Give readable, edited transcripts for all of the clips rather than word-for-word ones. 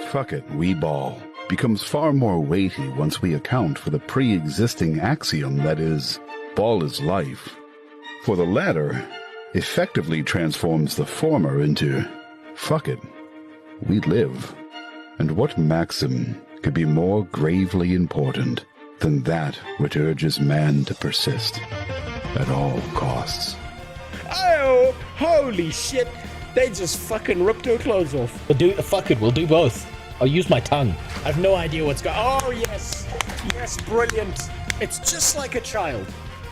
fuck it, we ball becomes far more weighty once we account for the pre-existing axiom that is, ball is life. For the latter effectively transforms the former into, fuck it, we live. And what maxim could be more gravely important than that which urges man to persist at all costs? Oh, holy shit. They just fucking ripped her clothes off. Fuck it, we'll do both. I'll use my tongue. I have no idea what's going on. Oh, yes. Yes, brilliant. It's just like a child.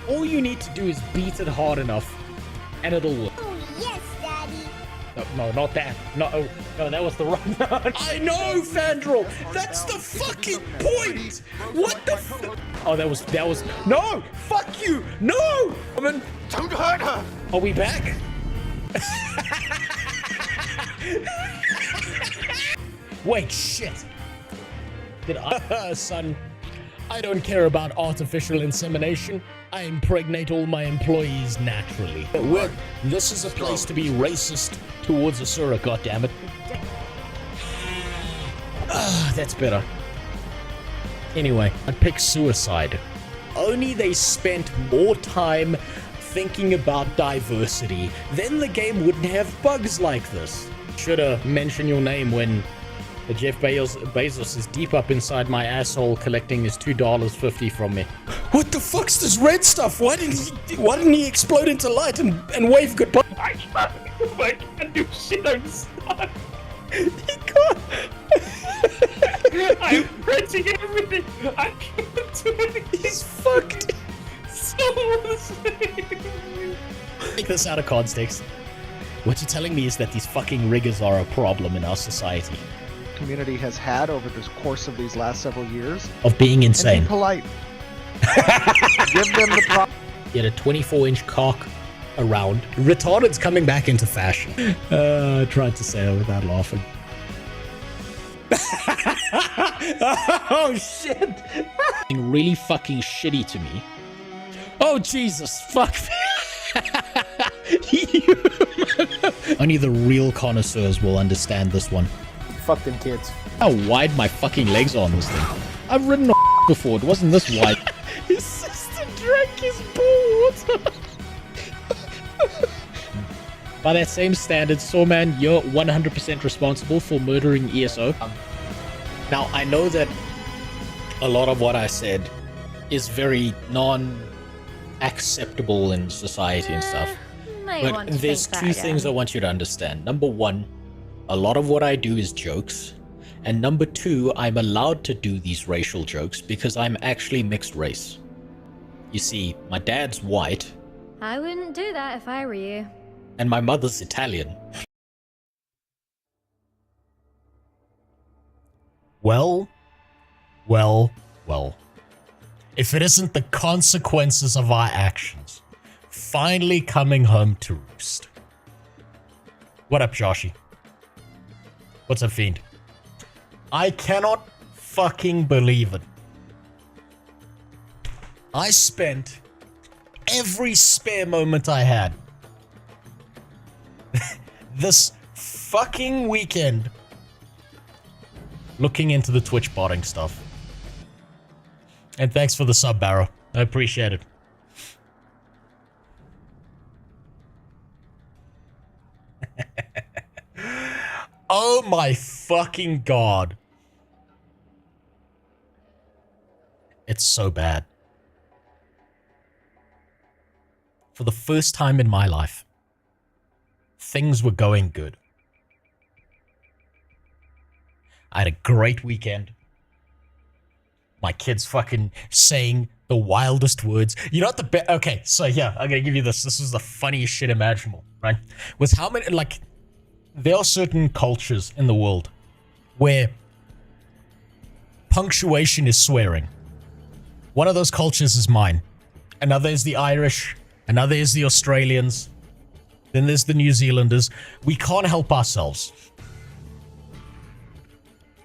All you need to do is beat it hard enough, and it'll work. Oh, yes, Daddy. No, not that. No, that was the wrong one. I know, Fandral. That's the fucking point. What the fuck? Oh, that was. No, fuck you. No. Woman, don't hurt her. Are we back? Wait, shit. Did I, son? I don't care about artificial insemination. I impregnate all my employees naturally. This is a place to be racist towards Asura, goddammit. That's better. Anyway, I'd pick suicide. Only they spent more time thinking about diversity, then the game wouldn't have bugs like this. Should've mentioned your name when Jeff Bezos is deep up inside my asshole collecting his $2.50 from me. What the fuck's this red stuff? Why didn't he explode into light and wave goodbye? I can't do shit, I'm stuck. He can't. I'm printing everything. I can't do it. He's fucked. Take this out of context. What you're telling me is that these fucking riggers are a problem in our society. Community has had over the course of these last several years of being insane. And be polite. Give them the prop. Get a 24-inch cock around. Retarded's coming back into fashion. I tried to say it without laughing. Oh shit! Really fucking shitty to me. Oh Jesus, fuck. Only the real connoisseurs will understand this one. Fuck them kids. How wide my fucking legs are on this thing. I've ridden a before, it wasn't this wide. His sister drank his balls. By that same standard, Sawman, you're 100% responsible for murdering ESO. Now, I know that a lot of what I said is very non-acceptable in society and stuff. But there's two things I want you to understand. Number one, a lot of what I do is jokes. And number two, I'm allowed to do these racial jokes because I'm actually mixed race. You see, my dad's white. I wouldn't do that if I were you. And my mother's Italian. Well. If it isn't the consequences of our actions finally coming home to roost. What up, Joshy? What's up, Fiend? I cannot fucking believe it. I spent every spare moment I had this fucking weekend looking into the Twitch botting stuff. And thanks for the sub, Barrow. I appreciate it. Oh my fucking god. It's so bad. For the first time in my life, things were going good. I had a great weekend. My kids fucking saying the wildest words. You know what the okay, so yeah, I'm gonna give you this. This is the funniest shit imaginable, right? Was how many, like, there are certain cultures in the world where punctuation is swearing. One of those cultures is mine. Another is the Irish. Another is the Australians. Then there's the New Zealanders. We can't help ourselves.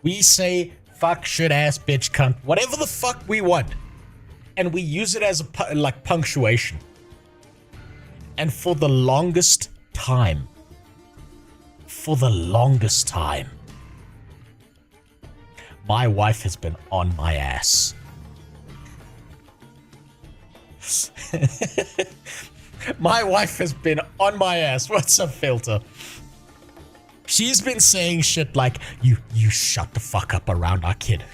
We say fuck, shit, ass, bitch, cunt, whatever the fuck we want. And we use it as a, like, punctuation. And for the longest time, My wife has been on my ass. My wife has been on my ass. What's up, Filter? She's been saying shit like, you shut the fuck up around our kid.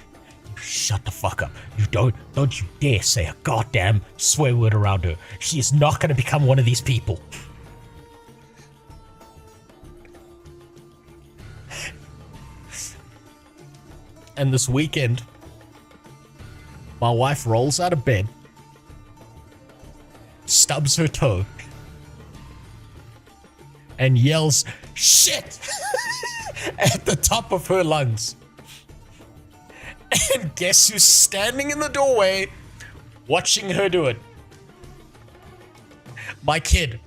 You shut the fuck up. You don't you dare say a goddamn swear word around her. She is not going to become one of these people. And this weekend, my wife rolls out of bed, stubs her toe, and yells, "Shit!" at the top of her lungs. And guess who's standing in the doorway watching her do it? My kid.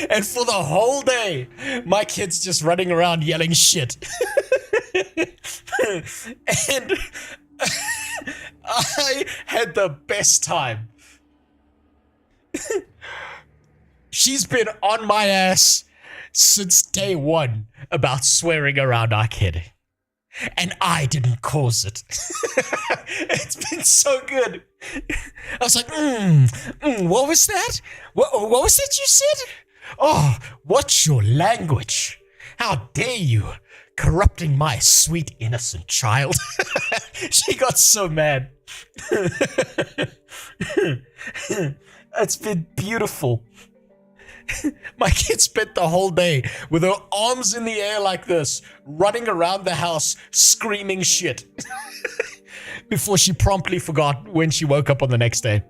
And for the whole day, my kid's just running around yelling shit. And I had the best time. She's been on my ass since day one about swearing around our kid. And I didn't cause it. It's been so good. I was like, what was that? What was that you said? Oh, what's your language? How dare you? Corrupting my sweet innocent child. She got so mad. It's been beautiful. My kid spent the whole day with her arms in the air like this, running around the house screaming shit. Before she promptly forgot when she woke up on the next day.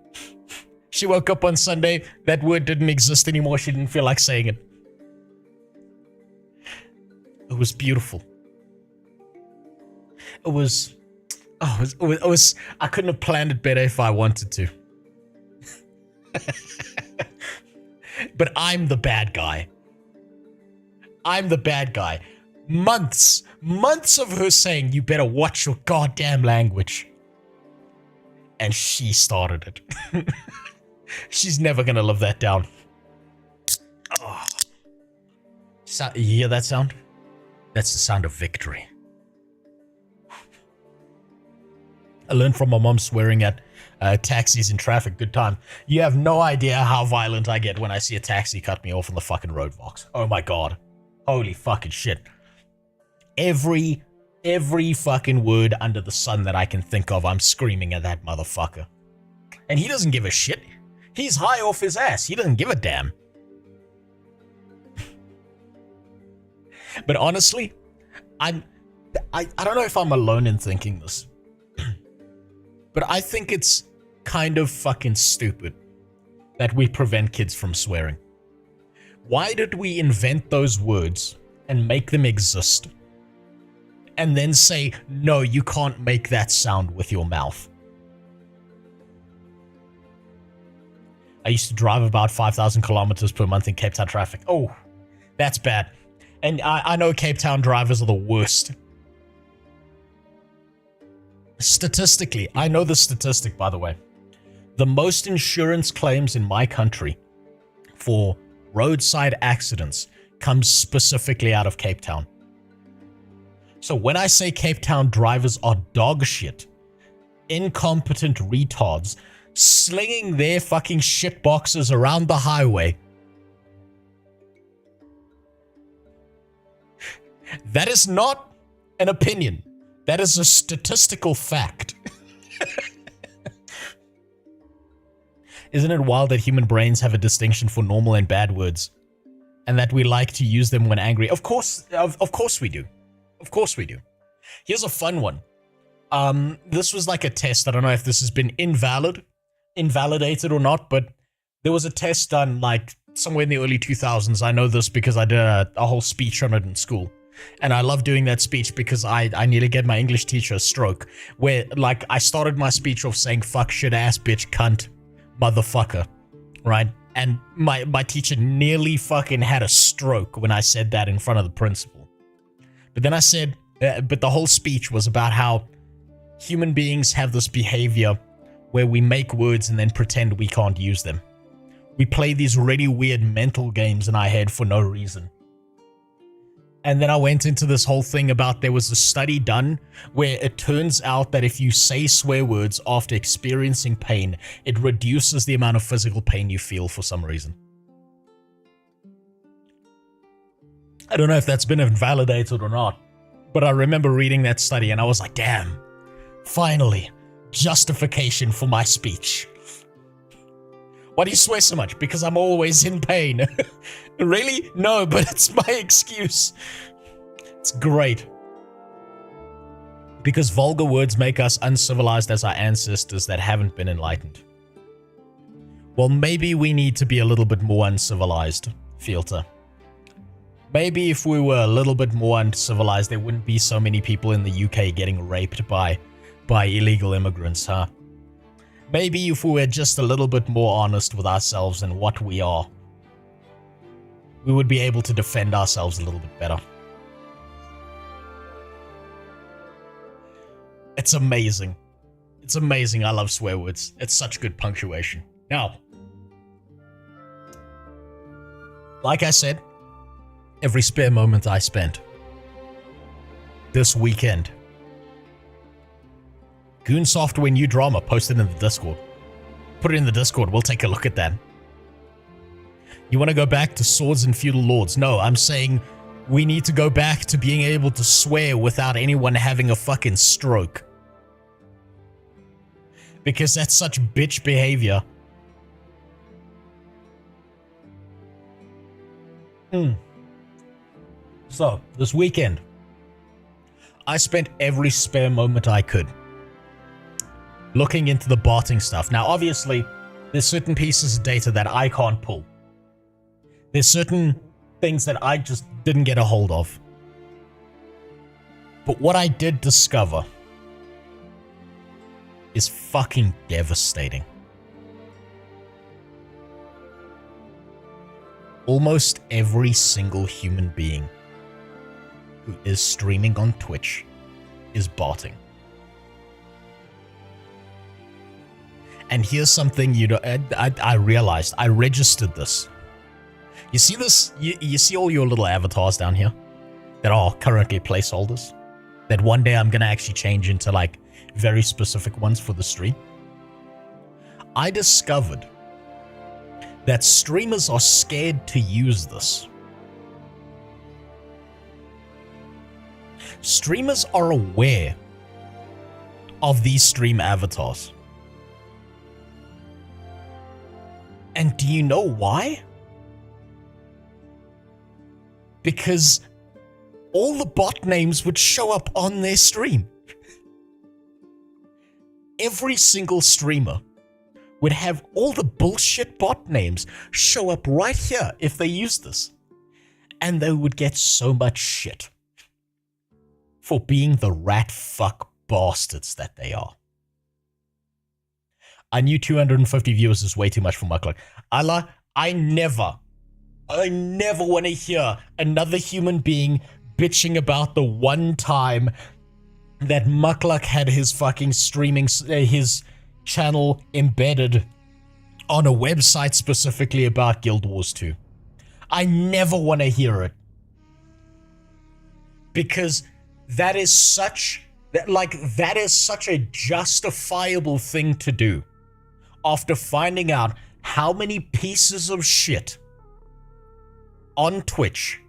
She woke up on Sunday, that word didn't exist anymore, she didn't feel like saying it. It was beautiful. It was, I couldn't have planned it better if I wanted to. But I'm the bad guy. I'm the bad guy. Months of her saying, you better watch your goddamn language. And she started it. She's never gonna live that down. Oh. You hear that sound? That's the sound of victory. I learned from my mom swearing at taxis in traffic. Good time. You have no idea how violent I get when I see a taxi cut me off on the fucking road, Vox. Oh my god. Holy fucking shit. Every fucking word under the sun that I can think of, I'm screaming at that motherfucker. And he doesn't give a shit. He's high off his ass. He doesn't give a damn. But honestly, I don't know if I'm alone in thinking this. But I think it's kind of fucking stupid that we prevent kids from swearing. Why did we invent those words and make them exist? And then say, no, you can't make that sound with your mouth. I used to drive about 5,000 kilometers per month in Cape Town traffic. Oh, that's bad. And I know Cape Town drivers are the worst. Statistically, I know the statistic, by the way. The most insurance claims in my country for roadside accidents comes specifically out of Cape Town. So when I say Cape Town drivers are dog shit, incompetent retards, slinging their fucking shit boxes around the highway, that is not an opinion. That is a statistical fact. Isn't it wild that human brains have a distinction for normal and bad words? And that we like to use them when angry? Of course we do. Of course we do. Here's a fun one. This was like a test. I don't know if this has been invalidated or not, but there was a test done like somewhere in the early 2000s. I know this because I did a whole speech on it in school. And I love doing that speech because I nearly get my English teacher a stroke. Where, like, I started my speech off saying, fuck, shit, ass, bitch, cunt, motherfucker, right? And my teacher nearly fucking had a stroke when I said that in front of the principal. But then I said, but the whole speech was about how human beings have this behavior where we make words and then pretend we can't use them. We play these really weird mental games in our head for no reason. And then I went into this whole thing about there was a study done where it turns out that if you say swear words after experiencing pain, it reduces the amount of physical pain you feel for some reason. I don't know if that's been invalidated or not, but I remember reading that study and I was like, damn, finally, justification for my speech. Why do you swear so much? Because I'm always in pain. Really? No, but it's my excuse. It's great. Because vulgar words make us uncivilized as our ancestors that haven't been enlightened. Well, maybe we need to be a little bit more uncivilized, Filter. Maybe if we were a little bit more uncivilized, there wouldn't be so many people in the UK getting raped by illegal immigrants, huh? Maybe if we were just a little bit more honest with ourselves and what we are, we would be able to defend ourselves a little bit better. It's amazing. It's amazing. I love swear words. It's such good punctuation. Now, like I said, every spare moment I spent this weekend, Goon Software new drama posted in the Discord. Put it in the Discord, we'll take a look at that. You want to go back to swords and feudal lords? No, I'm saying we need to go back to being able to swear without anyone having a fucking stroke. Because that's such bitch behavior. So, this weekend, I spent every spare moment I could looking into the botting stuff. Now, obviously, there's certain pieces of data that I can't pull. There's certain things that I just didn't get a hold of. But what I did discover is fucking devastating. Almost every single human being who is streaming on Twitch is botting. And here's something I realized. I registered this. You see this? You see all your little avatars down here that are currently placeholders? That one day I'm going to actually change into like very specific ones for the stream? I discovered that streamers are scared to use this. Streamers are aware of these stream avatars. And do you know why? Because all the bot names would show up on their stream. Every single streamer would have all the bullshit bot names show up right here if they used this. And they would get so much shit for being the rat fuck bastards that they are. I knew 250 viewers is way too much for Muckluck. I never want to hear another human being bitching about the one time that Muckluck had his fucking streaming, his channel embedded on a website specifically about Guild Wars 2. I never want to hear it. Because that is such a justifiable thing to do. After finding out how many pieces of shit on Twitch,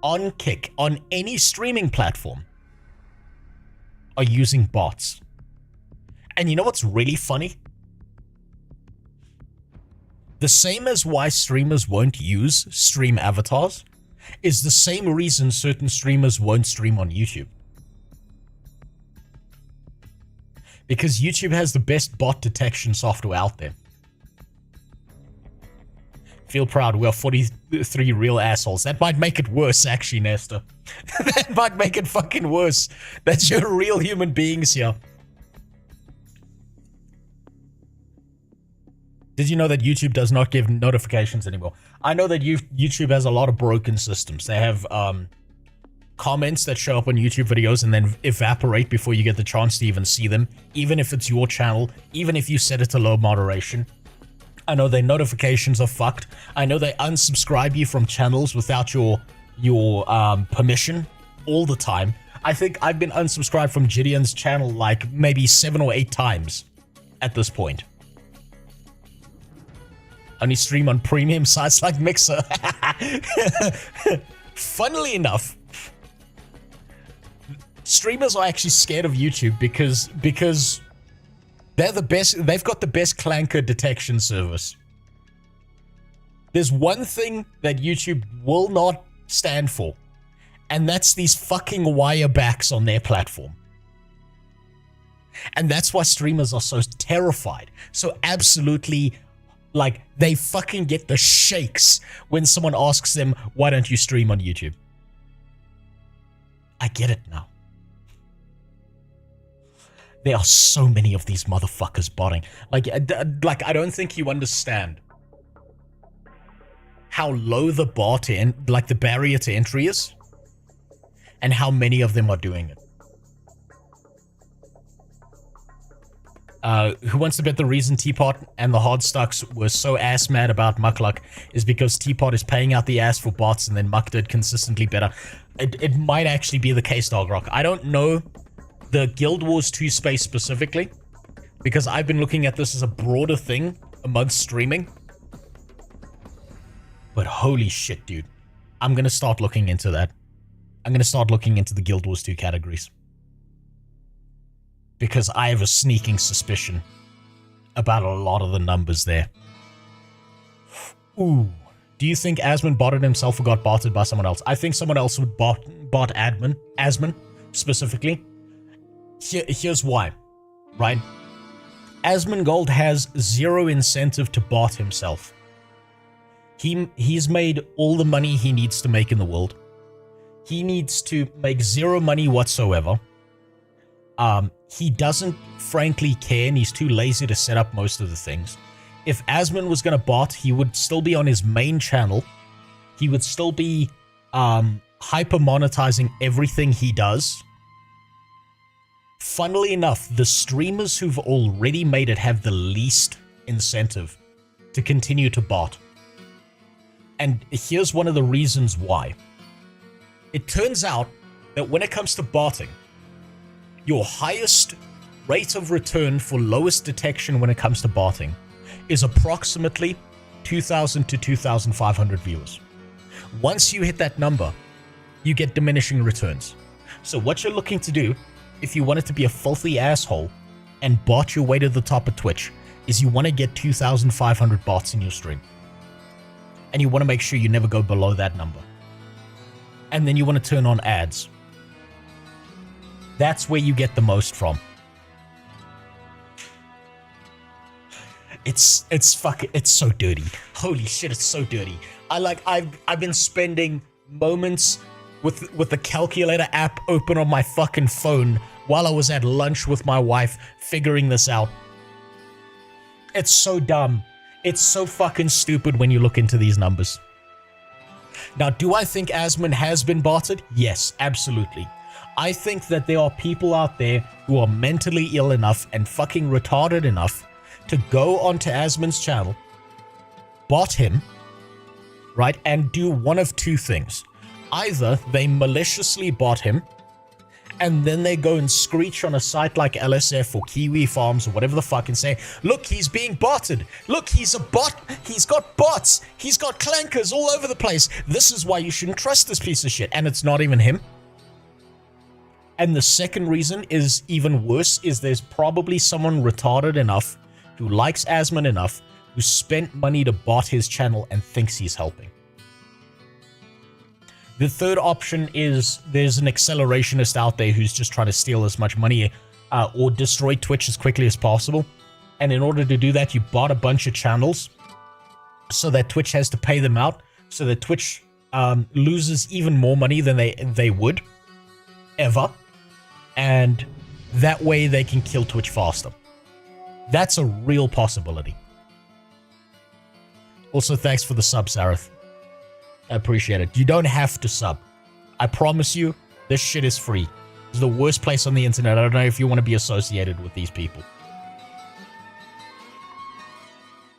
on Kick, on any streaming platform are using bots. And you know what's really funny? The same as why streamers won't use stream avatars is the same reason certain streamers won't stream on YouTube. Because YouTube has the best bot detection software out there. Feel proud, we are 43 real assholes. That might make it worse, actually, Nestor. That might make it fucking worse. That you're real human beings here. Did you know that YouTube does not give notifications anymore? I know that YouTube has a lot of broken systems. They have comments that show up on YouTube videos and then evaporate before you get the chance to even see them, even if it's your channel, even if you set it to low moderation. I know their notifications are fucked. I know they unsubscribe you from channels without your your permission all the time. I think I've been unsubscribed from Gideon's channel like maybe 7 or 8 times at this point. Only stream on premium sites like Mixer. Funnily enough, streamers are actually scared of YouTube because they're the best. They've got the best clanker detection service. There's one thing that YouTube will not stand for, and that's these fucking wirebacks on their platform. And that's why streamers are so terrified. So absolutely, like, they fucking get the shakes when someone asks them, why don't you stream on YouTube? I get it now. There are so many of these motherfuckers botting. Like, I don't think you understand how low the bar to the barrier to entry is, and how many of them are doing it. Who wants to bet the reason Teapot and the Hardstocks were so ass mad about Muckluck is because Teapot is paying out the ass for bots and then Muck did consistently better? It might actually be the case, Dogrock. I don't know the Guild Wars 2 space specifically, because I've been looking at this as a broader thing amongst streaming. But holy shit, dude. I'm gonna start looking into that. I'm gonna start looking into the Guild Wars 2 categories. Because I have a sneaking suspicion about a lot of the numbers there. Ooh. Do you think Asmon botted himself or got botted by someone else? I think someone else would bot Asmon, specifically. Here's why, right? Asmongold has zero incentive to bot himself. He's made all the money he needs to make in the world. He needs to make zero money whatsoever. He doesn't frankly care, and he's too lazy to set up most of the things. If Asmon was gonna bot, he would still be on his main channel. He would still be hyper monetizing everything he does. Funnily enough, the streamers who've already made it have the least incentive to continue to bot. And here's one of the reasons why. It turns out that when it comes to botting, your highest rate of return for lowest detection when it comes to botting is approximately 2,000 to 2,500 viewers. Once you hit that number, you get diminishing returns. So what you're looking to do, if you want it to be a filthy asshole and bot your way to the top of Twitch, is you want to get 2,500 bots in your stream. And you want to make sure you never go below that number. And then you want to turn on ads. That's where you get the most from. It's so dirty. Holy shit, it's so dirty. I've been spending moments with the calculator app open on my fucking phone while I was at lunch with my wife figuring this out. It's so dumb. It's so fucking stupid when you look into these numbers. Now, do I think Asmon has been botted? Yes, absolutely. I think that there are people out there who are mentally ill enough and fucking retarded enough to go onto Asmon's channel, bot him, right, and do one of two things. Either they maliciously bot him, and then they go and screech on a site like LSF or Kiwi Farms or whatever the fuck and say, look, he's being botted. Look, he's a bot. He's got bots. He's got clankers all over the place. This is why you shouldn't trust this piece of shit. And it's not even him. And the second reason is even worse, is there's probably someone retarded enough who likes Asmon enough who spent money to bot his channel and thinks he's helping. The third option is there's an accelerationist out there who's just trying to steal as much money or destroy Twitch as quickly as possible. And in order to do that, you bought a bunch of channels so that Twitch has to pay them out, so that Twitch loses even more money than they would ever. And that way they can kill Twitch faster. That's a real possibility. Also, thanks for the sub, Sareth. I appreciate it. You don't have to sub. I promise you, this shit is free. It's the worst place on the internet. I don't know if you want to be associated with these people.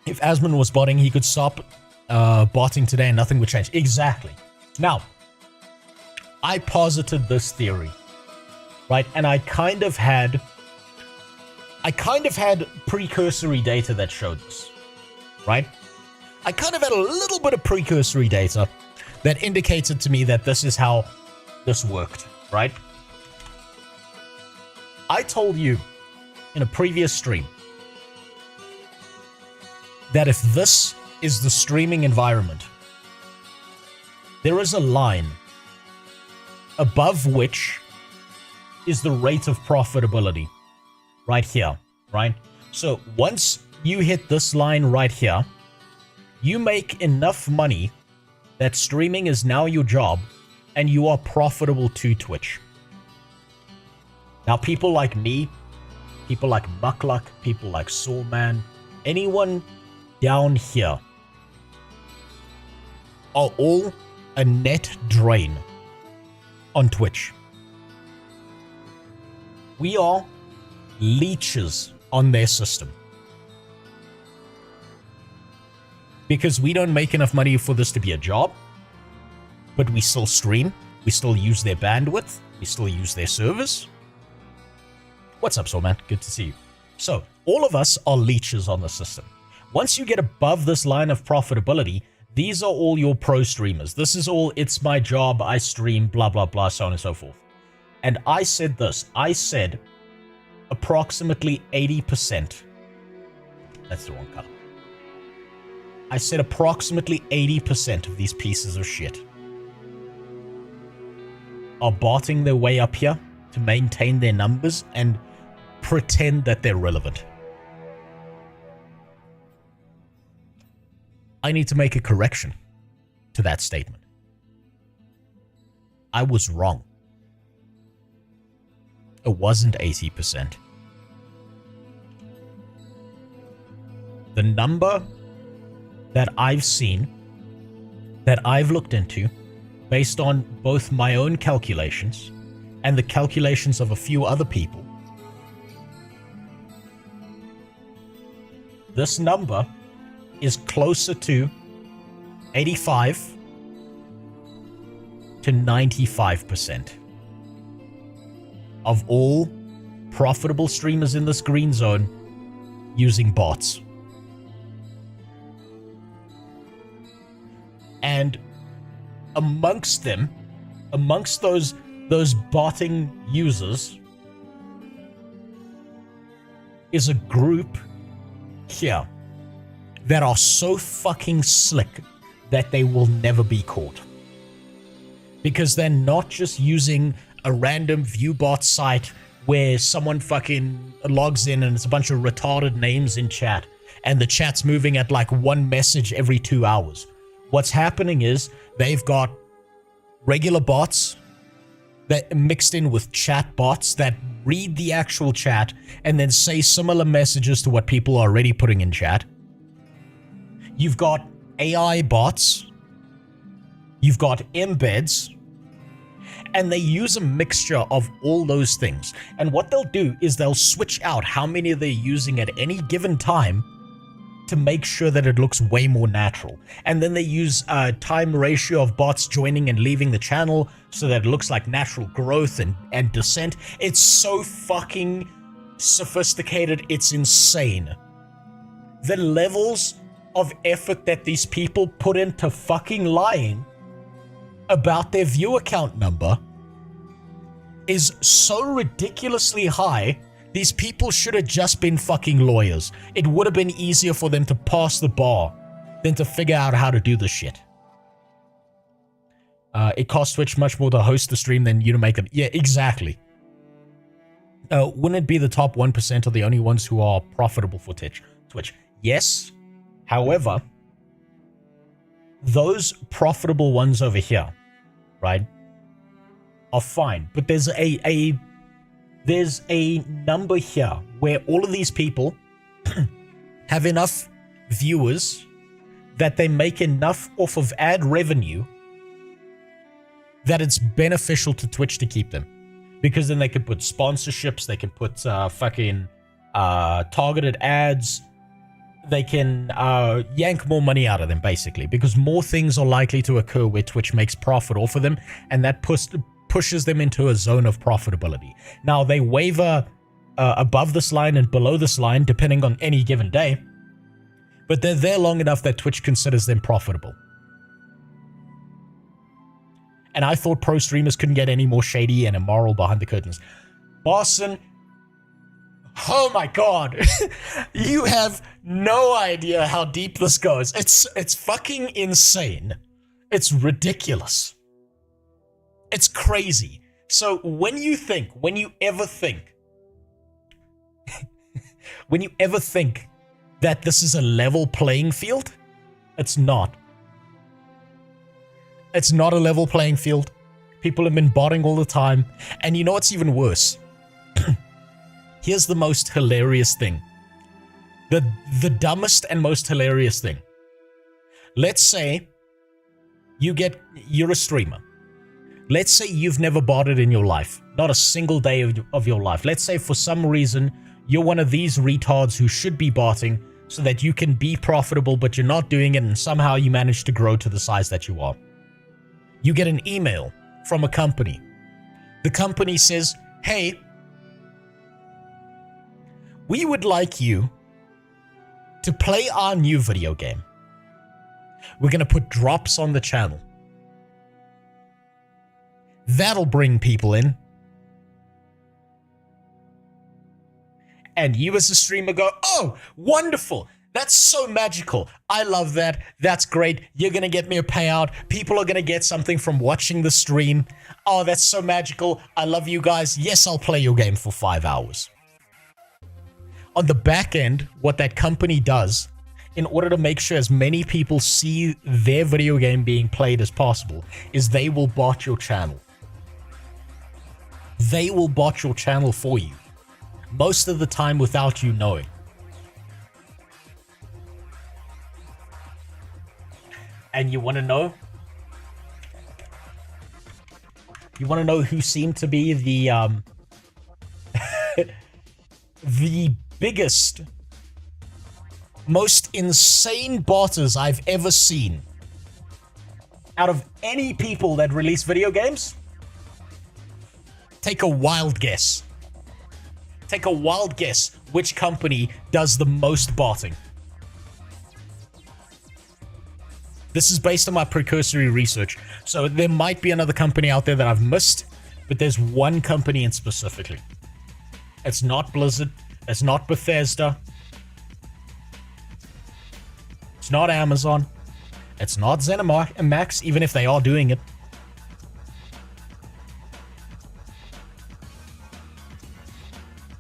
If Asmon was botting, he could stop botting today and nothing would change. Exactly. Now, I posited this theory, right? And I kind of had precursory data that showed this, right? I kind of had a little bit of precursory data that indicated to me that this is how this worked, right? I told you in a previous stream that if this is the streaming environment, there is a line above which is the rate of profitability right here, right? So once you hit this line right here, you make enough money that streaming is now your job and you are profitable to Twitch. Now, people like me, people like Muckluck, people like Sawman, anyone down here are all a net drain on Twitch. We are leeches on their system. Because we don't make enough money for this to be a job, but we still stream, we still use their bandwidth, we still use their servers. What's up, Soul Man? Good to see you. So, all of us are leeches on the system. Once you get above this line of profitability, these are all your pro streamers. This is all, it's my job, I stream, blah, blah, blah, so on and so forth. And I said this, I said approximately 80%. That's the wrong color. I said approximately 80% of these pieces of shit are botting their way up here to maintain their numbers and pretend that they're relevant. I need to make a correction to that statement. I was wrong. It wasn't 80%. The number that I've seen, that I've looked into, based on both my own calculations and the calculations of a few other people, this number is closer to 85 to 95% of all profitable streamers in this green zone using bots. And amongst them, amongst those botting users, is a group here that are so fucking slick that they will never be caught. Because they're not just using a random viewbot site where someone fucking logs in and it's a bunch of retarded names in chat and the chat's moving at like one message every 2 hours. What's happening is they've got regular bots that mixed in with chat bots that read the actual chat and then say similar messages to what people are already putting in chat. You've got AI bots. You've got embeds. And they use a mixture of all those things. And what they'll do is they'll switch out how many they're using at any given time to make sure that it looks way more natural. And then they use a time ratio of bots joining and leaving the channel so that it looks like natural growth and descent. It's so fucking sophisticated, it's insane. The levels of effort that these people put into fucking lying about their viewer count number is so ridiculously high. These people should have just been fucking lawyers. It would have been easier for them to pass the bar than to figure out how to do this shit. It costs Twitch much more to host the stream than you to make them. Yeah, exactly. Wouldn't it be the top 1% are the only ones who are profitable for Twitch? Yes. However, those profitable ones over here, right, are fine. But there's a number here where all of these people have enough viewers that they make enough off of ad revenue that it's beneficial to Twitch to keep them. Because then they can put sponsorships, they can put fucking targeted ads, yank more money out of them, basically, because more things are likely to occur where Twitch makes profit off of them, and that pushes them into a zone of profitability. Now, they waver above this line and below this line, depending on any given day, but they're there long enough that Twitch considers them profitable. And I thought pro streamers couldn't get any more shady and immoral behind the curtains. Boston, oh my god, you have no idea how deep this goes. It's fucking insane. It's ridiculous. It's crazy. So when you ever think that this is a level playing field, it's not. It's not a level playing field. People have been botting all the time. And you know what's even worse? Here's the most hilarious thing. The dumbest and most hilarious thing. Let's say you're a streamer. Let's say you've never botted in your life. Not a single day of your life. Let's say for some reason you're one of these retards who should be botting so that you can be profitable, but you're not doing it, and somehow you manage to grow to the size that you are. You get an email from a company. The company says, hey, we would like you to play our new video game. We're going to put drops on the channel. That'll bring people in. And you as a streamer go, oh, wonderful. That's so magical. I love that. That's great. You're going to get me a payout. People are going to get something from watching the stream. Oh, that's so magical. I love you guys. Yes, I'll play your game for 5 hours. On the back end, what that company does, in order to make sure as many people see their video game being played as possible, is they will bot your channel. They will bot your channel for you. Most of the time without you knowing. And you want to know? You want to know who seemed to be the the biggest, most insane botters I've ever seen out of any people that release video games? Take a wild guess. Take a wild guess which company does the most botting. This is based on my precursory research, so there might be another company out there that I've missed, but there's one company in specifically. It's not Blizzard, it's not Bethesda, it's not Amazon, it's not ZeniMax, even if they are doing it.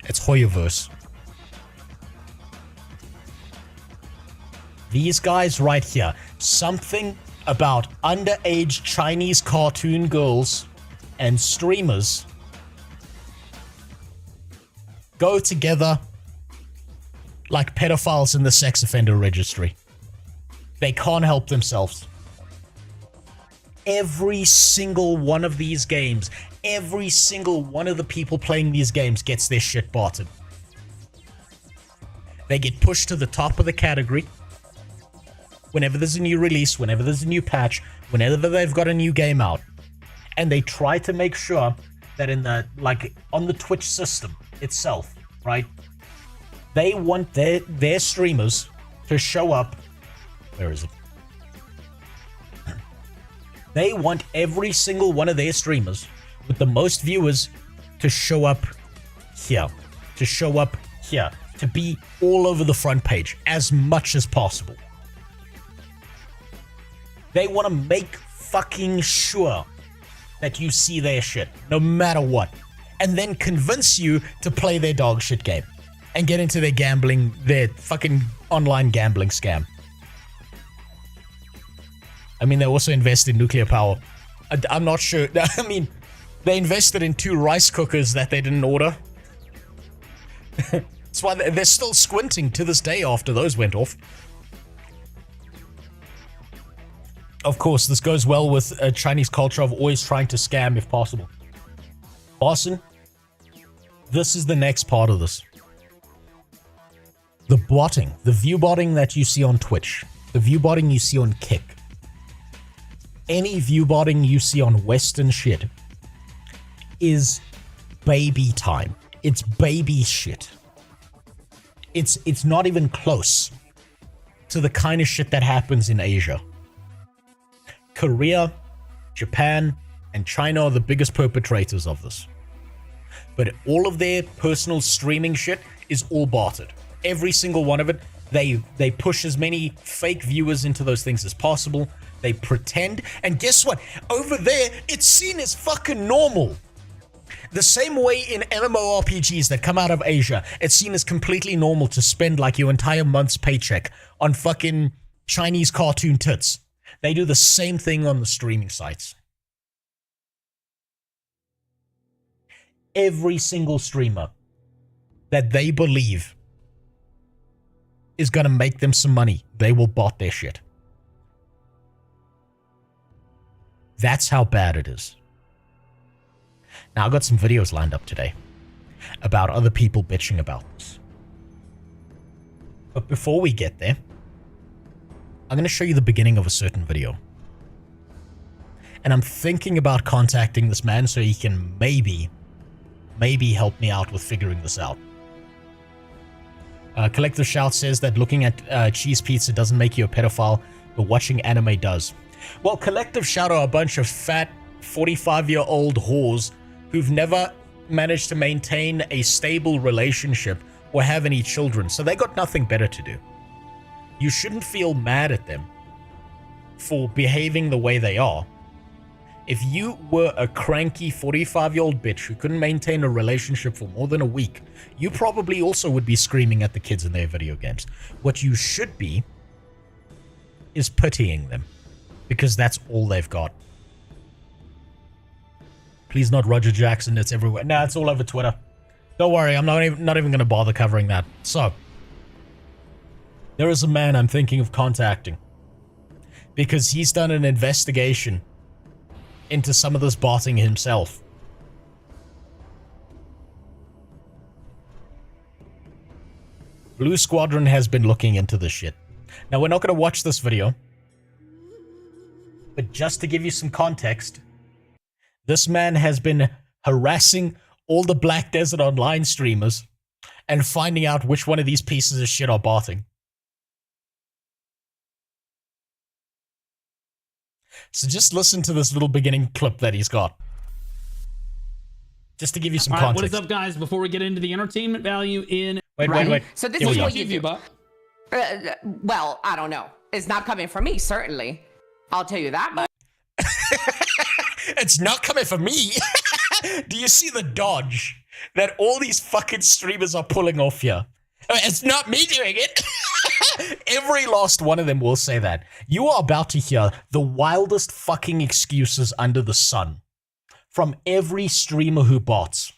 It's Hoyoverse. These guys right here. Something about underage Chinese cartoon girls and streamers go together like pedophiles in the sex offender registry. They can't help themselves. Every single one of these games, every single one of the people playing these games gets their shit botted. They get pushed to the top of the category. Whenever there's a new release, whenever there's a new patch, whenever they've got a new game out. And they try to make sure that in the, like, on the Twitch system itself, right? They want their streamers to show up. Where is it? They want every single one of their streamers with the most viewers to show up here. To show up here. To be all over the front page as much as possible. They want to make fucking sure that you see their shit, no matter what. And then convince you to play their dog shit game. And get into their gambling, their fucking online gambling scam. I mean, they also invest in nuclear power. I'm not sure. I mean, they invested in 2 rice cookers that they didn't order. That's why they're still squinting to this day after those went off. Of course, this goes well with a Chinese culture of always trying to scam if possible. Boston, this is the next part of this. The botting, the view botting that you see on Twitch, the view botting you see on Kick, any view botting you see on Western shit is baby time. It's baby shit. It's not even close to the kind of shit that happens in Asia. Korea, Japan, and China are the biggest perpetrators of this. But all of their personal streaming shit is all botted. Every single one of it. They push as many fake viewers into those things as possible. They pretend. And guess what? Over there, it's seen as fucking normal. The same way in MMORPGs that come out of Asia, it's seen as completely normal to spend like your entire month's paycheck on fucking Chinese cartoon tits. They do the same thing on the streaming sites. Every single streamer that they believe is going to make them some money, they will bot their shit. That's how bad it is. Now, I got some videos lined up today about other people bitching about this. But before we get there, I'm going to show you the beginning of a certain video. And I'm thinking about contacting this man so he can maybe help me out with figuring this out. Collective Shout says that looking at cheese pizza doesn't make you a pedophile, but watching anime does. Well, Collective Shout are a bunch of fat 45-year-old whores who've never managed to maintain a stable relationship or have any children, so they got nothing better to do. You shouldn't feel mad at them for behaving the way they are. If you were a cranky 45-year-old bitch who couldn't maintain a relationship for more than a week, you probably also would be screaming at the kids in their video games. What you should be is pitying them, because that's all they've got. Please not Roger Jackson, it's everywhere. Nah, it's all over Twitter. Don't worry, I'm not even going to bother covering that. So, there is a man I'm thinking of contacting because he's done an investigation into some of this botting himself. Blue Squadron has been looking into this shit. Now, we're not going to watch this video, but just to give you some context, this man has been harassing all the Black Desert Online streamers and finding out which one of these pieces of shit are botting. So just listen to this little beginning clip that he's got. Just to give you some context. What is up, guys? Before we get into the entertainment value in... Wait. So this Here is we what go. you do. Well, I don't know. It's not coming from me, certainly. I'll tell you that much. It's not coming from me. Do you see the dodge that all these fucking streamers are pulling off here? It's not me doing it. Every last one of them will say that. You are about to hear the wildest fucking excuses under the sun from every streamer who bots.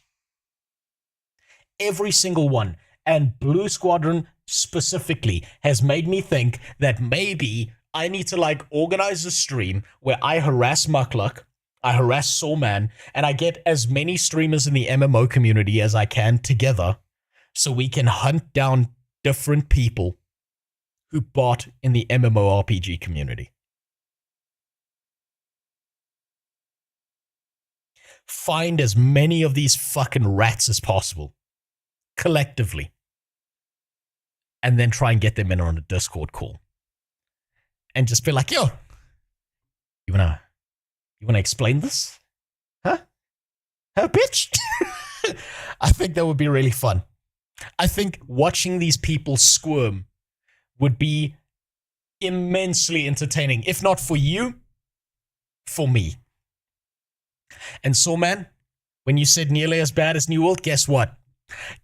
Every single one. And Blue Squadron specifically has made me think that maybe I need to like organize a stream where I harass Muckluck, I harass Soulman, and I get as many streamers in the MMO community as I can together so we can hunt down different people who bot in the MMORPG community. Find as many of these fucking rats as possible, collectively, and then try and get them in on a Discord call. And just be like, yo, you wanna explain this? Huh, bitch? I think that would be really fun. I think watching these people squirm would be immensely entertaining, if not for you, for me. And so, man, when you said nearly as bad as New World, guess what?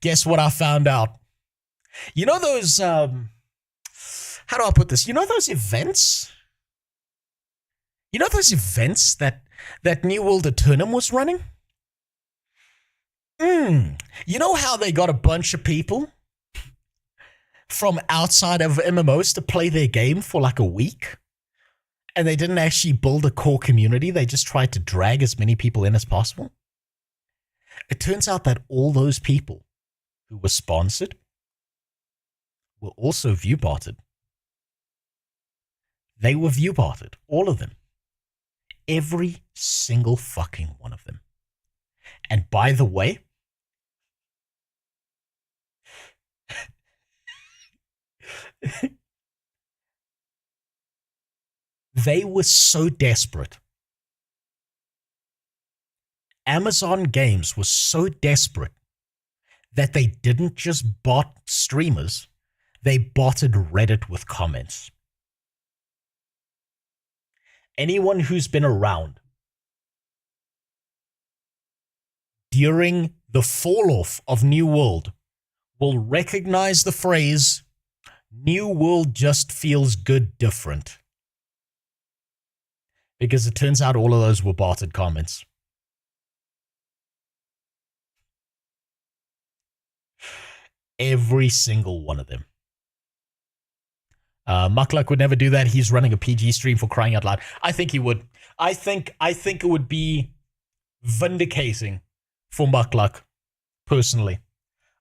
Guess what I found out? You know those, how do I put this? You know those events? You know those events that New World Eternum was running? You know how they got a bunch of people from outside of MMOs to play their game for like a week? And they didn't actually build a core community. They just tried to drag as many people in as possible. It turns out that all those people who were sponsored were also view botted. They were view botted, all of them. Every single fucking one of them. And by the way, they were so desperate. Amazon Games was so desperate that they didn't just bot streamers, they botted Reddit with comments. Anyone who's been around during the fall-off of New World will recognize the phrase, New World just feels good different. Because it turns out all of those were botted comments. Every single one of them. Muckluck would never do that. He's running a PG stream, for crying out loud. I think he would. I think it would be vindicating for Muckluck, personally.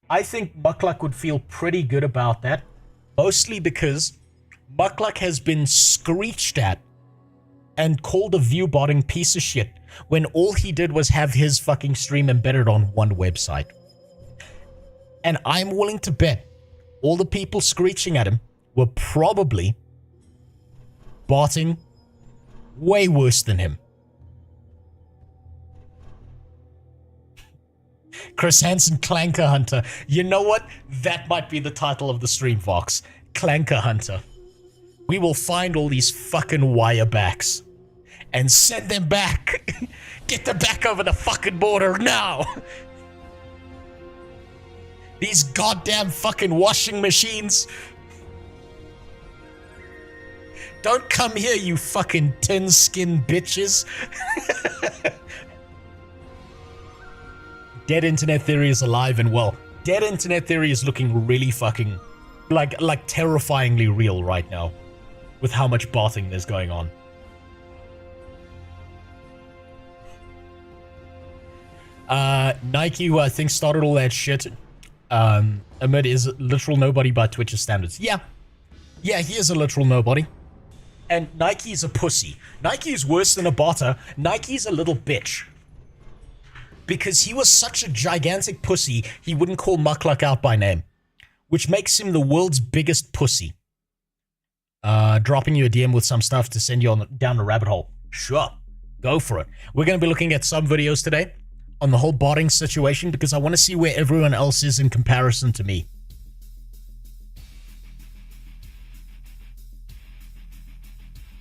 I think Muckluck would feel pretty good about that, mostly because Muckluck has been screeched at and called a view botting piece of shit when all he did was have his fucking stream embedded on one website. And I'm willing to bet all the people screeching at him were probably botting way worse than him. Chris Hansen, Clanker Hunter. You know what? That might be the title of the stream, Vox. Clanker Hunter. We will find all these fucking wirebacks and send them back. Get them back over the fucking border now. These goddamn fucking washing machines. Don't come here, you fucking tin-skin bitches. Dead Internet Theory is alive and well. Dead Internet Theory is looking really fucking, like terrifyingly real right now. With how much botting there's going on. Nike, who I think started all that shit, Ahmed is a literal nobody by Twitch's standards. Yeah, he is a literal nobody. And Nike's a pussy. Nike's worse than a botter. Nike's a little bitch. Because he was such a gigantic pussy, he wouldn't call Muckluck out by name. Which makes him the world's biggest pussy. Dropping you a DM with some stuff to send you down the rabbit hole. Sure, go for it. We're going to be looking at some videos today on the whole botting situation because I want to see where everyone else is in comparison to me.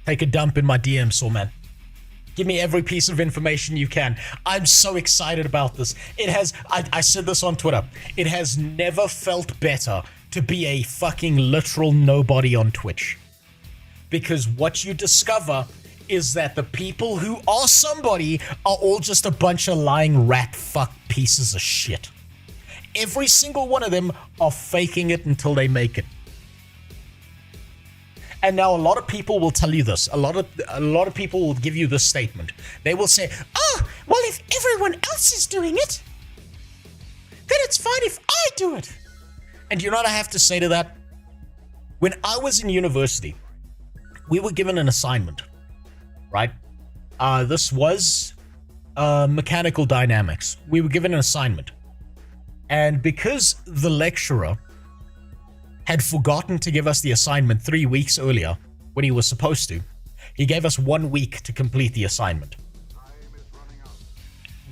Take a dump in my DMs, Sawman. Give me every piece of information you can. I'm so excited about this. It has, I said this on Twitter, it has never felt better to be a fucking literal nobody on Twitch. Because what you discover is that the people who are somebody are all just a bunch of lying rat fuck pieces of shit. Every single one of them are faking it until they make it. And now a lot of people will tell you this. A lot of people will give you this statement. They will say, "Oh, well, if everyone else is doing it, then it's fine if I do it." And you know what I have to say to that? When I was in university, we were given an assignment, right? This was mechanical dynamics. We were given an assignment. And because the lecturer had forgotten to give us the assignment 3 weeks earlier when he was supposed to, he gave us 1 week to complete the assignment.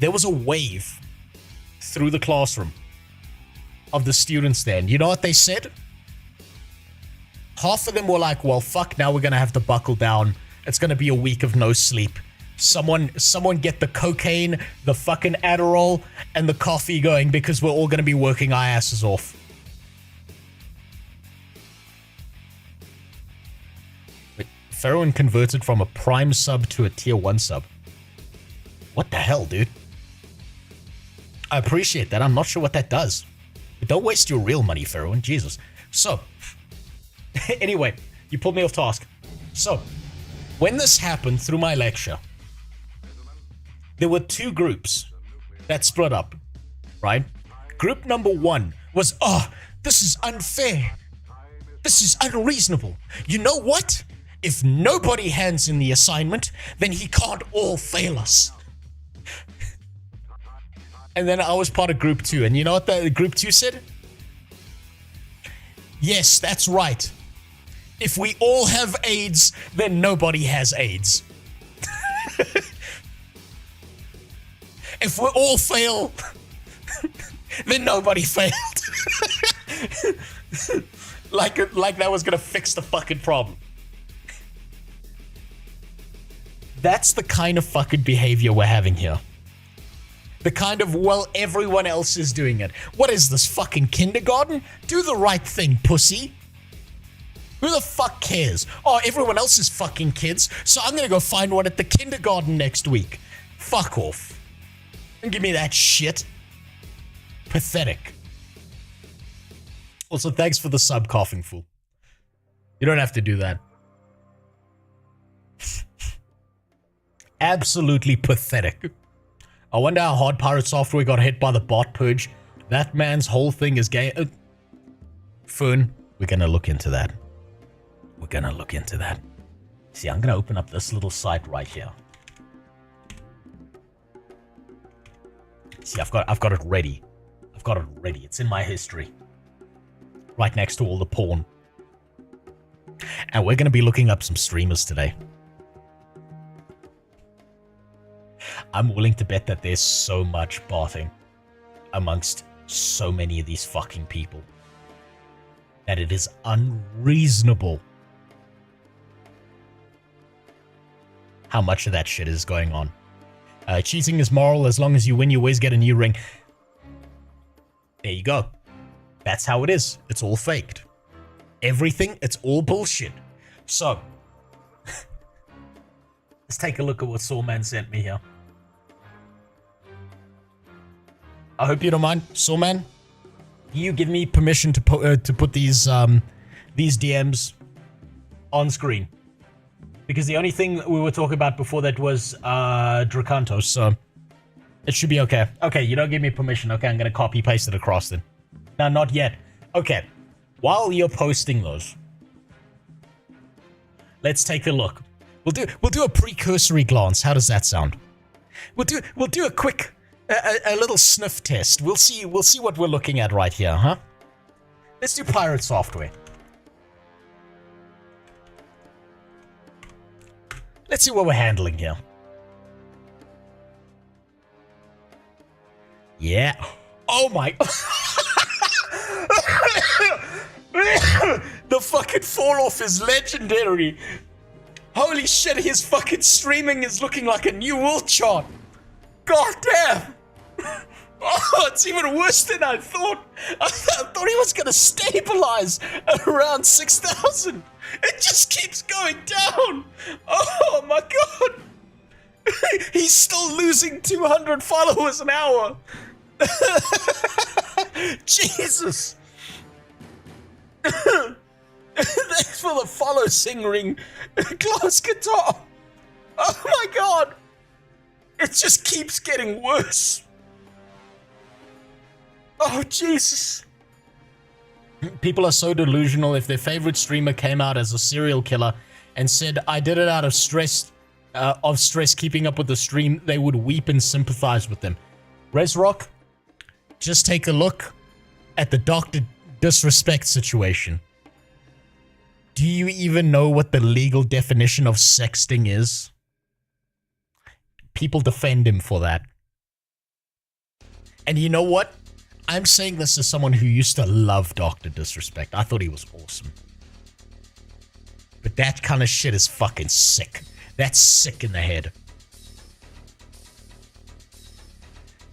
There was a wave through the classroom of the students there. And you know what they said? Half of them were like, well, fuck, now we're going to have to buckle down. It's going to be a week of no sleep. Someone get the cocaine, the fucking Adderall, and the coffee going because we're all going to be working our asses off. Ferroin converted from a Prime sub to a Tier 1 sub. What the hell, dude? I appreciate that. I'm not sure what that does. But don't waste your real money, Ferroin. Jesus. So, anyway, you pulled me off task. So, when this happened through my lecture, there were two groups that split up, right? Group number one was, oh, this is unfair. This is unreasonable. You know what? If nobody hands in the assignment, then he can't all fail us. And then I was part of group 2, and you know what the group 2 said? Yes, that's right. If we all have AIDS, then nobody has AIDS. If we all fail, then nobody failed. like that was gonna fix the fucking problem. That's the kind of fucking behavior we're having here. The kind of, well, everyone else is doing it. What is this, fucking kindergarten? Do the right thing, pussy. Who the fuck cares? Oh, everyone else is fucking kids, so I'm gonna go find one at the kindergarten next week. Fuck off. Don't give me that shit. Pathetic. Also, thanks for the sub, coughing fool. You don't have to do that. Absolutely pathetic. I wonder how hard Pirate Software got hit by the bot purge. That man's whole thing is gay. Foon, we're gonna look into that. We're gonna look into that. See, I'm gonna open up this little site right here. See, I've got it ready. I've got it ready. It's in my history. Right next to all the porn. And we're gonna be looking up some streamers today. I'm willing to bet that there's so much botting amongst so many of these fucking people that it is unreasonable how much of that shit is going on. Cheating is moral. As long as you win, you always get a new ring. There you go. That's how it is. It's all faked. Everything, it's all bullshit. So, let's take a look at what Sawman sent me here. I hope you don't mind, Sawman. You give me permission to put these DMs on screen, because the only thing we were talking about before that was Dracantos, so it should be okay. Okay, you don't give me permission. Okay, I'm gonna copy paste it across then. No, not yet. Okay, while you're posting those, let's take a look. We'll do a precursory glance. How does that sound? We'll do a quick. A little sniff test. We'll see what we're looking at right here, huh? Let's do Pirate Software. Let's see what we're handling here. Yeah. Oh my. The fucking fall off is legendary. Holy shit, his fucking streaming is looking like a new world chart. God damn! Oh, it's even worse than I thought. I thought he was gonna stabilize at around 6,000. It just keeps going down. Oh my god! He's still losing 200 followers an hour. Jesus! Thanks for the follow, sing ring, glass guitar. Oh my god! It just keeps getting worse. Oh, Jesus. People are so delusional. If their favorite streamer came out as a serial killer and said, I did it out of stress keeping up with the stream, they would weep and sympathize with them. Resrock, just take a look at the Dr. Disrespect situation. Do you even know what the legal definition of sexting is? People defend him for that. And you know what? I'm saying this as someone who used to love Dr. Disrespect. I thought he was awesome. But that kind of shit is fucking sick. That's sick in the head.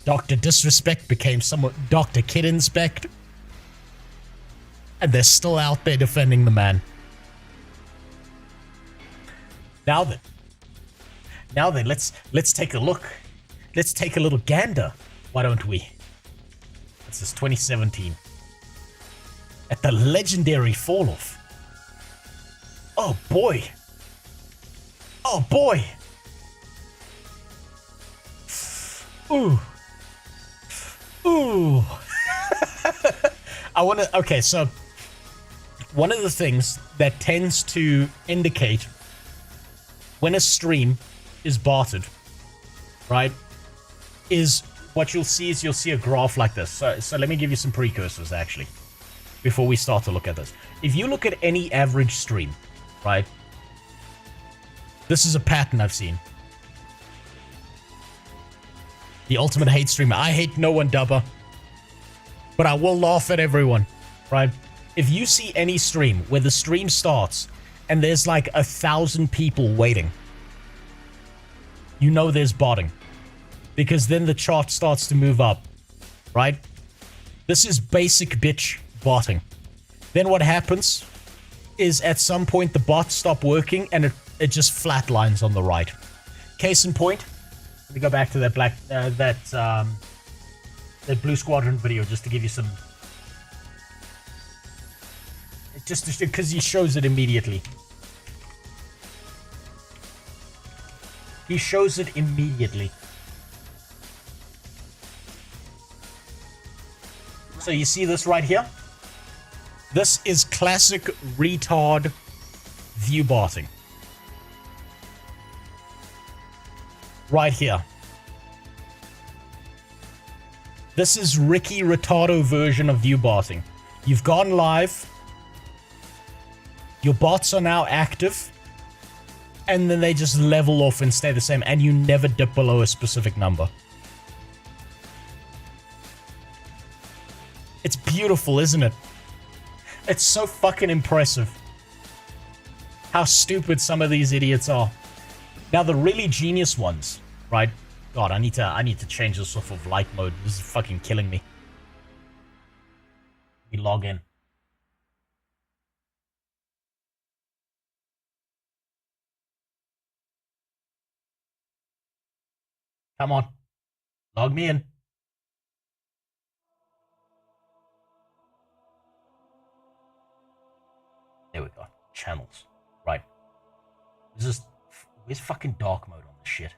Dr. Disrespect became somewhat Dr. Kid Inspect. And they're still out there defending the man. Now then, let's take a look. Let's take a little gander. Why don't we? This is 2017. At the legendary fall-off. Oh boy. Oh boy. Ooh. Ooh. Okay, so one of the things that tends to indicate when a stream is botted, right, is what you'll see a graph like this. So let me give you some precursors, actually, before we start to look at this. If you look at any average stream, right, this is a pattern I've seen. The ultimate hate streamer. I hate no one, Dubba, but I will laugh at everyone, right? If you see any stream where the stream starts and there's like 1,000 people waiting, you know there's botting. Because then the chart starts to move up, right? This is basic bitch botting. Then what happens is at some point the bots stop working and it just flatlines on the right. Case in point, let me go back to that that Blue Squadron video just to give you some... Just because he shows it immediately. He shows it immediately. So you see this right here? This is classic retard view botting. Right here. This is Ricky Retardo version of view botting. You've gone live. Your bots are now active. And then they just level off and stay the same. And you never dip below a specific number. It's beautiful, isn't it? It's so fucking impressive. How stupid some of these idiots are. Now the really genius ones, right? God, I need to change this off of light mode. This is fucking killing me. We log in. Come on. Log me in. There we go. Channels. Right. Where's fucking dark mode on this shit?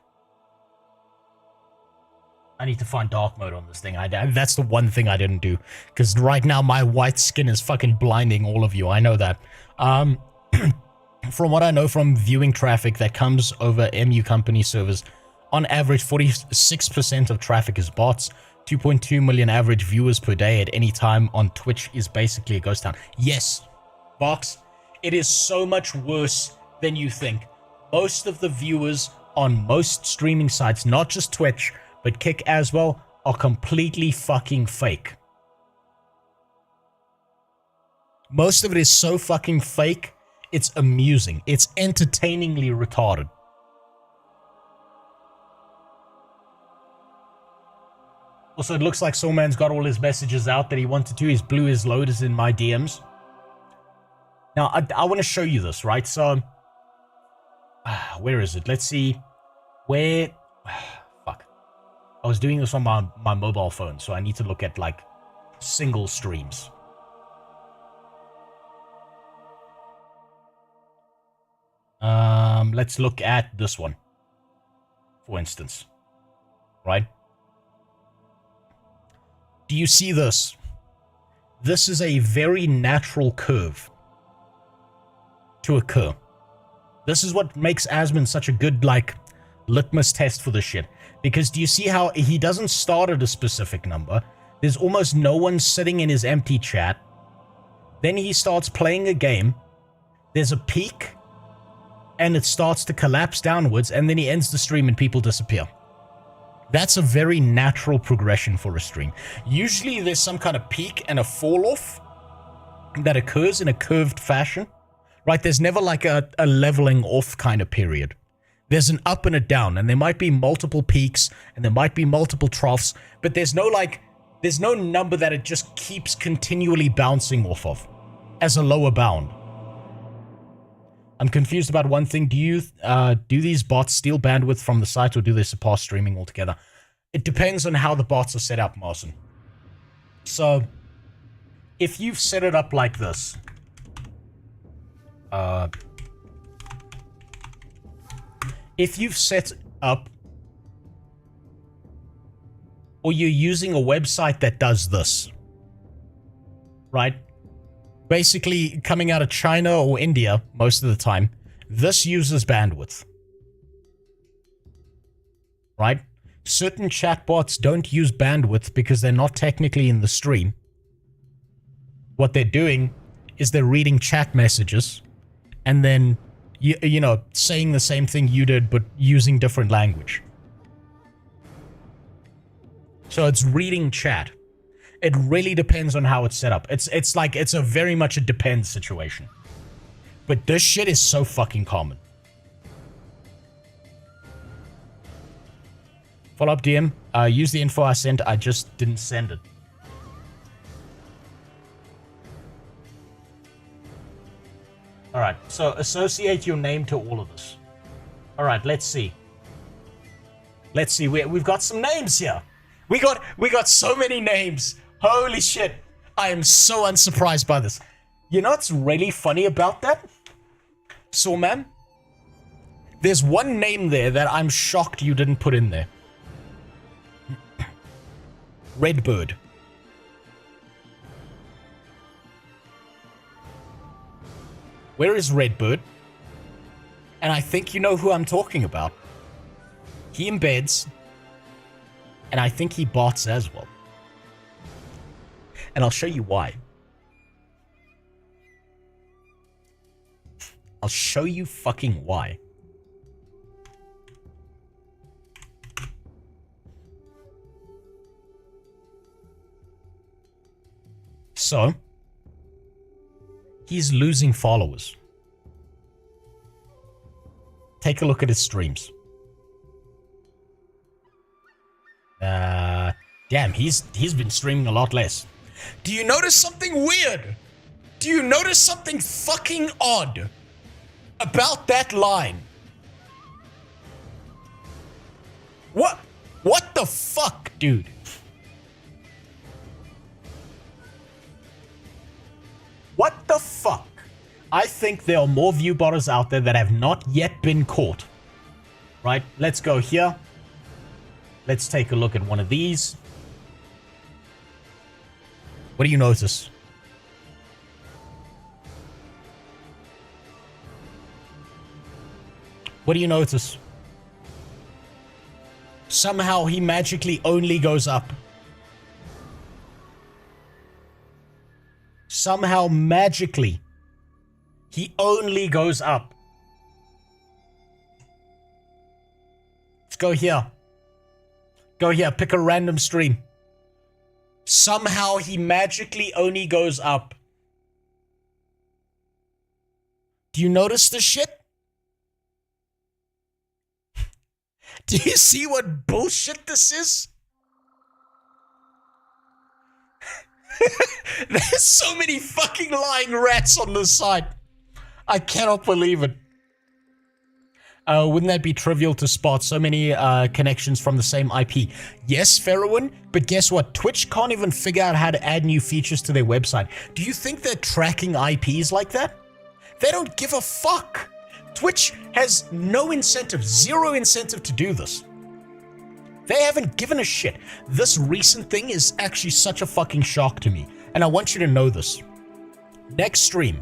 I need to find dark mode on this thing. That's the one thing I didn't do. Because right now my white skin is fucking blinding all of you. I know that. From what I know from viewing traffic that comes over MU company servers, on average 46% of traffic is bots. 2.2 million average viewers per day at any time on Twitch is basically a ghost town. Yes, Box, it is so much worse than you think. Most of the viewers on most streaming sites, not just Twitch, but Kick as well, are completely fucking fake. Most of it is so fucking fake, it's amusing. It's entertainingly retarded. Also, it looks like Soulman's got all his messages out that he wanted to. He's blew his loaders in my DMs. Now, I want to show you this, right? So, where is it? Let's see. Where... Fuck. I was doing this on my mobile phone, so I need to look at, like, single streams. Let's look at this one, for instance. Right? Do you see this? This is a very natural curve to occur. This is what makes Asmon such a good, like, litmus test for this shit. Because do you see how he doesn't start at a specific number? There's almost no one sitting in his empty chat. Then he starts playing a game. There's a peak. And it starts to collapse downwards. And then he ends the stream and people disappear. That's a very natural progression for a stream. Usually there's some kind of peak and a fall off that occurs in a curved fashion. Right, there's never like a leveling off kind of period. There's an up and a down, and there might be multiple peaks, and there might be multiple troughs, but there's no number that it just keeps continually bouncing off of as a lower bound. I'm confused about one thing. Do these bots steal bandwidth from the site, or do they surpass streaming altogether? It depends on how the bots are set up, Marson. So, if you've set it up like this, if you've set up, or you're using a website that does this, right? basically coming out of China or India most of the time, this uses bandwidth. Right? Certain chatbots don't use bandwidth because they're not technically in the stream. What they're doing is they're reading chat messages and then, you know, saying the same thing you did but using different language. So it's reading chat. It really depends on how it's set up. It's like, it's a very much a depends situation. But this shit is so fucking common. Follow up DM. Use the info I sent. I just didn't send it. Alright, so associate your name to all of this. Alright, let's see. Let's see. We've got some names here. We got so many names. Holy shit. I am so unsurprised by this. You know what's really funny about that? So, man, there's one name there that I'm shocked you didn't put in there. Redbird. Where is Redbird? And I think you know who I'm talking about. He embeds, and I think he bots as well. And I'll show you why. I'll show you fucking why. So, he's losing followers. Take a look at his streams. Damn, he's been streaming a lot less. Do you notice something weird? Do you notice something fucking odd about that line? What the fuck, dude? What the fuck? I think there are more view botters out there that have not yet been caught. Right? Let's go here. Let's take a look at one of these. What do you notice? What do you notice? Somehow he magically only goes up. Somehow magically he only goes up. Let's go here. Go here, pick a random stream. Somehow he magically only goes up. Do you notice this shit? Do you see what bullshit this is? There's so many fucking lying rats on this side. I cannot believe it. Wouldn't that be trivial to spot so many connections from the same IP? Yes, Ferroin, but guess what? Twitch can't even figure out how to add new features to their website. Do you think they're tracking IPs like that? They don't give a fuck. Twitch has no incentive, zero incentive to do this. They haven't given a shit. This recent thing is actually such a fucking shock to me, and I want you to know this. Next stream,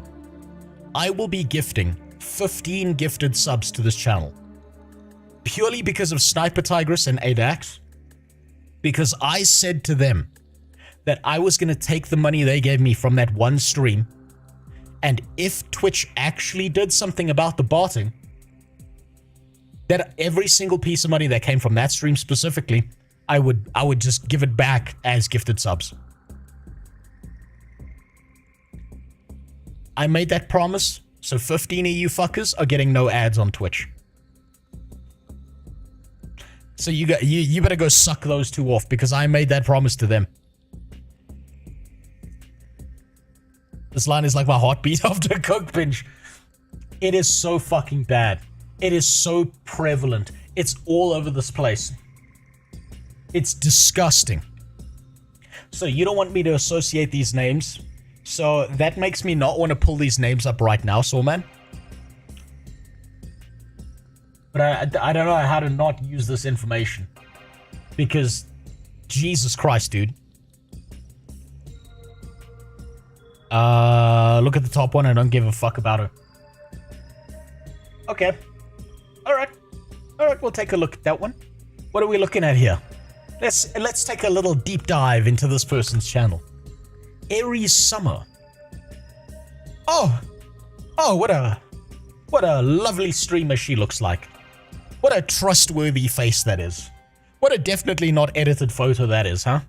I will be gifting 15 gifted subs to this channel. Purely because of Sniper Tigress and Adax. Because I said to them that I was going to take the money they gave me from that one stream, and if Twitch actually did something about the botting, that every single piece of money that came from that stream specifically, I would just give it back as gifted subs. I made that promise, so 15 of you fuckers are getting no ads on Twitch. So you better go suck those two off, because I made that promise to them. This line is like my heartbeat after a coke binge. It is so fucking bad. It is so prevalent. It's all over this place. It's disgusting. So you don't want me to associate these names. So that makes me not want to pull these names up right now, Soulman. But I don't know how to not use this information. Because, Jesus Christ, dude. Look at the top one. I don't give a fuck about her. Okay. Alright. Alright, we'll take a look at that one. What are we looking at here? Let's take a little deep dive into this person's channel. Aries Summer. Oh, what a lovely streamer she looks like. What a trustworthy face that is. What a definitely not edited photo that is, huh?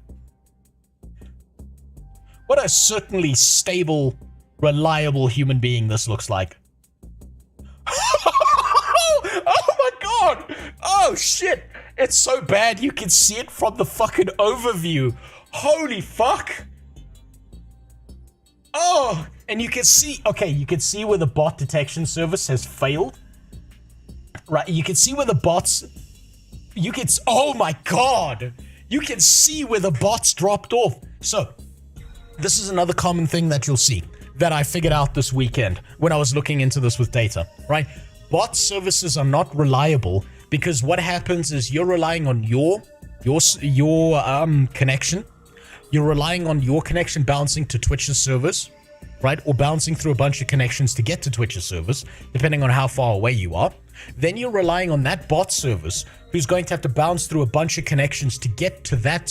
What a certainly stable, reliable human being this looks like. Oh my god! Oh shit! It's so bad you can see it from the fucking overview. Holy fuck! Oh! And you can see, okay, you can see where the bot detection service has failed. Right, you can see where the bots... oh my god! You can see where the bots dropped off. So, this is another common thing that you'll see that I figured out this weekend when I was looking into this with data, right? Bot services are not reliable because what happens is you're relying on your connection. You're relying on your connection bouncing to Twitch's servers, right? Or bouncing through a bunch of connections to get to Twitch's servers, depending on how far away you are. Then you're relying on that bot service who's going to have to bounce through a bunch of connections to get to that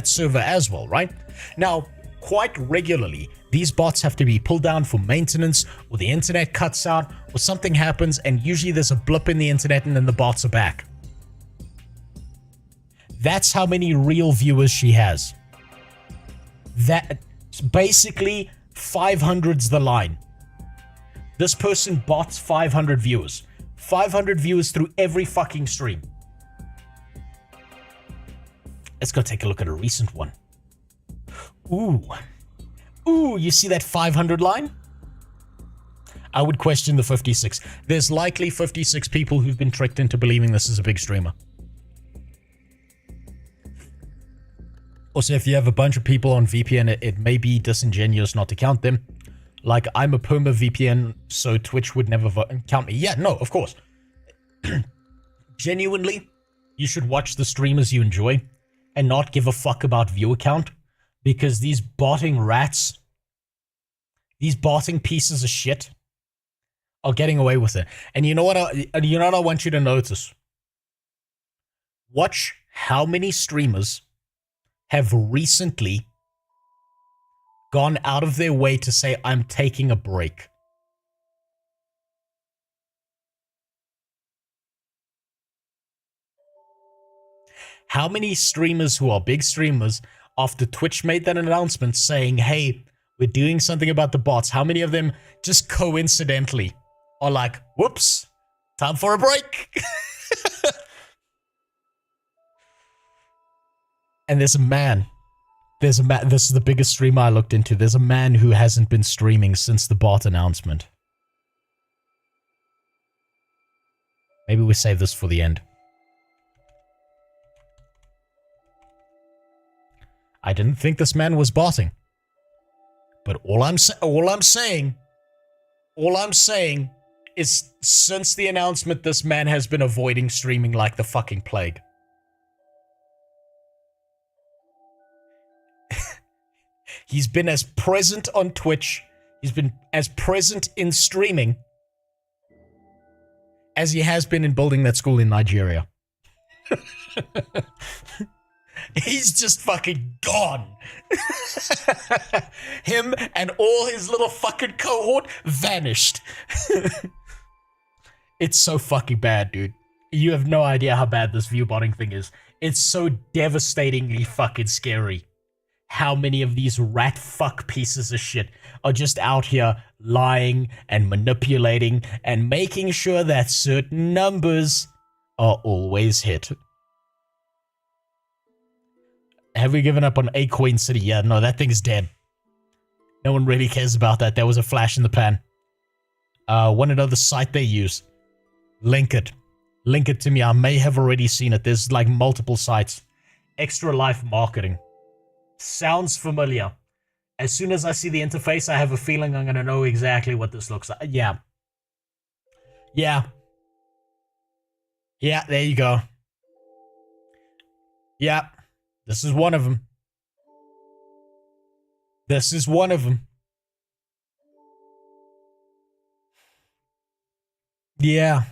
server as well, right? Now, quite regularly, these bots have to be pulled down for maintenance, or the internet cuts out, or something happens, and usually there's a blip in the internet and then the bots are back. That's how many real viewers she has. That's basically 500's the line. This person bots 500 viewers. 500 viewers through every fucking stream. Let's go take a look at a recent one. Ooh, you see that 500 line? I would question the 56. There's likely 56 people who've been tricked into believing this is a big streamer. Also, if you have a bunch of people on VPN, it may be disingenuous not to count them. Like, I'm a perma VPN, so Twitch would never count me. Yeah, no, of course. Genuinely, you should watch the streamers you enjoy and not give a fuck about viewer count, because these botting rats, these botting pieces of shit are getting away with it. And you know what I want you to notice? Watch how many streamers have recently gone out of their way to say, I'm taking a break. How many streamers who are big streamers, after Twitch made that announcement saying, hey, we're doing something about the bots, how many of them just coincidentally are like, whoops, time for a break? And there's a man. This is the biggest streamer I looked into. There's a man who hasn't been streaming since the bot announcement. Maybe we save this for the end. I didn't think this man was botting. But all I'm saying is since the announcement, this man has been avoiding streaming like the fucking plague. He's been as present on Twitch, he's been as present in streaming as he has been in building that school in Nigeria. He's just fucking gone. Him and all his little fucking cohort vanished. It's so fucking bad, dude. You have no idea how bad this view botting thing is. It's so devastatingly fucking scary. How many of these rat fuck pieces of shit are just out here lying and manipulating and making sure that certain numbers are always hit. Have we given up on Acoin City? Yeah, no, that thing's dead. No one really cares about that. That was a flash in the pan. One another site they use. Link it. Link it to me. I may have already seen it. There's like multiple sites. Extra Life Marketing. Sounds familiar. As soon as I see the interface, I have a feeling I'm going to know exactly what this looks like. Yeah. Yeah. Yeah, there you go. Yeah. This is one of them. This is one of them. Yeah.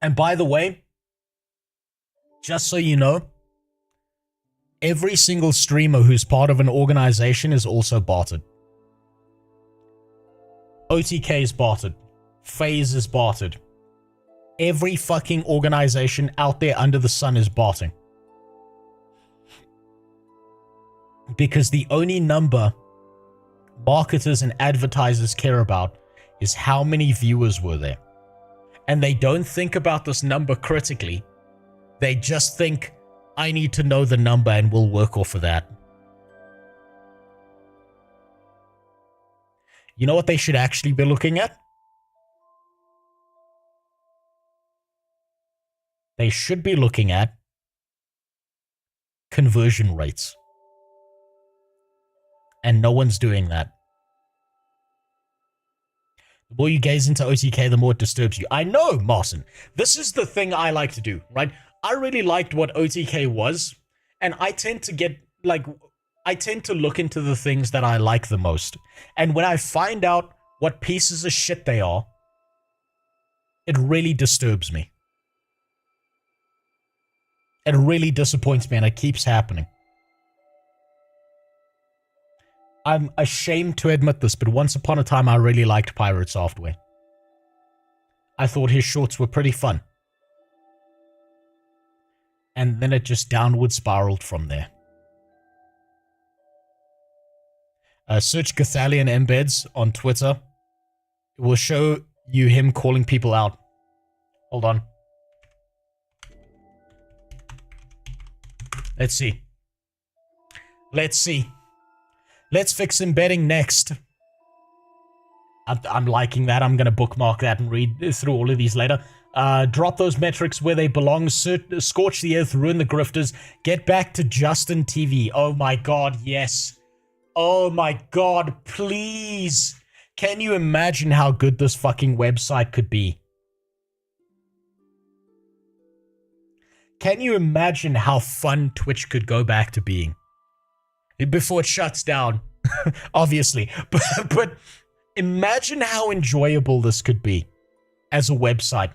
And by the way, just so you know, every single streamer who's part of an organization is also botted. OTK is botted. FaZe is botted. Every fucking organization out there under the sun is botting. Because the only number marketers and advertisers care about is how many viewers were there. And they don't think about this number critically. They just think, I need to know the number and we'll work off of that. You know what they should actually be looking at? They should be looking at conversion rates. And no one's doing that. The more you gaze into OTK, the more it disturbs you. I know, Marson. This is the thing I like to do, right? I really liked what OTK was, and I tend to get, like, I tend to look into the things that I like the most. And when I find out what pieces of shit they are, it really disturbs me. It really disappoints me, and it keeps happening. I'm ashamed to admit this, but once upon a time, I really liked Pirate Software. I thought his shorts were pretty fun. And then it just downward spiraled from there. Search Gathalion embeds on Twitter. It will show you him calling people out. Hold on. Let's see. Let's see. Let's fix embedding next. I'm liking that. I'm going to bookmark that and read through all of these later. Drop those metrics where they belong. Scorch the earth. Ruin the grifters. Get back to Justin TV. Oh my god, yes. Oh my god, please. Can you imagine how good this fucking website could be? Can you imagine how fun Twitch could go back to being? Before it shuts down, obviously. But imagine how enjoyable this could be as a website.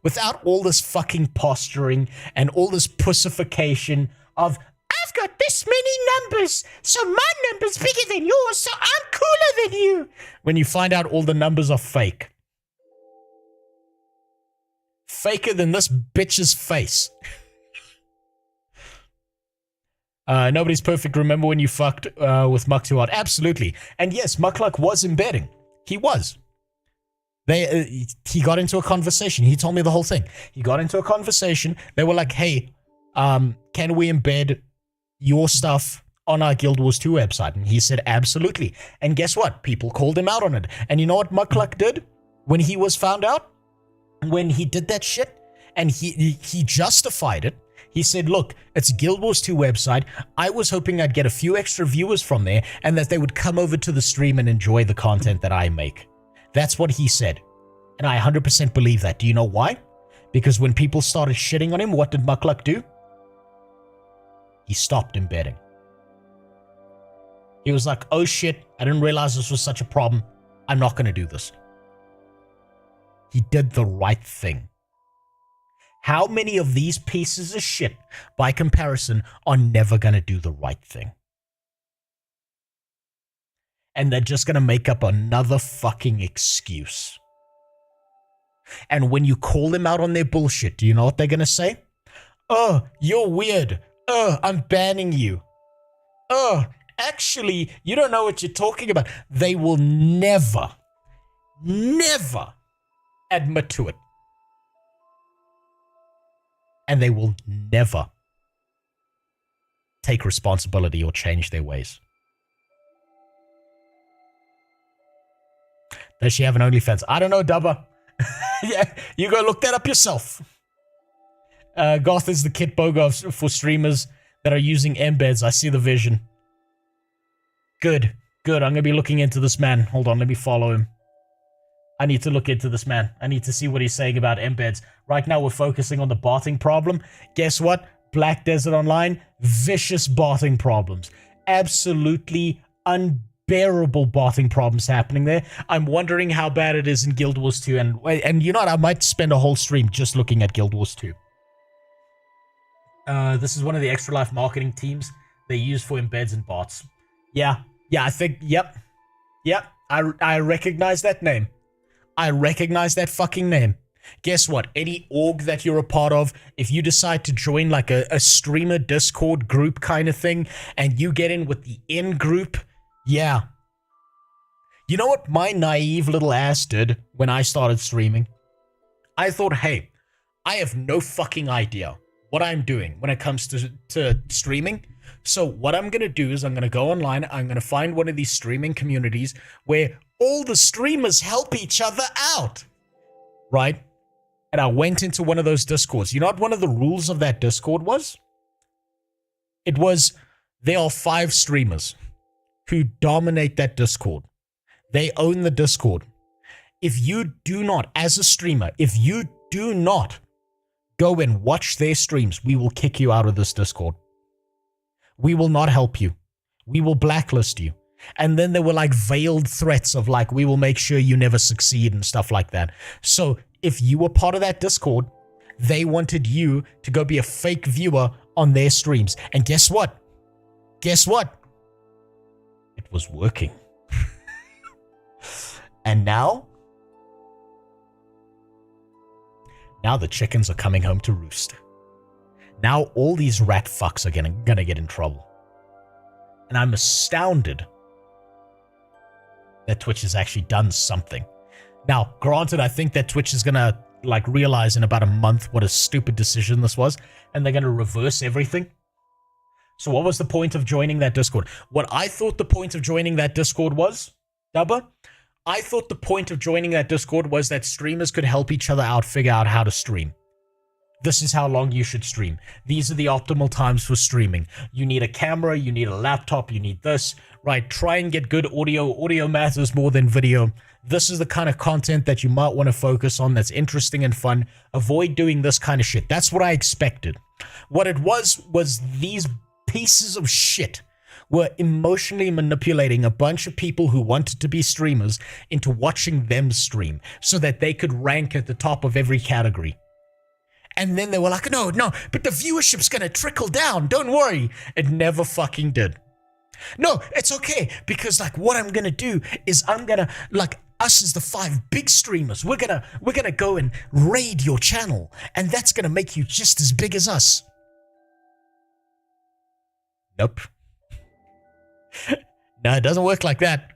Without all this fucking posturing and all this pussification of, I've got this many numbers, so my number's bigger than yours, so I'm cooler than you. When you find out all the numbers are fake. Faker than this bitch's face. Nobody's perfect. Remember when you fucked with Muck too hard? Absolutely. And yes, Muckluck was embedding. He was. He got into a conversation. He told me the whole thing. He got into a conversation. They were like, hey, can we embed your stuff on our Guild Wars 2 website? And he said, absolutely. And guess what? People called him out on it. And you know what Muckluck did when he was found out? When he did that shit and he justified it. He said, look, it's Guild Wars 2 website. I was hoping I'd get a few extra viewers from there and that they would come over to the stream and enjoy the content that I make. That's what he said. And I 100% believe that. Do you know why? Because when people started shitting on him, what did Muckluck do? He stopped embedding. He was like, oh shit, I didn't realize this was such a problem. I'm not going to do this. He did the right thing. How many of these pieces of shit, by comparison, are never going to do the right thing? And they're just going to make up another fucking excuse. And when you call them out on their bullshit, do you know what they're going to say? Oh, you're weird. Oh, I'm banning you. Oh, actually, you don't know what you're talking about. They will never admit to it. And they will never take responsibility or change their ways. Does she have an OnlyFans? I don't know, Dubba. Yeah, you go look that up yourself. Goth is the kit bogo for streamers that are using embeds. I see the vision. Good. I'm going to be looking into this man. Hold on, let me follow him. I need to look into this man. I need to see what he's saying about embeds. Right now, we're focusing on the botting problem. Guess what? Black Desert Online, vicious botting problems. Absolutely unbearable botting problems happening there. I'm wondering how bad it is in Guild Wars 2, and you know what, I might spend a whole stream just looking at Guild Wars 2. This is one of the Extra Life marketing teams they use for embeds and bots. Yeah, I think, yep, I recognize that name. I recognize that fucking name. Guess what? Any org that you're a part of, if you decide to join like a streamer Discord group kind of thing, and you get in with the in group, yeah. You know what my naive little ass did when I started streaming? I thought, hey, I have no fucking idea what I'm doing when it comes to streaming. So what I'm going to do is I'm going to go online, I'm going to find one of these streaming communities where all the streamers help each other out, right? And I went into one of those Discords. You know what one of the rules of that Discord was? It was, there are 5 streamers who dominate that Discord. They own the Discord. If you do not, as a streamer, if you do not go and watch their streams, we will kick you out of this Discord. We will not help you. We will blacklist you. And then there were like veiled threats of like, we will make sure you never succeed and stuff like that. So if you were part of that Discord, they wanted you to go be a fake viewer on their streams. And guess what? Guess what? It was working. And now the chickens are coming home to roost. Now all these rat fucks are gonna get in trouble. And I'm astounded that Twitch has actually done something. Now, granted, I think that Twitch is gonna like realize in about a month what a stupid decision this was, and they're gonna reverse everything. So what was the point of joining that Discord? What I thought the point of joining that Discord was, Dubba, I thought the point of joining that Discord was that streamers could help each other out, figure out how to stream. This is how long you should stream. These are the optimal times for streaming. You need a camera, you need a laptop, you need this, right? Try and get good audio. Audio matters more than video. This is the kind of content that you might want to focus on that's interesting and fun. Avoid doing this kind of shit. That's what I expected. What it was these pieces of shit were emotionally manipulating a bunch of people who wanted to be streamers into watching them stream so that they could rank at the top of every category. And then they were like, no, but the viewership's gonna trickle down. Don't worry. It never fucking did. No, it's okay, because like what I'm gonna do is I'm gonna, like, us as the 5 big streamers, we're gonna go and raid your channel, and that's gonna make you just as big as us. Nope. No, it doesn't work like that.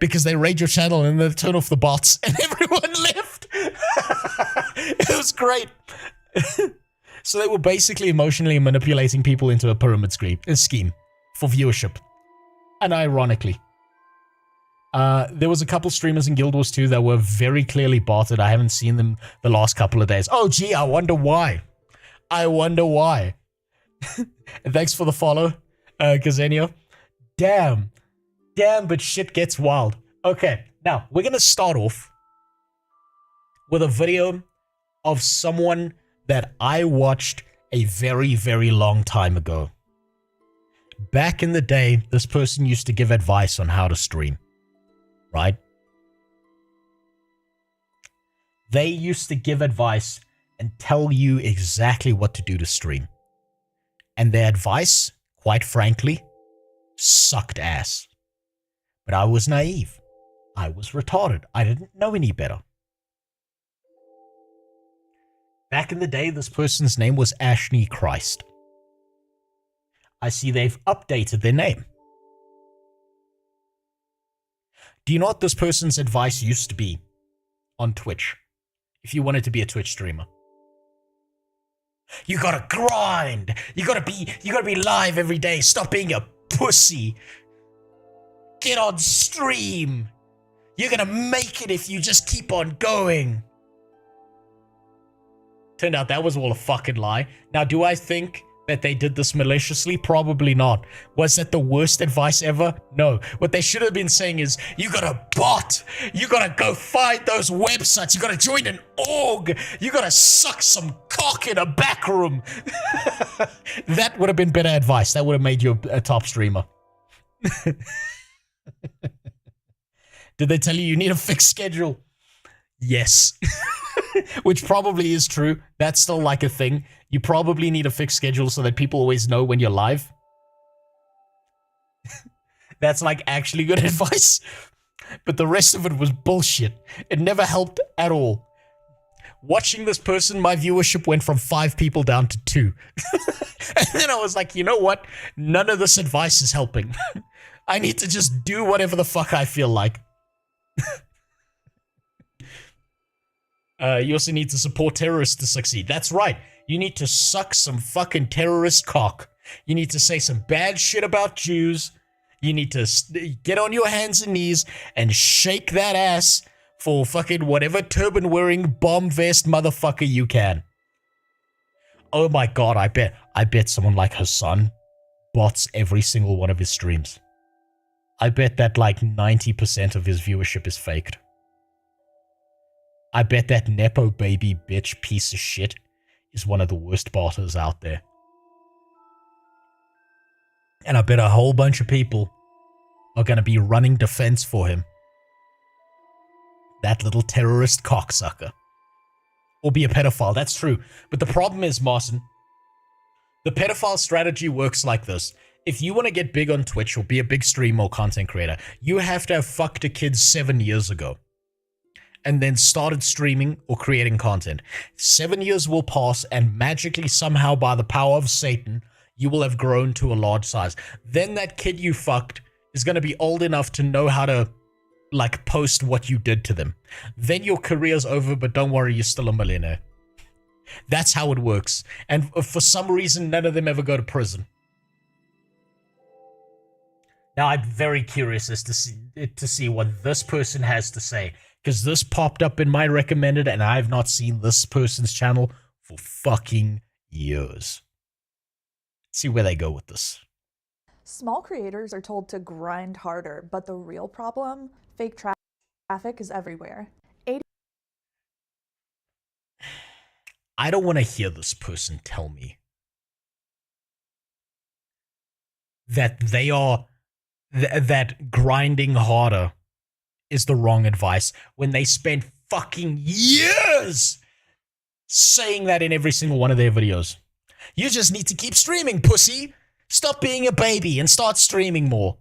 Because they raid your channel and they turn off the bots and everyone left. It was great. So they were basically emotionally manipulating people into a pyramid scheme for viewership. And ironically, there was a couple streamers in Guild Wars 2 that were very clearly botted. I haven't seen them the last couple of days. Oh, gee, I wonder why. And thanks for the follow, Gazenio. Damn, but shit gets wild. Okay, now we're gonna start off with a video of someone that I watched a very, very long time ago. Back in the day, this person used to give advice on how to stream, right? They used to give advice and tell you exactly what to do to stream. And their advice, quite frankly, sucked ass. But I was naive. I was retarded. I didn't know any better. Back in the day, this person's name was Ashley Christ. I see they've updated their name. Do you know what this person's advice used to be on Twitch? If you wanted to be a Twitch streamer. You gotta grind. You gotta be live every day. Stop being a pussy. Get on stream. You're gonna make it if you just keep on going. Turned out that was all a fucking lie. Now, do I think that they did this maliciously? Probably not. Was that the worst advice ever? No. What they should have been saying is, you gotta bot. You gotta go find those websites. You gotta join an org. You gotta suck some cock in a back room. That would have been better advice. That would have made you a top streamer. Did they tell you need a fixed schedule? Yes. Which probably is true. That's still like a thing. You probably need a fixed schedule so that people always know when you're live. That's like actually good advice. But the rest of it was bullshit. It never helped at all. Watching this person, my viewership went from 5 people down to 2. And then I was like, you know what? None of this advice is helping. I need to just do whatever the fuck I feel like. You also need to support terrorists to succeed. That's right. You need to suck some fucking terrorist cock. You need to say some bad shit about Jews. You need to get on your hands and knees and shake that ass for fucking whatever turban-wearing bomb vest motherfucker you can. Oh my god, I bet someone like Hassan bots every single one of his streams. I bet that like 90% of his viewership is faked. I bet that Nepo baby bitch piece of shit is one of the worst botters out there. And I bet a whole bunch of people are going to be running defense for him. That little terrorist cocksucker. Or be a pedophile, that's true. But the problem is, Marson, the pedophile strategy works like this. If you want to get big on Twitch or be a big streamer or content creator, you have to have fucked a kid 7 years ago. And then started streaming or creating content. 7 years will pass and magically somehow by the power of Satan, you will have grown to a large size. Then that kid you fucked is going to be old enough to know how to like post what you did to them. Then your career's over, but don't worry, you're still a millionaire. That's how it works. And for some reason, none of them ever go to prison. Now I'm very curious as to see what this person has to say. Because this popped up in my recommended and I've not seen this person's channel for fucking years. Let's see where they go with this. Small creators are told to grind harder, but the real problem, fake traffic is everywhere. I don't want to hear this person tell me that they are, that grinding harder is the wrong advice when they spent fucking years saying that in every single one of their videos. You just need to keep streaming, pussy. Stop being a baby and start streaming more.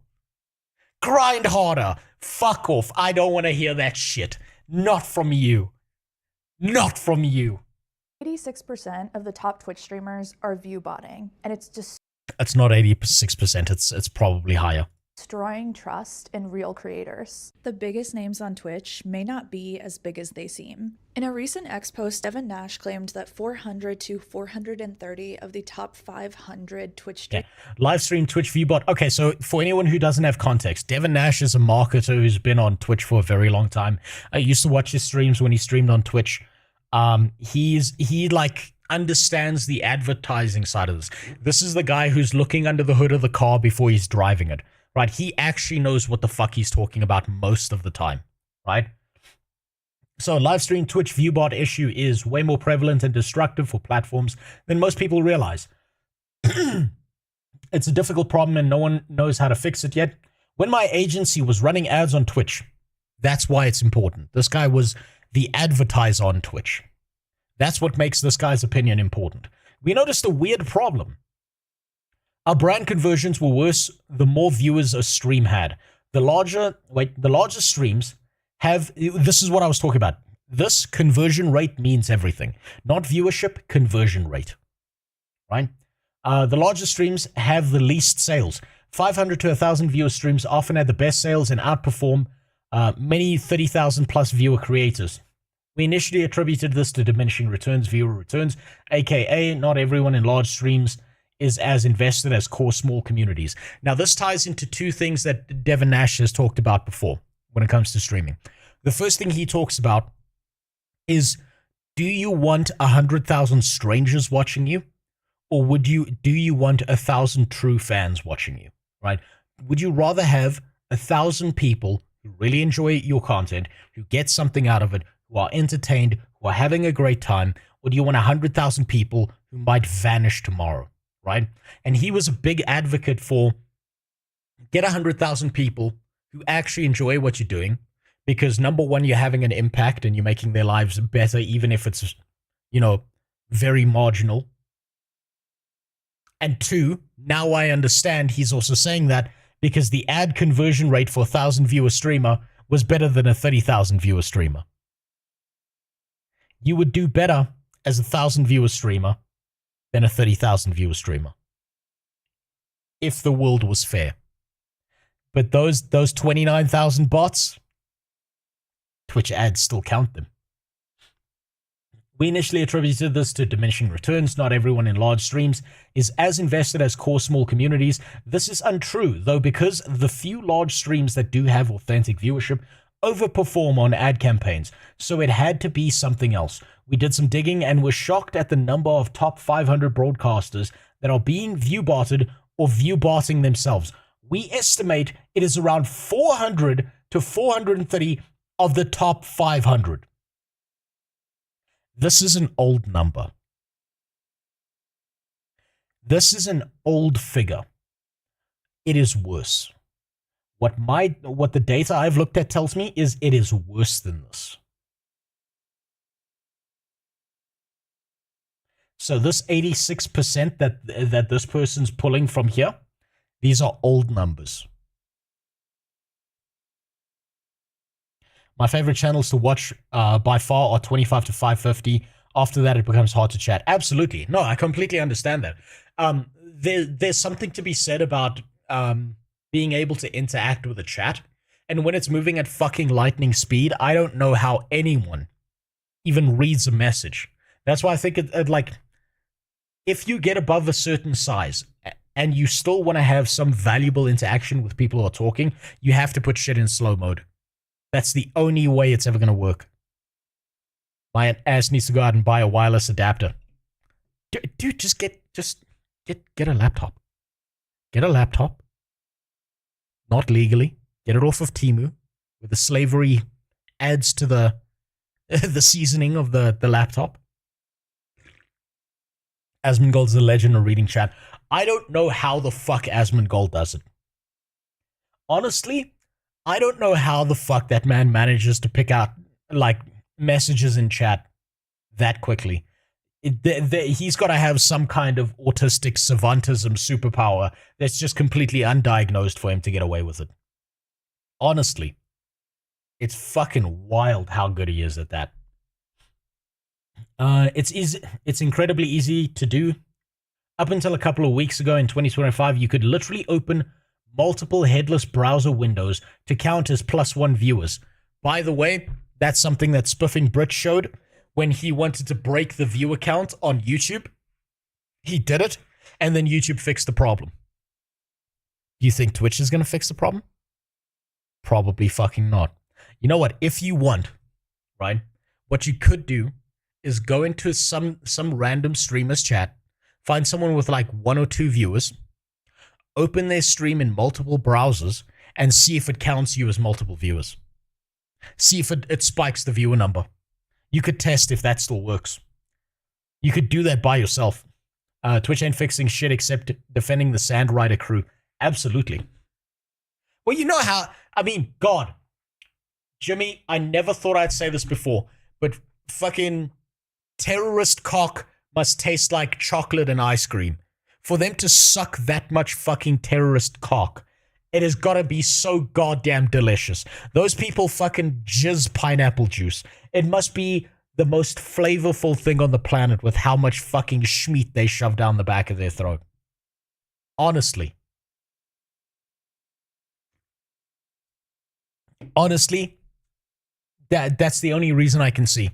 Grind harder. Fuck off. I don't want to hear that shit. Not from you. Not from you. 86% of the top Twitch streamers are view botting, and it's just It's not 86%. It's probably higher. Destroying trust in real creators. The biggest names on Twitch may not be as big as they seem. In a recent X post, Devin Nash claimed that 400 to 430 of the top 500 Twitch streamers. Livestream Twitch viewbot. Okay, so for anyone who doesn't have context, Devin Nash is a marketer who's been on Twitch for a very long time. I used to watch his streams when he streamed on Twitch. He like understands the advertising side of this. This is the guy who's looking under the hood of the car before he's driving it. Right, he actually knows what the fuck he's talking about most of the time, right? So livestream Twitch viewbot issue is way more prevalent and destructive for platforms than most people realize. It's a difficult problem and no one knows how to fix it yet. When my agency was running ads on Twitch, that's why it's important. This guy was the advertiser on Twitch. That's what makes this guy's opinion important. We noticed a weird problem. Our brand conversions were worse the more viewers a stream had. The larger streams have, this is what I was talking about. This conversion rate means everything. Not viewership, conversion rate. Right? The larger streams have the least sales. 500 to 1,000 viewer streams often had the best sales and outperform many 30,000 plus viewer creators. We initially attributed this to diminishing returns, viewer returns, aka not everyone in large streams is as invested as core small communities. Now, this ties into two things that Devin Nash has talked about before when it comes to streaming. The first thing he talks about is, do you want 100,000 strangers watching you? Or do you want 1,000 true fans watching you, right? Would you rather have 1,000 people who really enjoy your content, who get something out of it, who are entertained, who are having a great time, or do you want 100,000 people who might vanish tomorrow? Right? And he was a big advocate for get 100,000 people who actually enjoy what you're doing, because number one, you're having an impact and you're making their lives better, even if it's, you know, very marginal. And two, now I understand he's also saying that because the ad conversion rate for a 1,000 viewer streamer was better than a 30,000 viewer streamer. You would do better as a 1,000 viewer streamer than a 30,000 viewer streamer, if the world was fair. But those 29,000 bots, Twitch ads still count them. We initially attributed this to diminishing returns. Not everyone in large streams is as invested as core small communities. This is untrue, though, because the few large streams that do have authentic viewership overperform on ad campaigns, so it had to be something else. We did some digging and were shocked at the number of top 500 broadcasters that are being view-botted or view-botting themselves. We estimate it is around 400 to 430 of the top 500. This is an old number. This is an old figure. It is worse. What the data I've looked at tells me is it is worse than this. So this 86% that this person's pulling from here, these are old numbers. My favorite channels to watch by far are 25 to 550. After that, it becomes hard to chat. Absolutely. No, I completely understand that. There's something to be said about being able to interact with a chat. And when it's moving at fucking lightning speed, I don't know how anyone even reads a message. That's why I think like, if you get above a certain size and you still want to have some valuable interaction with people who are talking, you have to put shit in slow mode. That's the only way it's ever going to work. My ass needs to go out and buy a wireless adapter. Dude, just get a laptop. Get a laptop. Not legally. Get it off of Temu, where the slavery adds to the seasoning of the laptop. Asmongold's a legend of reading chat. I don't know how the fuck Asmongold does it. Honestly, I don't know how the fuck that man manages to pick out, like, messages in chat that quickly. He's got to have some kind of autistic savantism superpower that's just completely undiagnosed for him to get away with it. Honestly, it's fucking wild how good he is at that. It's easy. It's incredibly easy to do. Up until a couple of weeks ago in 2025, you could literally open multiple headless browser windows to count as +1 viewers. By the way, that's something that Spiffing Brit showed when he wanted to break the viewer count on YouTube. He did it, and then YouTube fixed the problem. Do you think Twitch is going to fix the problem? Probably fucking not. You know what? If you want, right, what you could do is go into some random streamer's chat, find someone with like 1 or 2 viewers, open their stream in multiple browsers, and see if it counts you as multiple viewers. See if it spikes the viewer number. You could test if that still works. You could do that by yourself. Twitch ain't fixing shit except defending the Sand Rider crew. Absolutely. Well, you know how... I mean, God. Jimmy, I never thought I'd say this before, but fucking terrorist cock must taste like chocolate and ice cream. For them to suck that much fucking terrorist cock, it has got to be so goddamn delicious. Those people fucking jizz pineapple juice. It must be the most flavorful thing on the planet with how much fucking schmeat they shove down the back of their throat. Honestly. Honestly, that's the only reason I can see.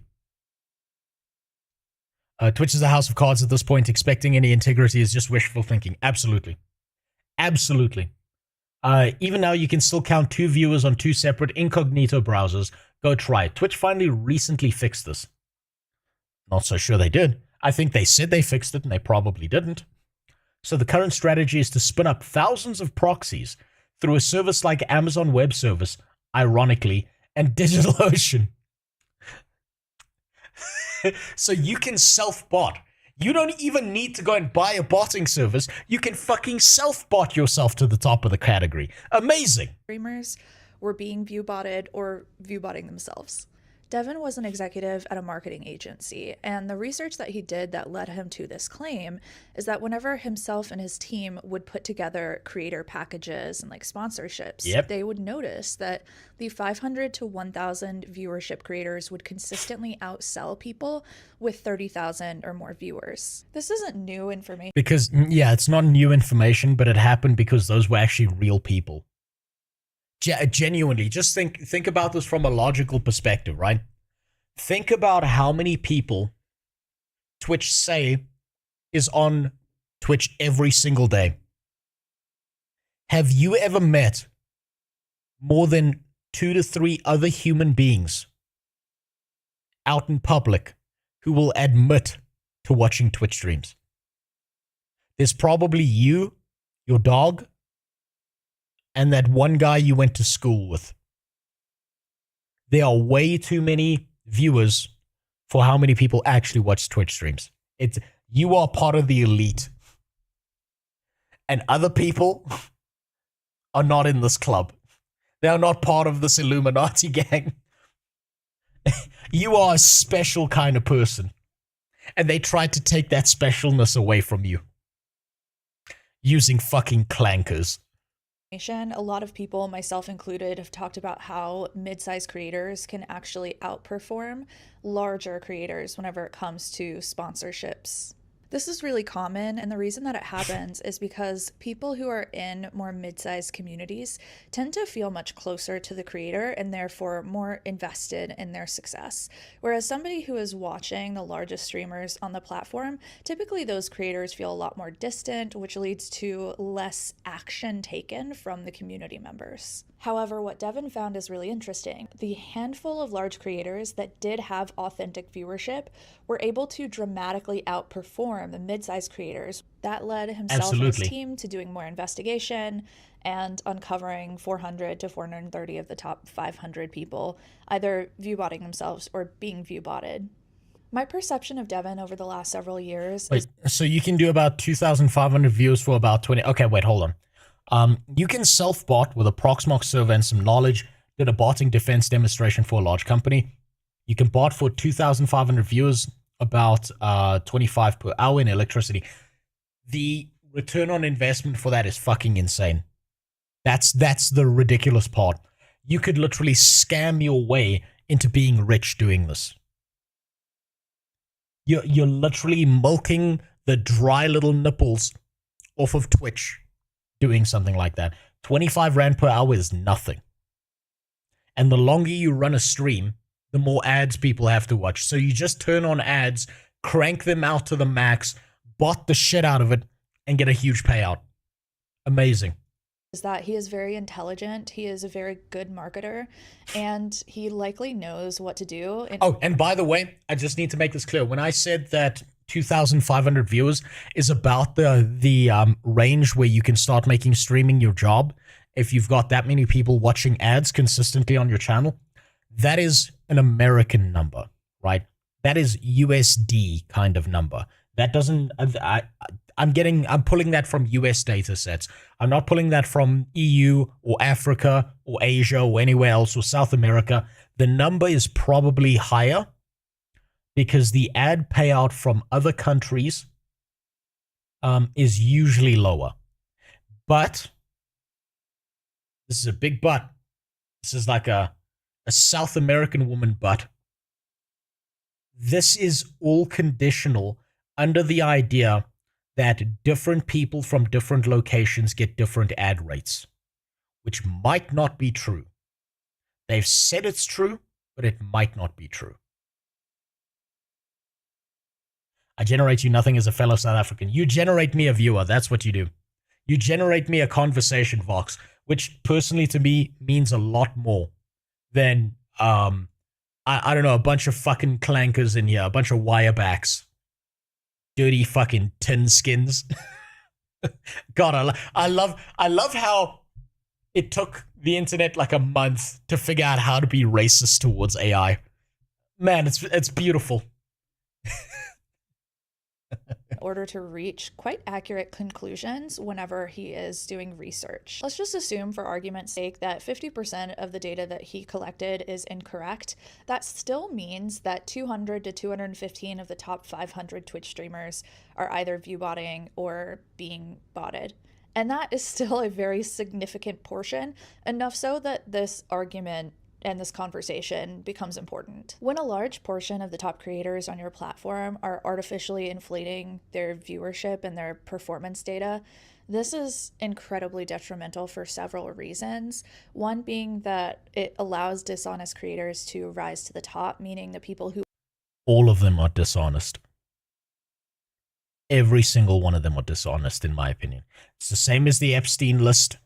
Twitch is a house of cards at this point. Expecting any integrity is just wishful thinking. Absolutely. Absolutely. Even now, you can still count 2 viewers on 2 separate incognito browsers. Go try it. Twitch finally recently fixed this. Not so sure they did. I think they said they fixed it, and they probably didn't. So the current strategy is to spin up thousands of proxies through a service like Amazon Web Service, ironically, and DigitalOcean. So you can self-bot. You don't even need to go and buy a botting service. You can fucking self-bot yourself to the top of the category. Amazing. Streamers were being view-botted or view-botting themselves. Devin was an executive at a marketing agency, and the research that he did that led him to this claim is that whenever himself and his team would put together creator packages and like sponsorships, they would notice that the 500 to 1,000 viewership creators would consistently outsell people with 30,000 or more viewers. This isn't new information. Because, yeah, it's not new information, but it happened because those were actually real people. Genuinely, just think about this from a logical perspective, right? Think about how many people Twitch say is on Twitch every single day. Have you ever met more than 2 to 3 other human beings out in public who will admit to watching Twitch streams? There's probably you, your dog, and that one guy you went to school with. There are way too many viewers for how many people actually watch Twitch streams. You are part of the elite. And other people are not in this club. They are not part of this Illuminati gang. You are a special kind of person. And they tried to take that specialness away from you. Using fucking clankers. A lot of people, myself included, have talked about how mid-sized creators can actually outperform larger creators whenever it comes to sponsorships. This is really common, and the reason that it happens is because people who are in more mid-sized communities tend to feel much closer to the creator and therefore more invested in their success. Whereas somebody who is watching the largest streamers on the platform, typically those creators feel a lot more distant, which leads to less action taken from the community members. However, what Devin found is really interesting. The handful of large creators that did have authentic viewership were able to dramatically outperform the mid-sized creators. That led himself and his team to doing more investigation and uncovering 400 to 430 of the top 500 people either view-botting themselves or being view-botted. My perception of Devin over the last several years is... So you can do about 2,500 views for about 20... Okay, wait, hold on. You can self-bot with a Proxmox server and some knowledge. Did a botting defense demonstration for a large company. You can bot for 2,500 viewers, about 25 per hour in electricity. The return on investment for that is fucking insane. That's the ridiculous part. You could literally scam your way into being rich doing this. You're literally milking the dry little nipples off of Twitch doing something like that. 25 Rand per hour is nothing. And the longer you run a stream, the more ads people have to watch. So you just turn on ads, crank them out to the max, bot the shit out of it, and get a huge payout. Amazing. Is that he is very intelligent, he is a very good marketer, and he likely knows what to do. Oh, and by the way, I just need to make this clear. When I said that 2,500 viewers is about the range where you can start making streaming your job, if you've got that many people watching ads consistently on your channel, that is an American number, right? That is USD kind of number. That doesn't... I'm pulling that from US data sets. I'm not pulling that from EU or Africa or Asia or anywhere else or South America. The number is probably higher because the ad payout from other countries is usually lower. But this is a big but. This is like a South American woman but. This is all conditional under the idea that different people from different locations get different ad rates, which might not be true. They've said it's true, but it might not be true. I generate you nothing as a fellow South African. You generate me a viewer. That's what you do. You generate me a conversation, Vox, which personally to me means a lot more than, I don't know, a bunch of fucking clankers in here, a bunch of wirebacks. Dirty fucking tin skins. God, I love how it took the internet like a month to figure out how to be racist towards AI. Man, it's beautiful. order to reach quite accurate conclusions whenever he is doing research. Let's just assume for argument's sake that 50% of the data that he collected is incorrect. That still means that 200 to 215 of the top 500 Twitch streamers are either viewbotting or being botted. And that is still a very significant portion, enough so that this argument and this conversation becomes important. When a large portion of the top creators on your platform are artificially inflating their viewership and their performance data, this is incredibly detrimental for several reasons. One being that it allows dishonest creators to rise to the top, meaning the people who... All of them are dishonest. Every single one of them are dishonest, in my opinion. It's the same as the Epstein list.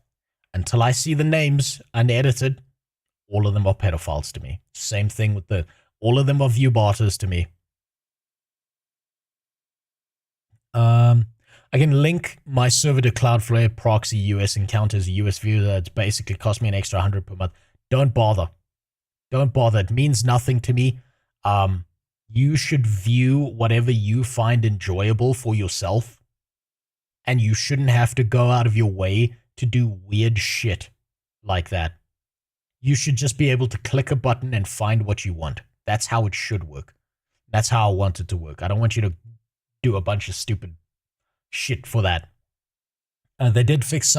Until I see the names unedited, all of them are pedophiles to me. Same thing with all of them are view botters to me. I can link my server to Cloudflare proxy US encounters US view that basically cost me an extra 100 per month. Don't bother. Don't bother. It means nothing to me. You should view whatever you find enjoyable for yourself. And you shouldn't have to go out of your way to do weird shit like that. You should just be able to click a button and find what you want. That's how it should work. That's how I want it to work. I don't want you to do a bunch of stupid shit for that. They did fix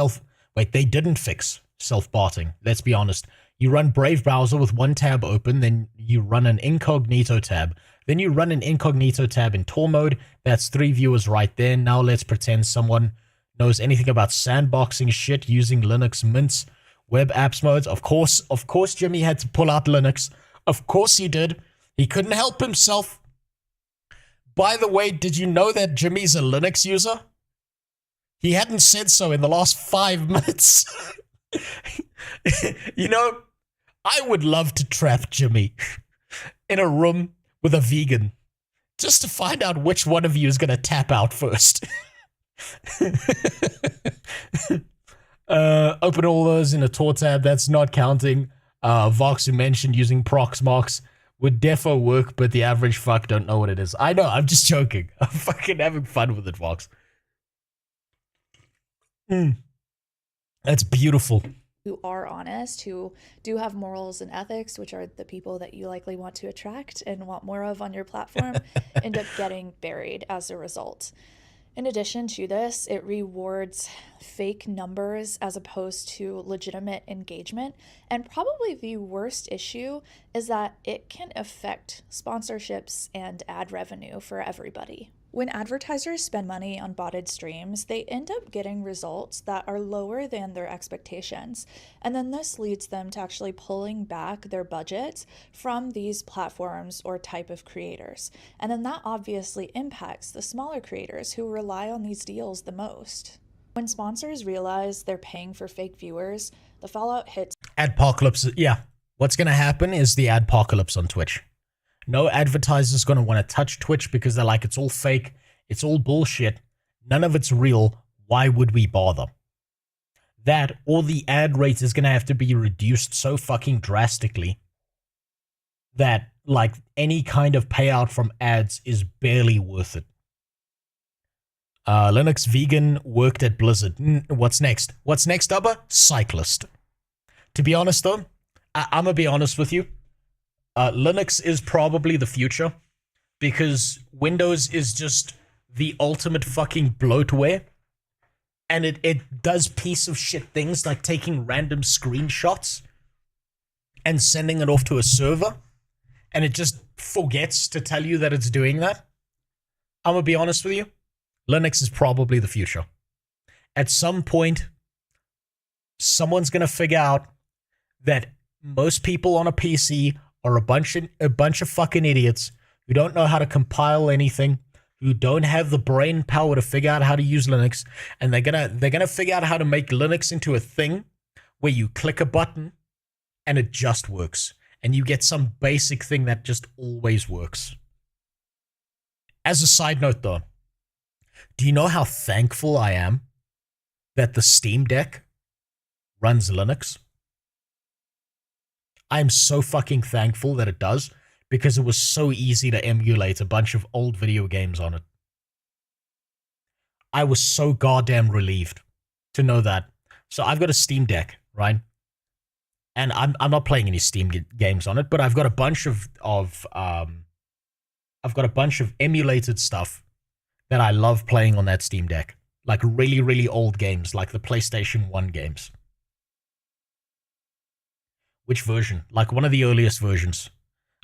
they didn't fix self-botting. Let's be honest. You run Brave browser with one tab open, then you run an incognito tab. Then you run an incognito tab in Tor mode. That's 3 viewers right there. Now let's pretend someone knows anything about sandboxing shit using Linux mints. Web apps modes. Of course Jimmy had to pull out Linux. Of course he did. He couldn't help himself. By the way, did you know that Jimmy's a Linux user? He hadn't said so in the last 5 minutes. You know, I would love to trap Jimmy in a room with a vegan just to find out which one of you is going to tap out first. Open all those in a Tor tab. That's not counting. Vox, who mentioned using Proxmox, would defo work, but the average fuck don't know what it is. I know, I'm just joking. I'm fucking having fun with it, Vox. That's beautiful. Who are honest, who do have morals and ethics, which are the people that you likely want to attract and want more of on your platform, end up getting buried as a result. In addition to this, it rewards fake numbers as opposed to legitimate engagement. And probably the worst issue is that it can affect sponsorships and ad revenue for everybody. When advertisers spend money on botted streams, they end up getting results that are lower than their expectations. And then this leads them to actually pulling back their budgets from these platforms or type of creators. And then that obviously impacts the smaller creators who rely on these deals the most. When sponsors realize they're paying for fake viewers, the fallout hits. Adpocalypse, yeah. What's going to happen is the adpocalypse on Twitch. No advertiser's going to want to touch Twitch because they're like, it's all fake, it's all bullshit, none of it's real, why would we bother? That, or the ad rate is going to have to be reduced so fucking drastically that, like, any kind of payout from ads is barely worth it. Linux vegan worked at Blizzard. What's next? What's next, Ubba? Cyclist. To be honest, though, I'm going to be honest with you. Linux is probably the future because Windows is just the ultimate fucking bloatware, and it does piece of shit things like taking random screenshots and sending it off to a server, and it just forgets to tell you that it's doing that. I'm gonna be honest with you, Linux is probably the future. At some point, someone's gonna figure out that most people on a PC are a bunch of fucking idiots who don't know how to compile anything, who don't have the brain power to figure out how to use Linux, and they're gonna figure out how to make Linux into a thing where you click a button and it just works, and you get some basic thing that just always works. As a side note, though, do you know how thankful I am that the Steam Deck runs Linux? I'm so fucking thankful that it does, because it was so easy to emulate a bunch of old video games on it. I was so goddamn relieved to know that. So I've got a Steam Deck, right? And I'm not playing any Steam games on it, but I've got a bunch of emulated stuff that I love playing on that Steam Deck. Like really, really old games, like the PlayStation 1 games. Which version? Like one of the earliest versions.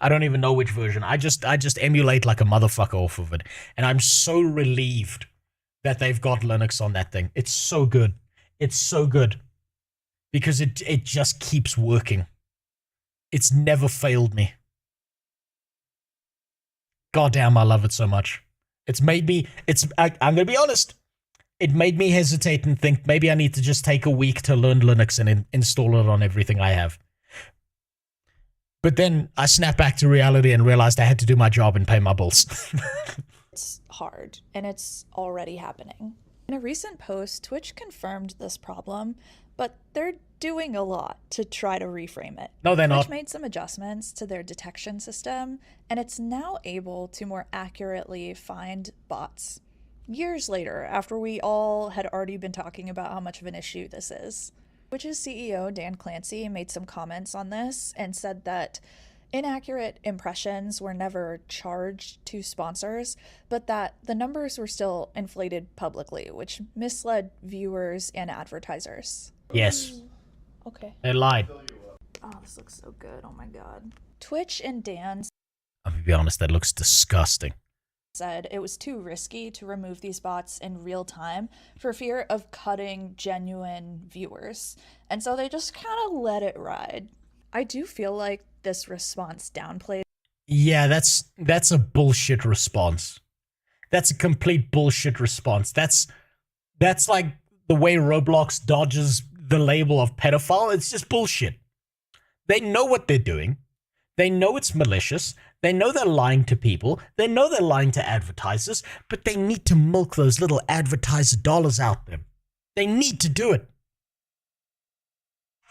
I don't even know which version. I just emulate like a motherfucker off of it. And I'm so relieved that they've got Linux on that thing. It's so good. It's so good. Because it just keeps working. It's never failed me. Goddamn, I love it so much. It's made me, I'm going to be honest. It made me hesitate and think maybe I need to just take a week to learn Linux and install it on everything I have. But then I snapped back to reality and realized I had to do my job and pay my bills. It's hard, and it's already happening. In a recent post, Twitch confirmed this problem, but they're doing a lot to try to reframe it. No, they're not. Twitch made some adjustments to their detection system, and it's now able to more accurately find bots. Years later, after we all had already been talking about how much of an issue this is. Twitch's CEO, Dan Clancy, made some comments on this and said that inaccurate impressions were never charged to sponsors, but that the numbers were still inflated publicly, which misled viewers and advertisers. Yes. Okay. They lied. Oh, this looks so good. Oh my god. Twitch and Dan I'm going to be honest, that looks disgusting. said it was too risky to remove these bots in real time for fear of cutting genuine viewers. And so they just kind of let it ride. I do feel like this response downplays. Yeah, that's a bullshit response. That's a complete bullshit response. That's like the way Roblox dodges the label of pedophile. It's just bullshit. They know what they're doing. They know it's malicious. They know they're lying to people. They know they're lying to advertisers, but they need to milk those little advertiser dollars out there. They need to do it.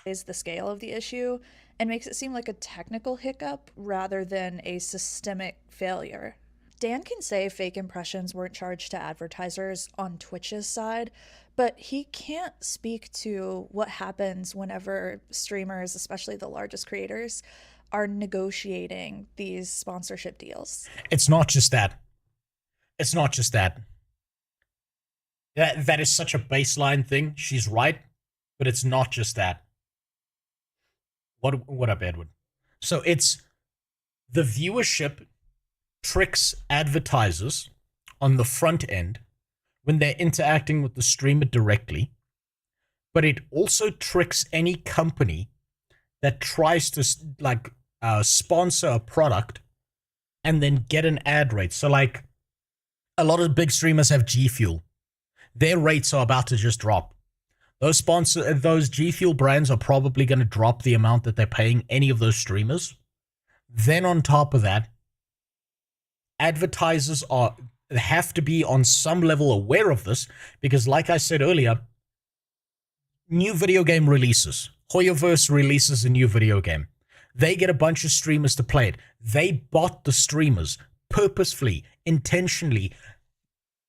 Is the scale of the issue and makes it seem like a technical hiccup rather than a systemic failure. Dan can say fake impressions weren't charged to advertisers on Twitch's side, but he can't speak to what happens whenever streamers, especially the largest creators, are negotiating these sponsorship deals. It's not just that. It's not just that. That is such a baseline thing. She's right, but it's not just that. What up, Edward? So it's the viewership tricks advertisers on the front end when they're interacting with the streamer directly, but it also tricks any company that tries to sponsor a product and then get an ad rate. So like a lot of big streamers have G Fuel. Their rates are about to just drop. Those G Fuel brands are probably going to drop the amount that they're paying any of those streamers. Then on top of that, advertisers have to be on some level aware of this because, like I said earlier, new video game releases. Hoyoverse releases a new video game. They get a bunch of streamers to play it. They bot the streamers purposefully, intentionally,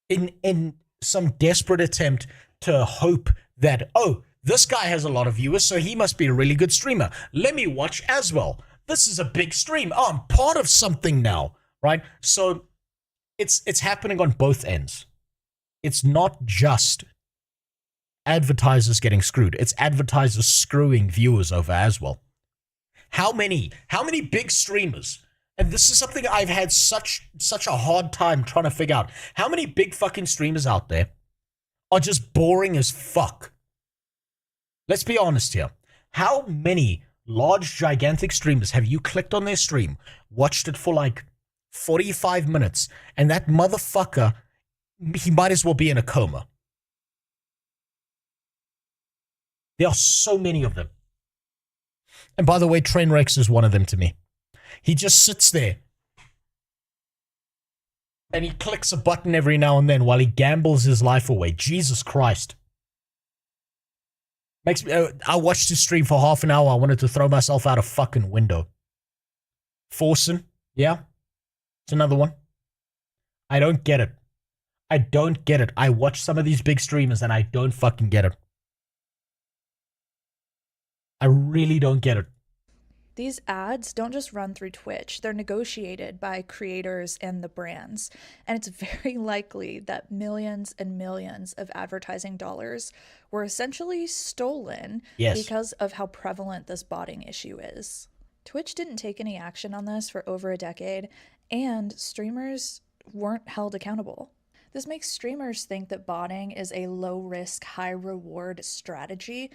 in some desperate attempt to hope that, oh, this guy has a lot of viewers, so he must be a really good streamer. Let me watch as well. This is a big stream. Oh, I'm part of something now, right? So it's happening on both ends. It's not just advertisers getting screwed. It's advertisers screwing viewers over as well. How many big streamers, and this is something I've had such a hard time trying to figure out. How many big fucking streamers out there are just boring as fuck? Let's be honest here. How many large, gigantic streamers have you clicked on their stream, watched it for like 45 minutes, and that motherfucker, he might as well be in a coma? There are so many of them. And by the way, Trainwrecks is one of them to me. He just sits there and he clicks a button every now and then while he gambles his life away. Jesus Christ. Makes me. I watched his stream for half an hour. I wanted to throw myself out a fucking window. Forsen, yeah, it's another one. I don't get it. I don't get it. I watch some of these big streamers and I don't fucking get it. I really don't get it. These ads don't just run through Twitch, they're negotiated by creators and the brands. And it's very likely that millions and millions of advertising dollars were essentially stolen because of how prevalent this botting issue is. Twitch didn't take any action on this for over a decade, and streamers weren't held accountable. This makes streamers think that botting is a low-risk, high-reward strategy.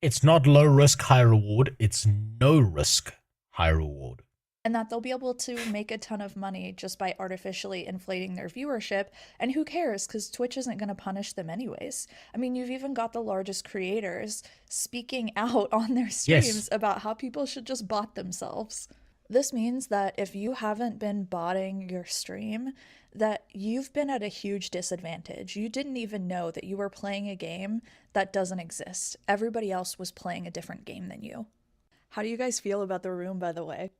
It's not low risk, high reward. It's no risk, high reward. And that they'll be able to make a ton of money just by artificially inflating their viewership. And who cares? Because Twitch isn't going to punish them anyways. I mean, you've even got the largest creators speaking out on their streams about how people should just bot themselves. This means that if you haven't been botting your stream, that you've been at a huge disadvantage. You didn't even know that you were playing a game that doesn't exist. Everybody else was playing a different game than you. How do you guys feel about the room, by the way?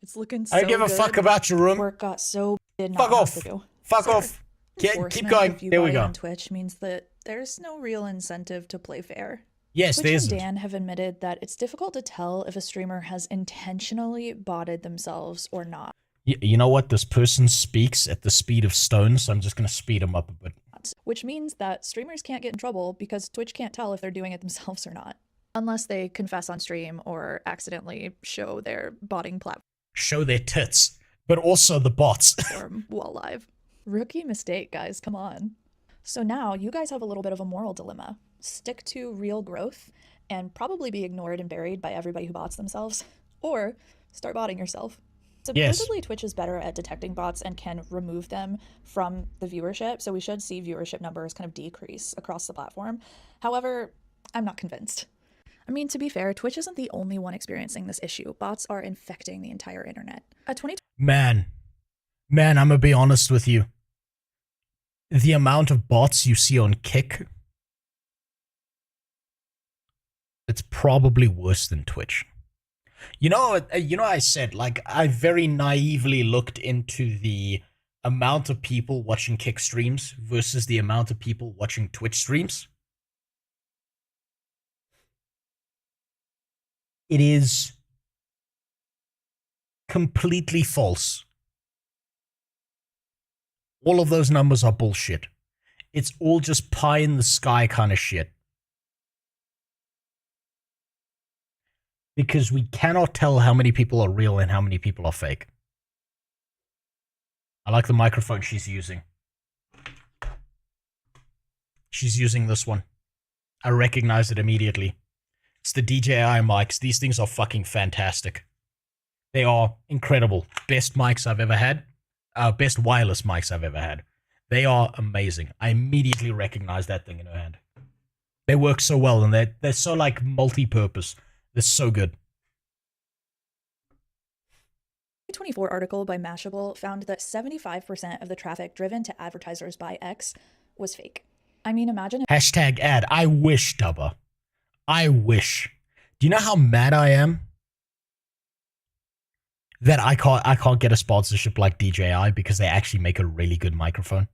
It's looking so good. I don't give a fuck about your room. Work got so did not fuck have off. to do. Fuck off. Keep going. There we go. On Twitch means that there's no real incentive to play fair. Yes, Twitch there and isn't. Dan have admitted that it's difficult to tell if a streamer has intentionally botted themselves or not. You know what? This person speaks at the speed of stone, so I'm just going to speed him up a bit. Which means that streamers can't get in trouble because Twitch can't tell if they're doing it themselves or not. Unless they confess on stream or accidentally show their botting platform. Show their tits, but also the bots. While live. Rookie mistake, guys, come on. So now you guys have a little bit of a moral dilemma. Stick to real growth and probably be ignored and buried by everybody who bots themselves, or start botting yourself. Supposedly, Twitch is better at detecting bots and can remove them from the viewership, so we should see viewership numbers kind of decrease across the platform. However, I'm not convinced. I mean, to be fair, Twitch isn't the only one experiencing this issue. Bots are infecting the entire internet. Man, I'm gonna be honest with you. The amount of bots you see on Kick, it's probably worse than Twitch. You know, I said, like, I very naively looked into the amount of people watching Kick streams versus the amount of people watching Twitch streams. It is completely false. All of those numbers are bullshit. It's all just pie in the sky kind of shit. Because we cannot tell how many people are real and how many people are fake. I like the microphone she's using. She's using this one. I recognize it immediately. It's the DJI mics. These things are fucking fantastic. They are incredible. Best mics I've ever had. Best wireless mics I've ever had. They are amazing. I immediately recognize that thing in her hand. They work so well, and they're so, like, multi-purpose. They're so good. 2024 article by Mashable found that 75% of the traffic driven to advertisers by X was fake. I mean, imagine... Hashtag ad. I wish, Dubba. I wish. Do you know how mad I am that I can't get a sponsorship like DJI because they actually make a really good microphone?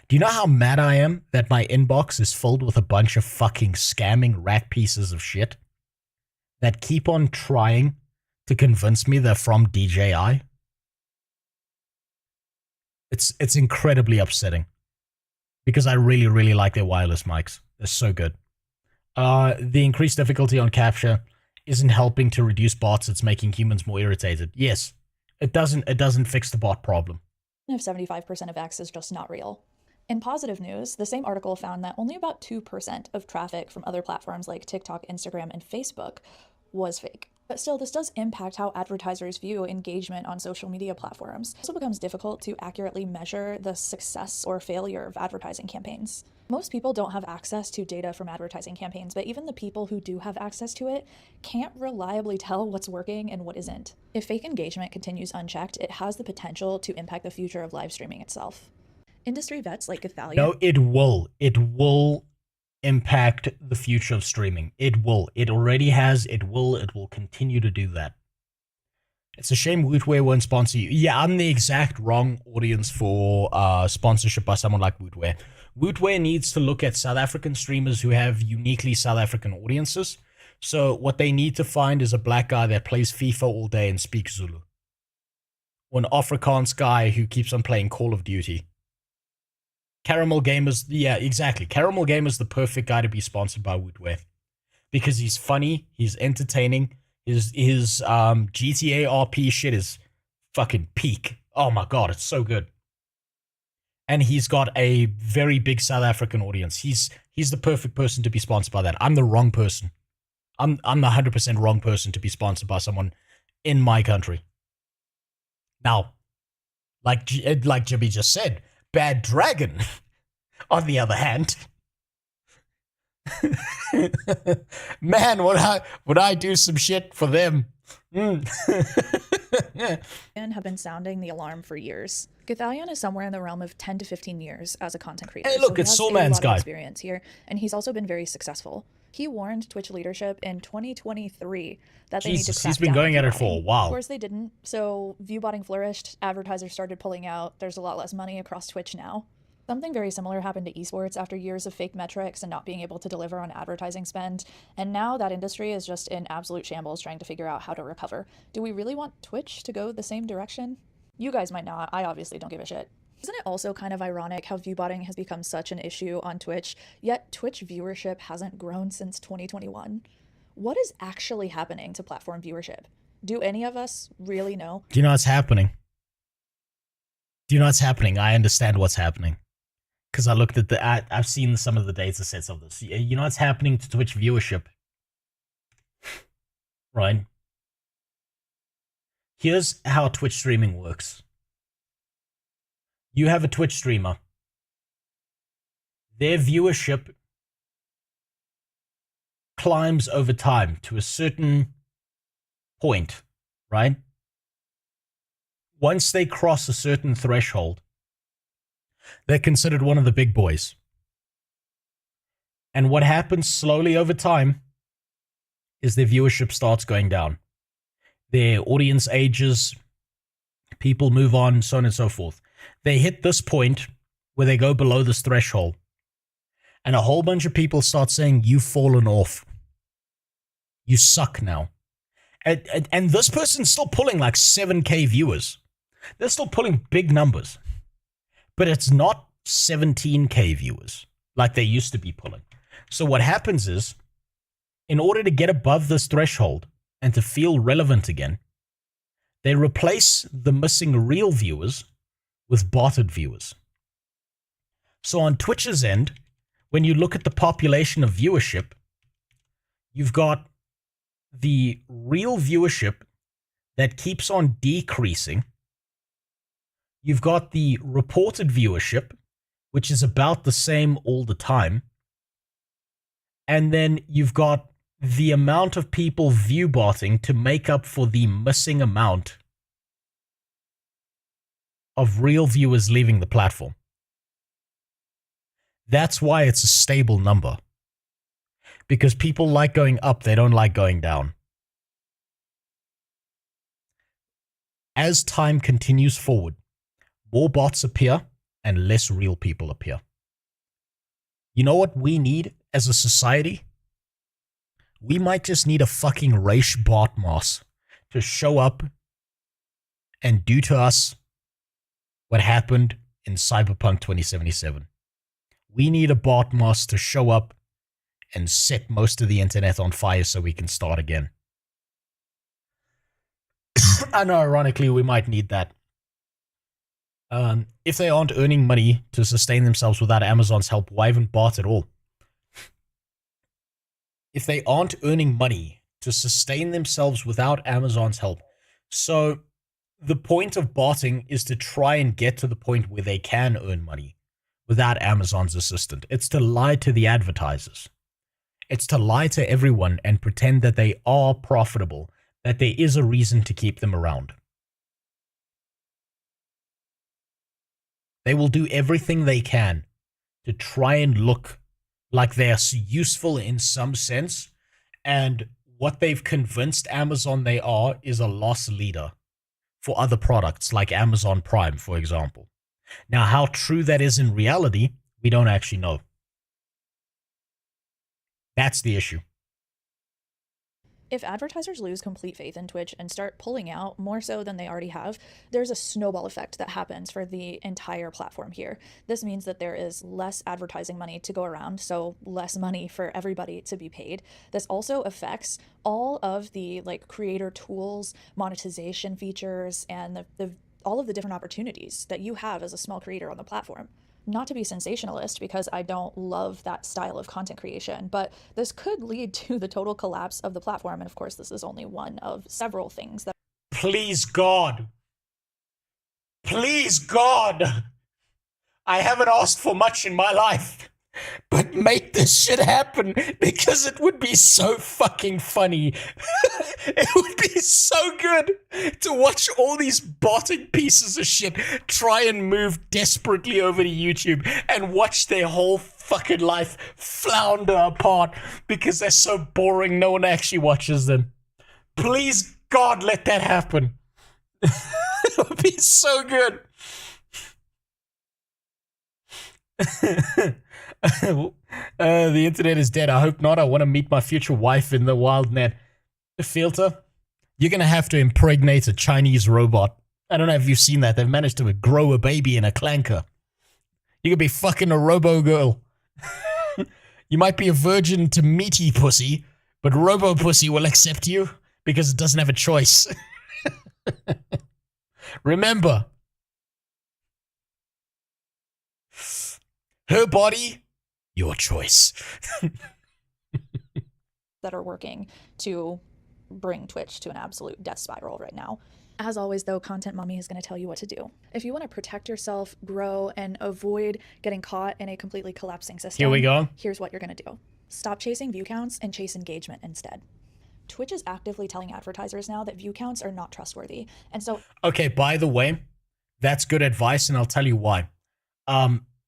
Do you know how mad I am that my inbox is filled with a bunch of fucking scamming rat pieces of shit that keep on trying to convince me they're from DJI? It's incredibly upsetting because I really, really like their wireless mics. They're so good. The increased difficulty on capture isn't helping to reduce bots. It's making humans more irritated. Yes, it doesn't fix the bot problem. If 75% of X is just not real. In positive news, the same article found that only about 2% of traffic from other platforms like TikTok, Instagram, and Facebook was fake. But still, this does impact how advertisers view engagement on social media platforms. It also becomes difficult to accurately measure the success or failure of advertising campaigns. Most people don't have access to data from advertising campaigns, but even the people who do have access to it can't reliably tell what's working and what isn't. If fake engagement continues unchecked, it has the potential to impact the future of live streaming itself. Industry vets like Gathalia... No, it will. It will impact the future of streaming. It will. It already has. It will continue to do that. It's a shame Wootware won't sponsor you. Yeah, I'm the exact wrong audience for sponsorship by someone like Wootware. Wootware needs to look at South African streamers who have uniquely South African audiences. So what they need to find is a black guy that plays FIFA all day and speaks Zulu. Or an Afrikaans guy who keeps on playing Call of Duty. Caramel Gamer's, yeah, exactly. Caramel Gamer's the perfect guy to be sponsored by Wootware. Because he's funny, he's entertaining, his GTA RP shit is fucking peak. Oh my god, it's so good. And he's got a very big South African audience. He's the perfect person to be sponsored by that. I'm the wrong person. I'm the 100% wrong person to be sponsored by someone in my country. Now, like Jimmy just said, Bad Dragon, on the other hand, man, would I do some shit for them? And have been sounding the alarm for years. Gathalion is somewhere in the realm of 10 to 15 years as a content creator. Hey, look, so it's he has Soulman's a lot of guy. experience here, and he's also been very successful. He warned Twitch leadership in 2023 that they need to Jesus, crack he's been down going on at it for a viewbotting. while. Of course they didn't. So viewbotting flourished, advertisers started pulling out, there's a lot less money across Twitch now. Something very similar happened to esports after years of fake metrics and not being able to deliver on advertising spend, and now that industry is just in absolute shambles trying to figure out how to recover. Do we really want Twitch to go the same direction? You guys might not, I obviously don't give a shit. Isn't it also kind of ironic how viewbotting has become such an issue on Twitch, yet Twitch viewership hasn't grown since 2021? What is actually happening to platform viewership? Do any of us really know? Do you know what's happening? Do you know what's happening? I understand what's happening. Because I looked at I've seen some of the data sets of this. You know what's happening to Twitch viewership? Right? Here's how Twitch streaming works. You have a Twitch streamer. Their viewership climbs over time to a certain point, right? Once they cross a certain threshold, they're considered one of the big boys. And what happens slowly over time is their viewership starts going down. Their audience ages, people move on, so on and so forth. They hit this point where they go below this threshold. And a whole bunch of people start saying, you've fallen off. You suck now. And this person's still pulling like 7K viewers. They're still pulling big numbers. But it's not 17K viewers like they used to be pulling. So what happens is, in order to get above this threshold and to feel relevant again, they replace the missing real viewers with botted viewers. So on Twitch's end, when you look at the population of viewership, you've got the real viewership that keeps on decreasing. You've got the reported viewership, which is about the same all the time. And then you've got the amount of people viewbotting to make up for the missing amount of real viewers leaving the platform. That's why it's a stable number. Because people like going up, they don't like going down. As time continues forward, more bots appear and less real people appear. You know what we need as a society? We might just need a fucking race bot moss to show up and do to us what happened in Cyberpunk 2077. We need a bot moss to show up and set most of the internet on fire so we can start again. I know, ironically, we might need that. If they aren't earning money to sustain themselves without Amazon's help, why even bot at all? If they aren't earning money to sustain themselves without Amazon's help, so the point of botting is to try and get to the point where they can earn money without Amazon's assistance. It's to lie to the advertisers. It's to lie to everyone and pretend that they are profitable, that there is a reason to keep them around. They will do everything they can to try and look like they're useful in some sense, and what they've convinced Amazon they are is a loss leader. for other products like Amazon Prime, for example. Now, how true that is in reality, we don't actually know. That's the issue. If advertisers lose complete faith in Twitch and start pulling out more so than they already have, there's a snowball effect that happens for the entire platform here. This means that there is less advertising money to go around, so less money for everybody to be paid. This also affects all of the creator tools, monetization features, and all of the different opportunities that you have as a small creator on the platform. Not to be sensationalist, because I don't love that style of content creation, but this could lead to the total collapse of the platform. And of course, this is only one of several things that— Please God. Please God. I haven't asked for much in my life, but make this shit happen, because it would be so fucking funny. It would be so good to watch all these botting pieces of shit try and move desperately over to YouTube and watch their whole fucking life flounder apart because they're so boring no one actually watches them. Please God, let that happen. It would be so good. The internet is dead. I hope not. I want to meet my future wife in the wild net. Filter, you're going to have to impregnate a Chinese robot. I don't know if you've seen that. They've managed to grow a baby in a clanker. You could be fucking a robo girl. You might be a virgin to meaty pussy, but robo pussy will accept you because it doesn't have a choice. Remember, her body, your choice. that are working to bring Twitch to an absolute death spiral right now. As always, though, Content Mommy is going to tell you what to do. If you want to protect yourself, grow, and avoid getting caught in a completely collapsing system, here we go. Here's what you're going to do. Stop chasing view counts and chase engagement instead. Twitch is actively telling advertisers now that view counts are not trustworthy. And so— Okay, by the way, that's good advice, and I'll tell you why.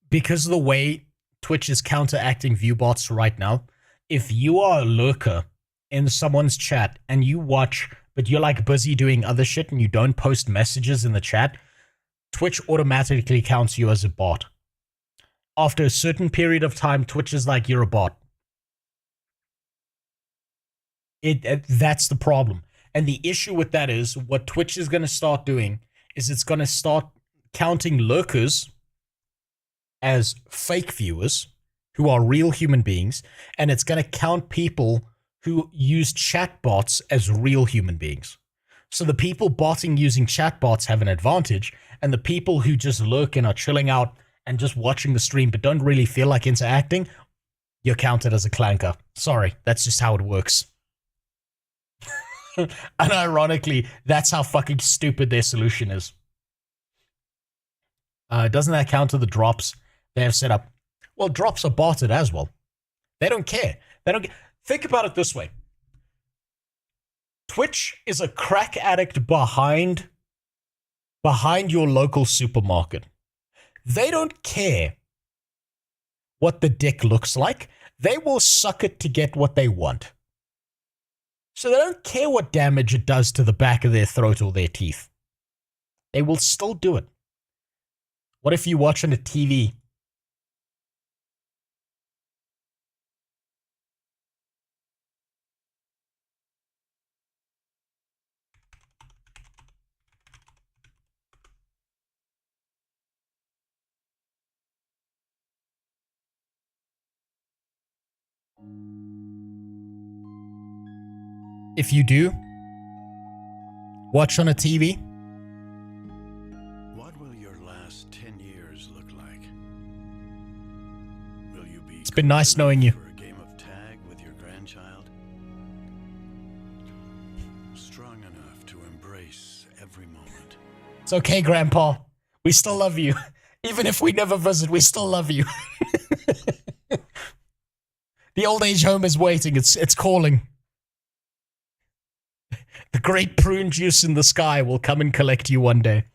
Because of the way Twitch is counteracting view bots right now, if you are a lurker in someone's chat and you watch, but you're busy doing other shit and you don't post messages in the chat, Twitch automatically counts you as a bot. After a certain period of time, Twitch is like, you're a bot. That's the problem. And the issue with that is, what Twitch is going to start doing is it's going to start counting lurkers as fake viewers who are real human beings, and it's going to count people who use chatbots as real human beings. So the people botting using chatbots have an advantage, and the people who just lurk and are chilling out and just watching the stream but don't really feel like interacting, you're counted as a clanker. Sorry, that's just how it works. And ironically, that's how fucking stupid their solution is. Doesn't that counter the drops they have set up? Well, drops are botted as well. They don't care. Think about it this way. Twitch is a crack addict behind your local supermarket. They don't care what the dick looks like. They will suck it to get what they want. So they don't care what damage it does to the back of their throat or their teeth. They will still do it. What if you watch on a TV? If you do watch on a TV, what will your last 10 years look like? Will you be— it's been nice knowing you. For a game of tag with your grandchild? Strong enough to embrace every moment. It's okay, Grandpa. We still love you. Even if we never visit, we still love you. The old age home is waiting. It's calling. The great prune juice in the sky will come and collect you one day.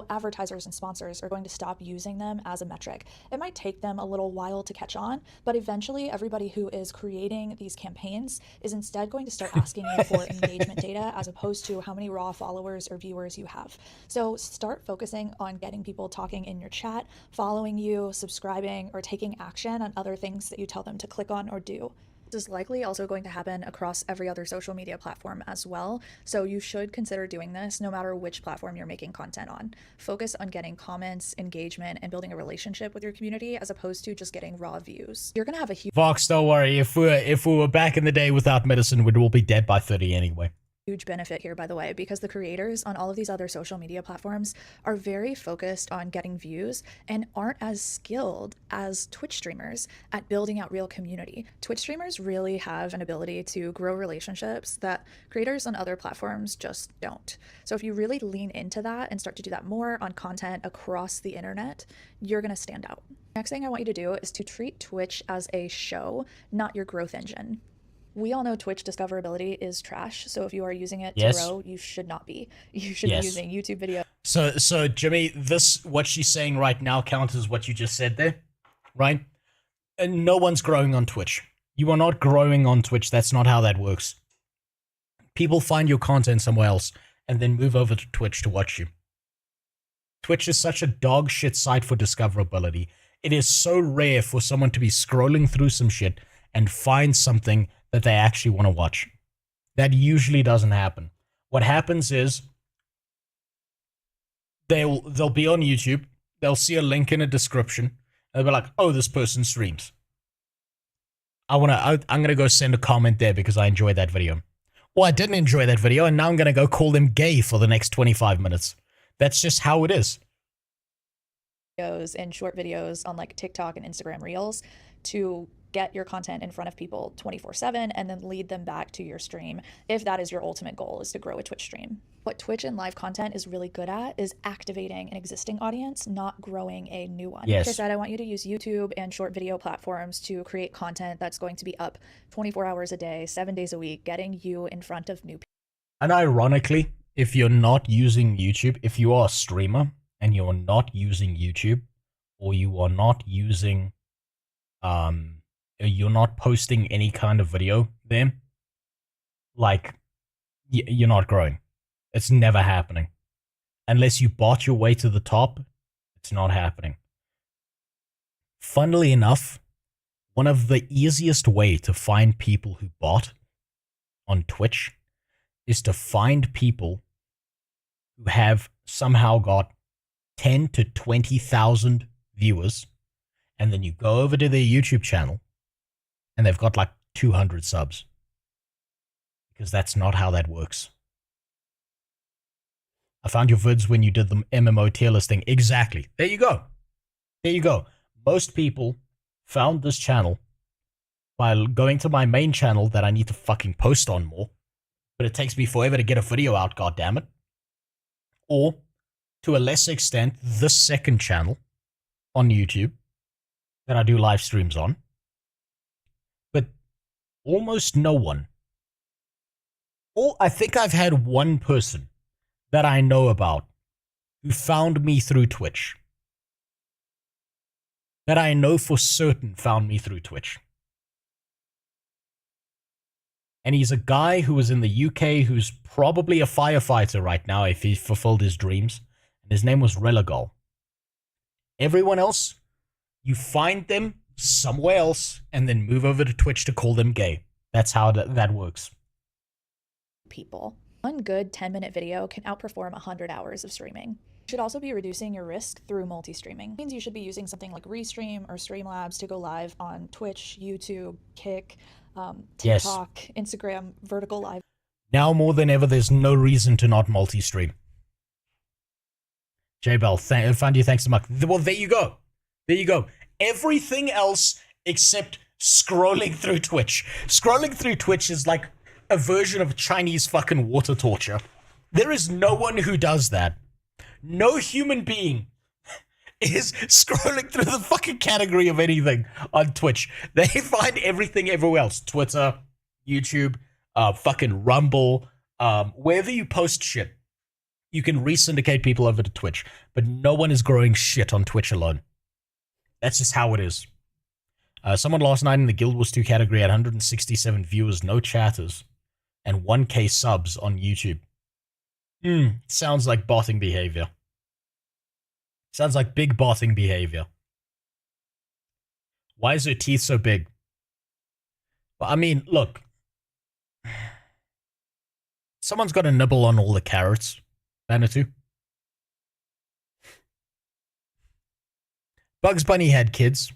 advertisers and sponsors are going to stop using them as a metric. It might take them a little while to catch on, but eventually everybody who is creating these campaigns is instead going to start asking you for engagement data as opposed to how many raw followers or viewers you have. So start focusing on getting people talking in your chat, following you, subscribing, or taking action on other things that you tell them to click on or do. This is likely also going to happen across every other social media platform as well, so you should consider doing this no matter which platform you're making content on. Focus on getting comments, engagement, and building a relationship with your community as opposed to just getting raw views. You're gonna have a huge— Vox, don't worry, if we were back in the day without medicine, we'd all be dead by 30 anyway. Huge benefit here, by the way, because the creators on all of these other social media platforms are very focused on getting views and aren't as skilled as Twitch streamers at building out real community. Twitch streamers really have an ability to grow relationships that creators on other platforms just don't. So if you really lean into that and start to do that more on content across the internet, you're going to stand out. Next thing I want you to do is to treat Twitch as a show, not your growth engine. We all know Twitch discoverability is trash, so if you are using it to grow, you should not be. You should be using YouTube videos. So Jimmy, what she's saying right now counters what you just said there, right? And no one's growing on Twitch. You are not growing on Twitch. That's not how that works. People find your content somewhere else and then move over to Twitch to watch you. Twitch is such a dog shit site for discoverability. It is so rare for someone to be scrolling through some shit and find something that they actually want to watch. That usually doesn't happen. What happens is they'll be on YouTube, they'll see a link in a description, and they'll be like, oh, this person streams. I'm gonna go send a comment there because I enjoyed that video. Or I didn't enjoy that video, and now I'm gonna go call them gay for the next 25 minutes. That's just how it is. And short videos on like TikTok and Instagram Reels to get your content in front of people 24/7 and then lead them back to your stream if that is your ultimate goal, is to grow a Twitch stream. What Twitch and live content is really good at is activating an existing audience, not growing a new one. Yes. Like I said, I want you to use YouTube and short video platforms to create content that's going to be up 24 hours a day, 7 days a week, getting you in front of new people. And ironically, if you're not using YouTube, if you are a streamer and you're not using YouTube, or you are not using you're not posting any kind of video there, like, you're not growing. It's never happening. Unless you bot your way to the top, it's not happening. Funnily enough, one of the easiest way to find people who bot on Twitch is to find people who have somehow got 10 to 20,000 viewers, and then you go over to their YouTube channel and they've got like 200 subs. Because that's not how that works. I found your vids when you did the MMO tier listing. Exactly. There you go. There you go. Most people found this channel by going to my main channel that I need to fucking post on more. But it takes me forever to get a video out, goddammit. Or, to a lesser extent, this second channel on YouTube that I do live streams on. But almost no one. I think I've had one person that I know about who found me through Twitch. That I know for certain found me through Twitch. And he's a guy who was in the UK who's probably a firefighter right now if he fulfilled his dreams. And his name was Relegol. Everyone else, you find them somewhere else and then move over to Twitch to call them gay. That's how that works. People. One good 10-minute video can outperform 100 hours of streaming. You should also be reducing your risk through multi-streaming. It means you should be using something like Restream or Streamlabs to go live on Twitch, YouTube, Kick, TikTok, Instagram, vertical live. Now more than ever, there's no reason to not multi-stream. J-Bell, found you, thanks so much. Well, there you go. There you go. Everything else except scrolling through Twitch. Scrolling through Twitch is like a version of Chinese fucking water torture. There is no one who does that. No human being is scrolling through the fucking category of anything on Twitch. They find everything everywhere else. Twitter, YouTube, fucking Rumble, wherever you post shit. You can re-syndicate people over to Twitch, but no one is growing shit on Twitch alone. That's just how it is. Someone last night in the Guild Wars 2 category had 167 viewers, no chatters, and 1k subs on YouTube. Sounds like botting behavior. Sounds like big botting behavior. Why is her teeth so big? Well, I mean, look. Someone's got to nibble on all the carrots. Banatu. Bugs Bunny had kids.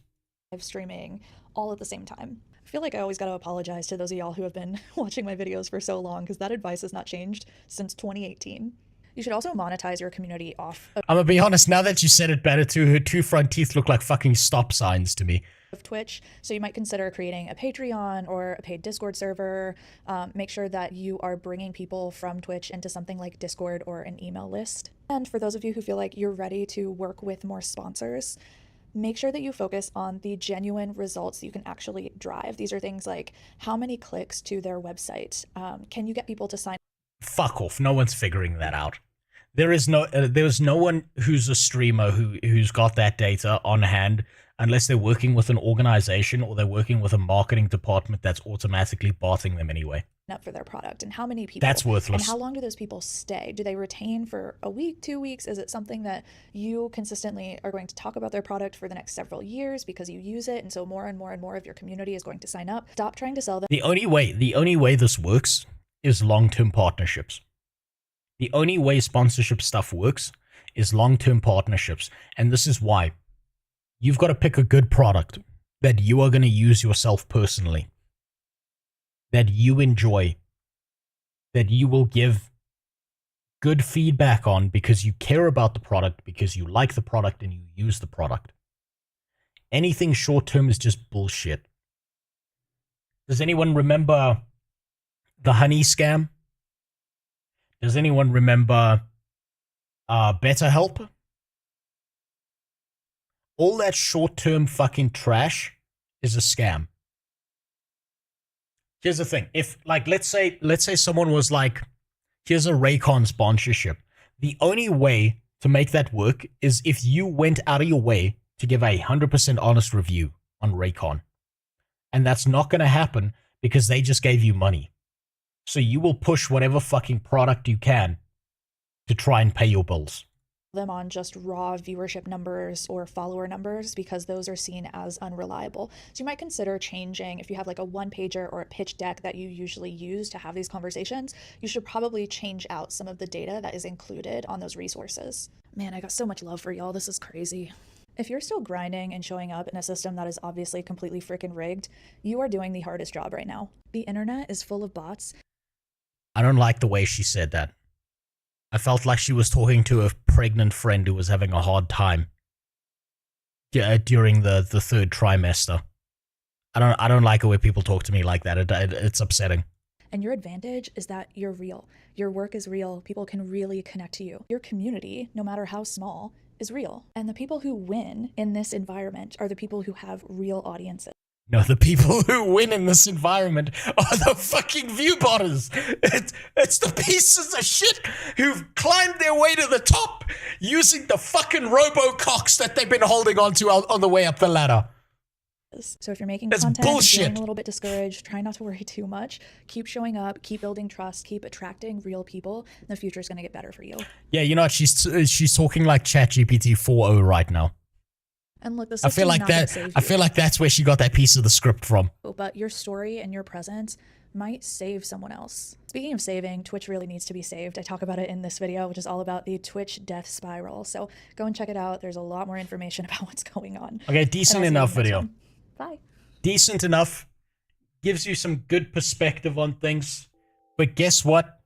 Live streaming all at the same time. I feel like I always got to apologize to those of y'all who have been watching my videos for so long, because that advice has not changed since 2018. You should also monetize your community off of I'm gonna be honest, now that you said it, Banatu, her two front teeth look like fucking stop signs to me. Twitch, so you might consider creating a Patreon or a paid Discord server. Make sure that you are bringing people from Twitch into something like Discord or an email list. And for those of you who feel like you're ready to work with more sponsors, make sure that you focus on the genuine results you can actually drive. These are things like how many clicks to their website. Can you get people to sign? Fuck off. No one's figuring that out. There's no one who's a streamer who's got that data on hand unless they're working with an organization or they're working with a marketing department that's automatically botting them anyway. Up for their product, and how many people, that's worthless. And how long do those people stay? Do they retain for a week, 2 weeks? Is it something that you consistently are going to talk about their product for the next several years because you use it, and so more and more and more of your community is going to sign up? Stop trying to sell them. The only way this works is long-term partnerships. The only way sponsorship stuff works is long-term partnerships, and this is why. You've got to pick a good product that you are going to use yourself personally, that you enjoy, that you will give good feedback on because you care about the product, because you like the product and you use the product. Anything short-term is just bullshit. Does anyone remember the honey scam? Does anyone remember BetterHelp? All that short-term fucking trash is a scam. Here's the thing. If, like, let's say someone was like, here's a Raycon sponsorship. The only way to make that work is if you went out of your way to give a 100% honest review on Raycon. And that's not going to happen because they just gave you money. So you will push whatever fucking product you can to try and pay your bills. Them on just raw viewership numbers or follower numbers because those are seen as unreliable. So you might consider changing, if you have like a one-pager or a pitch deck that you usually use to have these conversations, you should probably change out some of the data that is included on those resources. Man, I got so much love for y'all. This is crazy. If you're still grinding and showing up in a system that is obviously completely freaking rigged, you are doing the hardest job right now. The internet is full of bots. I don't like the way she said that. I felt like she was talking to a pregnant friend who was having a hard time during the third trimester. I don't like it when people talk to me like that. It's upsetting. And your advantage is that you're real. Your work is real. People can really connect to you. Your community, no matter how small, is real. And the people who win in this environment are the people who have real audiences. No, the people who win in this environment are the fucking view botters. It's the pieces of shit who've climbed their way to the top using the fucking robococks that they've been holding onto on the way up the ladder. So if you're making That's content, bullshit. feeling a little bit discouraged, try not to worry too much. Keep showing up, keep building trust, keep attracting real people, and the future is going to get better for you. Yeah, you know what? She's talking like ChatGPT 4.0 right now. And look, I feel like that's where she got that piece of the script from. But your story and your presence might save someone else. Speaking of saving, Twitch really needs to be saved. I talk about it in this video, which is all about the Twitch death spiral. So go and check it out. There's a lot more information about what's going on. Okay, decent enough video. Bye. Decent enough. Gives you some good perspective on things. But guess what?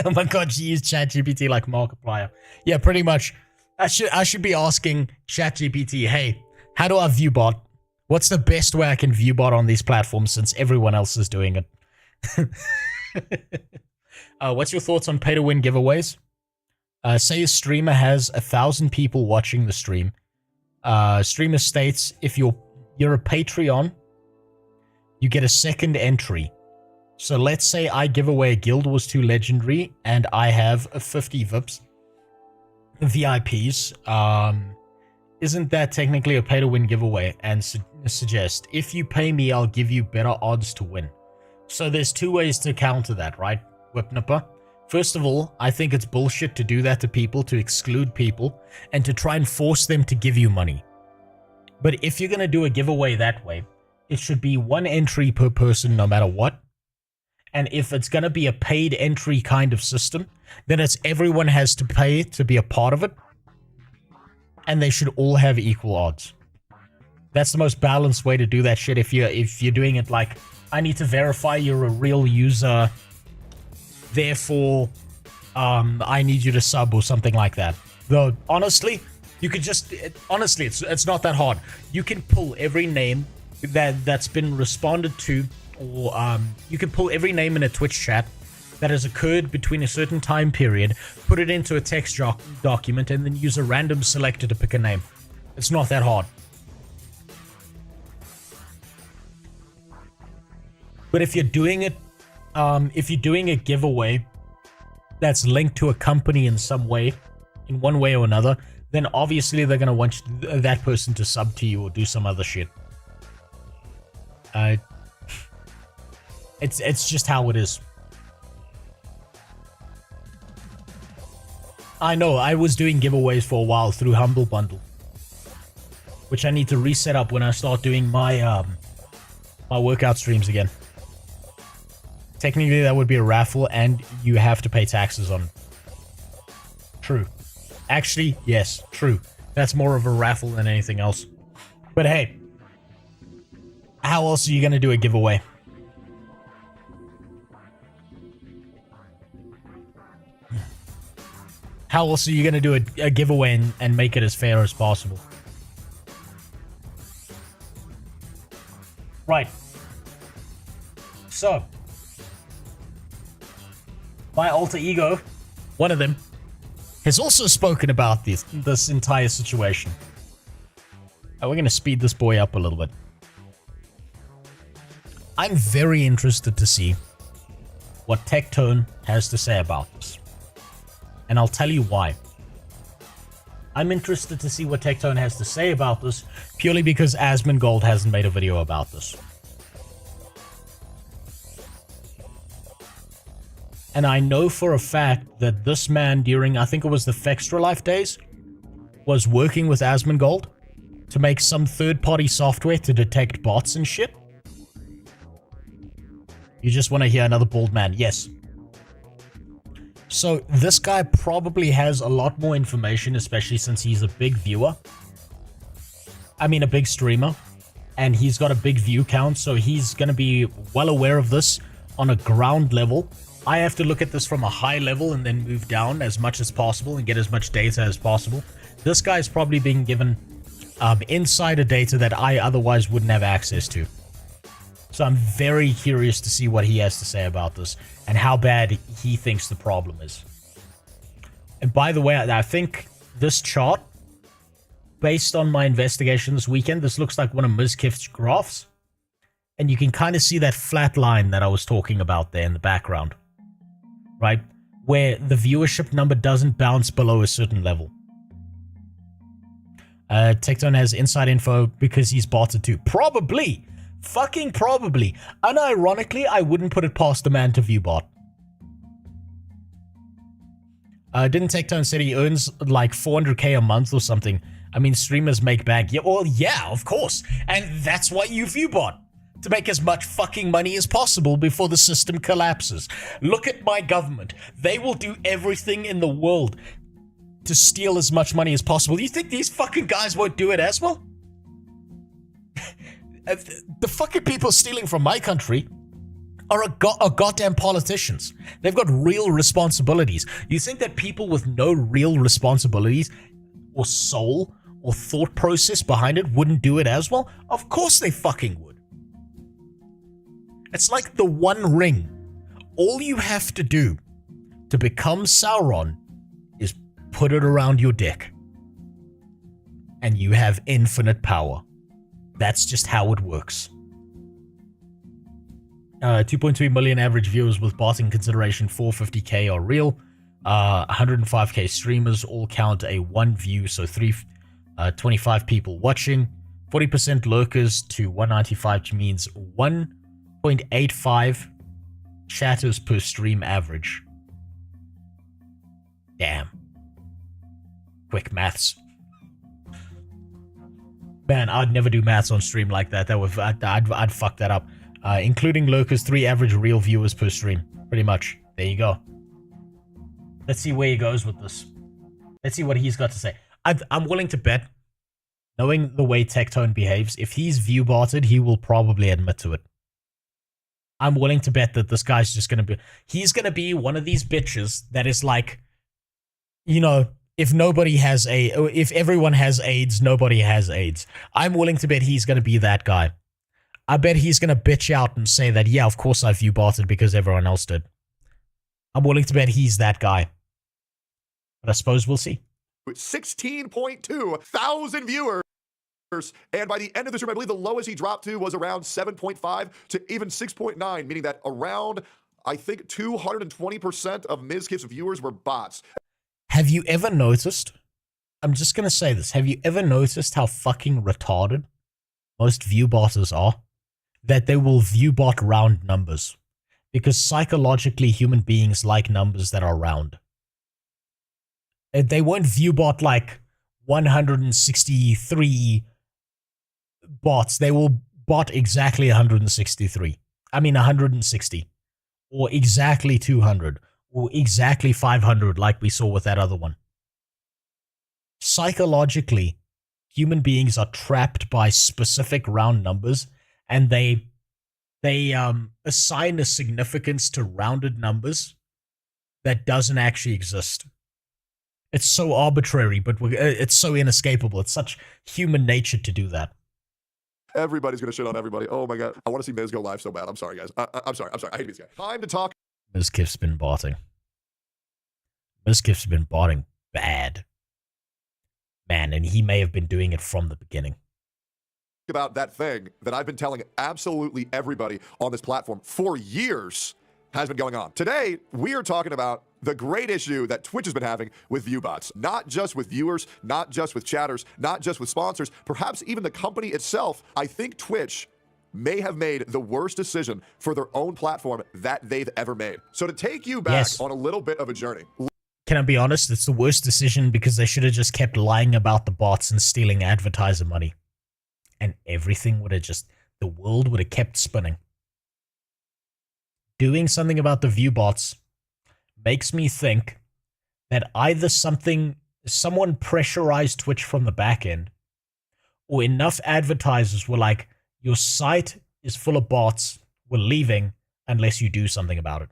Oh my god, she used ChatGPT like Markiplier. Yeah, pretty much. I should be asking ChatGPT, hey, how do I view bot? What's the best way I can view bot on these platforms since everyone else is doing it? What's your thoughts on pay-to-win giveaways? Say a streamer has 1,000 people watching the stream. Streamer states if you're a Patreon, you get a second entry So let's say I give away a Guild Wars 2 Legendary and I have 50 VIPs. Isn't that technically a pay-to-win giveaway? And suggest, if you pay me, I'll give you better odds to win. So there's two ways to counter that, right, Whipnipper? First of all, I think it's bullshit to do that to people, to exclude people, and to try and force them to give you money. But if you're going to do a giveaway that way, it should be one entry per person no matter what. And if it's going to be a paid entry kind of system, then it's everyone has to pay to be a part of it. And they should all have equal odds. That's the most balanced way to do that shit. If you're doing it like, I need to verify you're a real user, therefore I need you to sub or something like that. Though honestly, you could just honestly, it's not that hard. You can pull every name that's been responded to, or you can pull every name in a Twitch chat that has occurred between a certain time period, put it into a text document, and then use a random selector to pick a name. It's not that hard. But if you're doing it, if you're doing a giveaway that's linked to a company in some way, in one way or another, then obviously they're gonna want that person to sub to you or do some other shit. It's just how it is. I know, I was doing giveaways for a while through Humble Bundle, which I need to reset up when I start doing my my workout streams again. Technically, that would be a raffle, and you have to pay taxes on it. True. Actually, yes, true. That's more of a raffle than anything else. But hey, how else are you going to do a giveaway? How else are you going to do a giveaway and make it as fair as possible? Right. So, my alter ego, one of them, has also spoken about this entire situation. We're going to speed this boy up a little bit. I'm very interested to see what Tectone has to say about this. And I'll tell you why. I'm interested to see what Tectone has to say about this, purely because Asmongold hasn't made a video about this. And I know for a fact that this man during, I think it was the Fextra Life days, was working with Asmongold to make some third-party software to detect bots and shit. You just want to hear another bald man? Yes. So this guy probably has a lot more information, especially since he's a big viewer. I mean, a big streamer. And he's got a big view count, so he's going to be well aware of this on a ground level. I have to look at this from a high level and then move down as much as possible and get as much data as possible. This guy's probably being given insider data that I otherwise wouldn't have access to. So I'm very curious to see what he has to say about this and how bad he thinks the problem is. And by the way, I think this chart, based on my investigation this weekend, this looks like one of Mizkif's graphs. And you can kind of see that flat line that I was talking about there in the background. Right? Where the viewership number doesn't bounce below a certain level. Tectone has inside info because he's botted too. Probably! Fucking probably. Unironically, I wouldn't put it past the man to view bot. Didn't Tectone say he earns like 400k a month or something? I mean, streamers make bank. Yeah, well, yeah, of course. And that's why you view bot. To make as much fucking money as possible before the system collapses. Look at my government. They will do everything in the world to steal as much money as possible. You think these fucking guys won't do it as well? The fucking people stealing from my country are goddamn politicians. They've got real responsibilities. You think that people with no real responsibilities or soul or thought process behind it wouldn't do it as well? Of course they fucking would. It's like the One Ring. All you have to do to become Sauron is put it around your dick. And you have infinite power. That's just how it works. 2.3 million average viewers with botting consideration, 450k are real. 105k streamers all count a 1 view, so 25 people watching. 40% lurkers to 195, which means 1.85 chatters per stream average. Damn. Quick maths. Man, I'd never do maths on stream like that. That would I'd fuck that up. Including lurkers, 3 average real viewers per stream. Pretty much. There you go. Let's see where he goes with this. Let's see what he's got to say. I'm willing to bet, knowing the way Tectone behaves, if he's view-botted, he will probably admit to it. I'm willing to bet that this guy's just gonna be... He's gonna be one of these bitches that is like, you know, if everyone has AIDS, nobody has AIDS. I'm willing to bet he's gonna be that guy. I bet he's gonna bitch out and say that, yeah, of course I view-botted because everyone else did. I'm willing to bet he's that guy. But I suppose we'll see. 16.2 thousand viewers. And by the end of the stream, I believe the lowest he dropped to was around 7.5 to even 6.9, meaning that around, I think, 220% of Mizkif's viewers were bots. Have you ever noticed? I'm just going to say this. Have you ever noticed how fucking retarded most view botters are? That they will view bot round numbers. Because psychologically, human beings like numbers that are round. They won't view bot like 163 bots. They will bot exactly 163. I mean 160. Or exactly 200. Or exactly 500 like we saw with that other one. Psychologically, human beings are trapped by specific round numbers, and they assign a significance to rounded numbers that doesn't actually exist. It's so arbitrary, but it's so inescapable. It's such human nature to do that. Everybody's going to shit on everybody. Oh my God. I want to see Miz go live so bad. I'm sorry, guys. I'm sorry. I hate this guy. Time to talk. Mizkif's been botting. Mizkif's been botting bad. Man, and he may have been doing it from the beginning. About that thing that I've been telling absolutely everybody on this platform for years has been going on. Today, we are talking about the great issue that Twitch has been having with viewbots. Not just with viewers, not just with chatters, not just with sponsors, perhaps even the company itself. I think Twitch may have made the worst decision for their own platform that they've ever made. So to take you back on a little bit of a journey. Can I be honest? It's the worst decision because they should have just kept lying about the bots and stealing advertiser money. And everything would have the world would have kept spinning. Doing something about the view bots makes me think that either someone pressurized Twitch from the back end, or enough advertisers were like, your site is full of bots, we're leaving unless you do something about it.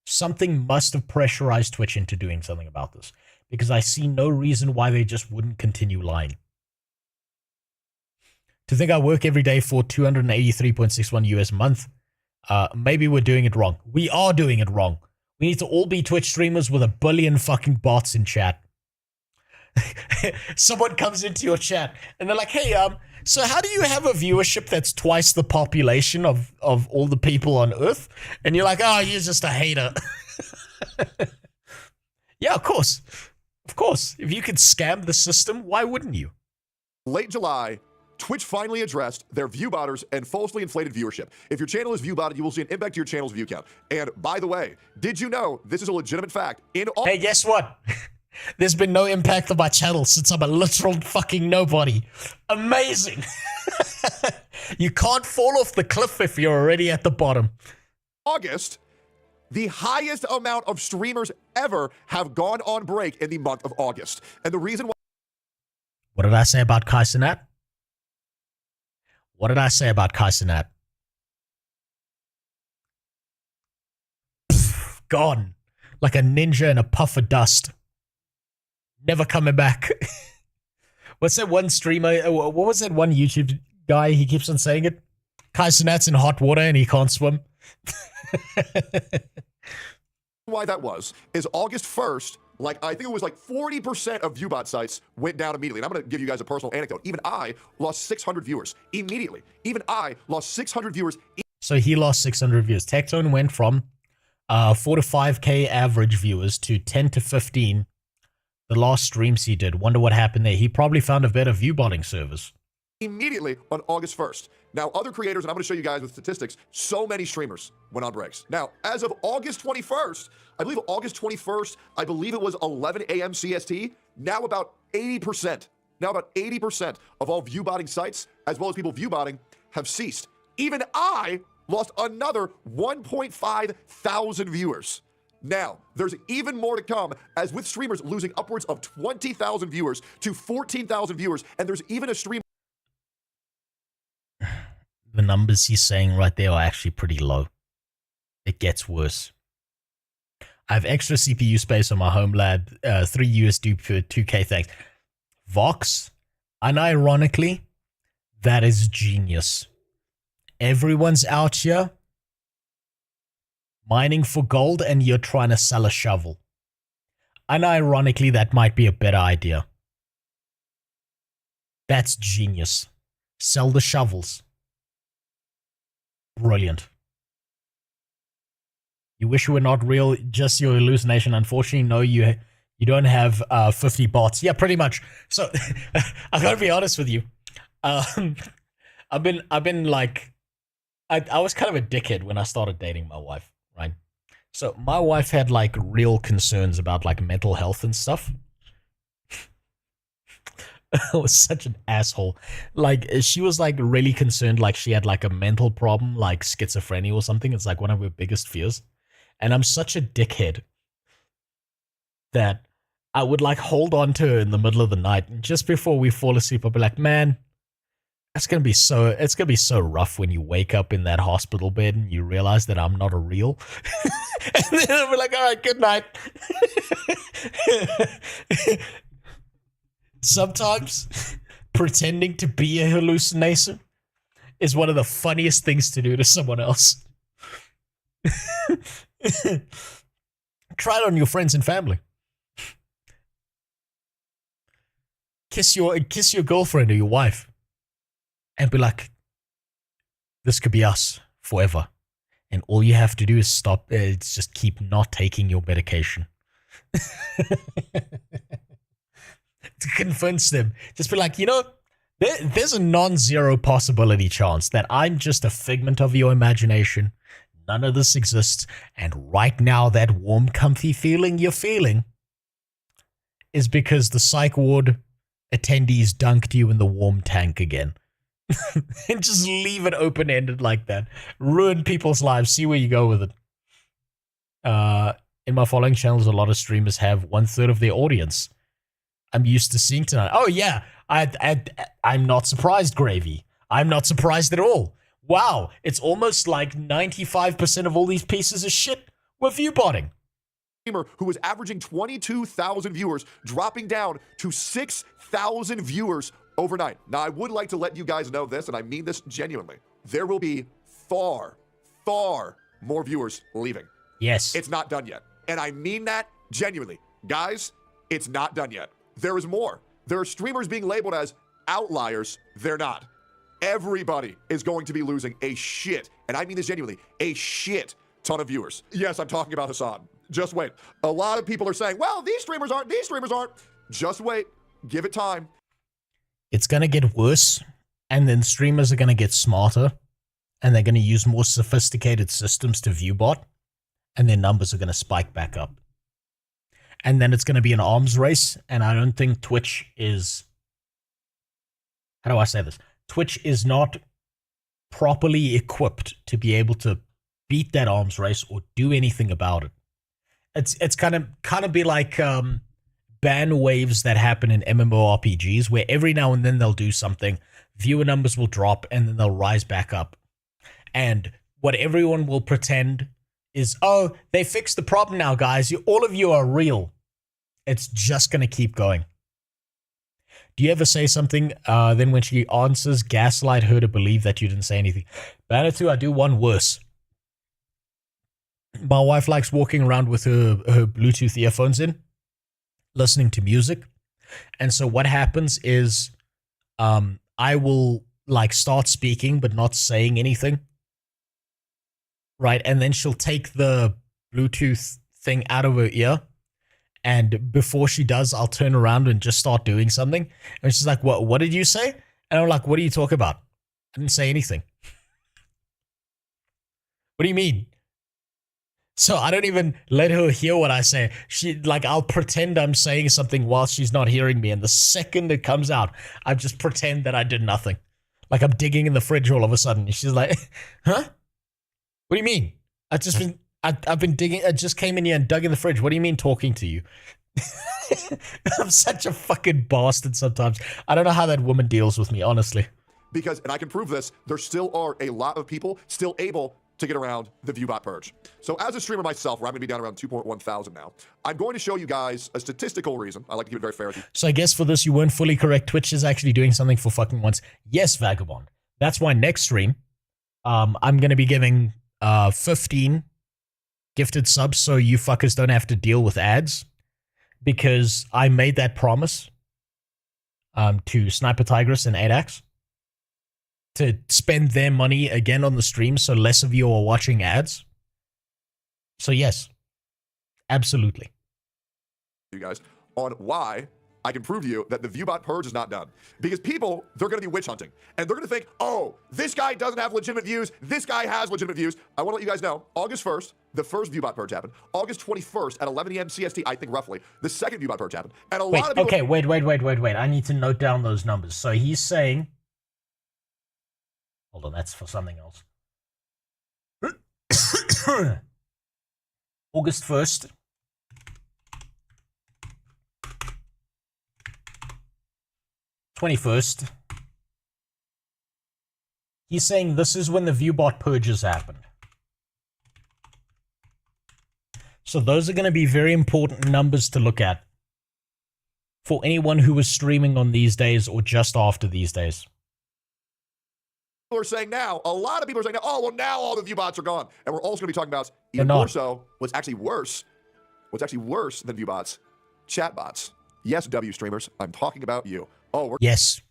Something must have pressurized Twitch into doing something about this, because I see no reason why they just wouldn't continue lying. To think I work every day for 283.61 US a month, maybe we're doing it wrong. We are doing it wrong. We need to all be Twitch streamers with 1 billion fucking bots in chat. Someone comes into your chat and they're like, hey, so how do you have a viewership that's twice the population of all the people on Earth? And you're like, oh, you're just a hater. Yeah, of course. Of course. If you could scam the system, why wouldn't you? Late July, Twitch finally addressed their viewbotters and falsely inflated viewership. If your channel is viewbotted, you will see an impact to your channel's view count. And by the way, did you know this is a legitimate fact? Hey, guess what? There's been no impact on my channel since I'm a literal fucking nobody. Amazing. You can't fall off the cliff if you're already at the bottom. August, the highest amount of streamers ever have gone on break in the month of August. And the reason why... What did I say about Kai Cenat? What did I say about Kai Cenat? Gone. Like a ninja in a puff of dust. Never coming back. What's that one streamer? What was that one YouTube guy? He keeps on saying it. Kai Cenat's in hot water and he can't swim. Why that was is August 1st, like I think it was like 40% of viewbot sites went down immediately. And I'm going to give you guys a personal anecdote. Even I lost 600 viewers immediately. Even I lost 600 viewers. So he lost 600 views. Tectone went from 4 to 5K average viewers to 10 to 15 the last streams he did. Wonder what happened there. He probably found a better view botting service. Immediately on August 1st. Now, other creators, and I'm going to show you guys with statistics, so many streamers went on breaks. Now, as of August 21st, I believe it was 11 a.m. CST, now about 80%. Now about 80% of all view botting sites, as well as people view botting, have ceased. Even I lost another 1.5 thousand viewers. Now, there's even more to come, as with streamers losing upwards of 20,000 viewers to 14,000 viewers, and there's even a streamer. The numbers he's saying right there are actually pretty low. It gets worse. I have extra CPU space on my home lab, 3 USD per 2K, thanks. Vox, unironically, that is genius. Everyone's out here mining for gold and you're trying to sell a shovel. Unironically, that might be a better idea. That's genius. Sell the shovels. Brilliant. You wish you were not real, just your hallucination. Unfortunately, no, you don't have 50 bots. Yeah, pretty much. So I gotta be honest with you. I've been like, I was kind of a dickhead when I started dating my wife, right? So my wife had like real concerns about like mental health and stuff. I was such an asshole. Like, she was like really concerned, like she had like a mental problem, like schizophrenia or something. It's like one of her biggest fears. And I'm such a dickhead that I would like hold on to her in the middle of the night, and just before we fall asleep, I'll be like, man, it's gonna be so rough when you wake up in that hospital bed and you realize that I'm not a real. And then I'll be like, all right, good night. Sometimes pretending to be a hallucination is one of the funniest things to do to someone else. Try it on your friends and family. Kiss your girlfriend or your wife and be like, this could be us forever. And all you have to do is just keep not taking your medication. To convince them. Just be like, you know, there's a non-zero possibility chance that I'm just a figment of your imagination. None of this exists. And right now, that warm, comfy feeling you're feeling is because the psych ward attendees dunked you in the warm tank again. And just leave it open-ended like that. Ruin people's lives. See where you go with it. In my following channels, a lot of streamers have 1/3 of their audience I'm used to seeing tonight. Oh, yeah. I'm not surprised, Gravy. I'm not surprised at all. Wow. It's almost like 95% of all these pieces of shit were view botting. Who was averaging 22,000 viewers, dropping down to 6,000 viewers overnight. Now, I would like to let you guys know this, and I mean this genuinely. There will be far, far more viewers leaving. Yes. It's not done yet. And I mean that genuinely. Guys, it's not done yet. There is more. There are streamers being labeled as outliers. They're not. Everybody is going to be losing a shit, and I mean this genuinely, a shit ton of viewers. Yes, I'm talking about Hassan. Just wait. A lot of people are saying, well, these streamers aren't. Just wait. Give it time. It's going to get worse, and then streamers are going to get smarter, and they're going to use more sophisticated systems to view bot, and their numbers are going to spike back up. And then it's going to be an arms race, and I don't think Twitch is... How do I say this? Twitch is not properly equipped to be able to beat that arms race or do anything about it. It's kind of be like ban waves that happen in MMORPGs, where every now and then they'll do something, viewer numbers will drop, and then they'll rise back up. And what everyone will pretend is, oh, they fixed the problem now, guys. All of you are real. It's just going to keep going. Do you ever say something, then when she answers, gaslight her to believe that you didn't say anything? Banatu, I do one worse. My wife likes walking around with her Bluetooth earphones in, listening to music. And so what happens is I will like start speaking but not saying anything. right? And then she'll take the Bluetooth thing out of her ear. And before she does, I'll turn around and just start doing something. And she's like, what did you say? And I'm like, what are you talking about? I didn't say anything. What do you mean? So I don't even let her hear what I say. I'll pretend I'm saying something while she's not hearing me. And the second it comes out, I just pretend that I did nothing. Like I'm digging in the fridge all of a sudden. And she's like, huh? What do you mean? I've been digging. I just came in here and dug in the fridge. What do you mean talking to you? I'm such a fucking bastard sometimes. I don't know how that woman deals with me, honestly. Because, and I can prove this, there still are a lot of people still able to get around the ViewBot purge. So as a streamer myself, where I'm going to be down around 2.1 thousand now, I'm going to show you guys a statistical reason. I like to keep it very fair with you. So I guess for this, you weren't fully correct. Twitch is actually doing something for fucking once. Yes, Vagabond. That's why next stream, I'm going to be giving 15 gifted subs so you fuckers don't have to deal with ads, because I made that promise to Sniper Tigress and Adax to spend their money again on the stream so less of you are watching ads. So yes, absolutely. You guys on why I can prove to you that the ViewBot purge is not done. Because people, they're going to be witch hunting. And they're going to think, oh, this guy doesn't have legitimate views. This guy has legitimate views. I want to let you guys know, August 1st, the first ViewBot purge happened. August 21st at 11 a.m. CST, I think roughly, the second ViewBot purge happened. And a lot of people... Okay, wait. I need to note down those numbers. So he's saying... Hold on, that's for something else. August 1st. '21st. He's saying this is when the ViewBot purges happened. So those are going to be very important numbers to look at for anyone who was streaming on these days or just after these days. People are saying now, a lot of people are saying now, oh, well, now all the ViewBots are gone. And we're also going to be talking about, even more so, what's actually worse than ViewBots, chatbots. Yes, W streamers, I'm talking about you. Oh, yes,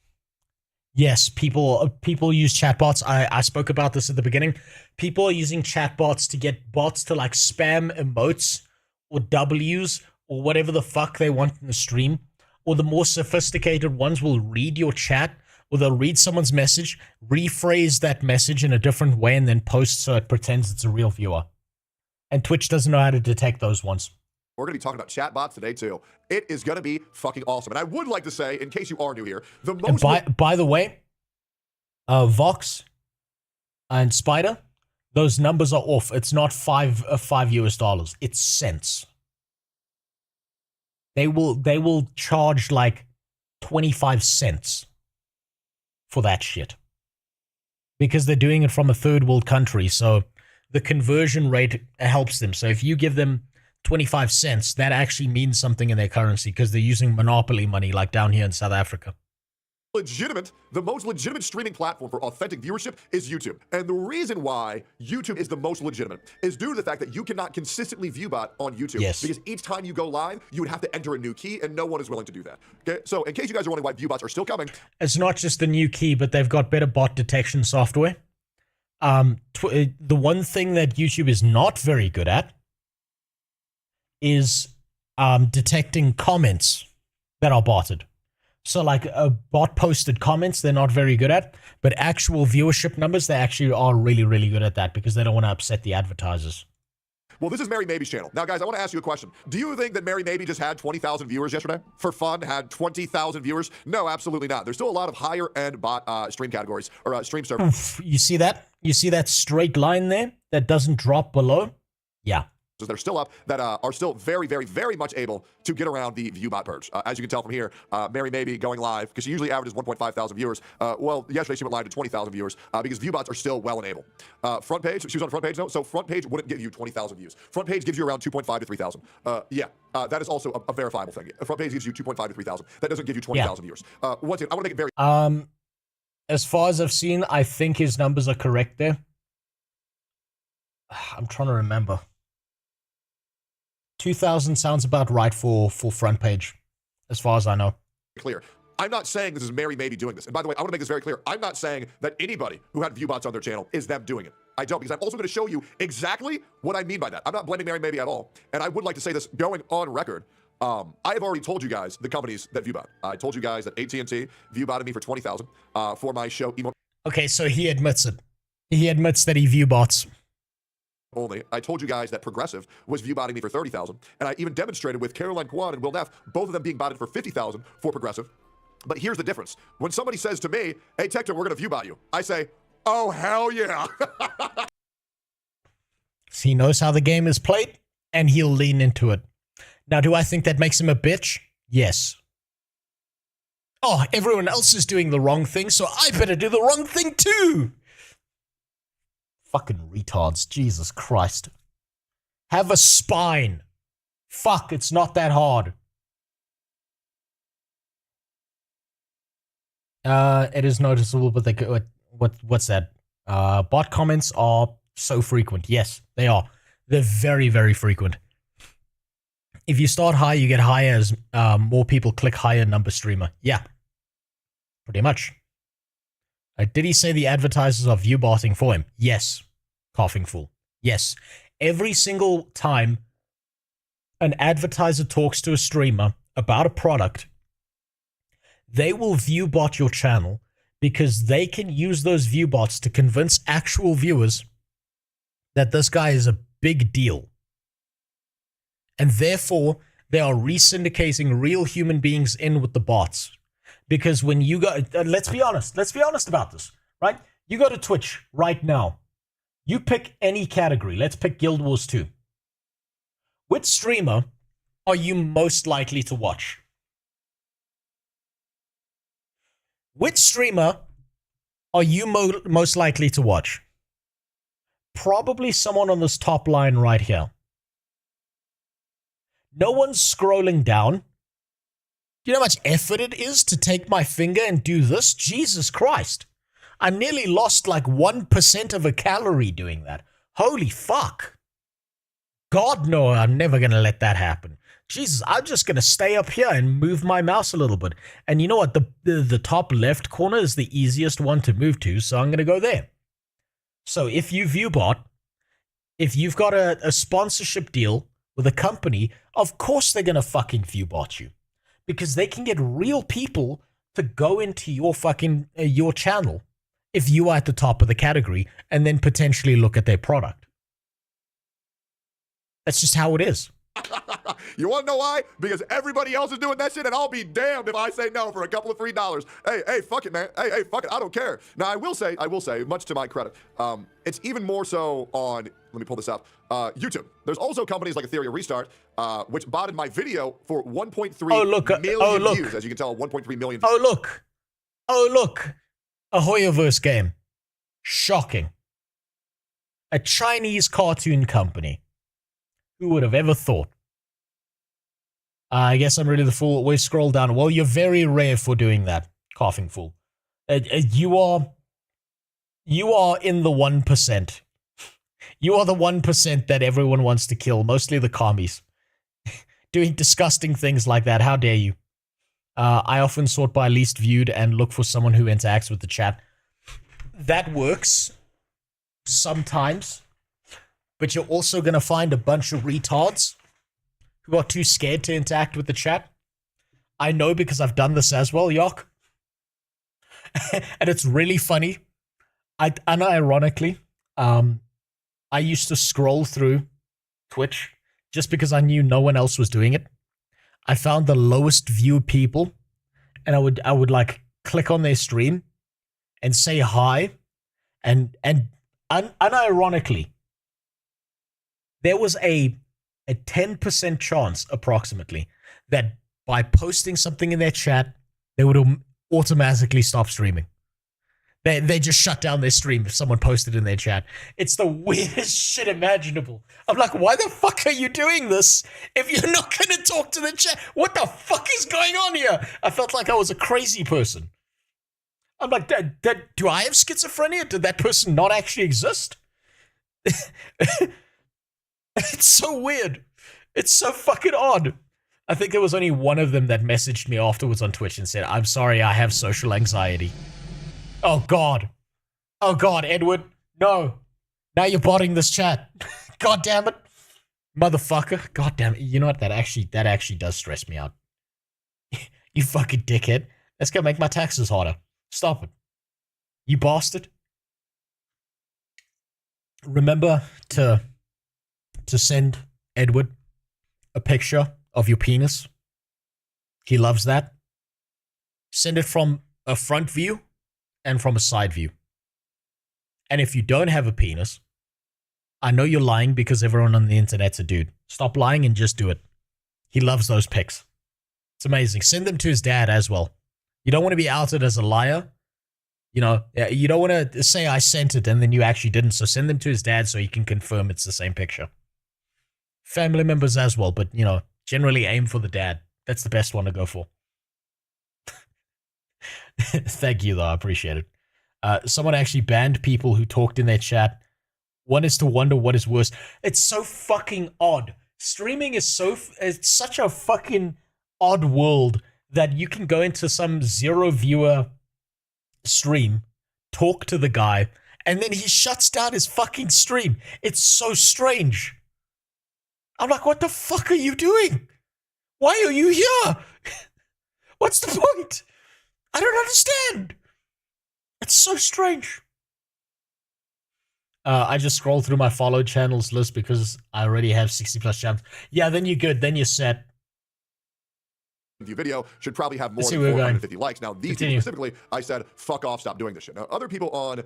people use chatbots. I spoke about this at the beginning. People are using chatbots to get bots to like spam emotes or W's or whatever the fuck they want in the stream. Or the more sophisticated ones will read your chat, or they'll read someone's message, rephrase that message in a different way, and then post so it pretends it's a real viewer. And Twitch doesn't know how to detect those ones. We're going to be talking about chatbots today, too. It is going to be fucking awesome. And I would like to say, in case you are new here, the most... By the way, Vox and Spider, those numbers are off. It's not $5 US. It's cents. They will charge like 25 cents for that shit. Because they're doing it from a third world country, so the conversion rate helps them. So if you give them 25 cents, that actually means something in their currency because they're using monopoly money like down here in South Africa. The most legitimate streaming platform for authentic viewership is YouTube. And the reason why YouTube is the most legitimate is due to the fact that you cannot consistently ViewBot on YouTube. Yes. Because each time you go live, you would have to enter a new key, and no one is willing to do that. Okay, so in case you guys are wondering why ViewBots are still coming. It's not just the new key, but they've got better bot detection software. The one thing that YouTube is not very good at is detecting comments that are botted. So like bot posted comments, they're not very good at, but actual viewership numbers, they actually are really, really good at that because they don't want to upset the advertisers. Well, this is Mary Maybe's channel. Now, guys, I want to ask you a question. Do you think that Mary Maybe just had 20,000 viewers yesterday? For fun, had 20,000 viewers? No, absolutely not. There's still a lot of higher-end bot stream categories, or stream servers. You see that? You see that straight line there that doesn't drop below? Yeah. That are still up, that are still very, very, very much able to get around the ViewBot purge. As you can tell from here, Mary Maybe going live, because she usually averages 1.5 thousand viewers. Well, yesterday she went live to 20,000 viewers because ViewBots are still well and able. Front page, she was on front page, no? So front page wouldn't give you 20,000 views. Front page gives you around 2.5 to 3,000. That is also a verifiable thing. Front page gives you 2.5 to 3,000. That doesn't give you 20,000 viewers. Once again, I want to make it very... As far as I've seen, I think his numbers are correct there. I'm trying to remember. 2,000 sounds about right for front page, as far as I know. Clear. I'm not saying this is Mary maybe doing this. And by the way, I want to make this very clear. I'm not saying that anybody who had view bots on their channel is them doing it. I don't, because I'm also going to show you exactly what I mean by that. I'm not blaming Mary maybe at all. And I would like to say this going on record. I have already told you guys the companies that viewbot. I told you guys that AT&T viewbotted me for $20,000 for my show. Okay, so he admits it. He admits that he viewbots. Only. I told you guys that Progressive was viewbotting me for $30,000, and I even demonstrated with Caroline Kwan and Will Neff, both of them being botted for $50,000 for Progressive. But here's the difference. When somebody says to me, hey, Tecton, we're going to viewbot you, I say, oh, hell yeah. He knows how the game is played, and he'll lean into it. Now, do I think that makes him a bitch? Yes. Oh, everyone else is doing the wrong thing, so I better do the wrong thing too! Fucking retards, Jesus Christ. Have a spine. Fuck, it's not that hard. It is noticeable, but they what's that? Bot comments are so frequent. Yes, they are. They're very, very frequent. If you start high, you get higher as more people click higher number streamer. Yeah, pretty much. Did he say the advertisers are viewbotting for him? Yes. Coughing fool. Yes. Every single time an advertiser talks to a streamer about a product, they will viewbot your channel because they can use those viewbots to convince actual viewers that this guy is a big deal. And therefore, they are resyndicating real human beings in with the bots. Because when you go, let's be honest about this, right? You go to Twitch right now. You pick any category. Let's pick Guild Wars 2. Which streamer are you most likely to watch? Which streamer are you most likely to watch? Probably someone on this top line right here. No one's scrolling down. Do you know how much effort it is to take my finger and do this? Jesus Christ. I nearly lost like 1% of a calorie doing that. Holy fuck. God, no, I'm never going to let that happen. Jesus, I'm just going to stay up here and move my mouse a little bit. And you know what? The top left corner is the easiest one to move to, so I'm going to go there. So if you viewbot, if you've got a sponsorship deal with a company, of course they're going to fucking viewbot you. Because they can get real people to go into your fucking, your channel if you are at the top of the category and then potentially look at their product. That's just how it is. You want to know why? Because everybody else is doing that shit, and I'll be damned if I say no for a couple of free dollars. Hey, fuck it, man. Hey, fuck it. I don't care. Now, I will say, much to my credit, it's even more so on, let me pull this up, YouTube. There's also companies like Ethereum Restart, which botted my video for 1.3 million views. As you can tell, 1.3 million views. Oh, look. A Hoyoverse game. Shocking. A Chinese cartoon company. Who would have ever thought? I guess I'm really the fool. Always scroll down. Well, you're very rare for doing that, coughing fool. You are in the 1%. You are the 1% that everyone wants to kill, mostly the commies. Doing disgusting things like that. How dare you? I often sort by least viewed and look for someone who interacts with the chat. That works sometimes. But you're also going to find a bunch of retards who are too scared to interact with the chat. I know because I've done this as well, Yok. And it's really funny. Unironically, I used to scroll through Twitch just because I knew no one else was doing it. I found the lowest view people, and I would like click on their stream and say hi, and unironically, there was a 10% chance, approximately, that by posting something in their chat, they would automatically stop streaming. They just shut down their stream if someone posted in their chat. It's the weirdest shit imaginable. I'm like, why the fuck are you doing this if you're not going to talk to the chat? What the fuck is going on here? I felt like I was a crazy person. I'm like, do I have schizophrenia? Did that person not actually exist? It's so weird. It's so fucking odd. I think there was only one of them that messaged me afterwards on Twitch and said, I'm sorry, I have social anxiety. Oh, God. Oh, God, Edward. No. Now you're botting this chat. God damn it. Motherfucker. God damn it. You know what? That actually does stress me out. You fucking dickhead. That's gonna make my taxes harder. Stop it. You bastard. Remember to send Edward a picture of your penis. He loves that. Send it from a front view and from a side view. And if you don't have a penis, I know you're lying because everyone on the internet's a dude. Stop lying and just do it. He loves those pics. It's amazing. Send them to his dad as well. You don't want to be outed as a liar. You know, you don't want to say I sent it and then you actually didn't. So send them to his dad so he can confirm it's the same picture. Family members as well, but, you know, generally aim for the dad. That's the best one to go for. Thank you, though. I appreciate it. Someone actually banned people who talked in their chat. One is to wonder what is worse. It's so fucking odd. Streaming is it's such a fucking odd world that you can go into some 0 viewer stream, talk to the guy, and then he shuts down his fucking stream. It's so strange. I'm like, what the fuck are you doing? Why are you here? What's the point? I don't understand. It's so strange. I just scroll through my followed channels list because I already have 60 plus channels. Yeah, then you're good. Then you're set. View video should probably have more Let's than see where we're 450 going. likes. Now, these Continue. people specifically, I said, fuck off, stop doing this shit. Now, other people on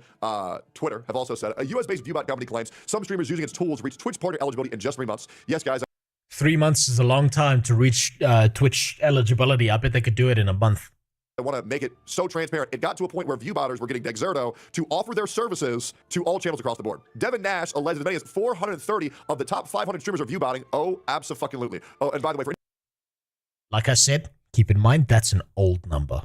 Twitter have also said, a US-based viewbot company claims some streamers using its tools reach Twitch partner eligibility in just 3 months. Yes, guys. 3 months is a long time to reach Twitch eligibility. I bet they could do it in a month. I want to make it so transparent. It got to a point where viewbotters were getting Dexerto to offer their services to all channels across the board. Devin Nash alleged as many as 430 of the top 500 streamers are viewbotting. Oh, abso-fucking-lutely. Oh, and by the way, for Like I said, keep in mind, that's an old number.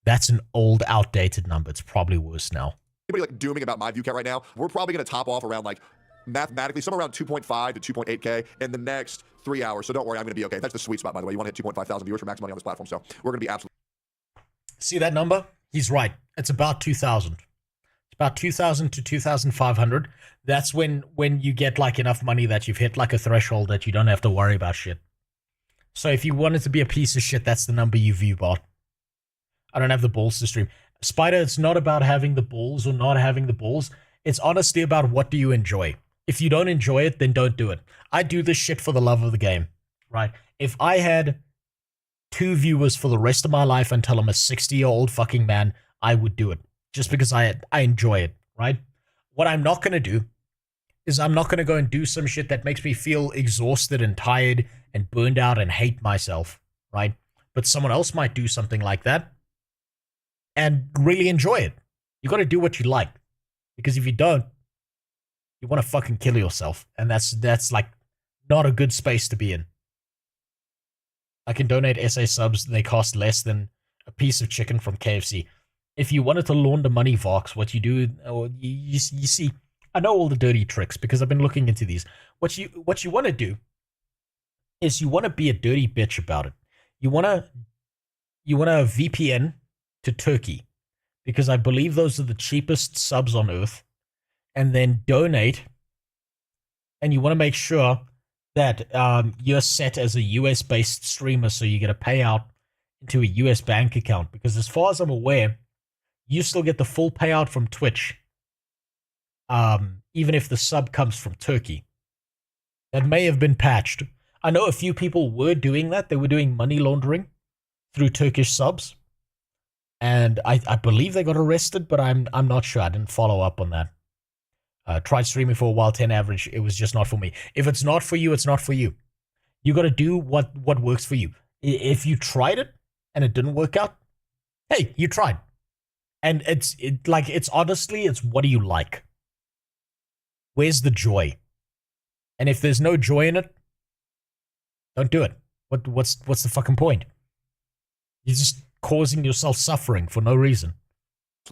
That's an old, outdated number. It's probably worse now. anybody like dooming about my view count right now, we're probably going to top off around like mathematically somewhere around 2.5 to 2.8K in the next 3 hours. So don't worry, I'm going to be okay. That's the sweet spot, by the way. You want to hit 2.5 thousand viewers for max money on this platform. So we're going to be absolutely. See that number? He's right. It's about 2,000. It's about 2,000 to 2,500. That's when you get like enough money that you've hit like a threshold that you don't have to worry about shit. So if you wanted to be a piece of shit, that's the number you view bot. I don't have the balls to stream. Spider, it's not about having the balls or not having the balls. It's honestly about what do you enjoy. If you don't enjoy it, then don't do it. I do this shit for the love of the game, right? If I had 2 viewers for the rest of my life until I'm a 60-year-old fucking man, I would do it. Just because I enjoy it, right? What I'm not going to do is I'm not going to go and do some shit that makes me feel exhausted and tired and burned out and hate myself, right? But someone else might do something like that and really enjoy it. You got to do what you like. Because if you don't, you want to fucking kill yourself. And that's like not a good space to be in. I can donate SA subs. They cost less than a piece of chicken from KFC. If you wanted to launder money, Vox, what you do, or you see, I know all the dirty tricks because I've been looking into these. What you want to do is you want to be a dirty bitch about it. You want to VPN to Turkey because I believe those are the cheapest subs on earth, and then donate. And you want to make sure that you're set as a US-based streamer, so you get a payout into a US bank account. Because as far as I'm aware, you still get the full payout from Twitch, even if the sub comes from Turkey. That may have been patched. I know a few people were doing that. They were doing money laundering through Turkish subs. And I believe they got arrested, but I'm not sure. I didn't follow up on that. Tried streaming for a while, 10 average. It was just not for me. If it's not for you, it's not for you. You got to do what works for you. If you tried it and it didn't work out, hey, you tried. And it's honestly, it's what do you like? Where's the joy? And if there's no joy in it, don't do it. What's the fucking point? You're just causing yourself suffering for no reason.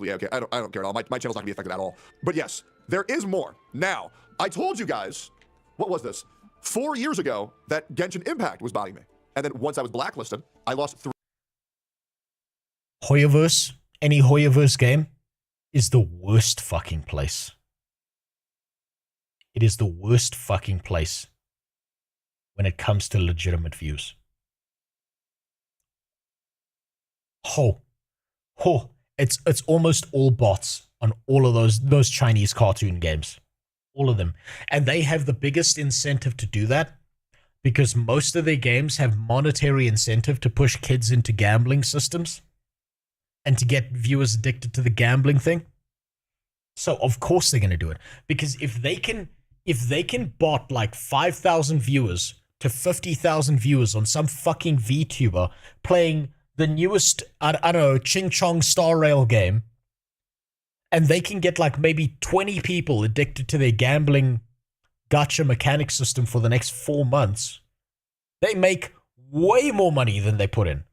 Yeah, okay, I don't care at all. My channel's not gonna be affected at all. But yes, there is more. Now, I told you guys, what was this? 4 years ago that Genshin Impact was botting me. And then once I was blacklisted, I lost 3. Hoyoverse, any Hoyoverse game, is the worst fucking place. It is the worst fucking place when it comes to legitimate views. It's almost all bots on all of those Chinese cartoon games. All of them. And they have the biggest incentive to do that because most of their games have monetary incentive to push kids into gambling systems and to get viewers addicted to the gambling thing. So of course they're going to do it, because if they can bot like 5,000 viewers to 50,000 viewers on some fucking VTuber playing the newest, I don't know, Ching Chong Star Rail game, and they can get like maybe 20 people addicted to their gambling gacha mechanic system for the next 4 months, they make way more money than they put in.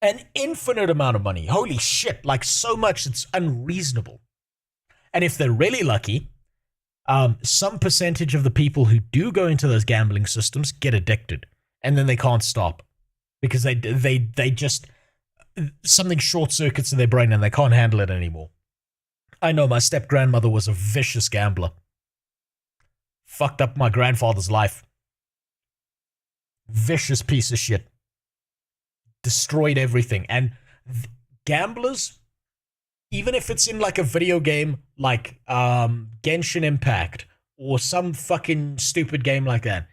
An infinite amount of money. Holy shit, like so much it's unreasonable. And if they're really lucky, some percentage of the people who do go into those gambling systems get addicted, and then they can't stop because they just, something short circuits in their brain and they can't handle it anymore. I know my step-grandmother was a vicious gambler. Fucked up my grandfather's life. Vicious piece of shit. Destroyed everything. And gamblers, even if it's in like a video game like Genshin Impact or some fucking stupid game like that,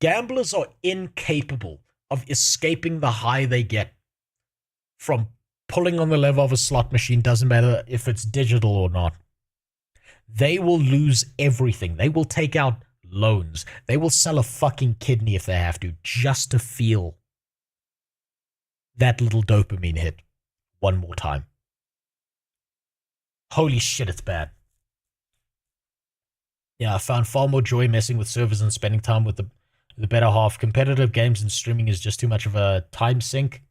gamblers are incapable of escaping the high they get from pulling on the lever of a slot machine, doesn't matter if it's digital or not. They will lose everything. They will take out loans. They will sell a fucking kidney if they have to, just to feel that little dopamine hit one more time. Holy shit, it's bad. Yeah, I found far more joy messing with servers and spending time with the better half. Competitive games and streaming is just too much of a time sink.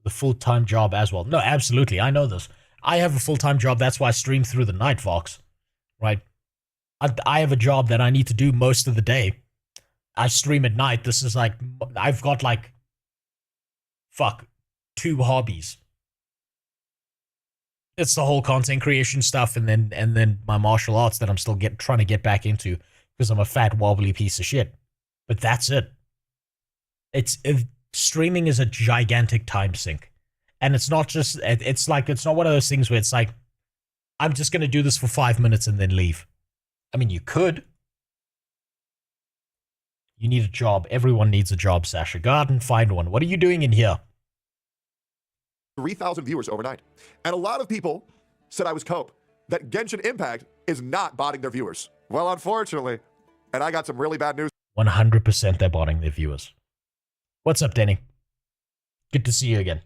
The full-time job as well. No, absolutely. I know this. I have a full-time job. That's why I stream through the night, Vox. Right? I have a job that I need to do most of the day. I stream at night. This is like, I've got like, 2 hobbies. It's the whole content creation stuff and then my martial arts that I'm still trying to get back into because I'm a fat, wobbly piece of shit. But that's it. Streaming is a gigantic time sink. And it's not just, it's not one of those things where it's like, I'm just going to do this for 5 minutes and then leave. I mean, you could. You need a job. Everyone needs a job, Sasha. Go out and find one. What are you doing in here? 3,000 viewers overnight. And a lot of people said I was cope, that Genshin Impact is not botting their viewers. Well, unfortunately, and I got some really bad news. 100% they're botting their viewers. What's up, Denny? Good to see you again.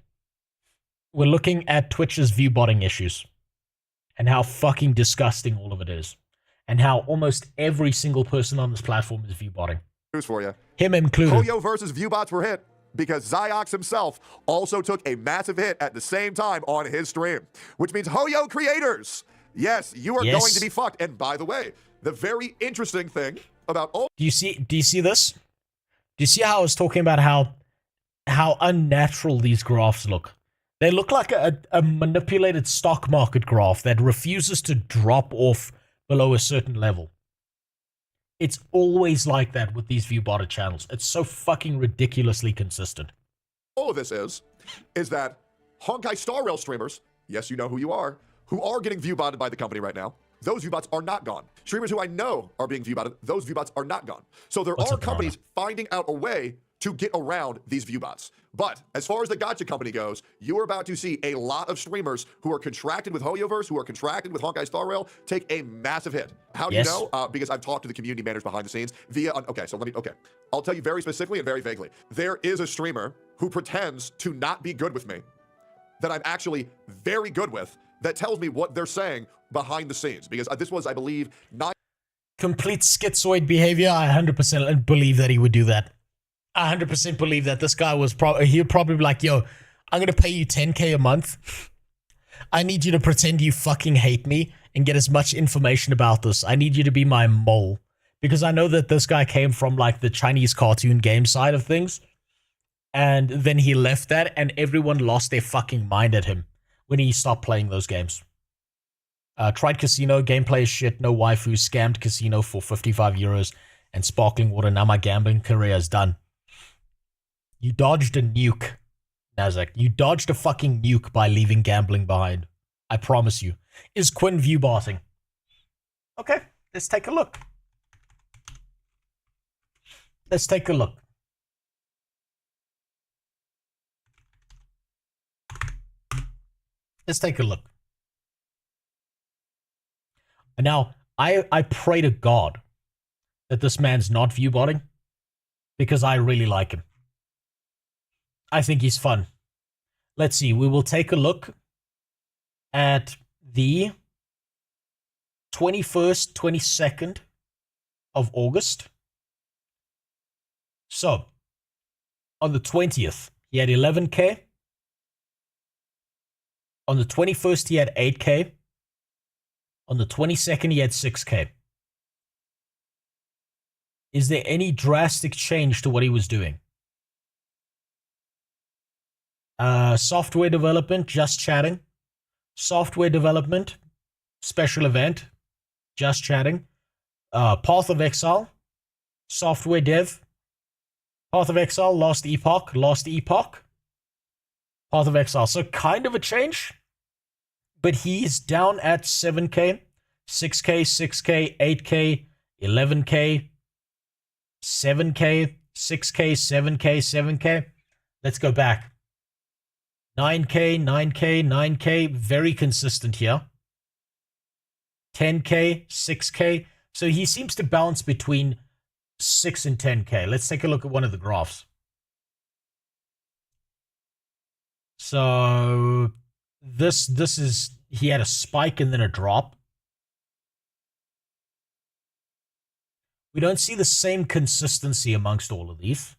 We're looking at Twitch's view botting issues and how fucking disgusting all of it is and how almost every single person on this platform is view botting. News for you. Him included. Hoyoverse's view bots were hit because Ziox himself also took a massive hit at the same time on his stream, which means Hoyo creators, yes, you are going to be fucked. And by the way, the very interesting thing about all— Do you see this? Do you see how I was talking about how unnatural these graphs look? They look like a manipulated stock market graph that refuses to drop off below a certain level. It's always like that with these view botted channels. It's so fucking ridiculously consistent. All of this is that Honkai Star Rail streamers, yes, you know who you are, who are getting view botted by the company right now, those view bots are not gone. Streamers who I know are being view botted, those view bots are not gone. So there are companies finding out a way to get around these view bots. But as far as the gacha company goes, you are about to see a lot of streamers who are contracted with Hoyoverse, who are contracted with Honkai Star Rail, take a massive hit. How do you know? Because I've talked to the community managers behind the scenes via, I'll tell you very specifically and very vaguely. There is a streamer who pretends to not be good with me, that I'm actually very good with, that tells me what they're saying behind the scenes. Because this was, I believe, not complete schizoid behavior. I 100% believe that he would do that. I 100% believe that this guy was he'd probably be like, yo, I'm going to pay you 10K a month. I need you to pretend you fucking hate me and get as much information about this. I need you to be my mole. Because I know that this guy came from like the Chinese cartoon game side of things. And then he left that, and everyone lost their fucking mind at him when he stopped playing those games. Tried casino, gameplay is shit, no waifu, scammed casino for 55 euros, and sparkling water. Now my gambling career is done. You dodged a nuke, Nazak. You dodged a fucking nuke by leaving gambling behind. I promise you. Is Quinn viewbotting? Okay, let's take a look. Let's take a look. Let's take a look. Now, I pray to God that this man's not viewbotting, because I really like him. I think he's fun. Let's see. We will take a look at the 21st, 22nd of August. So, on the 20th, he had 11k. On the 21st, he had 8k. On the 22nd, he had 6k. Is there any drastic change to what he was doing? Software development, just chatting. Software development, special event, just chatting. Path of Exile, software dev. Path of Exile, Lost Epoch. Path of Exile. So kind of a change. But he's down at 7k, 6k, 6k, 8k, 11k, 7k, 6k, 7k, 7k. Let's go back. 9k, 9k, 9k. Very consistent here. 10k, 6k. So he seems to bounce between 6 and 10k. Let's take a look at one of the graphs. So this is, he had a spike and then a drop. We don't see the same consistency amongst all of these.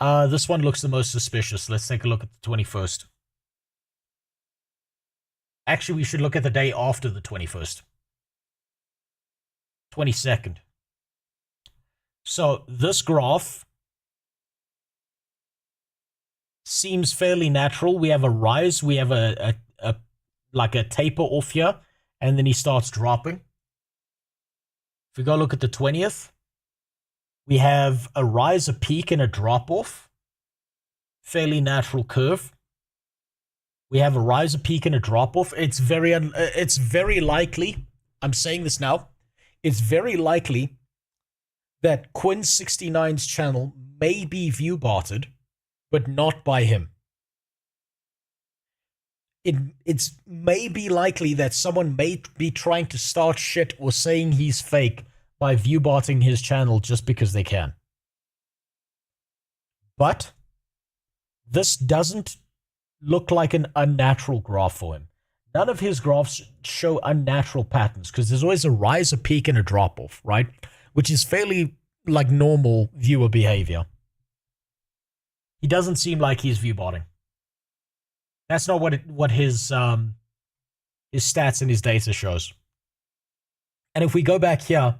This one looks the most suspicious. Let's take a look at the 21st. Actually, we should look at the day after the 21st. 22nd. So this graph seems fairly natural. We have a rise. We have a like a taper off here, and then he starts dropping. If we go look at the 20th, we have a rise, a peak, and a drop off. Fairly natural curve. We have a rise, a peak, and a drop off. It's very likely. I'm saying this now. It's very likely that Quinn69's channel may be viewbotted, but not by him. It's maybe likely that someone may be trying to start shit or saying he's fake by viewbotting his channel just because they can. But this doesn't look like an unnatural graph for him. None of his graphs show unnatural patterns because there's always a rise, a peak, and a drop off, right? Which is fairly like normal viewer behavior. He doesn't seem like he's viewbotting. That's not what his stats and his data shows. And if we go back here,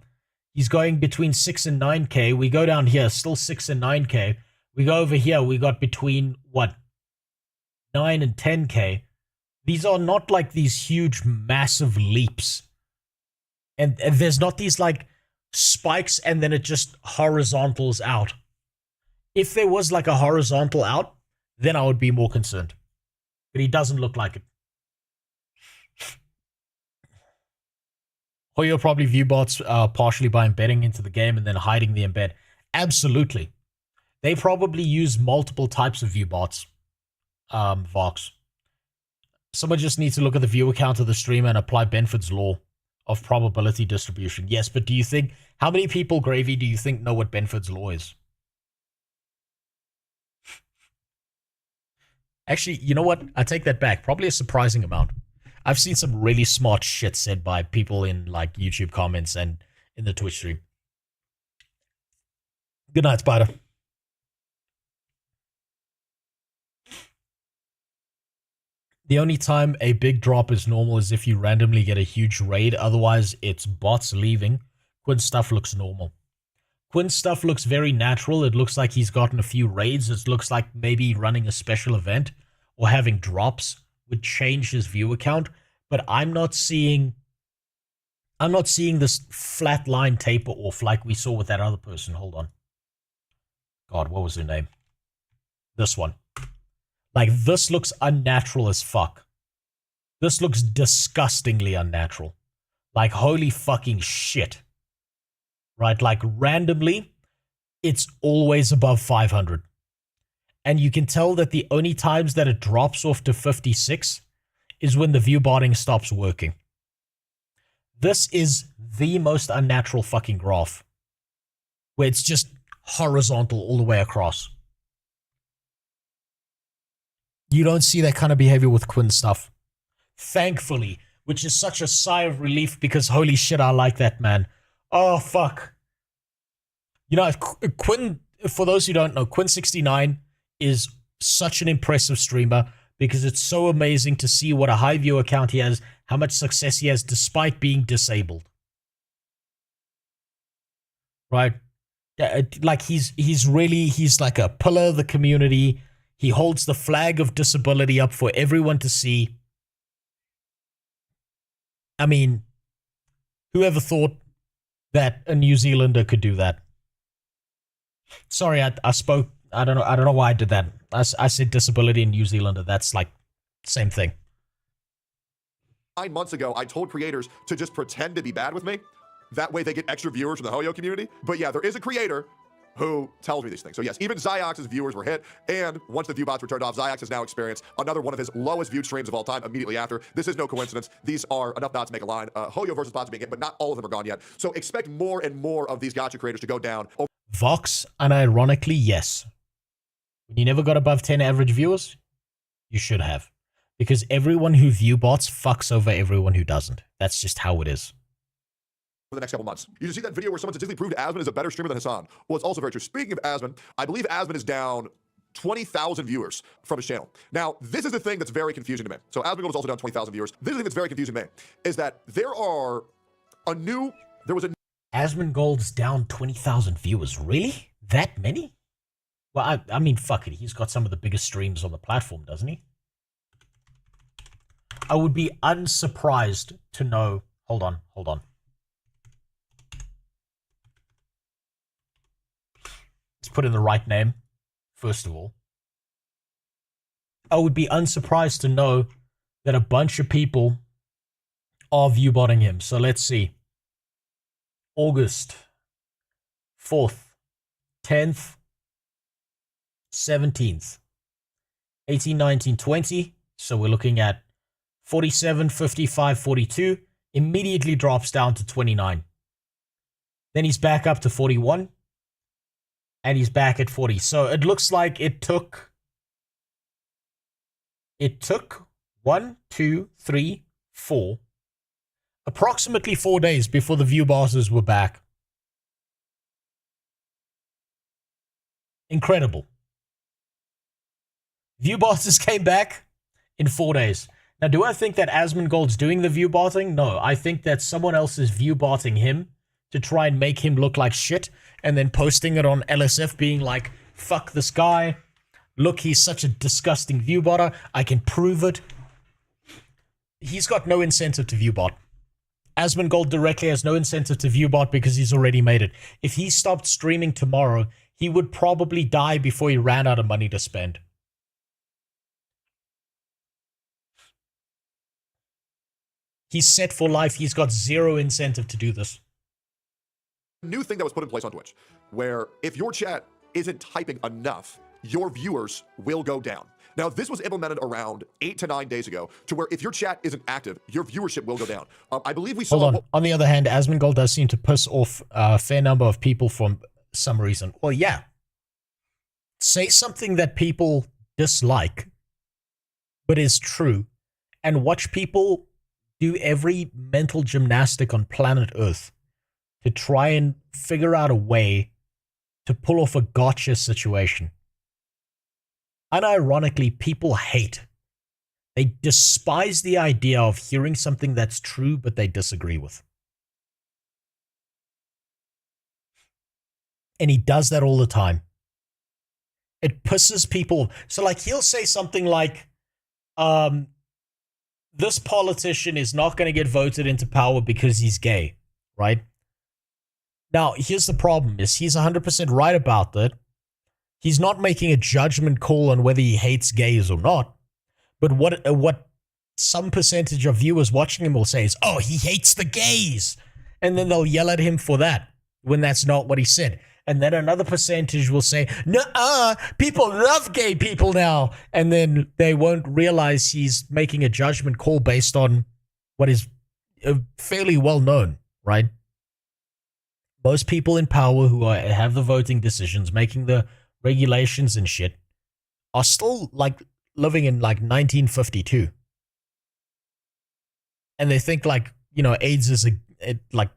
he's going between 6 and 9k. We go down here, still 6 and 9k. We go over here, we got between, what, 9 and 10k. These are not like these huge, massive leaps. And there's not these, like, spikes and then it just horizontals out. If there was, like, a horizontal out, then I would be more concerned. But he doesn't look like it. Hoyo probably viewbots partially by embedding into the game and then hiding the embed. Absolutely. They probably use multiple types of viewbots. Vox. Someone just needs to look at the viewer count of the streamer and apply Benford's law of probability distribution. Yes, but do you think, how many people, Gravy, do you think know what Benford's law is? Actually, you know what? I take that back. Probably a surprising amount. I've seen some really smart shit said by people in like YouTube comments and in the Twitch stream. Good night, Spider. The only time a big drop is normal is if you randomly get a huge raid. Otherwise, it's bots leaving. Quinn stuff looks normal. Quinn's stuff looks very natural. It looks like he's gotten a few raids. It looks like maybe running a special event or having drops would change his viewer count. But I'm not seeing this flat line taper off like we saw with that other person. Hold on. God, what was her name? This one. Like, this looks unnatural as fuck. This looks disgustingly unnatural. Like, holy fucking shit. Right? Like, randomly, it's always above 500. And you can tell that the only times that it drops off to 56 is when the view botting stops working. This is the most unnatural fucking graph. Where it's just horizontal all the way across. You don't see that kind of behavior with Quinn stuff. Thankfully, which is such a sigh of relief because holy shit, I like that, man. Oh, fuck. You know, Quinn, for those who don't know, Quinn69 is such an impressive streamer because it's so amazing to see what a high viewer count he has, how much success he has despite being disabled. Right? Like, he's like a pillar of the community. He holds the flag of disability up for everyone to see. I mean, whoever thought that a New Zealander could do that? Sorry, I spoke. I don't know why I did that. I said disability in New Zealander. That's like same thing. 9 months ago, I told creators to just pretend to be bad with me. That way they get extra viewers from the Hoyo community. But yeah, there is a creator who tells me these things. So yes, even Zyox's viewers were hit, and once the view bots were turned off, Zyox has now experienced another one of his lowest viewed streams of all time immediately after. This is no coincidence. These are enough not to make a line. Hoyoverse bots are being hit, but not all of them are gone yet. So expect more and more of these gotcha creators to go down. Vox, unironically, yes. When you never got above 10 average viewers, you should have. Because everyone who view bots fucks over everyone who doesn't. That's just how it is. For the next couple months. You just see that video where someone statistically proved Asmon is a better streamer than Hassan. Well, it's also very true. Speaking of Asmon, I believe Asmon is down 20,000 viewers from his channel. Now, this is the thing that's very confusing to me. So Asmon was also down 20,000 viewers. This is the thing that's very confusing to me, is that there was a Asmon Gold's down 20,000 viewers. Really? That many? Well, I mean, fuck it. He's got some of the biggest streams on the platform, doesn't he? I would be unsurprised to know. Hold on. Let's put in the right name, first of all. I would be unsurprised to know that a bunch of people are viewbotting him. So let's see. August 4th, 10th, 17th, 18, 19, 20. So we're looking at 47, 55, 42. Immediately drops down to 29. Then he's back up to 41. And he's back at 40. So it looks like it took 1, 2, 3, 4. Approximately 4 days before the view bosses were back. Incredible. View bosses came back in 4 days. Now, do I think that Asmongold's doing the view botting? No, I think that someone else is view botting him to try and make him look like shit, and then posting it on LSF being like, fuck this guy. Look, he's such a disgusting view botter. I can prove it. He's got no incentive to view bot. Asmongold directly has no incentive to view bot because he's already made it. If he stopped streaming tomorrow, he would probably die before he ran out of money to spend. He's set for life. He's got zero incentive to do this. New thing that was put in place on Twitch, where if your chat isn't typing enough, your viewers will go down. Now, this was implemented around 8 to 9 days ago, to where if your chat isn't active, your viewership will go down. I believe we saw... Hold on. On the other hand, Asmongold does seem to piss off a fair number of people for some reason. Well, yeah. Say something that people dislike, but is true, and watch people do every mental gymnastic on planet Earth to try and figure out a way to pull off a gotcha situation. Unironically, people hate. They despise the idea of hearing something that's true but they disagree with. And he does that all the time. It pisses people. So like he'll say something like, this politician is not going to get voted into power because he's gay, right? Now, here's the problem is he's 100% right about that. He's not making a judgment call on whether he hates gays or not. But what some percentage of viewers watching him will say is, oh, he hates the gays. And then they'll yell at him for that when that's not what he said. And then another percentage will say, nuh-uh, people love gay people now. And then they won't realize he's making a judgment call based on what is fairly well known, right? Most people in power who have the voting decisions, making the regulations and shit, are still like living in like 1952. And they think like, you know, AIDS is like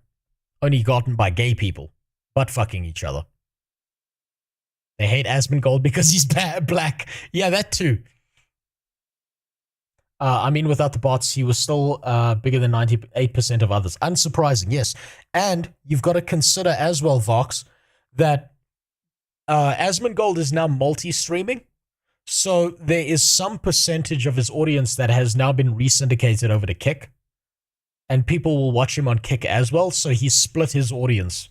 only gotten by gay people butt fucking each other. They hate Asmongold because he's black. Yeah, that too. I mean, without the bots, he was still bigger than 98% of others. Unsurprising, yes. And you've got to consider as well, Vox, that Asmongold is now multi-streaming. So there is some percentage of his audience that has now been resyndicated over to Kick. And people will watch him on Kick as well. So he's split his audience.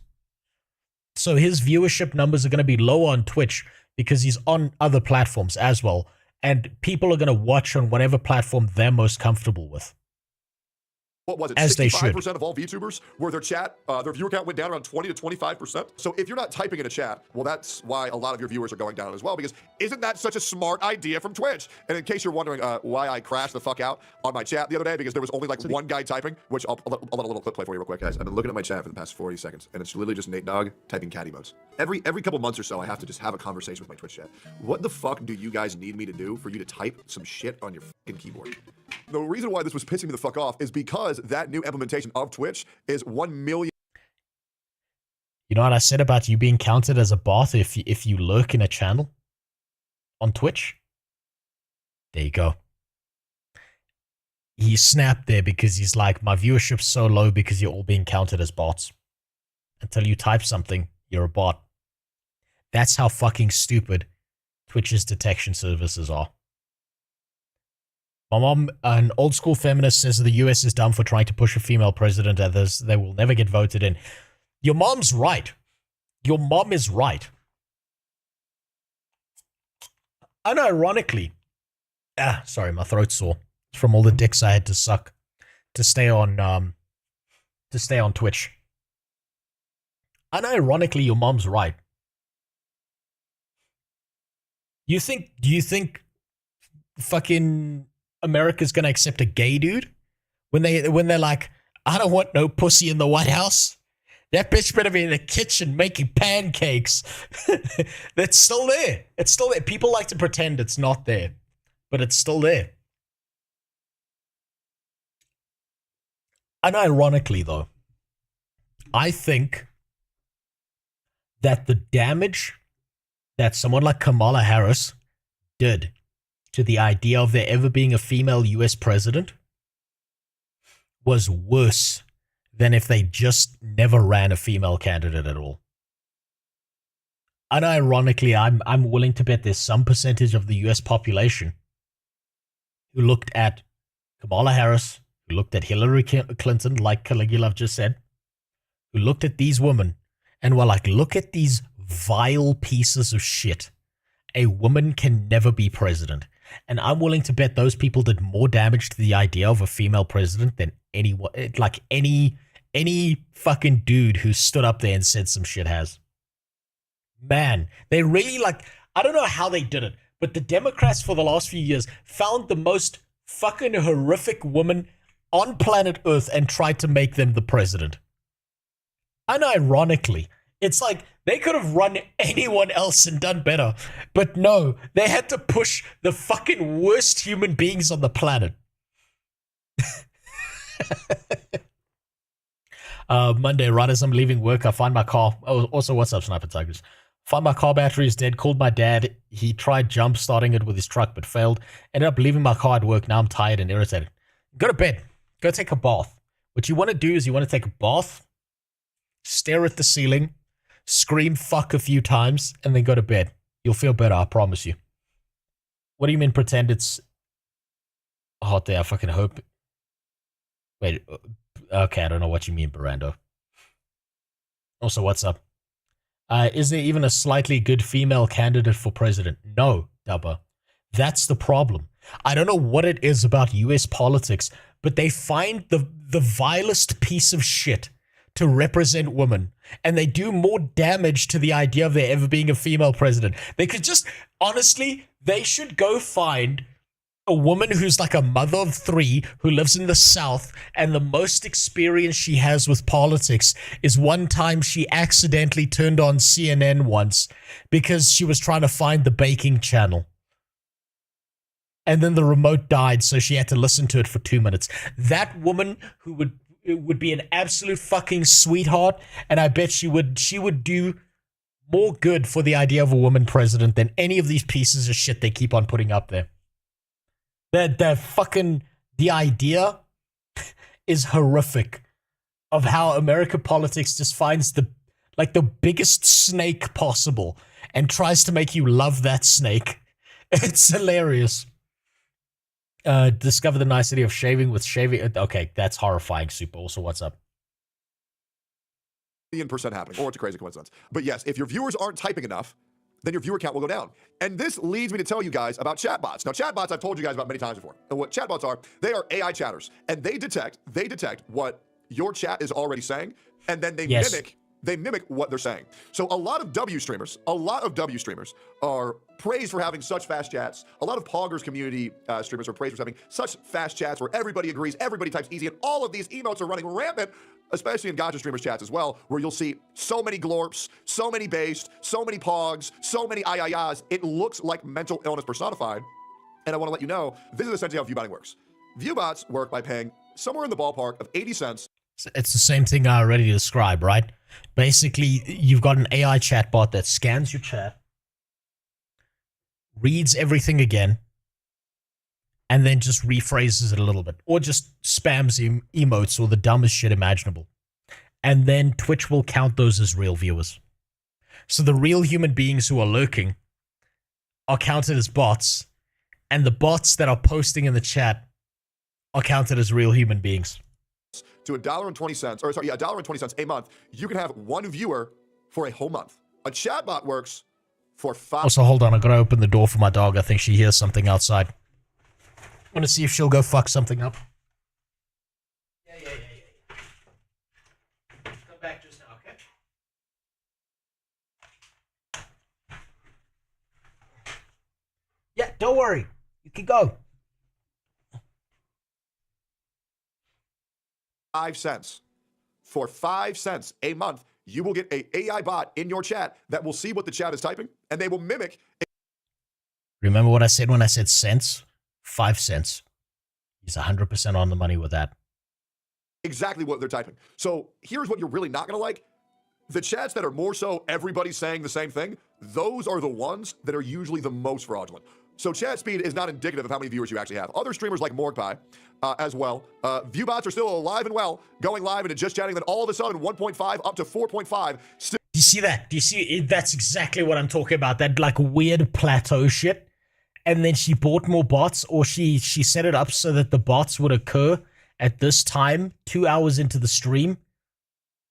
So his viewership numbers are going to be lower on Twitch because he's on other platforms as well. And people are going to watch on whatever platform they're most comfortable with. What was it? As they should. 65% of all VTubers where their viewer count went down around 20 to 25%. So if you're not typing in a chat, well, that's why a lot of your viewers are going down as well, because isn't that such a smart idea from Twitch? And in case you're wondering why I crashed the fuck out on my chat the other day, because there was only like one guy typing, which I'll let a little clip play for you real quick, guys. I've been looking at my chat for the past 40 seconds, and it's literally just Nate Dogg typing cat emotes. Every couple months or so, I have to just have a conversation with my Twitch chat. What the fuck do you guys need me to do for you to type some shit on your fucking keyboard? The reason why this was pissing me the fuck off is because that new implementation of Twitch is 1 million. You know what I said about you being counted as a bot if you lurk in a channel on Twitch? There you go. He snapped there because he's like, my viewership's so low because you're all being counted as bots. Until you type something, you're a bot. That's how fucking stupid Twitch's detection services are. My mom, an old school feminist, says the US is dumb for trying to push a female president. Others, they will never get voted in. Your mom's right. Your mom is right. Unironically, sorry, my throat's sore from all the dicks I had to suck to stay on Twitch. Unironically, your mom's right. Do you think fucking America's gonna accept a gay dude when they're like, I don't want no pussy in the White House? That bitch better be in the kitchen making pancakes. That's still there. It's still there. People like to pretend it's not there, but it's still there. Unironically, though, I think that the damage that someone like Kamala Harris did to the idea of there ever being a female US president was worse than if they just never ran a female candidate at all. Unironically, I'm willing to bet there's some percentage of the US population who looked at Kamala Harris, who looked at Hillary Clinton, like Caligula just said, who looked at these women and were like, look at these vile pieces of shit. A woman can never be president. And I'm willing to bet those people did more damage to the idea of a female president than anyone, like any fucking dude who stood up there and said some shit has. Man, they really I don't know how they did it, but the Democrats for the last few years found the most fucking horrific woman on planet Earth and tried to make them the president. Unironically, it's like they could have run anyone else and done better. But no, they had to push the fucking worst human beings on the planet. Monday, right as I'm leaving work, I find my car. Oh, also, what's up, Sniper Tigers? Find my car battery is dead. Called my dad. He tried jump starting it with his truck, but failed. Ended up leaving my car at work. Now I'm tired and irritated. Go to bed. Go take a bath. What you want to do is you want to take a bath, stare at the ceiling, scream fuck a few times, and then go to bed. You'll feel better, I promise you. What do you mean pretend it's hot there? I fucking hope. Wait, okay, I don't know what you mean, Barando. Also, what's up? Is there even a slightly good female candidate for president? No, Dubba. That's the problem. I don't know what it is about US politics, but they find the vilest piece of shit to represent women, and they do more damage to the idea of there ever being a female president. They could just, honestly, they should go find a woman who's like a mother of 3 who lives in the South, and the most experience she has with politics is one time she accidentally turned on CNN once because she was trying to find the baking channel. And then the remote died, so she had to listen to it for 2 minutes. That woman who would be an absolute fucking sweetheart, and I bet she would do more good for the idea of a woman president than any of these pieces of shit they keep on putting up there. The idea is horrific of how American politics just finds the biggest snake possible and tries to make you love that snake. It's hilarious. Discover the nicety of shaving with shaving. Okay, that's horrifying, Super. Also, what's up? %, happening, or it's a crazy coincidence. But yes, if your viewers aren't typing enough, then your viewer count will go down. And this leads me to tell you guys about chatbots. Now, chatbots, I've told you guys about many times before. And what chatbots are, they are AI chatters, and they detect what your chat is already saying, and then they mimic what they're saying. So a lot of W streamers are praised for having such fast chats. A lot of Poggers community streamers are praised for having such fast chats where everybody agrees, everybody types easy, and all of these emotes are running rampant, especially in Gacha streamers chats as well, where you'll see so many glorps, so many based, so many pogs, so many ayayas. It looks like mental illness personified. And I want to let you know, this is essentially how viewbotting works. Viewbots work by paying somewhere in the ballpark of 80 cents. It's the same thing I already described, right? Basically, you've got an AI chatbot that scans your chat, reads everything again, and then just rephrases it a little bit, or just spams emotes or the dumbest shit imaginable. And then Twitch will count those as real viewers. So the real human beings who are lurking are counted as bots, and the bots that are posting in the chat are counted as real human beings. To $1.20, or sorry, $1.20 a month, you can have one viewer for a whole month. A chatbot works for 5. Also, hold on, I gotta open the door for my dog. I think she hears something outside. I want to see if she'll go fuck something up. Yeah. Come back just now, okay? Yeah, don't worry. You can go. 5 cents. For 5 cents a month, you will get an AI bot in your chat that will see what the chat is typing, and they will mimic. Remember what I said when I said cents? 5 cents. He's 100% on the money with that. Exactly what they're typing. So here's what you're really not going to like. The chats that are more so everybody saying the same thing, those are the ones that are usually the most fraudulent. So chat speed is not indicative of how many viewers you actually have. Other streamers like Morgpie as well. Viewbots are still alive and well, going live and just chatting. Then all of a sudden, 1.5 up to 4.5. Do you see that? Do you see? That's exactly what I'm talking about. That like weird plateau shit. And then she bought more bots, or she set it up so that the bots would occur at this time, 2 hours into the stream.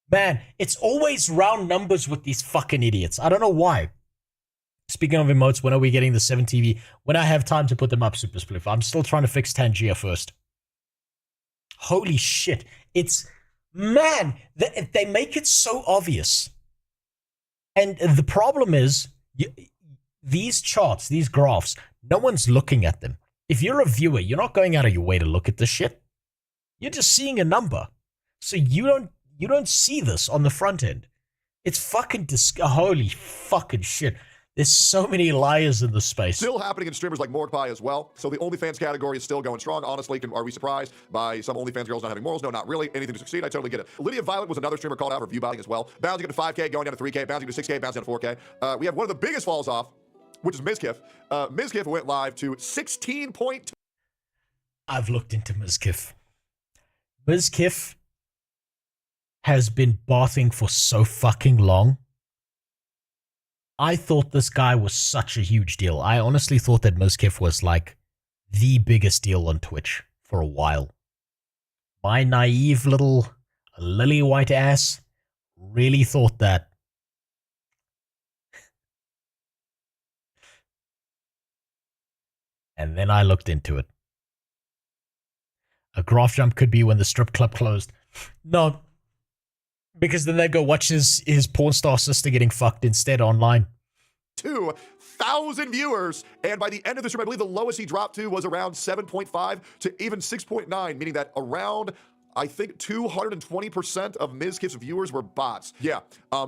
Man, it's always round numbers with these fucking idiots. I don't know why. Speaking of emotes, when are we getting the 7 TV? When I have time to put them up, Super Spliff. I'm still trying to fix Tangier first. Holy shit. It's... Man, they make it so obvious. And the problem is, these charts, these graphs, no one's looking at them. If you're a viewer, you're not going out of your way to look at this shit. You're just seeing a number. So you don't see this on the front end. It's fucking holy fucking shit. There's so many liars in this space. Still happening in streamers like Morgpie as well. So the OnlyFans category is still going strong. Honestly, are we surprised by some OnlyFans girls not having morals? No, not really. Anything to succeed, I totally get it. Lydia Violet was another streamer called out for viewbotting as well. Bouncing into 5K, going down to 3K, bouncing to 6K, bouncing down to 4K. We have one of the biggest falls off, which is Mizkif. Mizkif went live to 16.2. I've looked into Mizkif. Mizkif has been bothing for so fucking long I thought this guy was such a huge deal. I honestly thought that Mizkif was like the biggest deal on Twitch for a while. My naive little lily white ass really thought that. And then I looked into it. A graph jump could be when the strip club closed. No, because then they'd go watch his porn star sister getting fucked instead online. 2,000 viewers, and by the end of the stream, I believe the lowest he dropped to was around 7.5 to even 6.9, meaning that around, I think, 220% of Mizkif's viewers were bots. Yeah,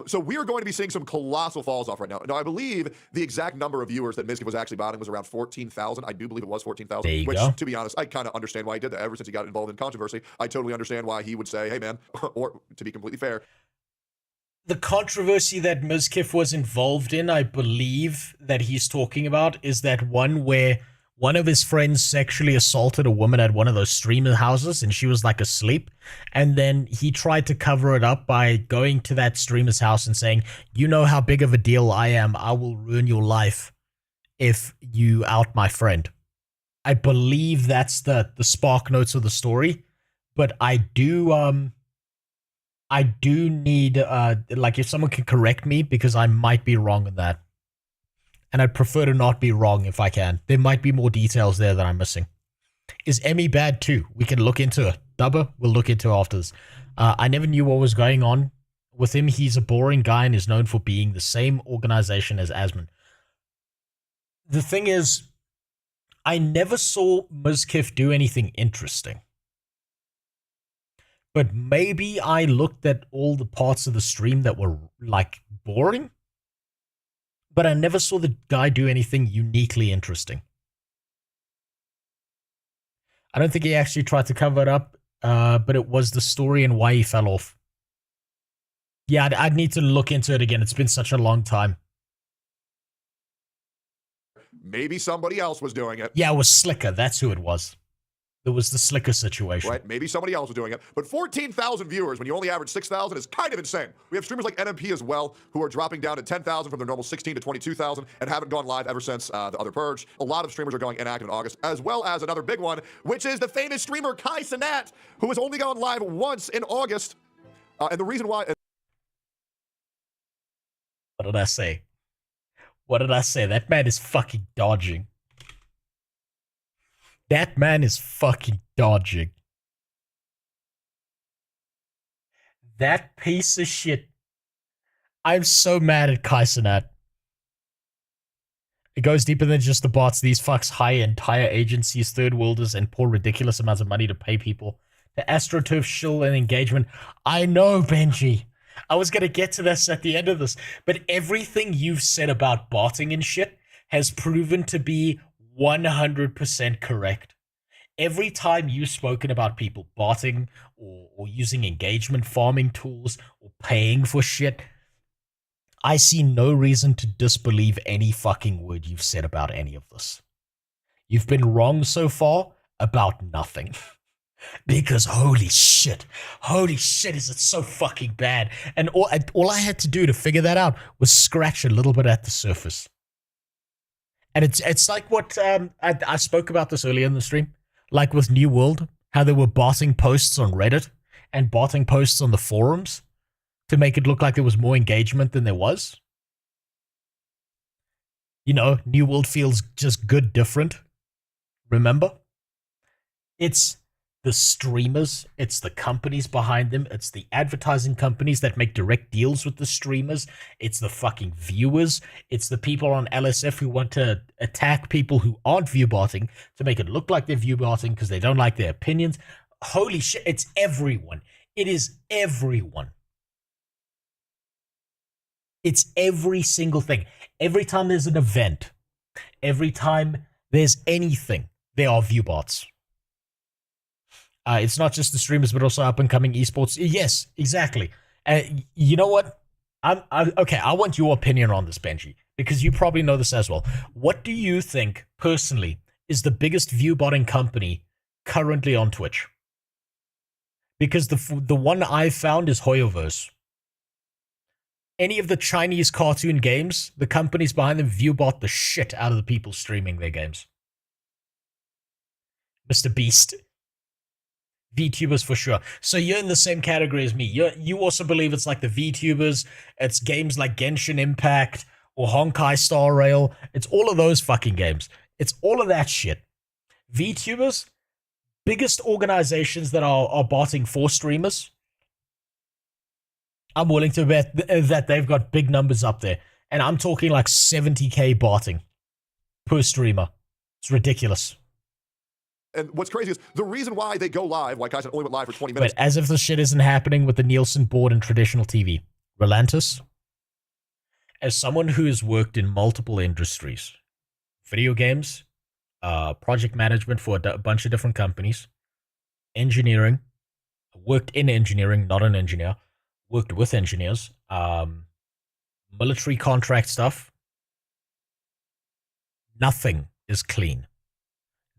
so we are going to be seeing some colossal falls off right now. Now, I believe the exact number of viewers that Mizkif was actually botting was around 14,000. I do believe it was 14,000, which, to be honest, I kind of understand why he did that. Ever since he got involved in controversy, I totally understand why he would say, hey, man, or to be completely fair, the controversy that Mizkif was involved in, I believe, that he's talking about, is that one where one of his friends sexually assaulted a woman at one of those streamer houses and she was like asleep. And then he tried to cover it up by going to that streamer's house and saying, you know how big of a deal I am. I will ruin your life if you out my friend. I believe that's the spark notes of the story. But I do need, like, if someone can correct me, because I might be wrong on that. And I'd prefer to not be wrong if I can. There might be more details there that I'm missing. Is Emmy bad too? We can look into it. Dubber, we'll look into it after this. I never knew what was going on with him. He's a boring guy and is known for being the same organization as Asmon. The thing is, I never saw Mizkif do anything interesting. But maybe I looked at all the parts of the stream that were, like, boring. But I never saw the guy do anything uniquely interesting. I don't think he actually tried to cover it up, but it was the story and why he fell off. Yeah, I'd need to look into it again. It's been such a long time. maybe somebody else was doing it. Yeah, it was Slicker. That's who it was. It was the Slicker situation. Right, maybe somebody else was doing it. But 14,000 viewers when you only average 6,000 is kind of insane. We have streamers like NMP as well, who are dropping down to 10,000 from their normal 16 to 22,000 and haven't gone live ever since the other purge. A lot of streamers are going inactive in August, as well as another big one, which is the famous streamer Kai Cenat, who has only gone live once in August. And the reason why... What did I say? What did I say? That man is fucking dodging. That man is fucking dodging. That piece of shit. I'm so mad at Kai Cenat. It goes deeper than just the bots. These fucks hire entire agencies, third worlders, and pour ridiculous amounts of money to pay people. The AstroTurf shill and engagement. I know, Benji. I was going to get to this at the end of this, but everything you've said about botting and shit has proven to be 100% correct. Every time you've spoken about people botting or using engagement farming tools or paying for shit, I see no reason to disbelieve any fucking word you've said about any of this. You've been wrong so far about nothing. Because holy shit, is it so fucking bad. And all I had to do to figure that out was scratch a little bit at the surface. And it's like what I spoke about this earlier in the stream, like with New World, how they were botting posts on Reddit and botting posts on the forums to make it look like there was more engagement than there was. You know, New World feels just good different. Remember? It's the streamers, it's the companies behind them, it's the advertising companies that make direct deals with the streamers, it's the fucking viewers, it's the people on LSF who want to attack people who aren't viewbotting to make it look like they're viewbotting because they don't like their opinions. Holy shit, it's everyone. It is everyone. It's every single thing. Every time there's an event, every time there's anything, there are viewbots. It's not just the streamers, but also up-and-coming esports. Yes, exactly. You know what? Okay, I want your opinion on this, Benji, because you probably know this as well. What do you think, personally, is the biggest viewbotting company currently on Twitch? Because the one I found is Hoyoverse. any of the Chinese cartoon games, the companies behind them viewbot the shit out of the people streaming their games. Mr. Beast. VTubers for sure. So you're in the same category as me. You also believe it's like the VTubers, it's games like Genshin Impact or Honkai Star Rail. It's all of those fucking games. It's all of that shit. VTubers, biggest organizations that are botting for streamers. I'm willing to bet that they've got big numbers up there. And I'm talking like 70k botting per streamer. It's ridiculous. And what's crazy is the reason why they go live, like I said, only went live for 20 minutes. But as if the shit isn't happening with the Nielsen board and traditional TV. Relentless. As someone who has worked in multiple industries, video games, project management for a bunch of different companies, engineering, worked in engineering, not an engineer, worked with engineers, military contract stuff, nothing is clean.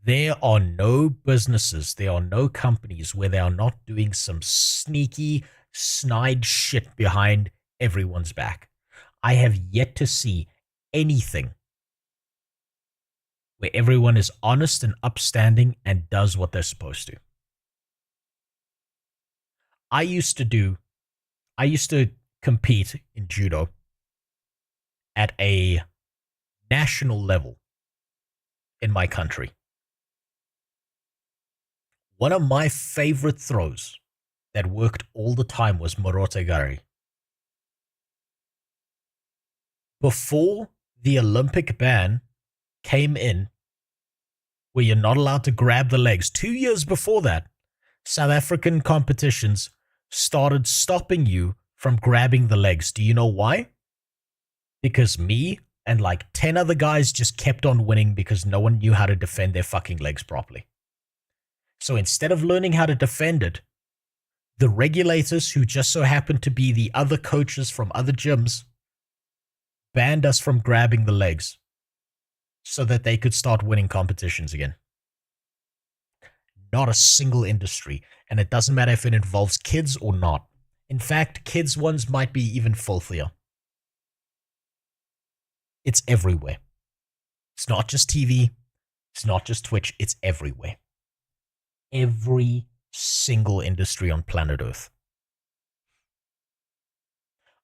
There are no businesses, there are no companies where they are not doing some sneaky, snide shit behind everyone's back. I have yet to see anything where everyone is honest and upstanding and does what they're supposed to. I used to compete in judo at a national level in my country. One of my favorite throws that worked all the time was Morotegari. Before the Olympic ban came in, where you're not allowed to grab the legs, 2 years before that, South African competitions started stopping you from grabbing the legs. Do you know why? Because me and like 10 other guys just kept on winning because no one knew how to defend their fucking legs properly. So instead of learning how to defend it, the regulators, who just so happened to be the other coaches from other gyms, banned us from grabbing the legs so that they could start winning competitions again. Not a single industry, and it doesn't matter if it involves kids or not. In fact, kids ones might be even filthier. It's everywhere. It's not just TV. It's not just Twitch. It's everywhere. Every single industry on planet Earth.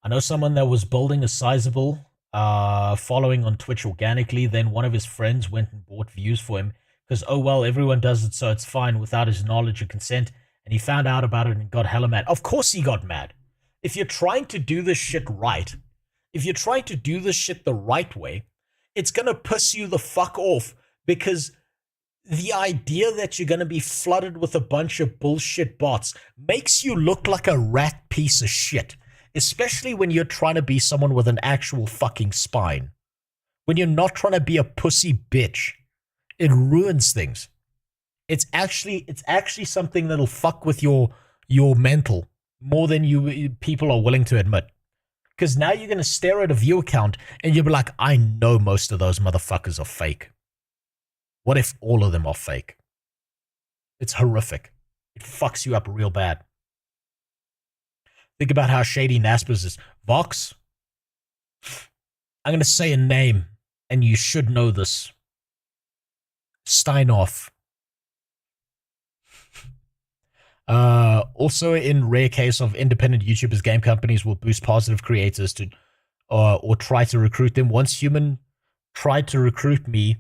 I know someone that was building a sizable following on Twitch organically. Then one of his friends went and bought views for him because, oh well, everyone does it, so it's fine, without his knowledge and consent. And he found out about it and got hella mad. Of course he got mad. If you're trying to do this shit right, if you're trying to do this shit the right way, it's going to piss you the fuck off, because the idea that you're going to be flooded with a bunch of bullshit bots makes you look like a rat piece of shit, especially when you're trying to be someone with an actual fucking spine. When you're not trying to be a pussy bitch, it ruins things. It's actually something that'll fuck with your mental more than you people are willing to admit. Because now you're going to stare at a view count and you'll be like, I know most of those motherfuckers are fake. What if all of them are fake? It's horrific. It fucks you up real bad. Think about how shady Naspers is. Vox, I'm going to say a name, and you should know this. Steinhoff. Also, in rare case of independent YouTubers, game companies will boost positive creators to, or try to recruit them. Once Human tried to recruit me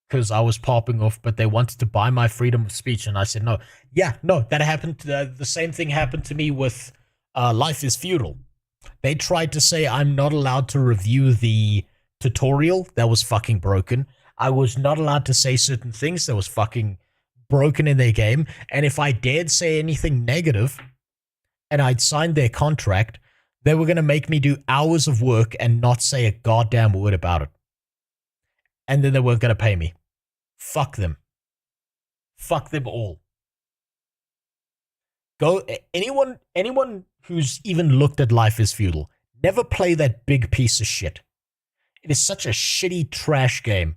because I was popping off, but they wanted to buy my freedom of speech, and I said no. Yeah, no, that happened. The same thing happened to me with Life is Feudal. They tried to say I'm not allowed to review the tutorial that was fucking broken. I was not allowed to say certain things that was fucking broken in their game, and if I dared say anything negative and I'd signed their contract, they were going to make me do hours of work and not say a goddamn word about it. And then they weren't going to pay me. Fuck them. Fuck them all. Go, anyone who's even looked at Life is Feudal, never play that big piece of shit. It is such a shitty trash game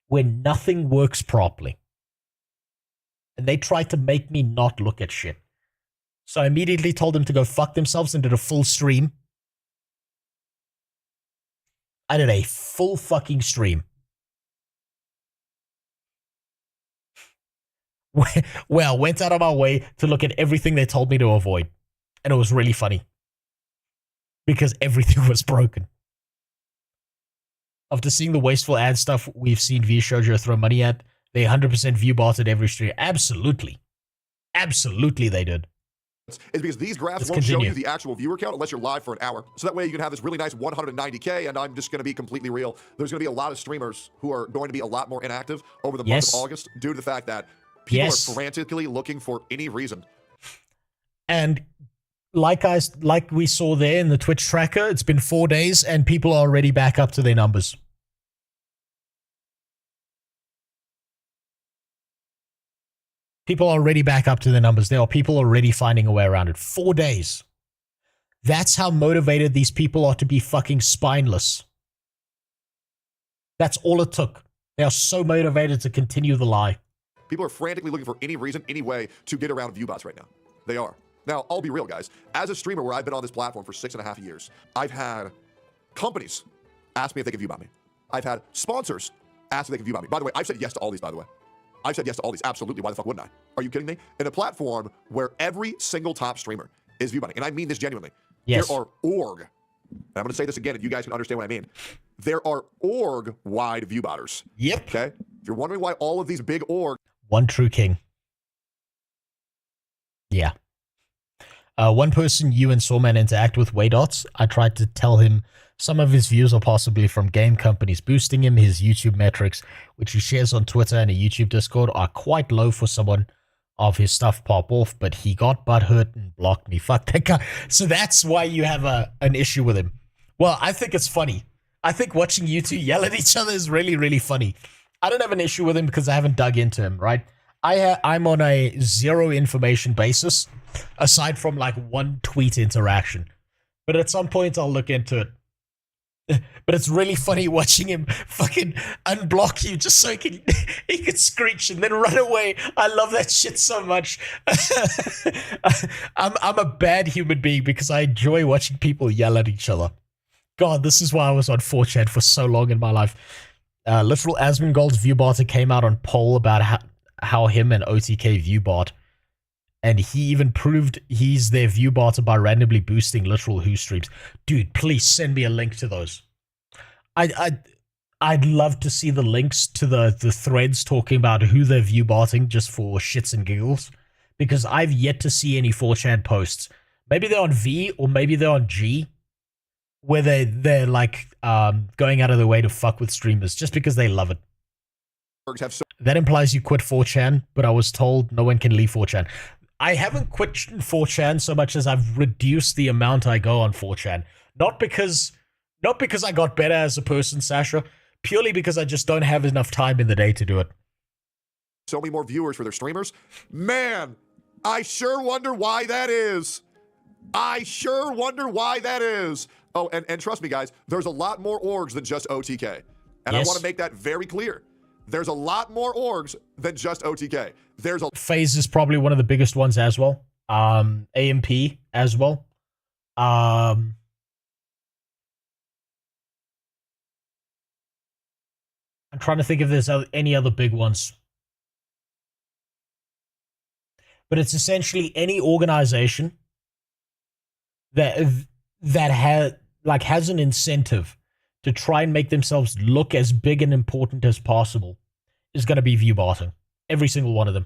where nothing works properly. And they tried to make me not look at shit. So I immediately told them to go fuck themselves and did a full stream. I did a full fucking stream. Well, went out of my way to look at everything they told me to avoid. And it was really funny. Because everything was broken. After seeing the wasteful ad stuff we've seen VShojo throw money at, they 100% view botted every stream. Absolutely. Absolutely they did. Is because these graphs Let's won't continue. show you the actual viewer count unless you're live for an hour. So that way you can have this really nice 190K, and I'm just going to be completely real. There's going to be a lot of streamers who are going to be a lot more inactive over the month of August due to the fact that people are frantically looking for any reason. And like we saw there in the Twitch tracker, it's been 4 days and people are already back up to their numbers. People are already back up to their numbers. There are people already finding a way around it. 4 days. That's how motivated these people are to be fucking spineless. That's all it took. They are so motivated to continue the lie. People are frantically looking for any reason, any way to get around ViewBots right now. They are. Now, I'll be real, guys. As a streamer where I've been on this platform for 6.5 years, I've had companies ask me if they can view bot me. I've had sponsors ask if they can view bot me. By the way, I've said yes to all these, by the way. I've said yes to all these. Absolutely. Why the fuck wouldn't I? Are you kidding me? In a platform where every single top streamer is view botting, and I mean this genuinely. Yes. There are org, and I'm going to say this again and you guys can understand what I mean. There are org-wide view botters. Yep. Okay? If you're wondering why all of these big org... One true king. Yeah. One person you and Sawman interact with, Waydots, I tried to tell him some of his views are possibly from game companies boosting him. His YouTube metrics, which he shares on Twitter and a YouTube Discord, are quite low for someone of his stuff pop off, but he got butthurt and blocked me. Fuck that guy. So that's why you have an issue with him. Well, I think it's funny. I think watching you two yell at each other is really, really funny. I don't have an issue with him because I haven't dug into him, right? I'm on a zero information basis, aside from like one tweet interaction. But at some point, I'll look into it. But it's really funny watching him fucking unblock you just so he could screech and then run away. I love that shit so much. I'm a bad human being because I enjoy watching people yell at each other. God, this is why I was on 4chan for so long in my life. Literal Asmongold's viewbotter came out on poll about how him and OTK viewbot, and he even proved he's their viewbotter by randomly boosting literal Who streams. Dude, please send me a link to those. I'd love to see the links to the threads talking about who they're viewbotting just for shits and giggles, because I've yet to see any 4chan posts. Maybe they're on V or maybe they're on G, where they're like going out of their way to fuck with streamers just because they love it. That implies you quit 4chan, but I was told no one can leave 4chan. I haven't quit 4chan so much as I've reduced the amount I go on 4chan. Not because I got better as a person, Sasha, purely because I just don't have enough time in the day to do it. So many more viewers for their streamers. Man, I sure wonder why that is. I sure wonder why that is. Oh, and trust me, guys, there's a lot more orgs than just OTK. And I want to make that very clear. There's a lot more orgs than just OTK. There's a FaZe is probably one of the biggest ones as well. AMP as well. I'm trying to think if there's any other big ones. But it's essentially any organization that has an incentive to try and make themselves look as big and important as possible is going to be viewbotting. Every single one of them.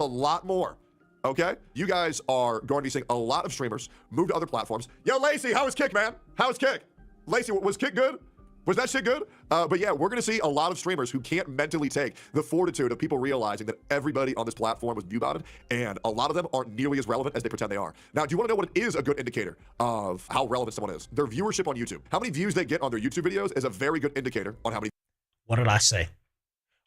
A lot more. Okay? You guys are going to be seeing a lot of streamers move to other platforms. Yo, Lacey, how was Kick, man? How was Kick? Lacey, was Kick good? Was that shit good? But yeah, we're going to see a lot of streamers who can't mentally take the fortitude of people realizing that everybody on this platform was viewbotted, and a lot of them aren't nearly as relevant as they pretend they are. Now, do you want to know what is a good indicator of how relevant someone is? Their viewership on YouTube. How many views they get on their YouTube videos is a very good indicator on how many... What did I say?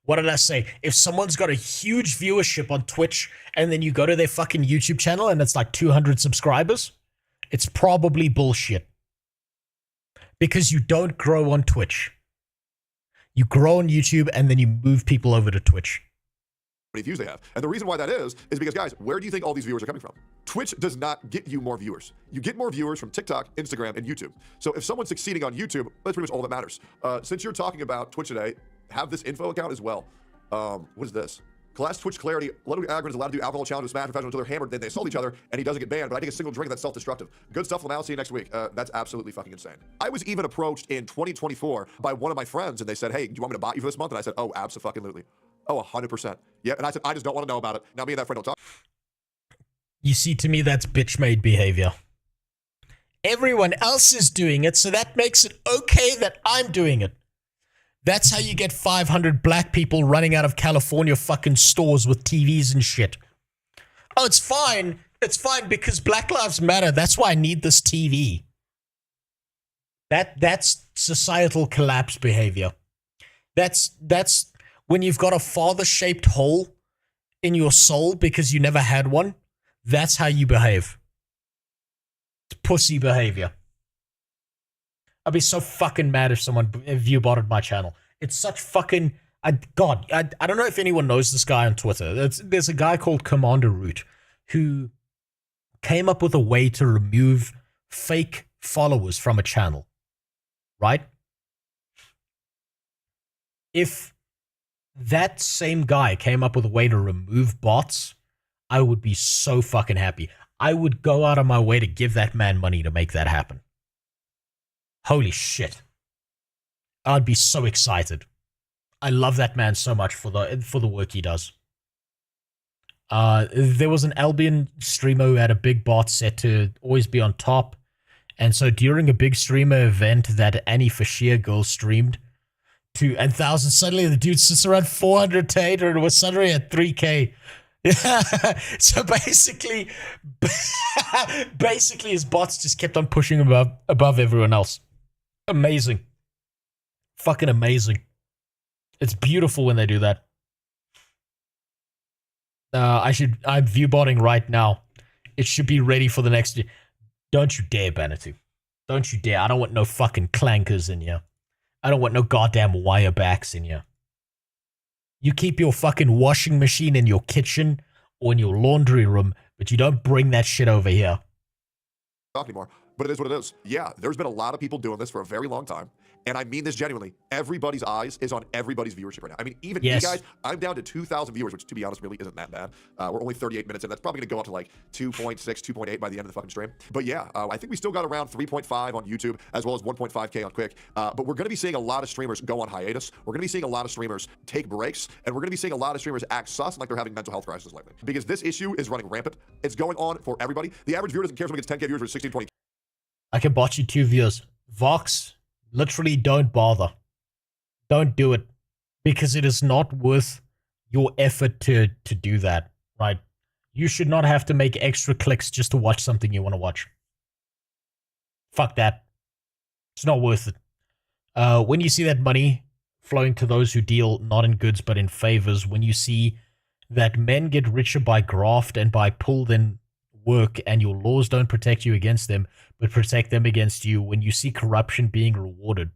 What did I say? If someone's got a huge viewership on Twitch and then you go to their fucking YouTube channel and it's like 200 subscribers, it's probably bullshit. Because you don't grow on Twitch. You grow on YouTube and then you move people over to Twitch. many views they have. And the reason why that is because, guys, where do you think all these viewers are coming from? Twitch does not get you more viewers. You get more viewers from TikTok, Instagram, and YouTube. So if someone's succeeding on YouTube, that's pretty much all that matters. Since you're talking about Twitch today, have this info account as well. What is this? Class Twitch clarity. Ludwig Agron is allowed to do alcohol challenge with Smash Professional until they're hammered, then they assault each other, and he doesn't get banned. But I think a single drink that's self-destructive. Good stuff, Lamau. See you next week. That's absolutely fucking insane. I was even approached in 2024 by one of my friends, and they said, hey, do you want me to bot you for this month? And I said, oh, absolutely. Oh, 100%. Yep. And I said, I just don't want to know about it. Now me and that friend don't talk. You see, to me, that's bitch-made behavior. Everyone else is doing it, so that makes it okay that I'm doing it. That's how you get 500 black people running out of California fucking stores with TVs and shit. Oh, it's fine. It's fine because Black Lives Matter. That's why I need this TV. That's societal collapse behavior. That's when you've got a father-shaped hole in your soul because you never had one. That's how you behave. It's pussy behavior. I'd be so fucking mad if someone view-botted my channel. It's such fucking... I don't know if anyone knows this guy on Twitter. There's a guy called Commander Root who came up with a way to remove fake followers from a channel. Right? If that same guy came up with a way to remove bots, I would be so fucking happy. I would go out of my way to give that man money to make that happen. Holy shit. I'd be so excited. I love that man so much for the work he does. There was an Albion streamer who had a big bot set to always be on top. And so during a big streamer event that Annie Fashia girl streamed to 1,000, suddenly the dude sits around 400 to 800 and was suddenly at 3K. Yeah. So basically his bots just kept on pushing him above everyone else. Amazing. Fucking amazing. It's beautiful when they do that. I'm view-botting right now. It should be ready for the next... Don't you dare, Banatu. Don't you dare. I don't want no fucking clankers in here. I don't want no goddamn wirebacks in here. You keep your fucking washing machine in your kitchen or in your laundry room, but you don't bring that shit over here. Talk anymore, but it is what it is. Yeah, there's been a lot of people doing this for a very long time. And I mean this genuinely. Everybody's eyes is on everybody's viewership right now. I mean, even you guys, I'm down to 2,000 viewers, which to be honest really isn't that bad. We're only 38 minutes in. That's probably going to go up to like 2.6, 2.8 by the end of the fucking stream. But yeah, I think we still got around 3.5 on YouTube as well as 1.5K on Quick. But we're going to be seeing a lot of streamers go on hiatus. We're going to be seeing a lot of streamers take breaks. And we're going to be seeing a lot of streamers act sus like they're having mental health crises lately. Because this issue is running rampant. It's going on for everybody. The average viewer doesn't care if someone gets 10K viewers or 16, 20. I can bot you 2 views. Vox, literally don't bother. Don't do it. Because it is not worth your effort to do that, right? You should not have to make extra clicks just to watch something you want to watch. Fuck that. It's not worth it. When you see that money flowing to those who deal not in goods but in favors, when you see that men get richer by graft and by pull than work and your laws don't protect you against them but protect them against you, when you see corruption being rewarded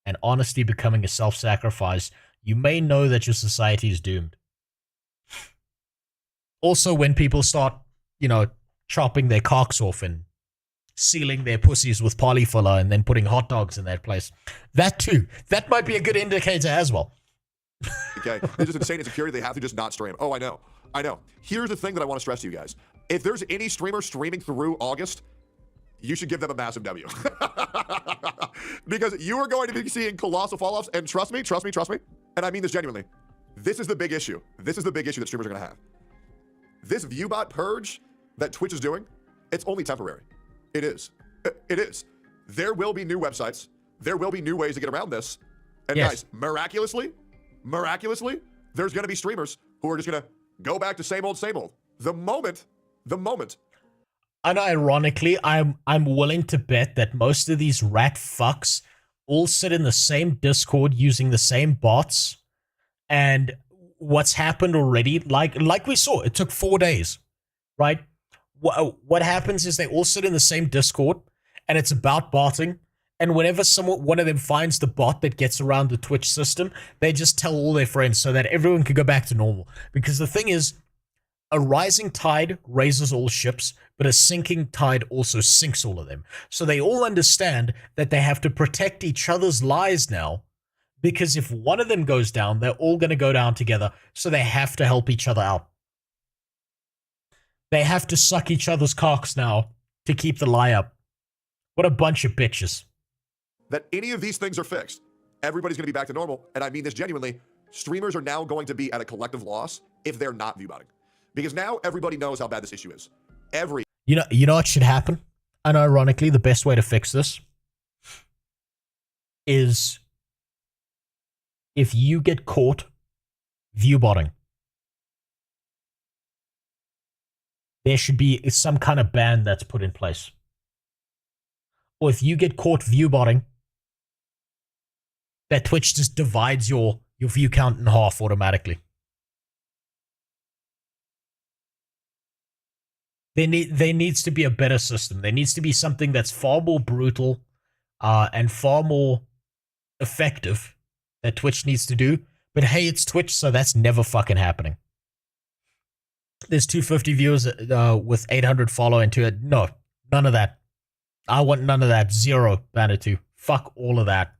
and honesty becoming a self-sacrifice, you may know that your society is doomed. Also, when people start, chopping their cocks off and sealing their pussies with polyfiller and then putting hot dogs in that place, that too, that might be a good indicator as well. Okay, they're just insane insecurity. They have to just not stream. Oh, I know. Here's the thing that I want to stress to you guys. If there's any streamer streaming through August, you should give them a massive W. Because you are going to be seeing colossal fall-offs, and trust me, and I mean this genuinely, this is the big issue. This is the big issue that streamers are going to have. This viewbot purge that Twitch is doing, it's only temporary. It is. It is. There will be new websites. There will be new ways to get around this. And guys, miraculously, there's going to be streamers who are just going to go back to same old. The moment. Unironically, I'm willing to bet that most of these rat fucks all sit in the same Discord using the same bots. And what's happened already, like we saw, it took 4 days, right? What happens is they all sit in the same Discord, and it's about botting, And whenever one of them finds the bot that gets around the Twitch system, they just tell all their friends so that everyone can go back to normal. Because the thing is, a rising tide raises all ships, but a sinking tide also sinks all of them. So they all understand that they have to protect each other's lives now, because if one of them goes down, they're all going to go down together, so they have to help each other out. They have to suck each other's cocks now to keep the lie up. What a bunch of bitches. That any of these things are fixed, everybody's going to be back to normal. And I mean this genuinely. Streamers are now going to be at a collective loss if they're not viewbotting. Because now everybody knows how bad this issue is. You know what should happen? Unironically, the best way to fix this is if you get caught viewbotting, there should be some kind of ban that's put in place. Or if you get caught viewbotting, that Twitch just divides your view count in half automatically. There needs to be a better system. There needs to be something that's far more brutal and far more effective that Twitch needs to do. But hey, it's Twitch, so that's never fucking happening. There's 250 viewers with 800 follow into it. No, none of that. I want none of that. Zero, Banatu. Fuck all of that.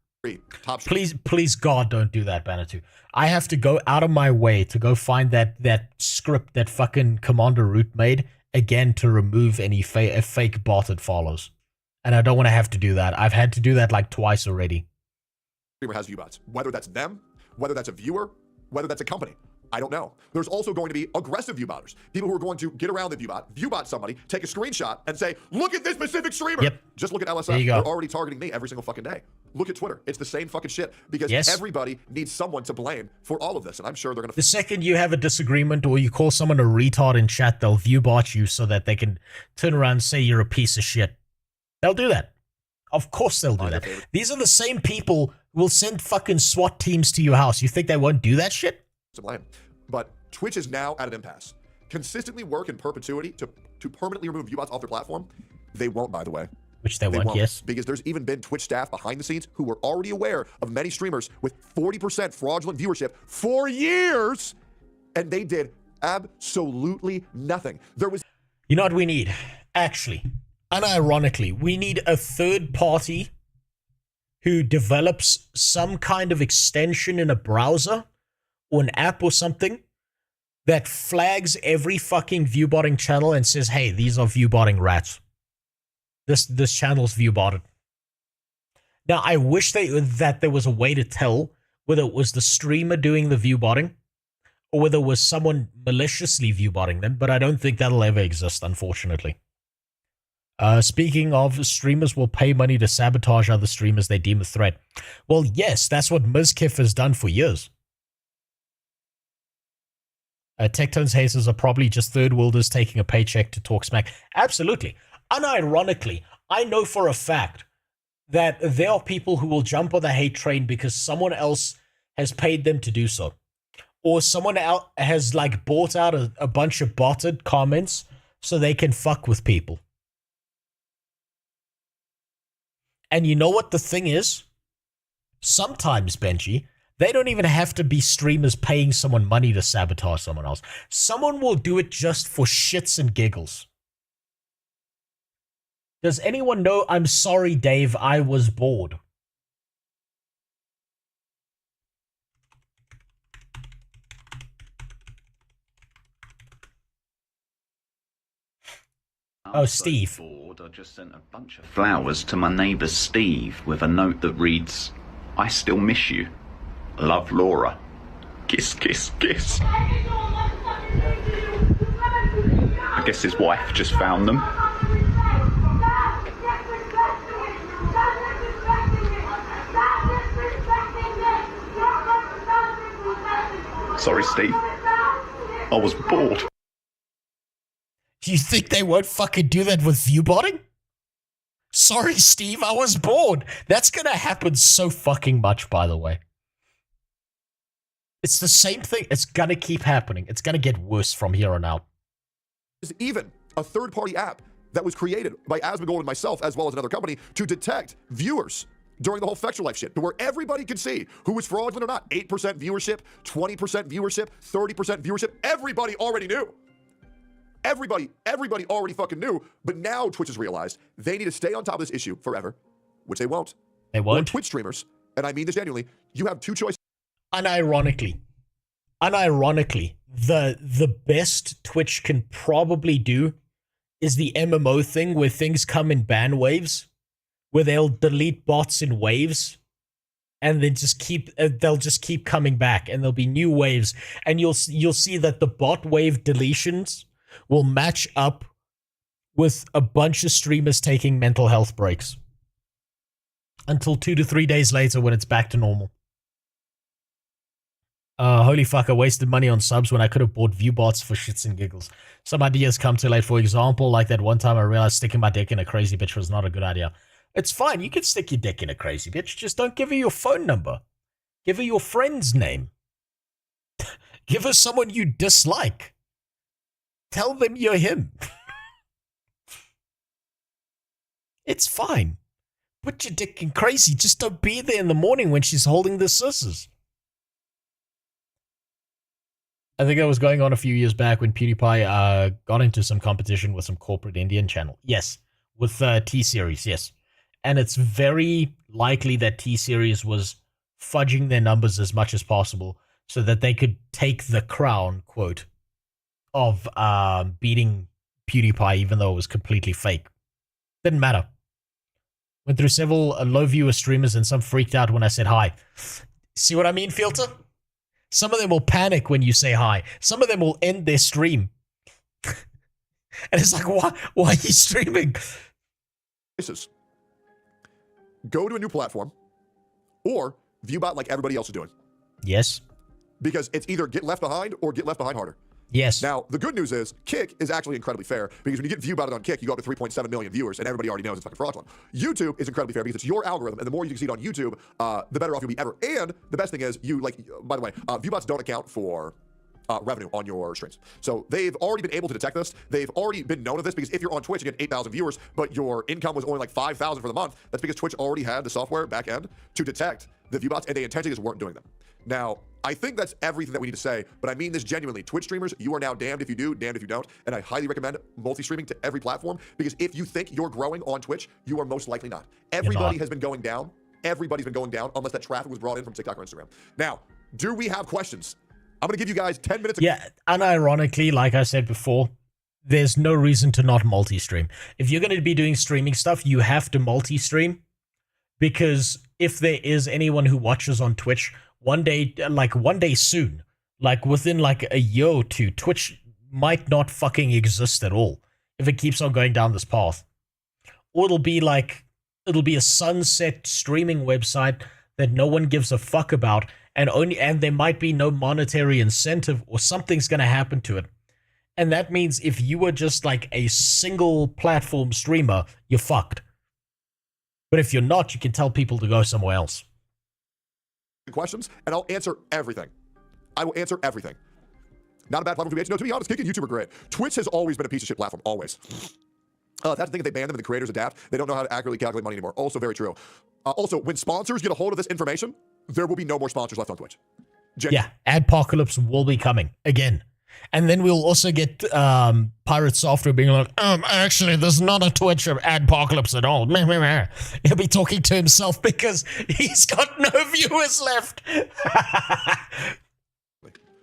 Please, God, don't do that, Banatu. I have to go out of my way to go find that script that fucking Commander Root made again to remove any fake bot that follows. And I don't want to have to do that. I've had to do that like twice already. Streamer has viewbots. Whether that's them, whether that's a viewer, whether that's a company. I don't know. There's also going to be aggressive viewbotters. People who are going to get around the viewbot somebody, take a screenshot, and say, look at this specific streamer. Yep. Just look at LSF. They're already targeting me every single fucking day. Look at Twitter. It's the same fucking shit. Because everybody needs someone to blame for all of this. And I'm sure they're going to... The second you have a disagreement or you call someone a retard in chat, they'll viewbot you so that they can turn around and say you're a piece of shit. They'll do that. Of course they'll do that. These are the same people who will send fucking SWAT teams to your house. You think they won't do that shit? To blame. But Twitch is now at an impasse. Consistently work in perpetuity to permanently remove viewbots off their platform. They won't, by the way. Which they won't, yes. Because there's even been Twitch staff behind the scenes who were already aware of many streamers with 40% fraudulent viewership for years, and they did absolutely nothing. There was... You know what we need? Actually, unironically, we need a third party who develops some kind of extension in a browser or an app or something that flags every fucking viewbotting channel and says, hey, these are viewbotting rats. This channel's viewbotted. Now, I wish that there was a way to tell whether it was the streamer doing the viewbotting or whether it was someone maliciously viewbotting them, but I don't think that'll ever exist, unfortunately. Speaking of, streamers will pay money to sabotage other streamers they deem a threat. Well, yes, that's what Mizkif has done for years. Tectone's hazers are probably just third worlders taking a paycheck to talk smack. Absolutely. Unironically, I know for a fact that there are people who will jump on the hate train because someone else has paid them to do so. Or someone else has like bought out a bunch of botted comments so they can fuck with people. And you know what the thing is? Sometimes, Benji, they don't even have to be streamers paying someone money to sabotage someone else. Someone will do it just for shits and giggles. Does anyone know? I'm sorry, Dave, I was bored. Oh, Steve. Bored, I just sent a bunch of flowers to my neighbour Steve with a note that reads, I still miss you. Love, Laura. Kiss, kiss, kiss. I guess his wife just found them. Sorry, Steve. I was bored. Do you think they won't fucking do that with viewbotting? Sorry, Steve, I was bored. That's gonna happen so fucking much, by the way. It's the same thing. It's gonna keep happening. It's gonna get worse from here on out. Even a third-party app that was created by Asmongold and myself, as well as another company, to detect viewers during the whole Fexture Life shit, to where everybody could see who was fraudulent or not. 8% viewership, 20% viewership, 30% viewership. Everybody already knew. Everybody already fucking knew. But now Twitch has realized they need to stay on top of this issue forever, which they won't. They won't. Or Twitch streamers, and I mean this genuinely, you have two choices. Unironically, the best Twitch can probably do is the MMO thing where things come in ban waves, where they'll delete bots in waves, and then they'll just keep coming back, and there'll be new waves, and you'll see that the bot wave deletions will match up with a bunch of streamers taking mental health breaks until 2 to 3 days later when it's back to normal. Holy fuck, I wasted money on subs when I could have bought view bots for shits and giggles. Some ideas come too late. For example, like that one time I realized sticking my dick in a crazy bitch was not a good idea. It's fine, you can stick your dick in a crazy bitch, just don't give her your phone number. Give her your friend's name. Give her someone you dislike. Tell them you're him. It's fine. Put your dick in crazy, just don't be there in the morning when she's holding the scissors. I think that was going on a few years back when PewDiePie got into some competition with some corporate Indian channel. Yes, with T-Series, yes. And it's very likely that T-Series was fudging their numbers as much as possible so that they could take the crown, quote, of beating PewDiePie, even though it was completely fake. Didn't matter. Went through several low viewer streamers and some freaked out when I said hi. See what I mean, Filter? Some of them will panic when you say hi. Some of them will end their stream. And it's like, why are you streaming? Go to a new platform or ViewBot like everybody else is doing. Yes. Because it's either get left behind or get left behind harder. Yes. Now, the good news is Kick is actually incredibly fair because when you get ViewBotted on Kick, you go up to 3.7 million viewers and everybody already knows it's fucking fraudulent. YouTube is incredibly fair because it's your algorithm, and the more you succeed on YouTube, the better off you'll be ever. And the best thing is by the way, ViewBots don't account for revenue on your streams. So they've already been able to detect this. They've already been known of this because if you're on Twitch and get 8,000 viewers, but your income was only like 5,000 for the month, that's because Twitch already had the software back end to detect the ViewBots, and they intentionally just weren't doing them. Now, I think that's everything that we need to say, but I mean this genuinely. Twitch streamers, you are now damned if you do, damned if you don't, and I highly recommend multi-streaming to every platform because if you think you're growing on Twitch, you are most likely not. Everybody has been going down. Everybody's been going down unless that traffic was brought in from TikTok or Instagram. Now, do we have questions? I'm going to give you guys 10 minutes. Yeah, unironically, like I said before, there's no reason to not multi-stream. If you're going to be doing streaming stuff, you have to multi-stream because if there is anyone who watches on Twitch, one day soon, like within like a year or two, Twitch might not fucking exist at all if it keeps on going down this path. Or it'll be a sunset streaming website that no one gives a fuck about, and there might be no monetary incentive or something's going to happen to it. And that means if you are just like a single platform streamer, you're fucked. But if you're not, you can tell people to go somewhere else. Questions, and I'll answer everything. I will answer everything. Not a bad platform to be. No, to be honest, Kick and YouTube are great. Twitch has always been a piece of shit platform, always. That's the thing, if they ban them and the creators adapt, they don't know how to accurately calculate money anymore. Also very true. Also, when sponsors get a hold of this information, there will be no more sponsors left on Twitch. Yeah, Adpocalypse will be coming again. And then we'll also get Pirate Software being like, actually, there's not a Twitch of Adpocalypse at all. He'll be talking to himself because he's got no viewers left.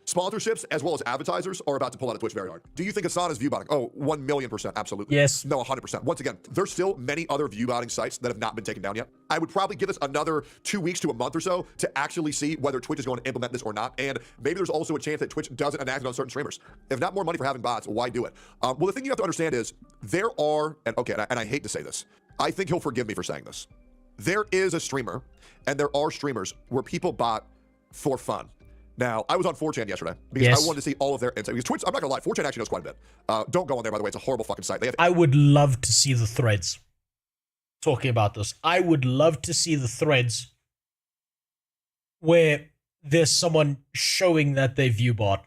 Sponsorships as well as advertisers are about to pull out of Twitch very hard. Do you think Asana is viewbotting? Oh, 1,000,000%, absolutely. Yes. No, 100%. Once again, there's still many other viewbotting sites that have not been taken down yet. I would probably give this another 2 weeks to a month or so to actually see whether Twitch is going to implement this or not. And maybe there's also a chance that Twitch doesn't enact it on certain streamers. If not more money for having bots, why do it? Well, the thing you have to understand is there are, and I hate to say this, I think he'll forgive me for saying this. There is a streamer, and there are streamers where people bot for fun. Now, I was on 4chan yesterday because I wanted to see all of their insight. Because Twitch, I'm not gonna lie, 4chan actually knows quite a bit. Don't go on there, by the way. It's a horrible fucking site. I would love to see the threads talking about this. I would love to see the threads where there's someone showing that they view bot.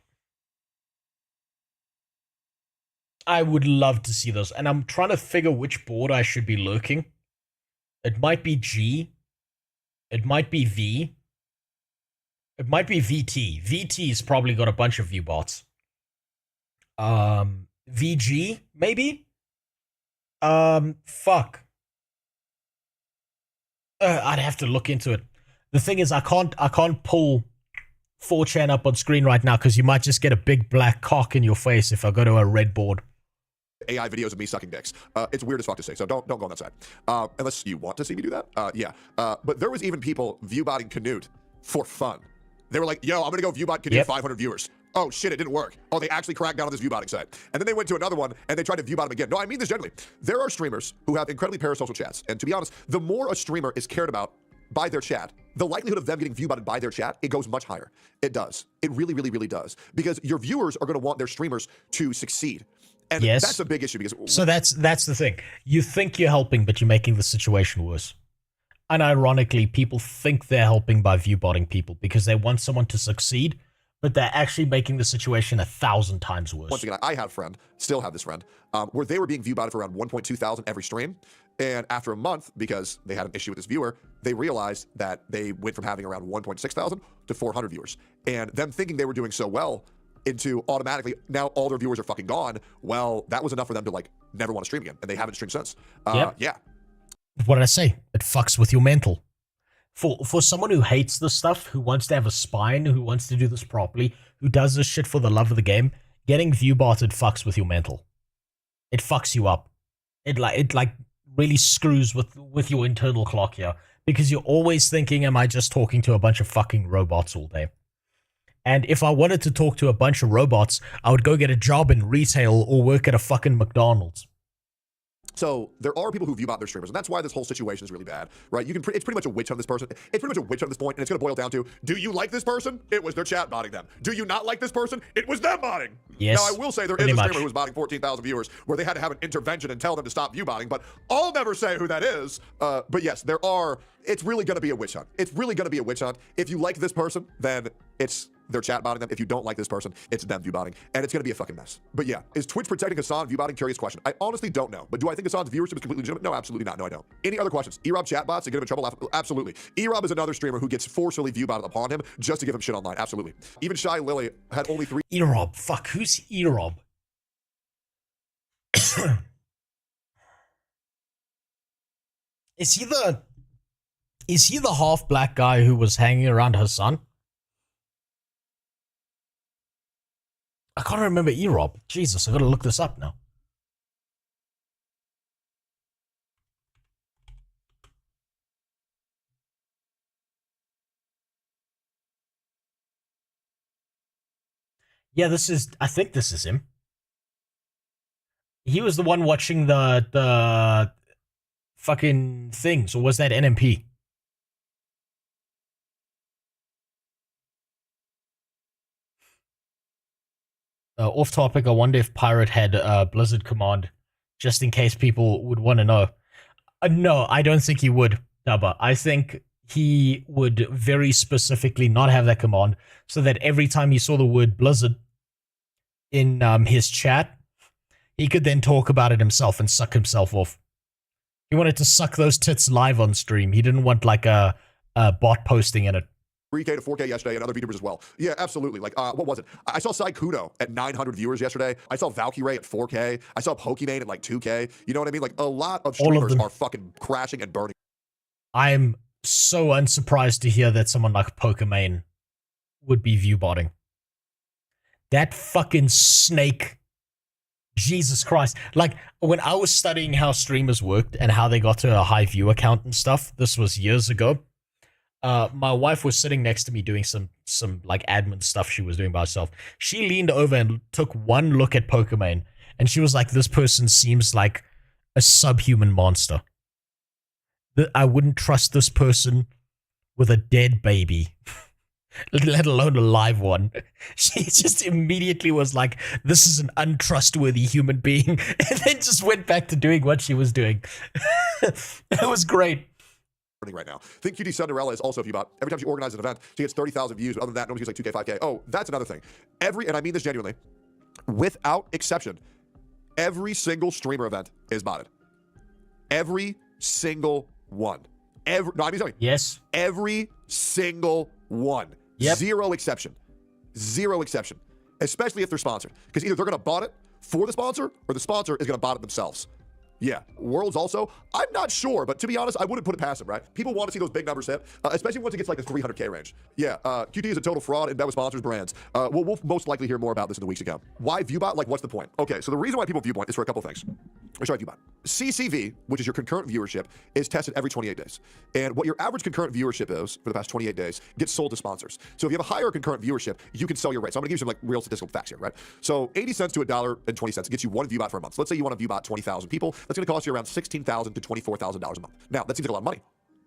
I would love to see this, and I'm trying to figure which board I should be lurking. It might be G. It might be V. It might be VT. VT's probably got a bunch of view bots. VG, maybe? Fuck. I'd have to look into it. The thing is, I can't pull 4chan up on screen right now because you might just get a big black cock in your face if I go to a red board. AI videos of me sucking dicks. It's weird as fuck to say, so don't go on that side. Unless you want to see me do that. Yeah. But there was even people viewbotting Canute for fun. They were like, yo, I'm gonna go viewbot Canute 500 viewers. Oh shit, it didn't work. Oh, they actually cracked down on this viewbotting site. And then they went to another one and they tried to viewbot them again. No, I mean this genuinely. There are streamers who have incredibly parasocial chats. And to be honest, the more a streamer is cared about by their chat, the likelihood of them getting viewbotted by their chat, it goes much higher. It does. It really, really, really does. Because your viewers are gonna want their streamers to succeed. And that's a big issue because... So that's the thing. You think you're helping, but you're making the situation worse. Unironically, people think they're helping by viewbotting people because they want someone to succeed, but they're actually making the situation 1,000 times worse. Once again, I had a friend, still have this friend, where they were being viewbotted for around 1.2 thousand every stream. And after a month, because they had an issue with this viewer, they realized that they went from having around 1.6 thousand to 400 viewers. And them thinking they were doing so well into automatically, now all their viewers are fucking gone. Well, that was enough for them to like never want to stream again. And they haven't streamed since. Yeah. What did I say? It fucks with your mental. For someone who hates this stuff, who wants to have a spine, who wants to do this properly, who does this shit for the love of the game, getting viewbotted fucks with your mental. It fucks you up. It really screws with your internal clock here, because you're always thinking, am I just talking to a bunch of fucking robots all day? And if I wanted to talk to a bunch of robots, I would go get a job in retail or work at a fucking McDonald's. So there are people who viewbot their streamers, and that's why this whole situation is really bad, right? It's pretty much a witch hunt this person. It's pretty much a witch hunt at this point, and it's going to boil down to, do you like this person? It was their chat botting them. Do you not like this person? It was them botting. Yes. Now, I will say there is a streamer who was botting 14,000 viewers where they had to have an intervention and tell them to stop viewbotting, but I'll never say who that is. But yes, it's really going to be a witch hunt. It's really going to be a witch hunt. If you like this person, then it's they're chat botting them. If you don't like this person, it's them viewbotting. And it's going to be a fucking mess. But yeah, is Twitch protecting Hassan viewbotting? Curious question. I honestly don't know. But do I think Hassan's viewership is completely legitimate? No, absolutely not. No, I don't. Any other questions? Erob chatbots to get him in trouble? Absolutely. Erob is another streamer who gets forcefully viewbotted upon him just to give him shit online. Absolutely. Even Shy Lily had only 3. Erob. Fuck, who's Erob? Is he the half black guy who was hanging around Hassan? I can't remember Erob. Jesus, I gotta look this up now. Yeah, I think this is him. He was the one watching the fucking things, or was that NMP? Off topic, I wonder if Pirate had Blizzard command, just in case people would want to know. No, I don't think he would, Dubba. I think he would very specifically not have that command, so that every time he saw the word Blizzard in his chat, he could then talk about it himself and suck himself off. He wanted to suck those tits live on stream. He didn't want like a bot posting in it. 3K to 4K yesterday, and other VTubers as well. Yeah, absolutely. Like, what was it? I saw Saikudo at 900 viewers yesterday. I saw Valkyrie at 4K. I saw Pokimane at like 2K. You know what I mean? Like, a lot of streamers are fucking crashing and burning. I'm so unsurprised to hear that someone like Pokimane would be viewbotting. That fucking snake. Jesus Christ. Like, when I was studying how streamers worked and how they got to a high viewer count and stuff, this was years ago. My wife was sitting next to me doing some like admin stuff she was doing by herself. She leaned over and took one look at Pokimane, and she was like, this person seems like a subhuman monster. I wouldn't trust this person with a dead baby, let alone a live one. She just immediately was like, this is an untrustworthy human being, and then just went back to doing what she was doing. That was great. Right now. Think QT Cinderella is also viewbot. Every time she organizes an event, she gets 30,000 views. Other than that, nobody gets like 2K, 5K. Oh, that's another thing. And I mean this genuinely, without exception, Every single streamer event is botted. Every single one. Yes. Every single one. Yep. Zero exception. Zero exception. Especially if they're sponsored. Because either they're going to bot it for the sponsor or the sponsor is going to bot it themselves. Yeah, Worlds also, I'm not sure, but to be honest, I wouldn't put it past them, right? People want to see those big numbers hit, especially once it gets like the 300K range. Yeah, QT is a total fraud and bet with sponsors brands. We'll most likely hear more about this in the weeks to come. Why ViewBot? Like, what's the point? Okay, so the reason why people viewpoint is for a couple things. Let's try ViewBot. CCV, which is your concurrent viewership, is tested every 28 days. And what your average concurrent viewership is for the past 28 days gets sold to sponsors. So if you have a higher concurrent viewership, you can sell your rates. So I'm gonna give you some like real statistical facts here, right? So 80 cents to $1.20 gets you one ViewBot for a month. So let's say you want to ViewBot 20,000 people. That's gonna cost you around $16,000 to $24,000 a month. Now, that seems like a lot of money.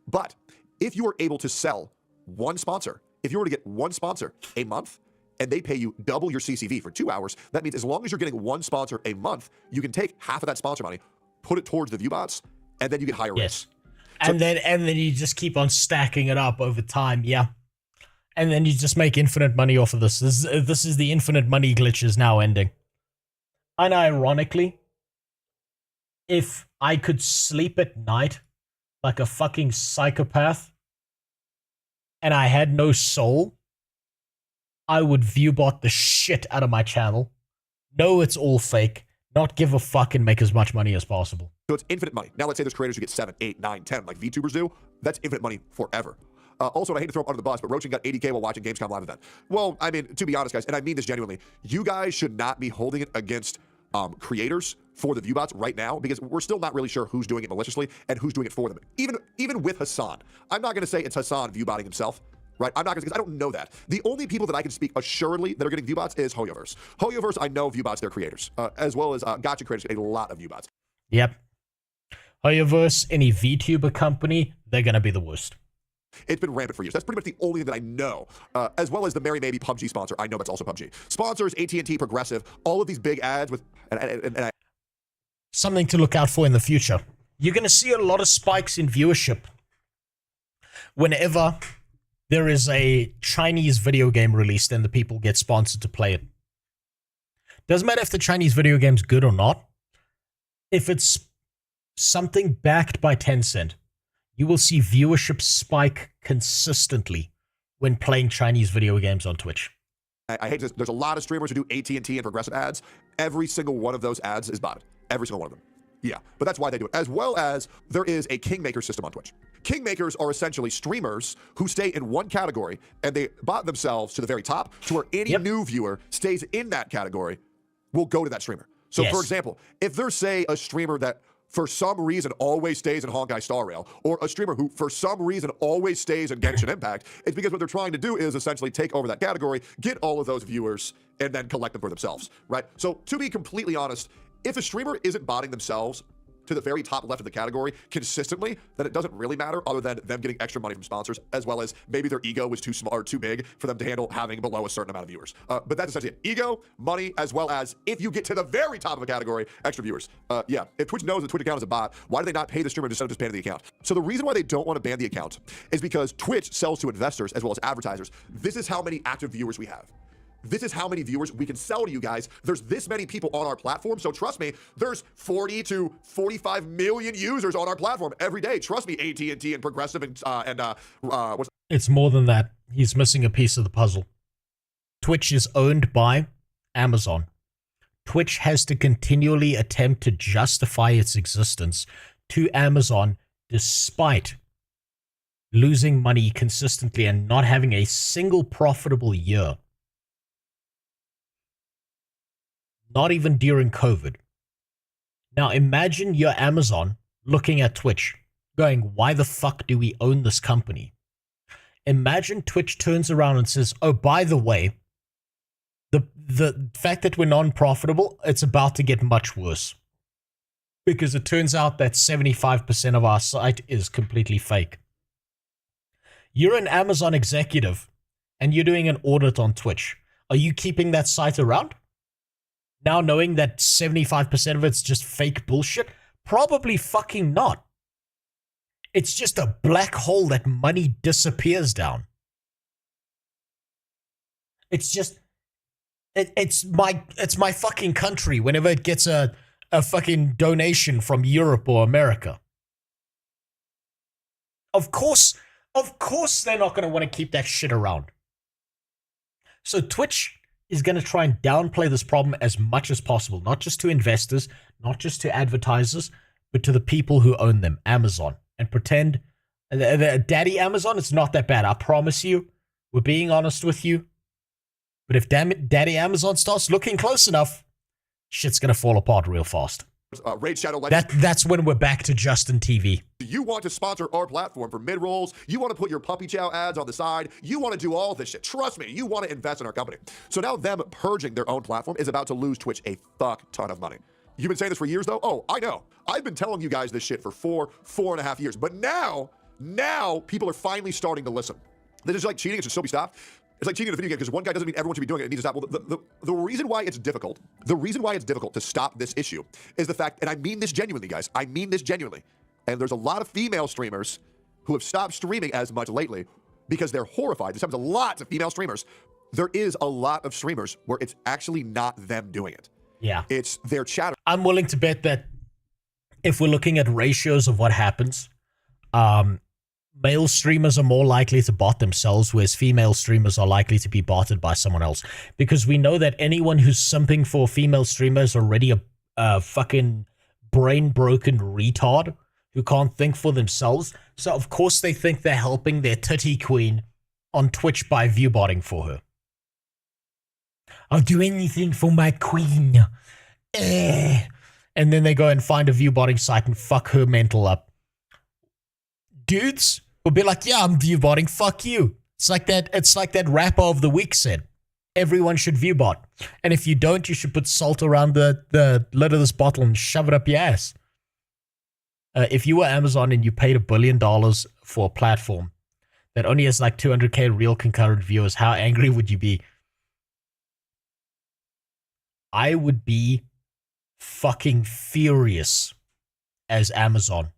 But if you were able to sell one sponsor, if you were to get one sponsor a month, and they pay you double your CCV for 2 hours, that means as long as you're getting one sponsor a month, you can take half of that sponsor money, put it towards the ViewBots, and then you get higher rates. And then you just keep on stacking it up over time, yeah. And then you just make infinite money off of this. This is the infinite money glitches now ending. Unironically, if I could sleep at night like a fucking psychopath and I had no soul, I would viewbot the shit out of my channel. Know it's all fake, not give a fuck and make as much money as possible. So it's infinite money. Now let's say there's creators who get 7, 8, 9, 10, like VTubers do. That's infinite money forever. Also, and I hate to throw him under the bus, but Rochin got 80K while watching Gamescom live event. Well, I mean, to be honest, guys, and I mean this genuinely, you guys should not be holding it against creators for the ViewBots right now, because we're still not really sure who's doing it maliciously and who's doing it for them. Even with Hassan, I'm not going to say it's Hassan viewbotting himself. Right, I'm not going to, because I don't know that. The only people that I can speak assuredly that are getting ViewBots is Hoyoverse. Hoyoverse, I know ViewBots their creators, as well as Gotcha creators get a lot of ViewBots. Yep. Hoyoverse, any VTuber company, they're going to be the worst. It's been rampant for years. That's pretty much the only thing that I know, as well as the Merry Maybe PUBG sponsor. I know that's also PUBG. Sponsors, AT&T, Progressive, all of these big ads with... And something to look out for in the future. You're going to see a lot of spikes in viewership whenever there is a Chinese video game released and the people get sponsored to play it. Doesn't matter if the Chinese video game's good or not. If it's something backed by Tencent, you will see viewership spike consistently when playing Chinese video games on Twitch. I hate this. There's a lot of streamers who do AT&T and Progressive ads. Every single one of those ads is botted. Every single one of them. Yeah, but that's why they do it. As well as there is a Kingmaker system on Twitch. Kingmakers are essentially streamers who stay in one category and they bot themselves to the very top to where any new viewer stays in that category will go to that streamer. So for example, if there's, say, a streamer that for some reason always stays in Honkai Star Rail, or a streamer who for some reason always stays in Genshin Impact, it's because what they're trying to do is essentially take over that category, get all of those viewers, and then collect them for themselves, right? So to be completely honest, if a streamer isn't botting themselves to the very top left of the category consistently, then it doesn't really matter other than them getting extra money from sponsors, as well as maybe their ego was too small or too big for them to handle having below a certain amount of viewers. But that's essentially it. Ego, money, as well as if you get to the very top of a category, extra viewers. Yeah, if Twitch knows the Twitch account is a bot, why do they not pay the streamer instead of just banning the account? So the reason why they don't want to ban the account is because Twitch sells to investors as well as advertisers. This is how many active viewers we have. This is how many viewers we can sell to you guys. There's this many people on our platform, so trust me, there's 40 to 45 million users on our platform every day. Trust me, AT&T and Progressive and what's... It's more than that. He's missing a piece of the puzzle. Twitch is owned by Amazon. Twitch has to continually attempt to justify its existence to Amazon despite losing money consistently and not having a single profitable year. Not even during COVID. Now imagine you're Amazon looking at Twitch, going, why the fuck do we own this company? Imagine Twitch turns around and says, oh, by the way, the fact that we're non-profitable, it's about to get much worse. Because it turns out that 75% of our site is completely fake. You're an Amazon executive, and you're doing an audit on Twitch. Are you keeping that site around? Now knowing that 75% of it's just fake bullshit? Probably fucking not. It's just a black hole that money disappears down. It's just... It's my fucking country. Whenever it gets a a fucking donation from Europe or America. Of course they're not going to want to keep that shit around. So Twitch is going to try and downplay this problem as much as possible, not just to investors, not just to advertisers, but to the people who own them, Amazon, and pretend Daddy Amazon, it's not that bad. I promise you. We're being honest with you. But if Daddy Amazon starts looking close enough, shit's going to fall apart real fast. Raid Shadow Legends. That's when we're back to Justin TV. You want to sponsor our platform for mid-rolls. You want to put your puppy chow ads on the side. You want to do all this shit. Trust me, you want to invest in our company. So now them purging their own platform is about to lose Twitch a fuck ton of money. You've been saying this for years, though? Oh, I know. I've been telling you guys this shit for 4.5 years. But now people are finally starting to listen. This is like cheating. It should still be stopped. It's like cheating in a video game because one guy doesn't mean everyone should be doing it. It needs to stop. Well, the reason why it's difficult, to stop this issue is the fact, and I mean this genuinely, guys. I mean this genuinely. And there's a lot of female streamers who have stopped streaming as much lately because they're horrified. This happens to lots of female streamers. There is a lot of streamers where it's actually not them doing it. Yeah. It's their chatter. I'm willing to bet that if we're looking at ratios of what happens, male streamers are more likely to bot themselves, whereas female streamers are likely to be botted by someone else. Because we know that anyone who's simping for female streamers is already a fucking brain-broken retard who can't think for themselves. So, of course, they think they're helping their titty queen on Twitch by view-botting for her. I'll do anything for my queen. And then they go and find a view-botting site and fuck her mental up. Dudes will be like, yeah, I'm view botting, fuck you. It's like that rapper of the week said. Everyone should view bot. And if you don't, you should put salt around the lid of this bottle and shove it up your ass. If you were Amazon and you paid $1 billion for a platform that only has like 200k real concurrent viewers, how angry would you be? I would be fucking furious as Amazon.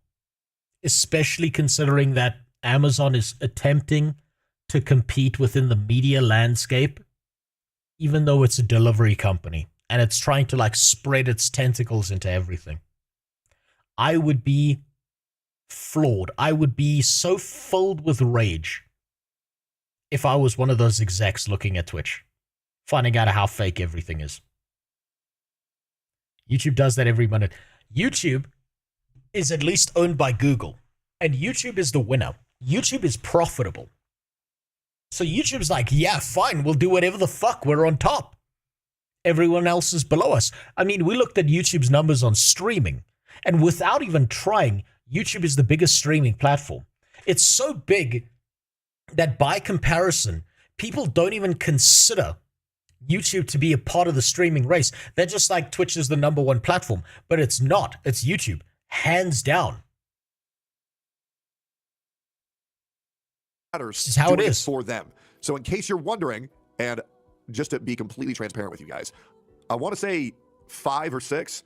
Especially considering that Amazon is attempting to compete within the media landscape, even though it's a delivery company, and it's trying to like spread its tentacles into everything. I would be floored. I would be so filled with rage if I was one of those execs looking at Twitch, finding out how fake everything is. YouTube does that every minute. YouTube is at least owned by Google, and YouTube is the winner. YouTube is profitable. So YouTube's like, yeah, fine, we'll do whatever the fuck, we're on top. Everyone else is below us. I mean, we looked at YouTube's numbers on streaming, and without even trying, YouTube is the biggest streaming platform. It's so big that by comparison, people don't even consider YouTube to be a part of the streaming race. They're just like, Twitch is the #1 platform, but it's not. It's YouTube, hands down. This is how it is for them. So in case you're wondering, and just to be completely transparent with you guys, I want to say 5 or 6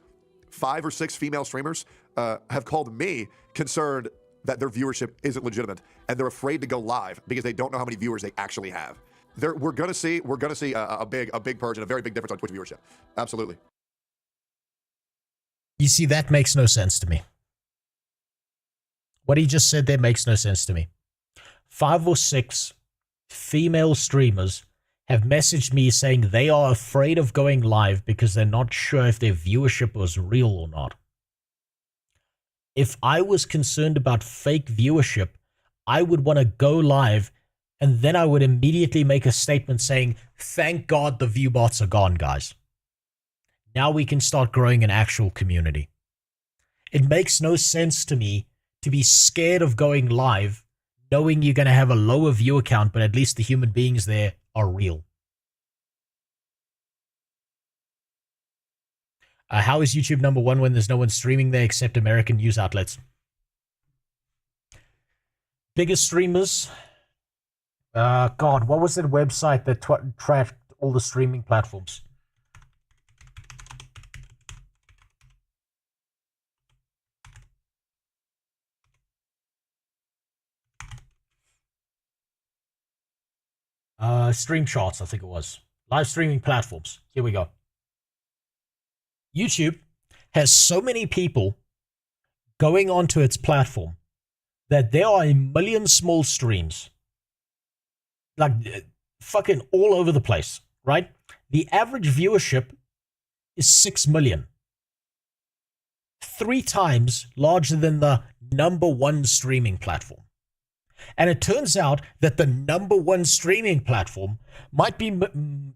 female streamers have called me concerned that their viewership isn't legitimate, and they're afraid to go live because they don't know how many viewers they actually have. We're gonna see a big purge and a very big difference on Twitch viewership. Absolutely. You see, that makes no sense to me. What he just said there makes no sense to me. 5 or 6 female streamers have messaged me saying they are afraid of going live because they're not sure if their viewership was real or not. If I was concerned about fake viewership, I would want to go live, and then I would immediately make a statement saying, thank God the view bots are gone, guys. Now we can start growing an actual community. It makes no sense to me to be scared of going live knowing you're going to have a lower viewer count, but at least the human beings there are real. How is YouTube #1 when there's no one streaming there except American news outlets? Biggest streamers? God, what was that website that tracked all the streaming platforms? Stream charts, I think it was. Live streaming platforms. Here we go. YouTube has so many people going onto its platform that there are a million small streams, like fucking all over the place, right? The average viewership is 6 million. 3 times larger than the #1 streaming platform. And it turns out that the #1 streaming platform might be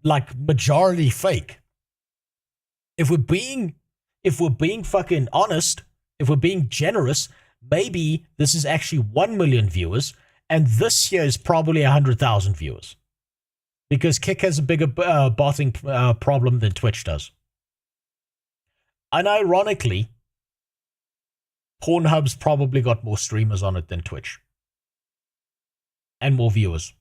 like majority fake. If we're being fucking honest, if we're being generous, maybe this is actually 1 million viewers, and this year is probably 100,000 viewers. Because Kick has a bigger botting problem than Twitch does. Unironically, Pornhub's probably got more streamers on it than Twitch. And more viewers.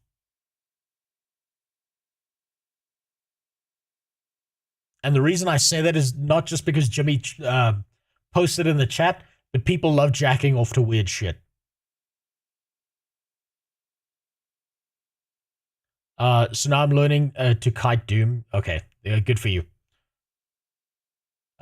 And the reason I say that is not just because Jimmy posted in the chat, but people love jacking off to weird shit. So now I'm learning to kite Doom. Okay, good for you.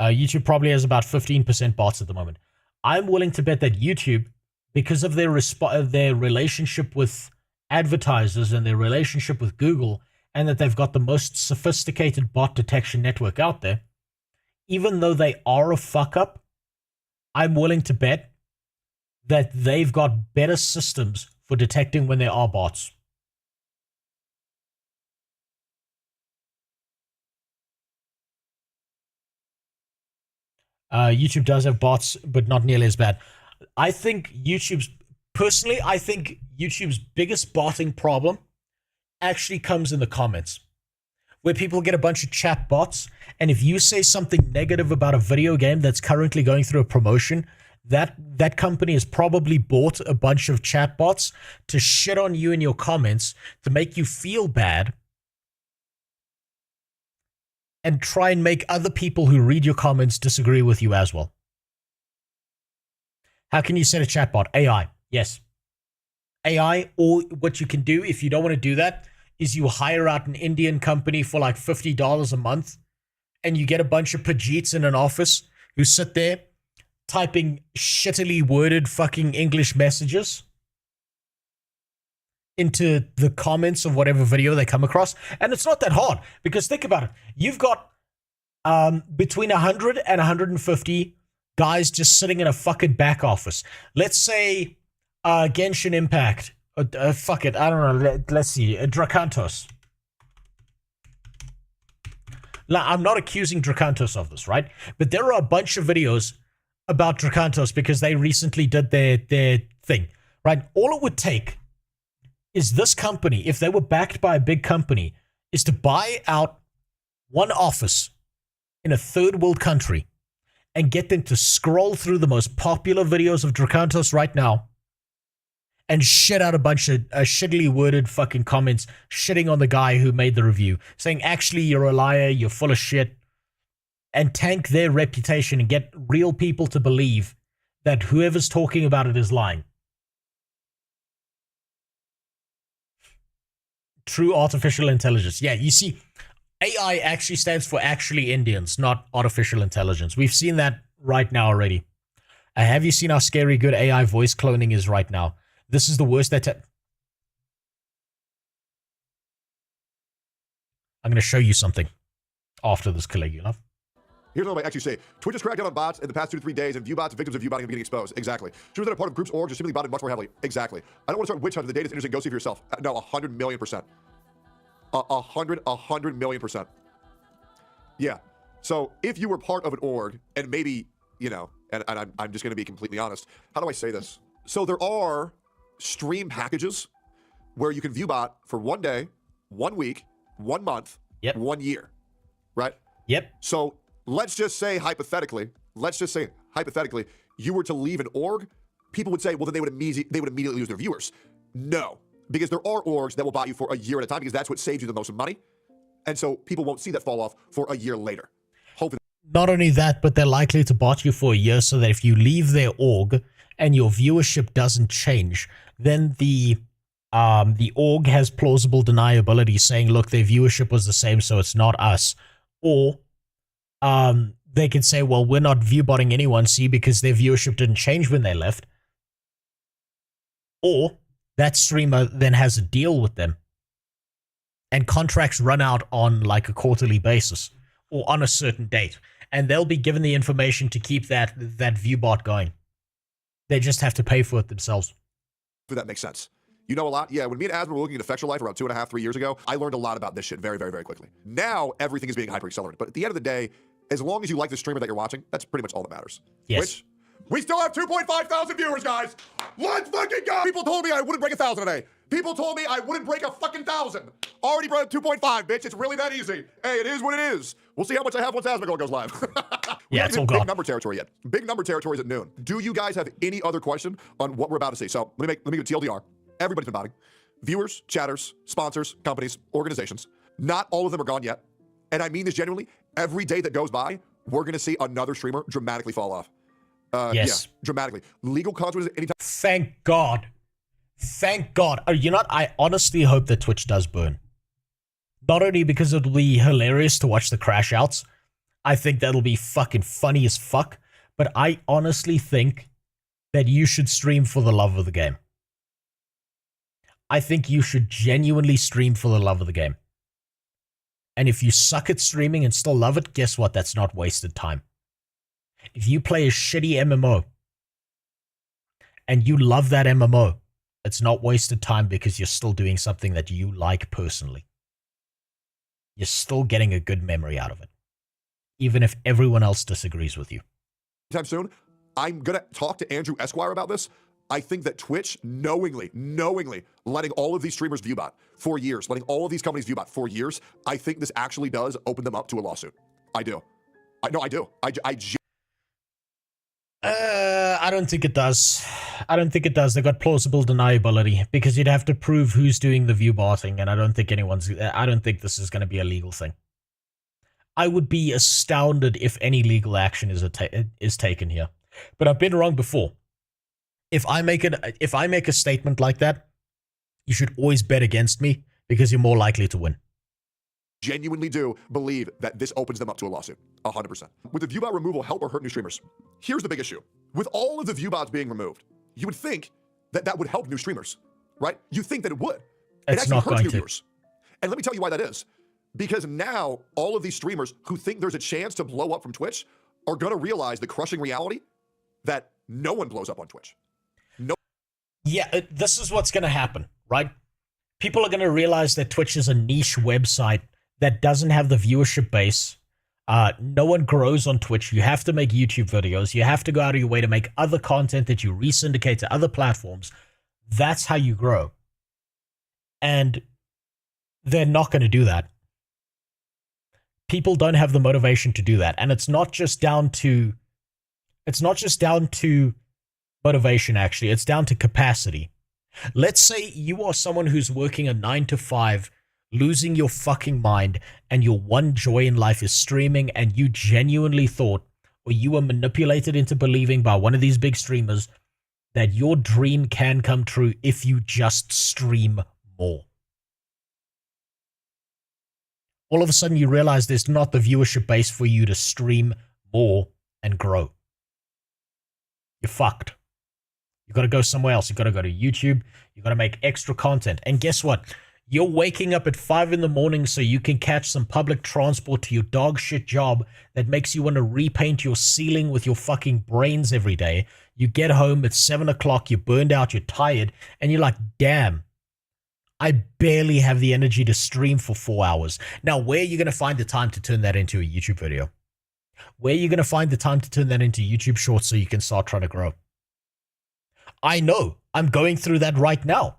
YouTube probably has about 15% bots at the moment. I'm willing to bet that YouTube, because of their relationship with advertisers and their relationship with Google, and that they've got the most sophisticated bot detection network out there, even though they are a fuck up, I'm willing to bet that they've got better systems for detecting when there are bots. YouTube does have bots, but not nearly as bad. I think YouTube's biggest botting problem actually comes in the comments, where people get a bunch of chat bots, and if you say something negative about a video game that's currently going through a promotion, that company has probably bought a bunch of chat bots to shit on you in your comments to make you feel bad, and try and make other people who read your comments disagree with you as well. How can you set a chatbot? AI. Yes. AI, or what you can do if you don't want to do that is you hire out an Indian company for like $50 a month, and you get a bunch of Pajeets in an office who sit there typing shittily worded fucking English messages into the comments of whatever video they come across. And it's not that hard, because think about it. You've got between 100 and 150 guys just sitting in a fucking back office. Let's say Genshin Impact. Fuck it, I don't know. Let's see. Dracantos. Now, I'm not accusing Dracantos of this, right? But there are a bunch of videos about Dracantos because they recently did their thing, right? All it would take is this company, if they were backed by a big company, is to buy out one office in a third world country and get them to scroll through the most popular videos of Dracantos right now and shit out a bunch of shittily worded fucking comments shitting on the guy who made the review, saying, actually, you're a liar, you're full of shit, and tank their reputation and get real people to believe that whoever's talking about it is lying. True artificial intelligence. Yeah, you see, AI actually stands for actually Indians, not artificial intelligence. We've seen that right now already. Have you seen how scary good AI voice cloning is right now? This is the worst that... I'm going to show you something after this, Caligula. Here's what I actually say. Twitch has cracked down on bots in the past 2 to 3 days, and viewbots and victims of viewbotting are getting exposed. Exactly. Streamers that are part of groups or just simply botted much more heavily. Exactly. I don't want to start witch hunting. The data's interesting. Go see for yourself. No, 100 million percent. 100 million percent. Yeah. So if you were part of an org, and maybe, you know, and I'm just going to be completely honest. How do I say this? So there are stream packages where you can viewbot for 1 day, 1 week, 1 month, 1 year. Right? Yep. So let's just say hypothetically, you were to leave an org, people would say, well, then they would immediately lose their viewers. No, because there are orgs that will bot you for a year at a time, because that's what saves you the most money. And so people won't see that fall off for a year later. Hopefully. Not only that, but they're likely to bot you for a year, so that if you leave their org and your viewership doesn't change, then the org has plausible deniability saying, look, their viewership was the same, so it's not us. Or they could say, well, we're not viewbotting anyone, see, because their viewership didn't change when they left. Or that streamer then has a deal with them. And contracts run out on like a quarterly basis or on a certain date. And they'll be given the information to keep that viewbot going. They just have to pay for it themselves. If that makes sense. You know a lot? Yeah, when me and Asma were looking at Effectual Life around 2.5, 3 years ago, I learned a lot about this shit very, very, very quickly. Now, everything is being hyper-accelerated. But at the end of the day, as long as you like the streamer that you're watching, that's pretty much all that matters. Yes. Which, we still have 2.5 thousand viewers, guys! Let's fucking go! People told me I wouldn't break 1,000 a day. People told me I wouldn't break a fucking 1,000. Already broke 2.5, bitch. It's really that easy. Hey, it is what it is. We'll see how much I have once Asmongold goes live. We yeah, haven't it's all hit gone. big number territory yet. Big number territory is at noon. Do you guys have any other question on what we're about to see? So let me go TLDR. Everybody's been botting. Viewers, chatters, sponsors, companies, organizations. Not all of them are gone yet. And I mean this genuinely. Every day that goes by, we're going to see another streamer dramatically fall off. Yes. Yeah, dramatically. Legal consequences anytime. Thank God. Thank God. You know what? I honestly hope that Twitch does burn. Not only because it'll be hilarious to watch the crash outs. I think that'll be fucking funny as fuck. But I honestly think that you should stream for the love of the game. I think you should genuinely stream for the love of the game. And if you suck at streaming and still love it, guess what? That's not wasted time. If you play a shitty MMO and you love that MMO, it's not wasted time because you're still doing something that you like personally. You're still getting a good memory out of it, even if everyone else disagrees with you. Anytime soon, I'm going to talk to Andrew Esquire about this. I think that Twitch knowingly letting all of these streamers viewbot for years, letting all of these companies viewbot for years, I think this actually does open them up to a lawsuit. I do. I do. I don't think it does. I don't think it does. They got plausible deniability because you'd have to prove who's doing the viewbotting, and I don't think this is going to be a legal thing. I would be astounded if any legal action is taken here. But I've been wrong before. If I make a statement like that, you should always bet against me because you're more likely to win. Genuinely do believe that this opens them up to a lawsuit, 100%. Would the viewbot removal help or hurt new streamers? Here's the big issue. With all of the viewbots being removed, you would think that that would help new streamers, right? You think that it would. It actually hurts new viewers. And let me tell you why that is. Because now all of these streamers who think there's a chance to blow up from Twitch are going to realize the crushing reality that no one blows up on Twitch. No. Yeah, this is what's going to happen, right? People are going to realize that Twitch is a niche website that doesn't have the viewership base. No one grows on Twitch. You have to make YouTube videos. You have to go out of your way to make other content that you re-syndicate to other platforms. That's how you grow. And they're not going to do that. People don't have the motivation to do that. And it's not just down to motivation, actually. It's down to capacity. Let's say you are someone who's working a 9 to 5, losing your fucking mind, and your one joy in life is streaming, and you genuinely thought, or you were manipulated into believing by one of these big streamers that your dream can come true if you just stream more. All of a sudden you realize there's not the viewership base for you to stream more and grow. You're fucked. You got to go somewhere else. You got to go to YouTube. You got to make extra content. And guess what? You're waking up at 5 in the morning so you can catch some public transport to your dog shit job that makes you want to repaint your ceiling with your fucking brains every day. You get home at 7 o'clock, you're burned out, you're tired, and you're like, damn, I barely have the energy to stream for 4 hours. Now, where are you going to find the time to turn that into a YouTube video? Where are you going to find the time to turn that into YouTube shorts so you can start trying to grow? I know. I'm going through that right now.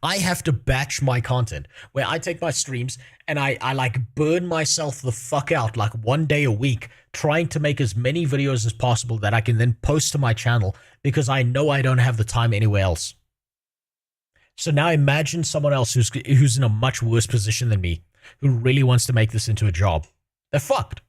I have to batch my content where I take my streams and I like burn myself the fuck out like 1 day a week trying to make as many videos as possible that I can then post to my channel because I know I don't have the time anywhere else. So now imagine someone else who's in a much worse position than me, who really wants to make this into a job. They're fucked.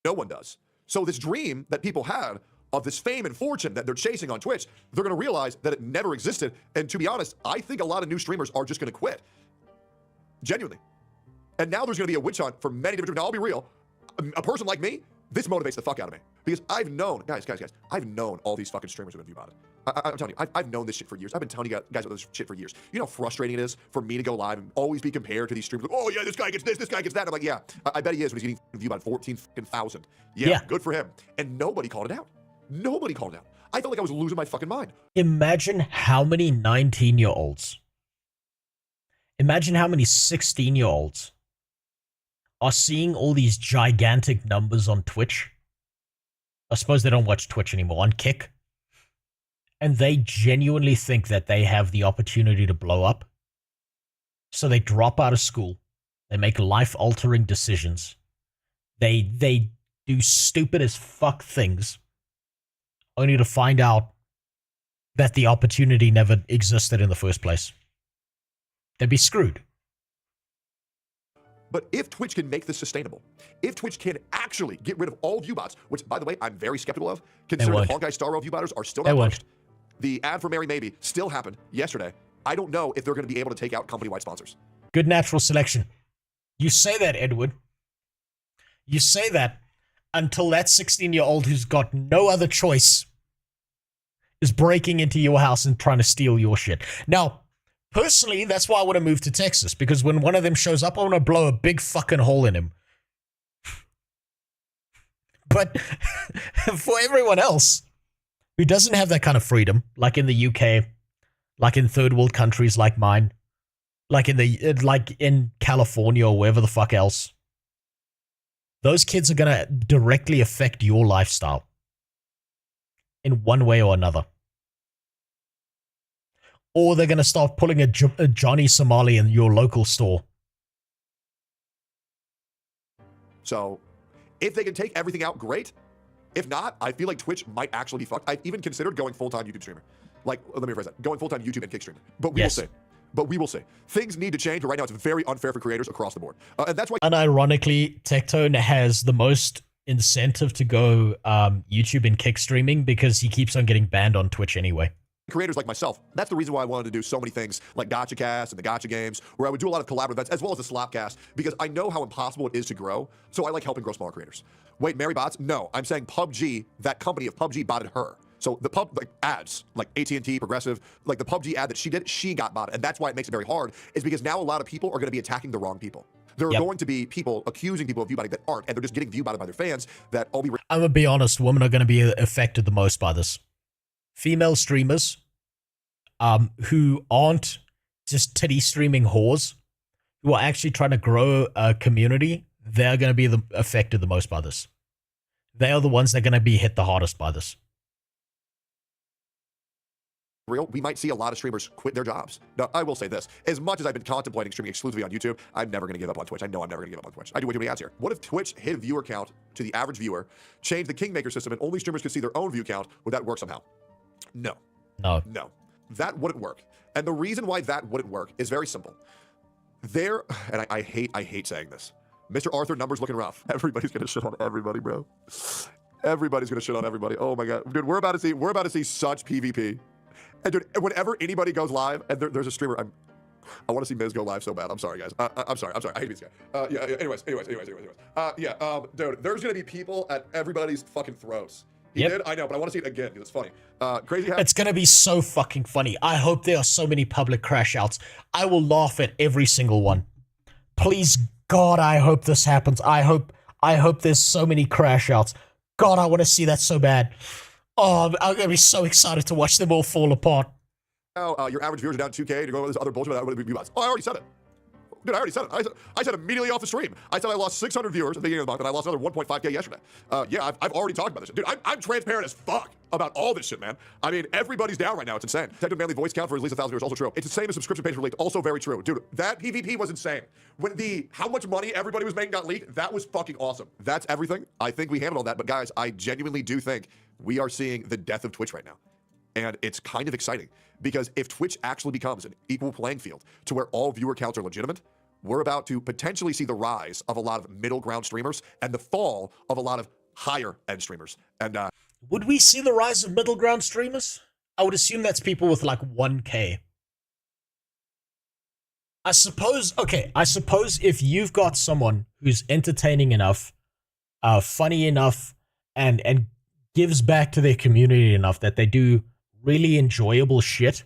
No one does. So this dream that people had of this fame and fortune that they're chasing on Twitch, they're going to realize that it never existed. And to be honest, I think a lot of new streamers are just going to quit. Genuinely. And now there's going to be a witch hunt for many different... Now, I'll be real. a person like me, this motivates the fuck out of me. Because I've known, guys, I've known all these fucking streamers who have viewbotted. I'm telling you, I've known this shit for years. I've been telling you guys about this shit for years. You know how frustrating it is for me to go live and always be compared to these streamers. Like, oh yeah, this guy gets this guy gets that. I'm like, yeah, I bet he is when he's getting viewed by 14,000. Yeah, good for him. And nobody called it out. Nobody called it out. I felt like I was losing my fucking mind. Imagine how many 19-year-olds, imagine how many 16-year-olds are seeing all these gigantic numbers on Twitch. I suppose they don't watch Twitch anymore, on Kick. And they genuinely think that they have the opportunity to blow up. So they drop out of school. They make life-altering decisions. They do stupid as fuck things, only to find out that the opportunity never existed in the first place. They'd be screwed. But if Twitch can make this sustainable, if Twitch can actually get rid of all viewbots, which, by the way, I'm very skeptical of, considering the Honkai Star Rail viewbotters are still not punished. The ad for Mary Maybe still happened yesterday. I don't know if they're going to be able to take out company-wide sponsors. Good natural selection. You say that, Edward. You say that until that 16-year-old who's got no other choice is breaking into your house and trying to steal your shit. Now, personally, that's why I want to move to Texas, because when one of them shows up, I want to blow a big fucking hole in him. But for everyone else who doesn't have that kind of freedom, like in the UK, like in third world countries like mine, like in California or wherever the fuck else, those kids are going to directly affect your lifestyle in one way or another. Or they're going to start pulling a Johnny Somali in your local store. So, if they can take everything out, great. If not, I feel like Twitch might actually be fucked. I've even considered going full-time YouTube streamer. Like, let me rephrase that. Going full-time YouTube and Kick streamer. But we will see. But we will see. Things need to change, but right now it's very unfair for creators across the board. And that's why... Unironically, Tectone has the most incentive to go YouTube and Kick streaming because he keeps on getting banned on Twitch anyway. Creators like myself, that's the reason why I wanted to do so many things like Gotcha Cast and the Gotcha Games, where I would do a lot of collaborative events, as well as the Slopcast, because I know how impossible it is to grow, so I like helping grow smaller creators. Wait, Mary bots? No, I'm saying PUBG, that company of PUBG botted her. So the ads, like AT&T, Progressive, like the PUBG ad that she did, she got botted. And that's why it makes it very hard, is because now a lot of people are going to be attacking the wrong people. There are going to be people accusing people of viewbotting that aren't, and they're just getting viewbotted by their fans that all be... I'm going to be honest, women are going to be affected the most by this. Female streamers who aren't just titty streaming whores, who are actually trying to grow a community, they're going to be affected the most by this. They are the ones that are going to be hit the hardest by this. We might see a lot of streamers quit their jobs. Now, I will say this. As much as I've been contemplating streaming exclusively on YouTube, I'm never going to give up on Twitch. I know I'm never going to give up on Twitch. I do way too many ads here. What if Twitch hit viewer count to the average viewer, change the Kingmaker system, and only streamers could see their own view count? Would that work somehow? No. No. No. That wouldn't work. And the reason why that wouldn't work is very simple. And I hate saying this. Mr. Arthur, numbers looking rough. Everybody's going to shit on everybody, bro. Everybody's going to shit on everybody. Oh my God. Dude, we're about to see such PvP. And dude, whenever anybody goes live, and there's a streamer, I want to see Miz go live so bad. I'm sorry, guys. I'm sorry. I hate this guy. Yeah. Anyways. Dude, there's gonna be people at everybody's fucking throats. He did, I know, but I want to see it again because it's funny. Crazy. It's gonna be so fucking funny. I hope there are so many public crash outs. I will laugh at every single one. Please, God, I hope this happens. I hope there's so many crash outs. God, I want to see that so bad. Oh, I'm going to be so excited to watch them all fall apart. Now, your average viewers are down 2K, and you're going with this other bullshit about what viewbots. Oh, I already said it. Dude, I already said it. I said immediately off the stream. I said I lost 600 viewers at the beginning of the month, and I lost another 1.5K yesterday. Yeah, I've already talked about this. Dude, I'm transparent as fuck about all this shit, man. I mean, everybody's down right now. It's insane. Technically, manly voice count for at least 1,000 viewers, also true. It's the same as subscription page for leaked, also very true. Dude, that PvP was insane. When how much money everybody was making got leaked, that was fucking awesome. That's everything. I think we handled all that, but guys, I genuinely do think we are seeing the death of Twitch right now. And it's kind of exciting because if Twitch actually becomes an equal playing field to where all viewer counts are legitimate, we're about to potentially see the rise of a lot of middle ground streamers and the fall of a lot of higher end streamers. And would we see the rise of middle ground streamers? I would assume that's people with like 1K. I suppose if you've got someone who's entertaining enough funny enough, and gives back to their community enough that they do really enjoyable shit.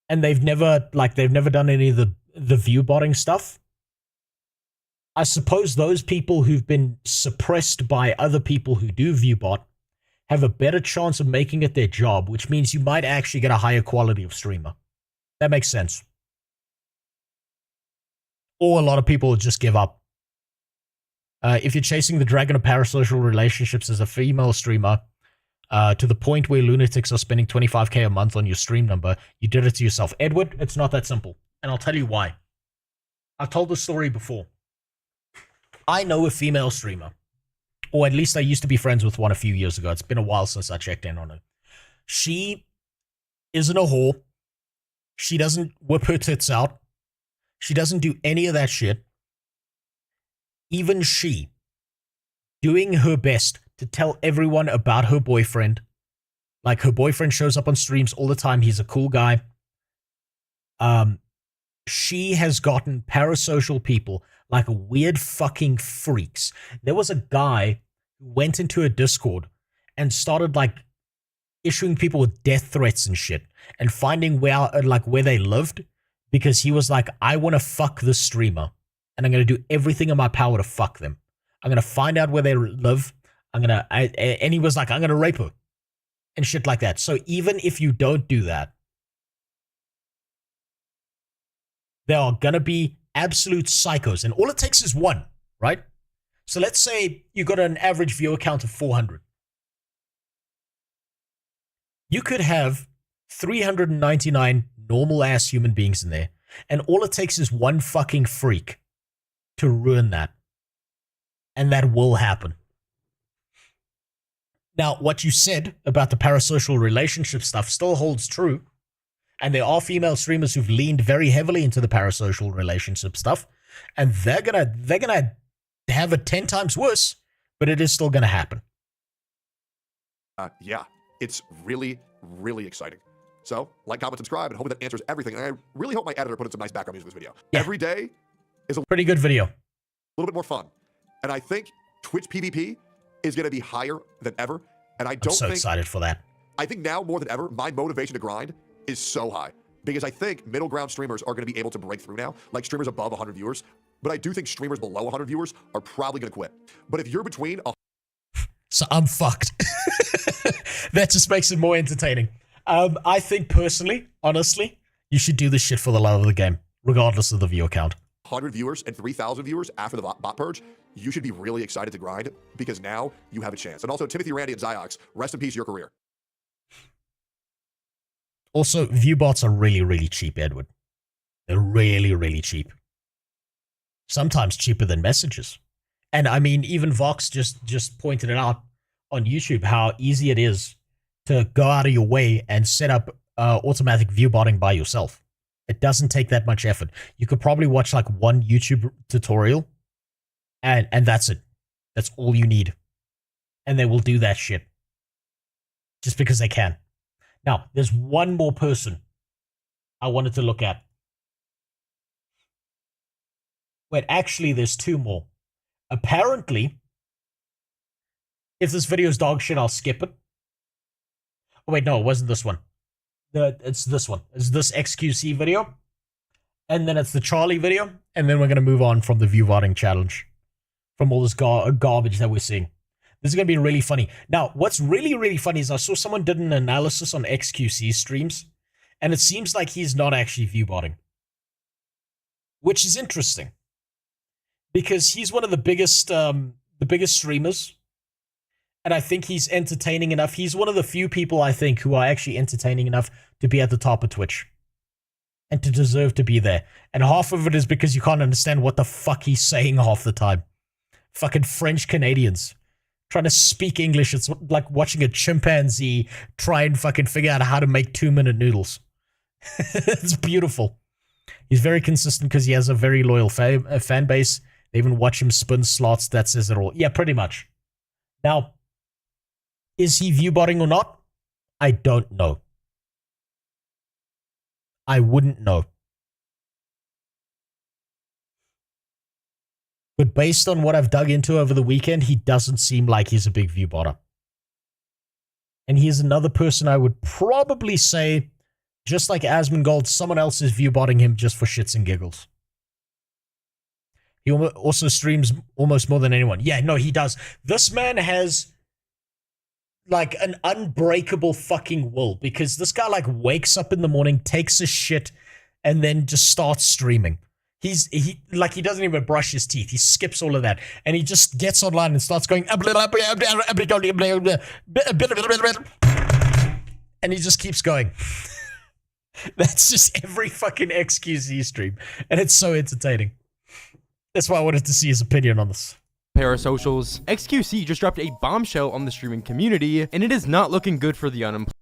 And they've never done any of the view botting stuff. I suppose those people who've been suppressed by other people who do view bot have a better chance of making it their job, which means you might actually get a higher quality of streamer. That makes sense. Or a lot of people will just give up. If you're chasing the dragon of parasocial relationships as a female streamer, to the point where lunatics are spending 25k a month on your stream number, you did it to yourself. Edward, it's not that simple. And I'll tell you why. I've told this story before. I know a female streamer, or at least I used to be friends with one a few years ago. It's been a while since I checked in on her. She isn't a whore. She doesn't whip her tits out. She doesn't do any of that shit. Even she, doing her best to tell everyone about her boyfriend. Like, her boyfriend shows up on streams all the time. He's a cool guy. She has gotten parasocial people, like weird fucking freaks. There was a guy who went into a Discord and started like issuing people with death threats and shit, and finding where they lived, because he was like, I want to fuck this streamer, and I'm going to do everything in my power to fuck them. I'm going to find out where they live. And he was like, I'm going to rape her and shit like that. So even if you don't do that, there are going to be absolute psychos, and all it takes is one, right? So let's say you got an average viewer count of 400. You could have 399 normal-ass human beings in there, and all it takes is one fucking freak to ruin that. And that will happen. Now, what you said about the parasocial relationship stuff still holds true. And there are female streamers who've leaned very heavily into the parasocial relationship stuff. And they're gonna have it 10 times worse, but it is still gonna happen. Yeah, it's really, really exciting. So, like, comment, subscribe, and hope that answers everything. And I really hope my editor put in some nice background music in this video. Yeah. Every day is a pretty good video. A little bit more fun. And I think Twitch PvP is going to be higher than ever. And I'm so excited for that. I think now more than ever, my motivation to grind is so high. Because I think middle ground streamers are going to be able to break through now, like streamers above 100 viewers. But I do think streamers below 100 viewers are probably going to quit. But if you're between... So I'm fucked. That just makes it more entertaining. I think personally, honestly, you should do this shit for the love of the game, regardless of the viewer count. 100 viewers and 3,000 viewers after the bot purge, you should be really excited to grind, because now you have a chance. And also, Timothy, Randy, and Zyox, rest in peace, your career. Also, view bots are really, really cheap, Edward. They're really, really cheap. Sometimes cheaper than messages. And I mean, even Vox just pointed it out on YouTube, how easy it is to go out of your way and set up automatic view botting by yourself. It doesn't take that much effort. You could probably watch like one YouTube tutorial, and that's it. That's all you need. And they will do that shit. Just because they can. Now, there's one more person I wanted to look at. Wait, actually, there's two more. Apparently, if this video is dog shit, I'll skip it. Oh, wait, no, it wasn't this one. It's this one. It's this XQC video. And then it's the Charlie video. And then we're going to move on from the view voting challenge. From all this garbage that we're seeing. This is going to be really funny. Now, what's really, really funny is I saw someone did an analysis on XQC streams. And it seems like he's not actually view botting. Which is interesting. Because he's one of the biggest streamers. And I think he's entertaining enough. He's one of the few people, I think, who are actually entertaining enough to be at the top of Twitch. And to deserve to be there. And half of it is because you can't understand what the fuck he's saying half the time. Fucking French Canadians. Trying to speak English. It's like watching a chimpanzee try and fucking figure out how to make 2-minute noodles. It's beautiful. He's very consistent because he has a very loyal fan base. They even watch him spin slots. That says it all. Yeah, pretty much. Now, is he view botting or not? I don't know. I wouldn't know. But based on what I've dug into over the weekend, he doesn't seem like he's a big view botter. And he is another person I would probably say, just like Asmongold, someone else is view botting him just for shits and giggles. He also streams almost more than anyone. Yeah, no, he does. This man has like an unbreakable fucking will, because this guy like wakes up in the morning, takes a shit, and then just starts streaming. He doesn't even brush his teeth. He skips all of that, and he just gets online and starts going, and he just keeps going. That's just every fucking XQC stream, and it's so entertaining. That's why I wanted to see his opinion on this. Parasocials, XQC just dropped a bombshell on the streaming community, and it is not looking good for the unemployed.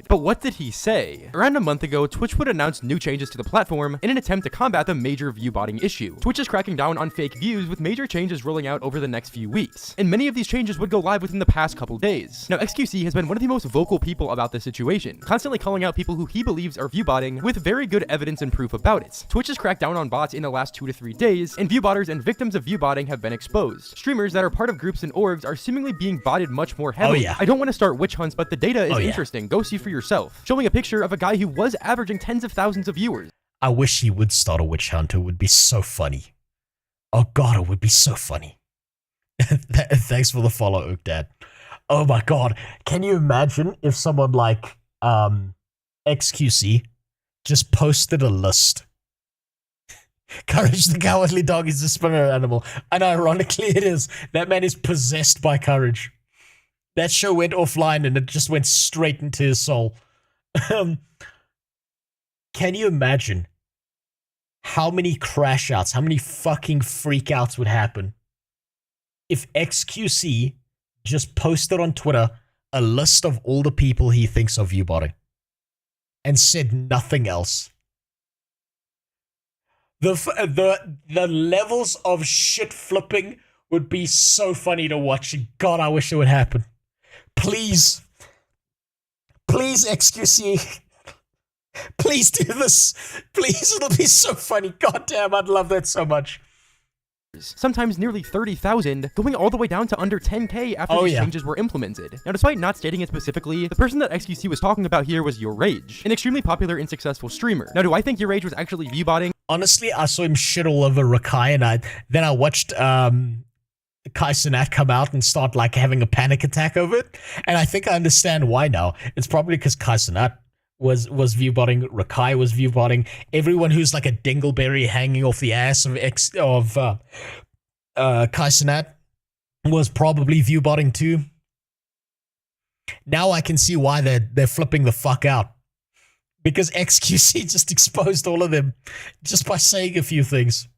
But what did he say? Around a month ago, Twitch would announce new changes to the platform in an attempt to combat the major view botting issue. Twitch is cracking down on fake views, with major changes rolling out over the next few weeks, and many of these changes would go live within the past couple days. Now, XQC has been one of the most vocal people about this situation, constantly calling out people who he believes are view botting, with very good evidence and proof about it. Twitch has cracked down on bots in the last 2 to 3 days, and view botters and victims of view botting have been exposed. Streamers that are part of groups and orgs are seemingly being botted much more heavily. Oh, yeah. I don't want to start witch hunts, but the data is interesting. Go see for yourself. Showing a picture of a guy who was averaging tens of thousands of viewers. I wish he would start a witch hunt. It would be so funny. Oh god, it would be so funny. Thanks for the follow, Oak Dad. Oh my god, can you imagine if someone like XQC just posted a list? Courage the Cowardly Dog is a spinner animal. And ironically it is. That man is possessed by Courage. That show went offline and it just went straight into his soul. Can you imagine how many crash outs, how many fucking freak outs would happen if XQC just posted on Twitter a list of all the people he thinks are view botting and said nothing else? The levels of shit flipping would be so funny to watch. God, I wish it would happen. Please, XQC, please do this. Please, it'll be so funny. God damn, I'd love that so much. Sometimes nearly 30,000, going all the way down to under 10k after these changes were implemented. Now, despite not stating it specifically, the person that XQC was talking about here was Your Rage, an extremely popular and successful streamer. Now, do I think Your Rage was actually view botting? Honestly, I saw him shit all over Rakai, and then I watched Kai Cenat come out and start like having a panic attack over it, and I think I understand why now. It's probably because Kai Cenat was view botting, Rakai was view botting, everyone who's like a dingleberry hanging off the ass of Kai Cenat was probably view botting too. Now I can see why they're flipping the fuck out, because XQC just exposed all of them just by saying a few things.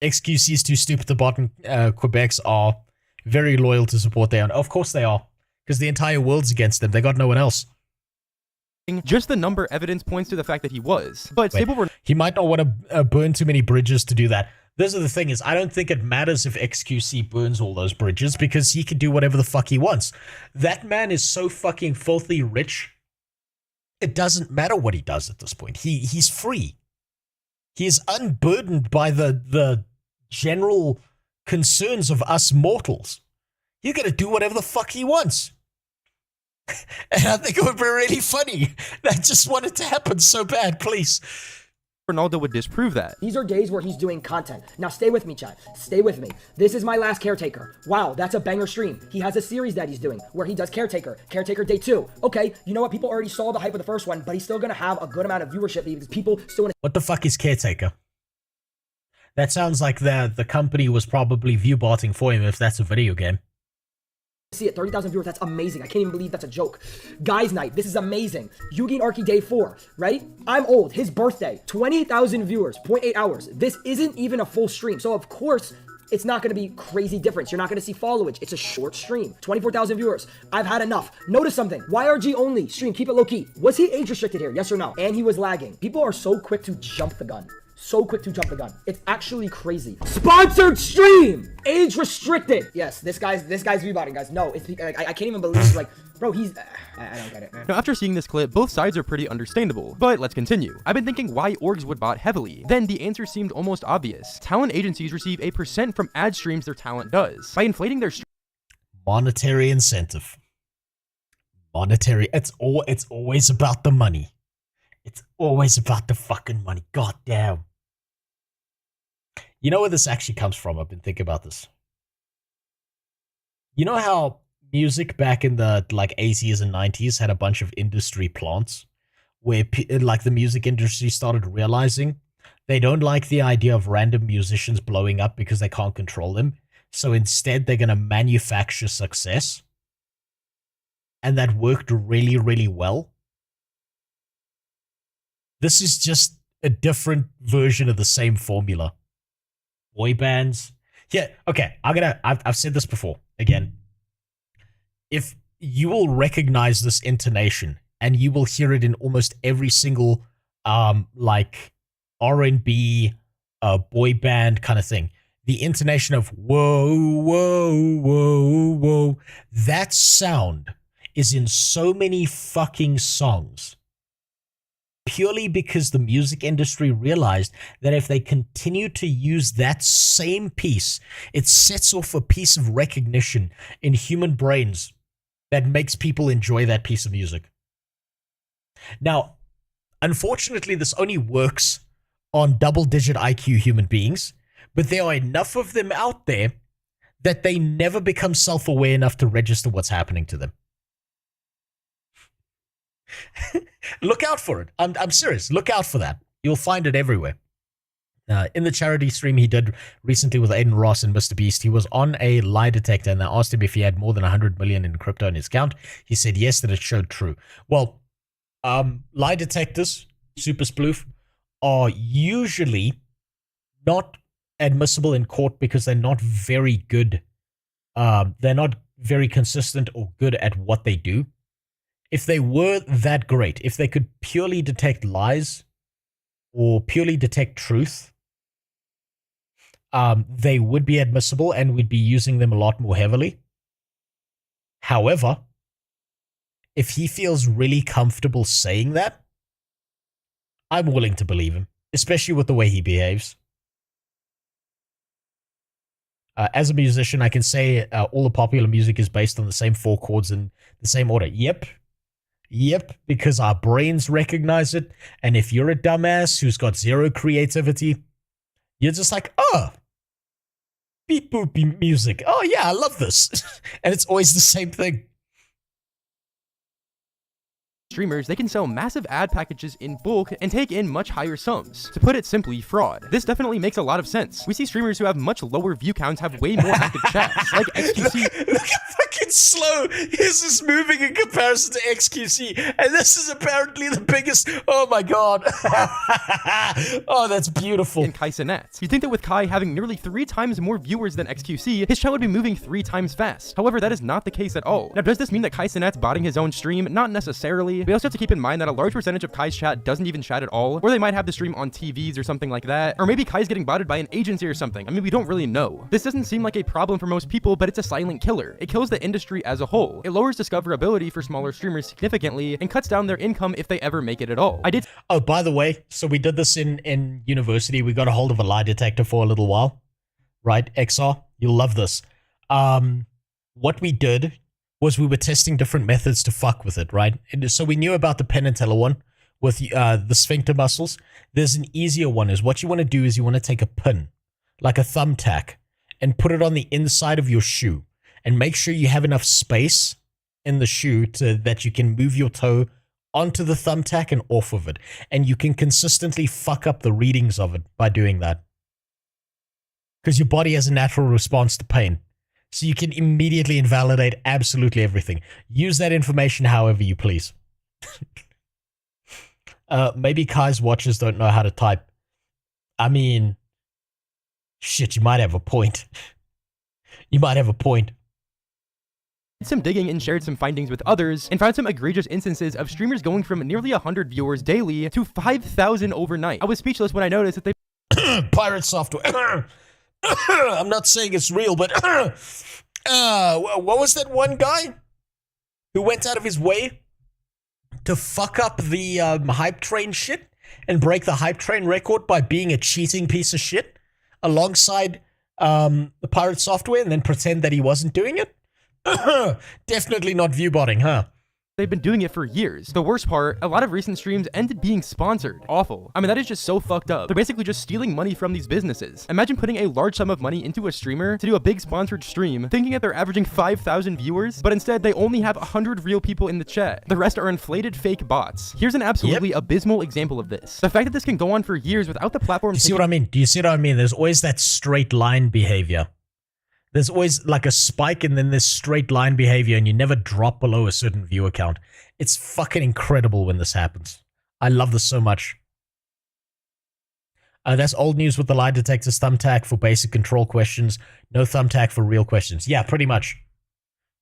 XQC is too stupid to bot, and Quebecs are very loyal to support their own. Of course they are, because the entire world's against them. They got no one else. Just the number evidence points to the fact that he was. But he might not want to burn too many bridges to do that. This is the thing is, I don't think it matters if XQC burns all those bridges, because he can do whatever the fuck he wants. That man is so fucking filthy rich. It doesn't matter what he does at this point. He's free. He is unburdened by the general concerns of us mortals. He's gonna do whatever the fuck he wants. And I think it would be really funny. I just want it to happen so bad, please. Ronaldo would disprove that. These are days where he's doing content. Now stay with me, chat. Stay with me. This is my last Caretaker. Wow, that's a banger stream. He has a series that he's doing where he does Caretaker. Caretaker Day 2. Okay, you know what? People already saw the hype of the first one, but he's still gonna have a good amount of viewership because people still want to... What the fuck is Caretaker? That sounds like the company was probably view botting for him if that's a video game. See it, 30,000 viewers, that's amazing. I can't even believe that's a joke. Guys Night, this is amazing. Yugi and Arky Day 4, right? I'm old, his birthday, 20,000 viewers, 0.8 hours. This isn't even a full stream, so of course, it's not gonna be crazy difference. You're not gonna see followage. It's a short stream, 24,000 viewers. I've had enough. Notice something, YRG only, stream, keep it low key. Was he age restricted here, yes or no? And he was lagging. People are so quick to jump the gun. so quick to jump the gun. It's actually crazy. Sponsored stream, age restricted. Yes, this guy's rebotting, guys. No, it's like, I can't even believe, like, bro, he's I don't get it, man. Now, after seeing this clip, both sides are pretty understandable, but let's continue. I've been thinking why orgs would bot heavily. Then the answer seemed almost obvious. Talent agencies receive a % from ad streams their talent does. By inflating their monetary incentive. Monetary. It's always about the money. It's always about the fucking money. God damn. You know where this actually comes from? I've been thinking about this. You know how music back in the like 80s and 90s had a bunch of industry plants where like the music industry started realizing they don't like the idea of random musicians blowing up because they can't control them. So instead they're going to manufacture success. And that worked really, really well. This is just a different version of the same formula. Boy bands. Yeah, okay, I've said this before. Again, if you will recognize this intonation and you will hear it in almost every single like R&B boy band kind of thing, the intonation of whoa, whoa, whoa, whoa, that sound is in so many fucking songs purely because the music industry realized that if they continue to use that same piece, it sets off a piece of recognition in human brains that makes people enjoy that piece of music. Now, unfortunately, this only works on double-digit IQ human beings, but there are enough of them out there that they never become self-aware enough to register what's happening to them. Look out for it. I'm serious. Look out for that. You'll find it everywhere. In the charity stream he did recently with Aiden Ross and Mr. Beast, he was on a lie detector and they asked him if he had more than 100 million in crypto in his account. He said yes, that it showed true. Well, lie detectors, super sploof, are usually not admissible in court because they're not very good. They're not very consistent or good at what they do. If they were that great, if they could purely detect lies or purely detect truth, they would be admissible and we'd be using them a lot more heavily. However, if he feels really comfortable saying that, I'm willing to believe him, especially with the way he behaves. As a musician, I can say all the popular music is based on the same 4 chords in the same order. Yep, because our brains recognize it. And if you're a dumbass who's got zero creativity, you're just like, oh, beep boop beep music. Oh yeah, I love this. And it's always the same thing. Streamers, they can sell massive ad packages in bulk and take in much higher sums. To put it simply, fraud. This definitely makes a lot of sense. We see streamers who have much lower view counts have way more active chats, like XQC. Look how fucking slow his is moving in comparison to XQC, and this is apparently the biggest. Oh my god. Oh, that's beautiful. And Kai Sinats. You'd think that with Kai having nearly 3 times more viewers than XQC, his chat would be moving 3 times fast. However, that is not the case at all. Now, does this mean that Kai Sinats botting his own stream? Not necessarily. We also have to keep in mind that a large percentage of Kai's chat doesn't even chat at all, or they might have the stream on TVs or something like that, or maybe Kai's getting botted by an agency or something. I mean, we don't really know. This doesn't seem like a problem for most people, but it's a silent killer. It kills the industry as a whole. It lowers discoverability for smaller streamers significantly and cuts down their income if they ever make it at all. Oh, by the way, so we did this in university. We got a hold of a lie detector for a little while, right? XR, you'll love this. What we did was we were testing different methods to fuck with it, right? And so we knew about the Penn and Teller one with the sphincter muscles. There's an easier one. Is what you want to do is you want to take a pin, like a thumbtack, and put it on the inside of your shoe, and make sure you have enough space in the shoe that you can move your toe onto the thumbtack and off of it. And you can consistently fuck up the readings of it by doing that. Because your body has a natural response to pain. So you can immediately invalidate absolutely everything. Use that information however you please. Maybe Kai's watchers don't know how to type. I mean, shit, you might have a point. You might have a point. Some digging and shared some findings with others and found some egregious instances of streamers going from nearly 100 viewers daily to 5,000 overnight. I was speechless when I noticed that they Pirate software. I'm not saying it's real, but what was that one guy who went out of his way to fuck up the hype train shit and break the hype train record by being a cheating piece of shit alongside the pirate software and then pretend that he wasn't doing it? Definitely not viewbotting, huh? They've been doing it for years. The worst part, a lot of recent streams ended being sponsored. Awful. I mean, that is just so fucked up. They're basically just stealing money from these businesses. Imagine putting a large sum of money into a streamer to do a big sponsored stream, thinking that they're averaging 5,000 viewers, but instead they only have 100 real people in the chat. The rest are inflated fake bots. Here's an absolutely abysmal example of this. The fact that this can go on for years without the platform. You see what I mean? Do you see what I mean? There's always that straight line behavior. There's always like a spike and then this straight line behavior, and you never drop below a certain viewer count. It's fucking incredible when this happens. I love this so much. That's old news with the lie detectors. Thumbtack for basic control questions. No thumbtack for real questions. Yeah, pretty much.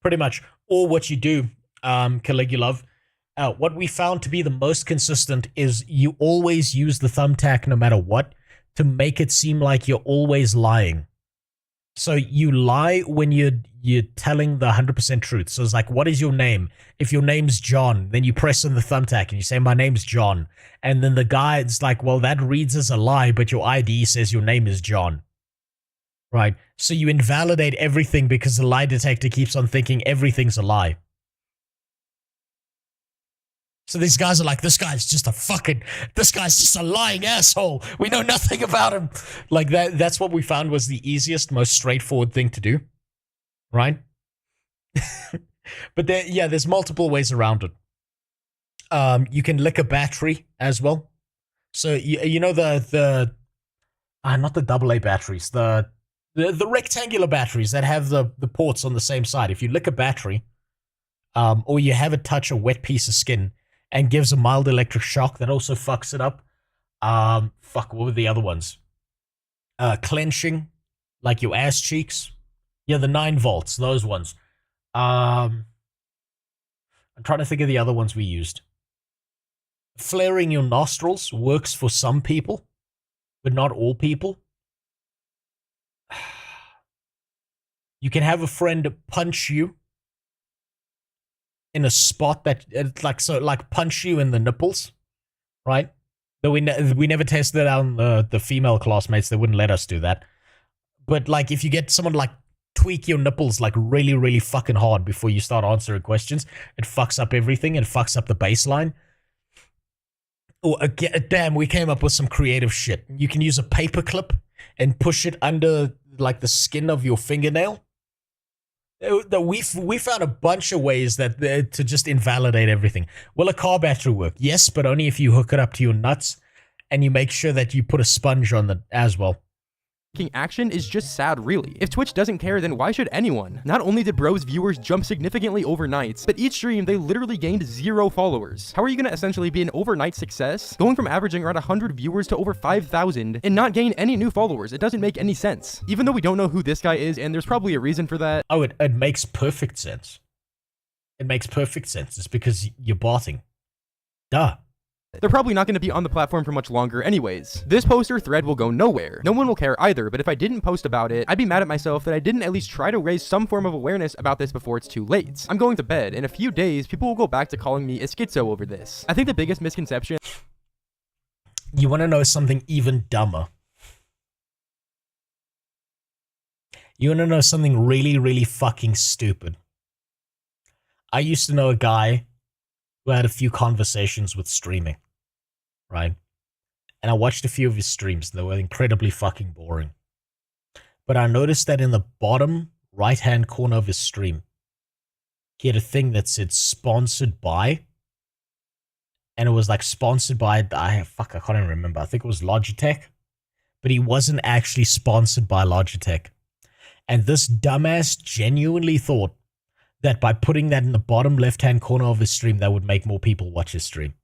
Pretty much. Or what you do, Caligulov, what we found to be the most consistent is you always use the thumbtack no matter what to make it seem like you're always lying. So you lie when you're telling the 100% truth. So it's like, what is your name? If your name's John, then you press on the thumbtack and you say, my name's John. And then the guy, it's like, well, that reads as a lie, but your ID says your name is John. Right? So you invalidate everything because the lie detector keeps on thinking everything's a lie. So these guys are like, this guy's just a lying asshole. We know nothing about him. Like that's what we found was the easiest, most straightforward thing to do. Right? But there's multiple ways around it. You can lick a battery as well. So you know the not the AA batteries, the rectangular batteries that have the ports on the same side. If you lick a battery, or you have it touch a wet piece of skin, and gives a mild electric shock that also fucks it up. What were the other ones? Clenching, like your ass cheeks. Yeah, the 9 volts, those ones. I'm trying to think of the other ones we used. Flaring your nostrils works for some people, but not all people. You can have a friend punch you in a spot that like punch you in the nipples, right? Though we never tested it on the female classmates. They wouldn't let us do that. But like if you get someone like tweak your nipples like really, really fucking hard before you start answering questions, it fucks up everything and fucks up the baseline. Oh, damn, we came up with some creative shit. You can use a paper clip and push it under like the skin of your fingernail. We found a bunch of ways that to just invalidate everything. Will a car battery work? Yes, but only if you hook it up to your nuts and you make sure that you put a sponge on it as well. Action is just sad, really. If Twitch doesn't care, then why should anyone? Not only did Bro's viewers jump significantly overnight, but each stream they literally gained 0 followers. How are you gonna essentially be an overnight success, going from averaging around 100 viewers to over 5,000 and not gain any new followers? It doesn't make any sense. Even though we don't know who this guy is, and there's probably a reason for that. Oh, it makes perfect sense. It makes perfect sense. It's because you're botting. Duh. They're probably not going to be on the platform for much longer anyways. This poster thread will go nowhere. No one will care either, but if I didn't post about it, I'd be mad at myself that I didn't at least try to raise some form of awareness about this before it's too late. I'm going to bed. In a few days, people will go back to calling me a schizo over this. I think the biggest misconception... You want to know something even dumber? You want to know something really, really fucking stupid? I used to know a guy who had a few conversations with streaming, right? And I watched a few of his streams. They were incredibly fucking boring. But I noticed that in the bottom right-hand corner of his stream, he had a thing that said sponsored by. And it was like sponsored by, I can't even remember. I think it was Logitech. But he wasn't actually sponsored by Logitech. And this dumbass genuinely thought that by putting that in the bottom left-hand corner of his stream, that would make more people watch his stream.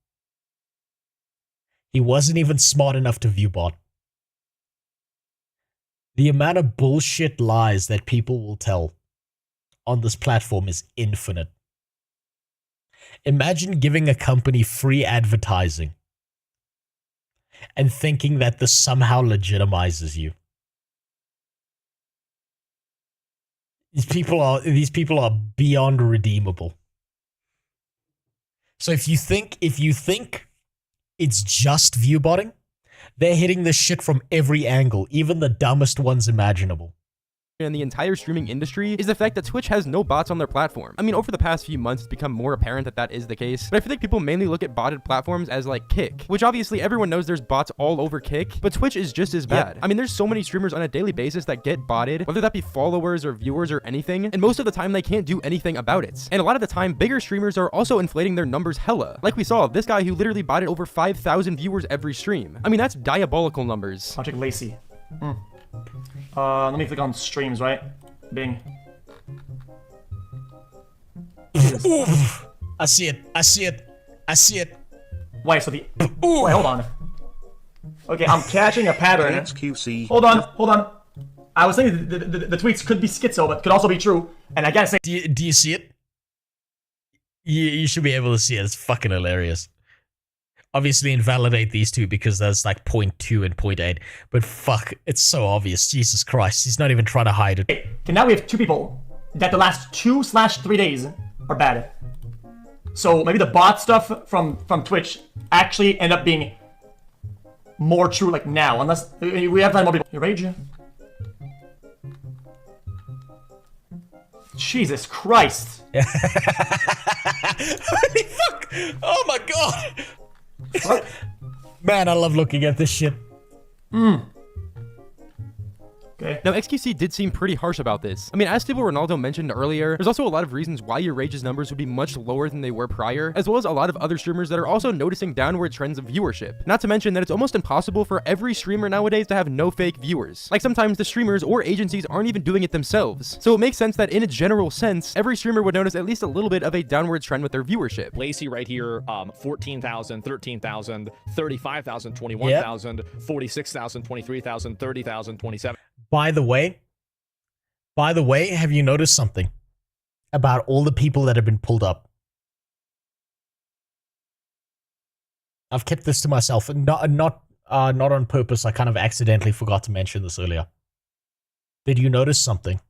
He wasn't even smart enough to view bot. The amount of bullshit lies that people will tell on this platform is infinite. Imagine giving a company free advertising and thinking that this somehow legitimizes you. These people are beyond redeemable. So if you think it's just viewbotting, they're hitting this shit from every angle, even the dumbest ones imaginable. And the entire streaming industry is the fact that Twitch has no bots on their platform. I mean, over the past few months, it's become more apparent that that is the case, but I feel like people mainly look at botted platforms as like Kick, which obviously everyone knows there's bots all over Kick, but Twitch is just as bad. I mean, there's so many streamers on a daily basis that get botted, whether that be followers or viewers or anything, and most of the time they can't do anything about it. And a lot of the time, bigger streamers are also inflating their numbers hella. Like we saw, this guy who literally botted over 5,000 viewers every stream. I mean, that's diabolical numbers. I'll check Lacey. Let me click on streams, right? Bing. I see it. I see it. I see it. Wait, so the... Wait, hold on. Okay, I'm catching a pattern. XQC. Hold on. I was thinking the tweets could be schizo, but could also be true. And I gotta say... Do you see it? You should be able to see it. It's fucking hilarious. Obviously invalidate these two because there's like 0.2 and 0.8. But fuck, it's so obvious. Jesus Christ, he's not even trying to hide it. Okay, now we have two people that the last 2/3 days are bad. So maybe the bot stuff from Twitch actually end up being more true like now. Unless we have to find more people. Rage. Jesus Christ. Holy fuck! Oh my god! Man, I love looking at this shit. Okay. Now, XQC did seem pretty harsh about this. I mean, as Stable Ronaldo mentioned earlier, there's also a lot of reasons why your Rage's numbers would be much lower than they were prior, as well as a lot of other streamers that are also noticing downward trends of viewership. Not to mention that it's almost impossible for every streamer nowadays to have no fake viewers. Like, sometimes the streamers or agencies aren't even doing it themselves. So it makes sense that in a general sense, every streamer would notice at least a little bit of a downward trend with their viewership. Lacey right here, 14,000, 13,000, 35,000, 21,000, 46,000, 23,000, 30,000, 27. By the way, have you noticed something about all the people that have been pulled up? I've kept this to myself, not on purpose. I kind of accidentally forgot to mention this earlier. Did you notice something?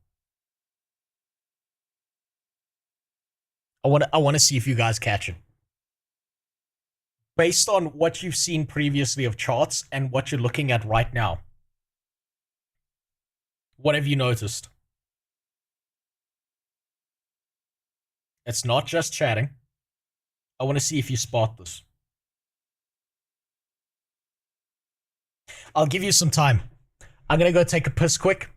I want to see if you guys catch it. Based on what you've seen previously of charts and what you're looking at right now, what have you noticed? It's not just chatting. I want to see if you spot this. I'll give you some time. I'm going to go take a piss quick.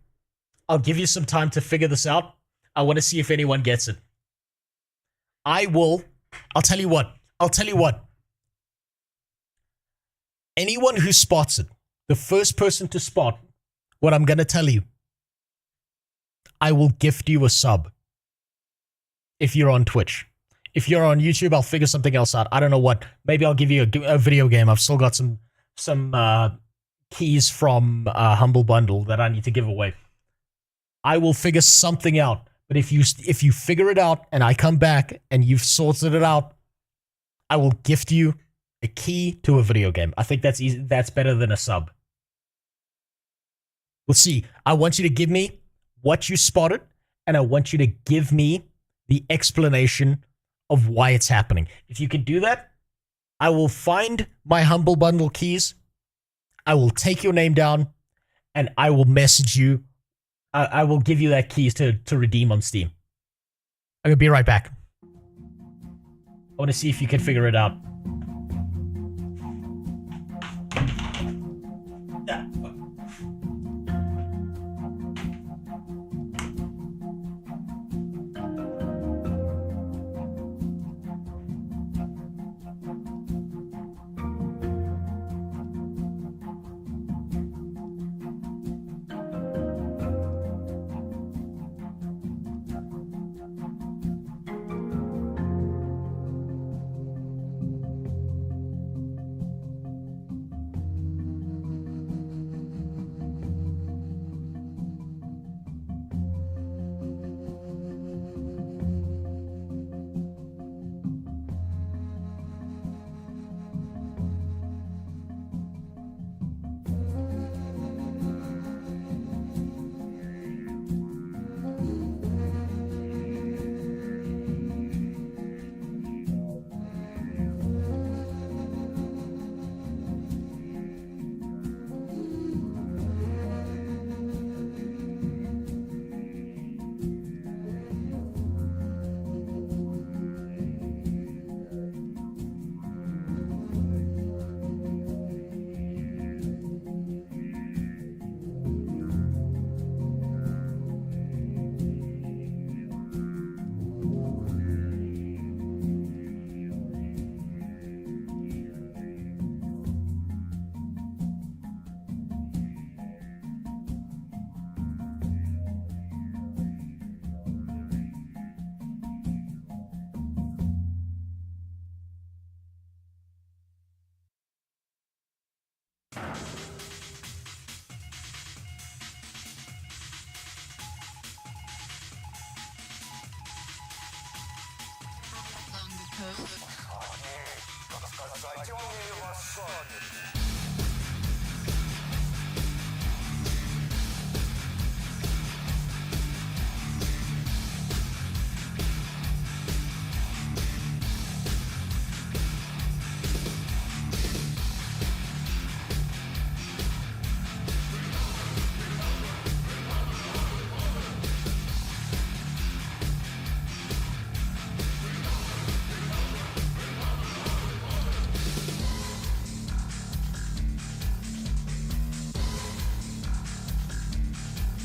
I'll give you some time to figure this out. I want to see if anyone gets it. I'll tell you what. Anyone who spots it, the first person to spot what I'm going to tell you, I will gift you a sub. If you're on Twitch. If you're on YouTube, I'll figure something else out. I don't know what. Maybe I'll give you a video game. I've still got some keys from Humble Bundle that I need to give away. I will figure something out. But if you figure it out and I come back and you've sorted it out, I will gift you a key to a video game. I think that's easy. That's better than a sub. We'll see. I want you to give me what you spotted, and I want you to give me the explanation of why it's happening. If you can do that, I will find my Humble Bundle keys, I will take your name down, and I will message you. I will give you that keys to redeem on Steam. I'm going to be right back. I want to see if you can figure it out.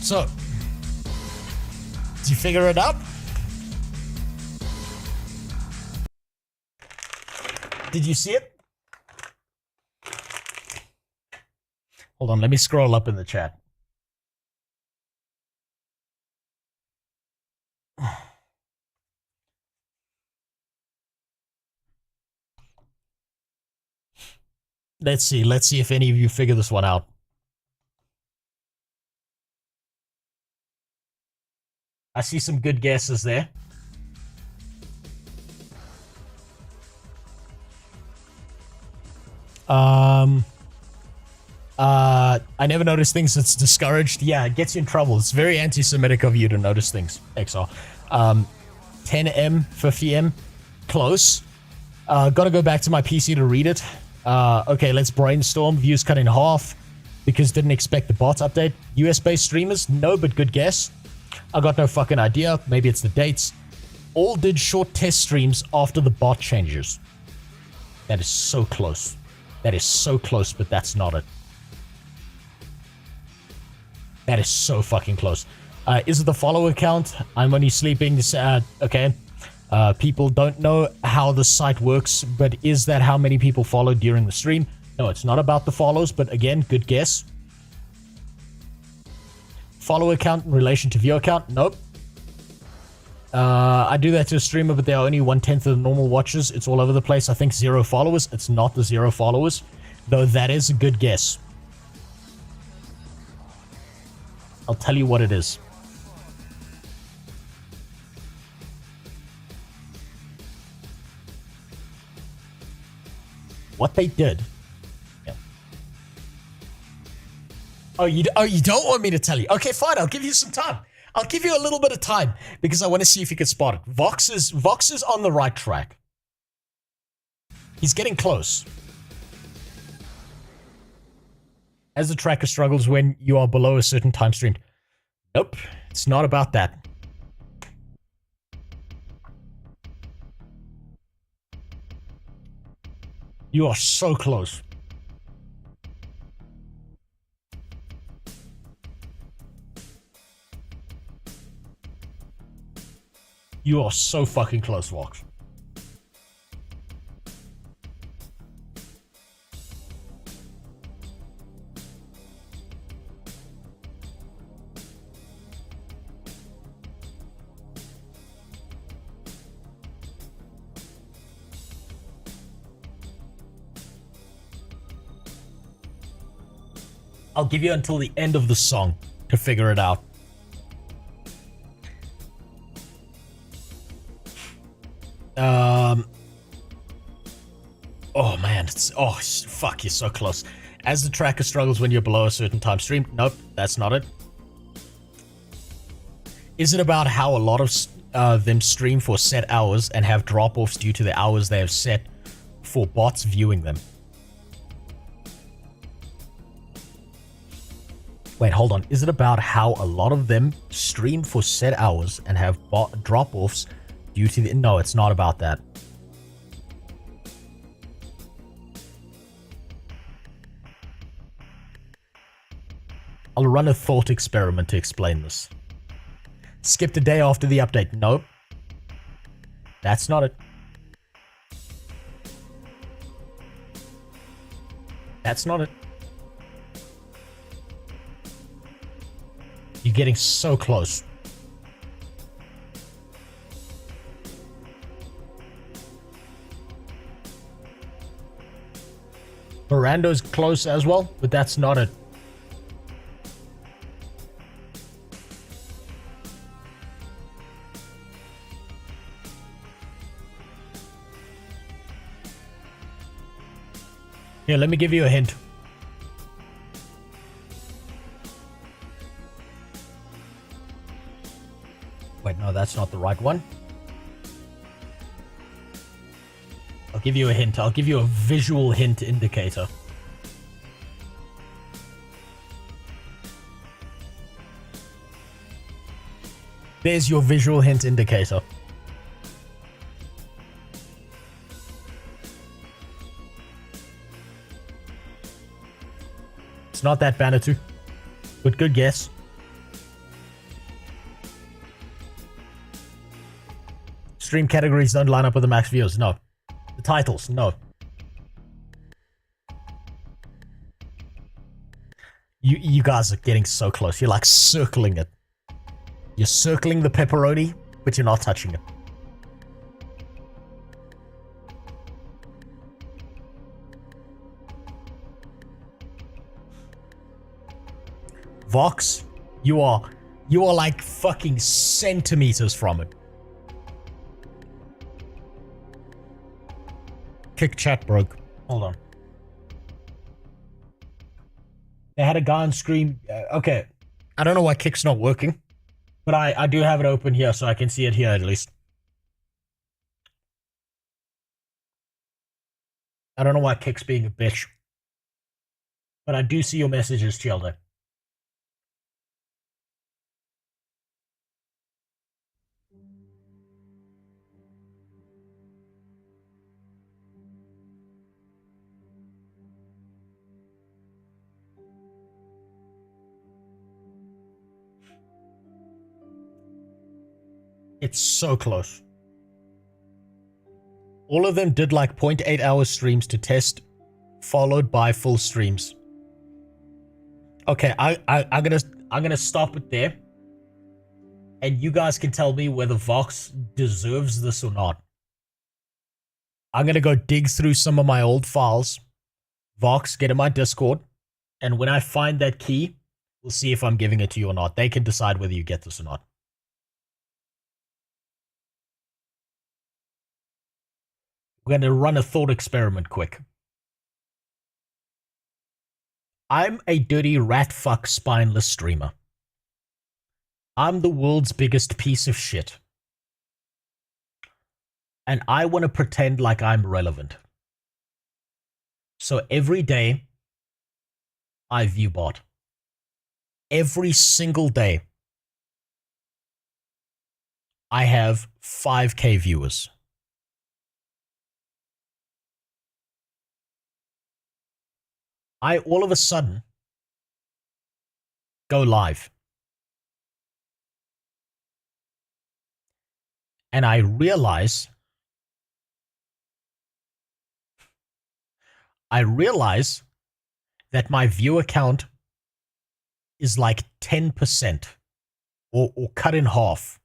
So, did you figure it out? Did you see it? Hold on, let me scroll up in the chat. Let's see if any of you figure this one out. I see some good guesses there. I never notice things. It's discouraged. Yeah, it gets you in trouble. It's very anti-Semitic of you to notice things. XR. 10M, 50M, close. Gotta go back to my PC to read it. Okay, let's brainstorm. Views cut in half because didn't expect the bot update. US-based streamers? No, but good guess. I got no fucking idea. Maybe it's the dates. All did short test streams after the bot changes. That is so close. That is so close, but that's not it. That is so fucking close. Is it the follower count? I'm only sleeping. Okay. People don't know how the site works, but is that how many people follow during the stream? No, it's not about the follows, but again, good guess. Follower count in relation to viewer count? Nope. I do that to a streamer, but they are only 1/10 of the normal watchers. It's all over the place. I think 0 followers. It's not the 0 followers, though that is a good guess. I'll tell you what it is. What they did. Yeah. Oh, you don't want me to tell you? Okay, fine. I'll give you some time. I'll give you a little bit of time because I want to see if you can spot it. Vox is on the right track. He's getting close. As the tracker struggles when you are below a certain time stream. Nope, it's not about that. You are so close. You are so fucking close, Vox. I'll give you until the end of the song to figure it out. Oh man, fuck, you're so close. As the tracker struggles when you're below a certain time stream. Nope, that's not it. Is it about how a lot of them stream for set hours and have drop-offs due to the hours they have set for bots viewing them? Wait, hold on. Is it about how a lot of them stream for set hours and have drop-offs due to the... No, it's not about that. I'll run a thought experiment to explain this. Skipped a day after the update. Nope. That's not it. That's not it. You're getting so close. Mirando's close as well, but that's not it. Here, let me give you a hint. Wait, no, that's not the right one. I'll give you a hint. I'll give you a visual hint indicator. There's your visual hint indicator. It's not that Banatu. But good guess. Stream categories don't line up with the max views. No. The titles, no. You guys are getting so close. You're like circling it. You're circling the pepperoni, but you're not touching it. Vox, you are like fucking centimeters from it. Kick chat broke. Hold on. They had a guy on screen. Okay. I don't know why Kick's not working. But I do have it open here, so I can see it here at least. I don't know why Kick's being a bitch. But I do see your messages, Childer. It's so close. All of them did like 0.8 hour streams to test, followed by full streams. Okay, I'm gonna stop it there. And you guys can tell me whether Vox deserves this or not. I'm gonna go dig through some of my old files. Vox, get in my Discord. And when I find that key, we'll see if I'm giving it to you or not. They can decide whether you get this or not. We're going to run a thought experiment quick. I'm a dirty rat fuck spineless streamer. I'm the world's biggest piece of shit. And I want to pretend like I'm relevant. So every day, I view bot. Every single day, I have 5K viewers. I all of a sudden go live. And I realize that my viewer count is like 10% or cut in half.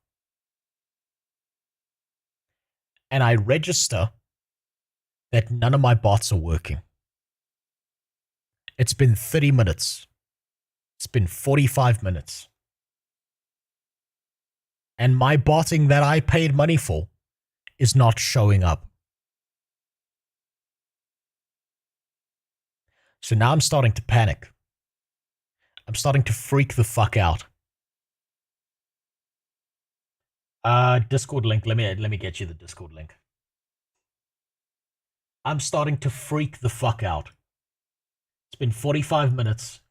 And I register that none of my bots are working. It's been 30 minutes. It's been 45 minutes. And my botting that I paid money for is not showing up. So now I'm starting to panic. I'm starting to freak the fuck out. Discord link. Let me get you the Discord link. I'm starting to freak the fuck out. It's been 45 minutes,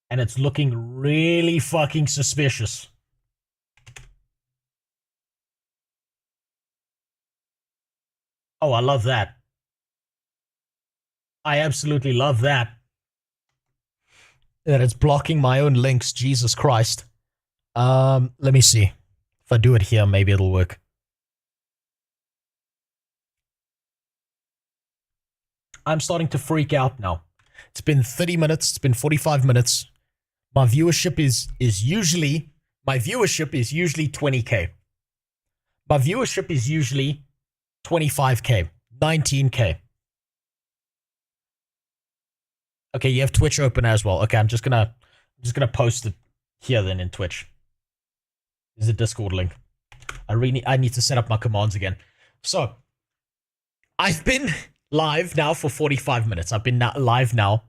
and it's looking really fucking suspicious. Oh, I love that. I absolutely love that. That it's blocking my own links, Jesus Christ. Let me see. If I do it here, maybe it'll work. I'm starting to freak out now. It's been 30 minutes. It's been 45 minutes. My viewership is usually 20K. My viewership is usually 25K, 19K. Okay, you have Twitch open as well. Okay, I'm just gonna post it here then in Twitch. There's a Discord link. I need to set up my commands again. So, I've been live now for 45 minutes. I've been live now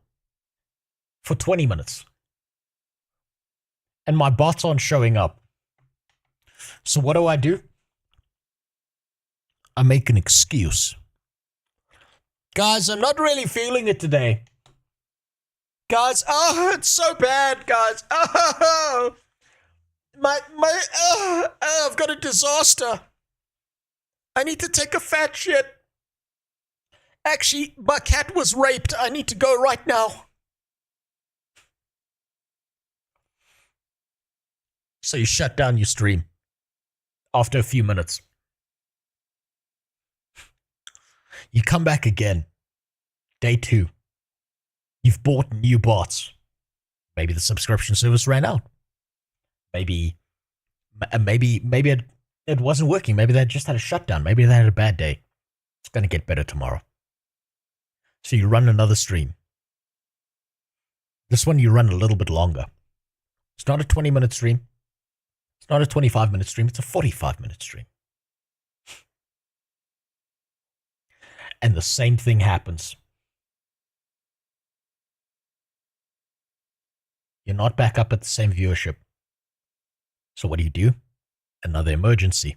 for 20 minutes. And my bots aren't showing up. So what do? I make an excuse. Guys, I'm not really feeling it today. Guys, oh, it's so bad, guys. Oh, I've got a disaster. I need to take a fat shit. Actually, my cat was raped. I need to go right now. So you shut down your stream after a few minutes. You come back again. Day 2. You've bought new bots. Maybe the subscription service ran out. Maybe it wasn't working. Maybe they just had a shutdown. Maybe they had a bad day. It's going to get better tomorrow. So you run another stream. This one you run a little bit longer. It's not a 20-minute stream. It's not a 25-minute stream. It's a 45-minute stream. And the same thing happens. You're not back up at the same viewership. So what do? Another emergency.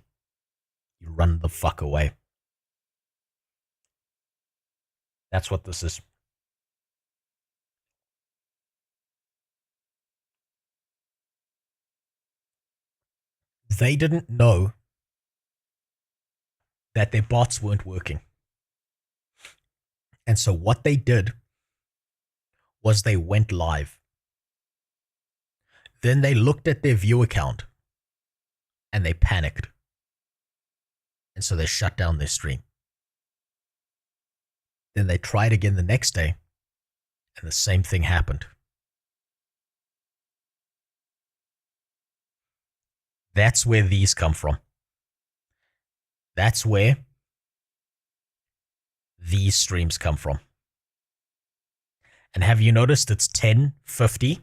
You run the fuck away. That's what this is. They didn't know that their bots weren't working. And so what they did was they went live. Then they looked at their view account and they panicked. And so they shut down their stream. Then they tried again the next day and the same thing happened. That's where these come from. That's where these streams come from. And have you noticed it's 10:50?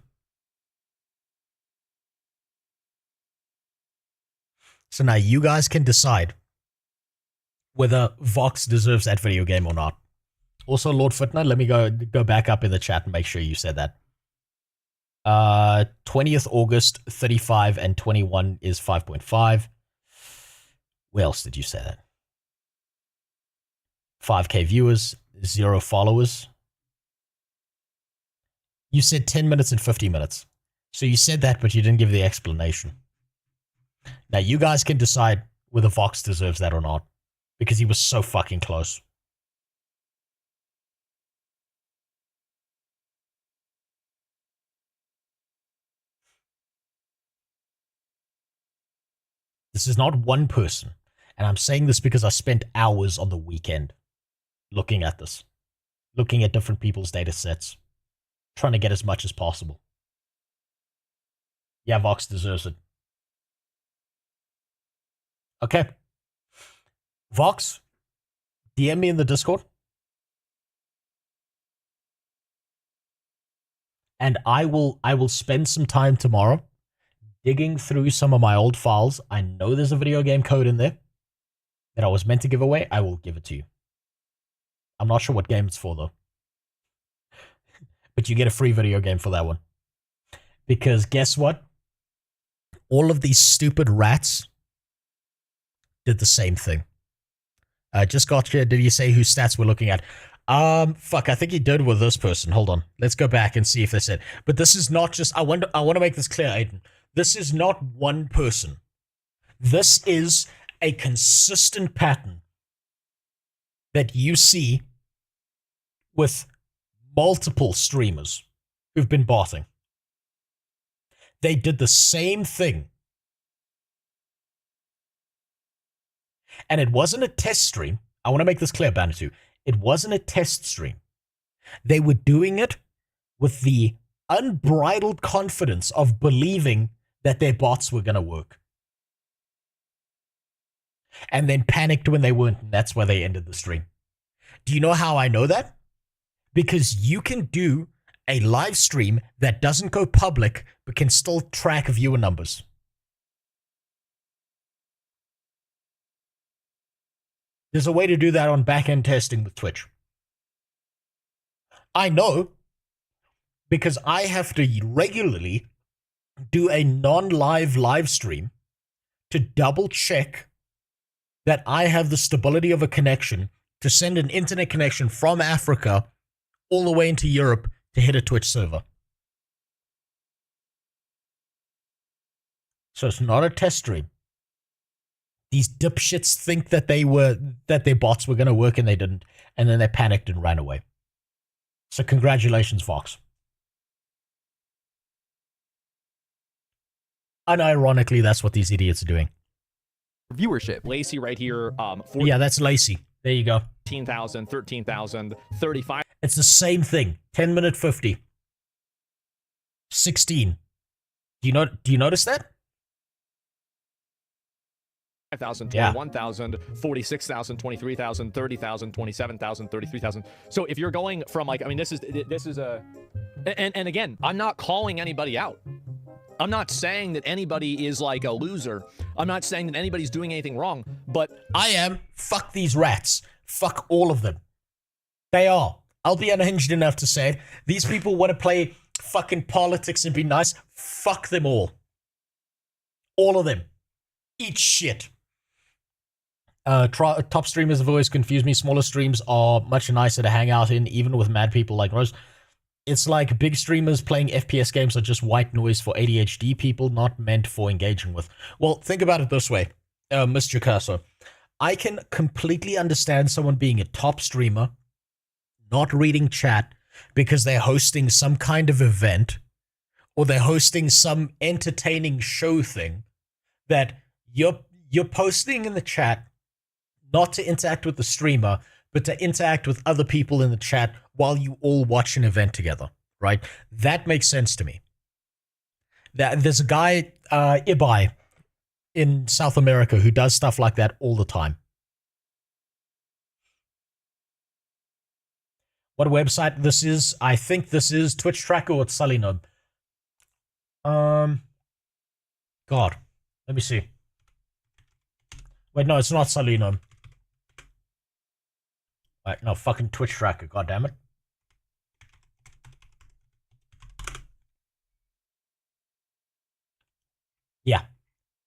So now you guys can decide whether Vox deserves that video game or not. Also, Lord Footnote, let me go back up in the chat and make sure you said that. 20th August, 35 and 21 is 5.5. Where else did you say that? 5K viewers, 0 followers. You said 10 minutes and 50 minutes. So you said that, but you didn't give the explanation. Now you guys can decide whether Vox deserves that or not, because he was so fucking close. This is not one person. And I'm saying this because I spent hours on the weekend looking at this, looking at different people's data sets, trying to get as much as possible. Yeah, Vox deserves it. Okay. Vox, DM me in the Discord. And I will spend some time tomorrow digging through some of my old files. I know there's a video game code in there that I was meant to give away. I will give it to you. I'm not sure what game it's for, though. But you get a free video game for that one. Because guess what? All of these stupid rats did the same thing. Just got you. Did you say whose stats we're looking at? Fuck, I think he did with this person. Hold on. Let's go back and see if they said. But this is not just, I want to make this clear, Aiden. This is not one person. This is a consistent pattern that you see with multiple streamers who've been botting. They did the same thing. And it wasn't a test stream. I want to make this clear, Banatu. It wasn't a test stream. They were doing it with the unbridled confidence of believing that their bots were going to work. And then panicked when they weren't, and that's why they ended the stream. Do you know how I know that? Because you can do a live stream that doesn't go public, but can still track viewer numbers. There's a way to do that on back-end testing with Twitch. I know, because I have to regularly do a non-live live stream to double check that I have the stability of a connection to send an internet connection from Africa all the way into Europe to hit a Twitch server. So it's not a test stream. These dipshits think that their bots were going to work and they didn't, and then they panicked and ran away. So congratulations, Vox. Unironically, that's what these idiots are doing. Viewership. Lacey right here. Yeah, that's Lacey. There you go. 14,000, 13,000, 35. It's the same thing. 10 minute 50. 16. Do you notice that? 5,000, 21,000, 46,000, 23,000, 30,000, 27,000, 33,000. So if you're going from like, I mean, this is a, and again, I'm not calling anybody out. I'm not saying that anybody is like a loser. I'm not saying that anybody's doing anything wrong, but I am. Fuck these rats. Fuck all of them. They are. I'll be unhinged enough to say it. These people want to play fucking politics and be nice. Fuck them all. All of them. Eat shit. Top streamers have always confused me. Smaller streams are much nicer to hang out in, even with mad people like Rose. It's like big streamers playing FPS games are just white noise for ADHD people, not meant for engaging with. Well, think about it this way, Mr. Cursor. I can completely understand someone being a top streamer, not reading chat because they're hosting some kind of event, or they're hosting some entertaining show thing that you're posting in the chat not to interact with the streamer, but to interact with other people in the chat while you all watch an event together, right? That makes sense to me. There's a guy, Ibai, in South America who does stuff like that all the time. What website this is? I think this is Twitch Tracker or it's Sullynome. God, let me see. Wait, no, it's not Sullynome. Right, no, fucking Twitch Tracker, goddammit. Yeah.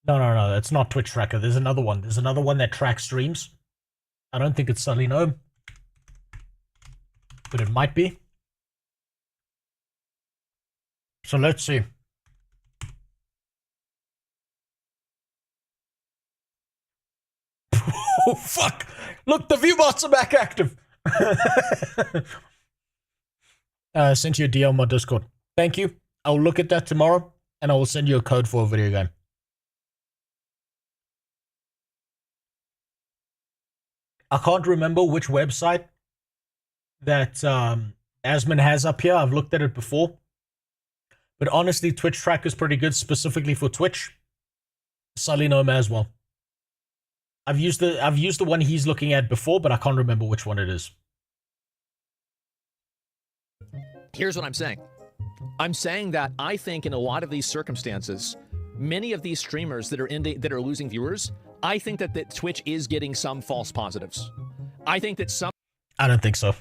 No, it's not Twitch Tracker. There's another one. There's another one that tracks streams. I don't think it's Sullynome, but it might be. So let's see. Oh, fuck! Look, the viewbots are back active! Sent you a DM on Discord. Thank you. I'll look at that tomorrow, and I will send you a code for a video game. I can't remember which website that Asman has up here. I've looked at it before. But honestly, Twitch Tracker is pretty good, specifically for Twitch. Sullynome as well. I've used the one he's looking at before, but I can't remember which one it is. here's what I'm saying. I'm saying that I think in a lot of these circumstances, many of these streamers that are losing viewers, I think that Twitch is getting some false positives. I think that some... I don't think so.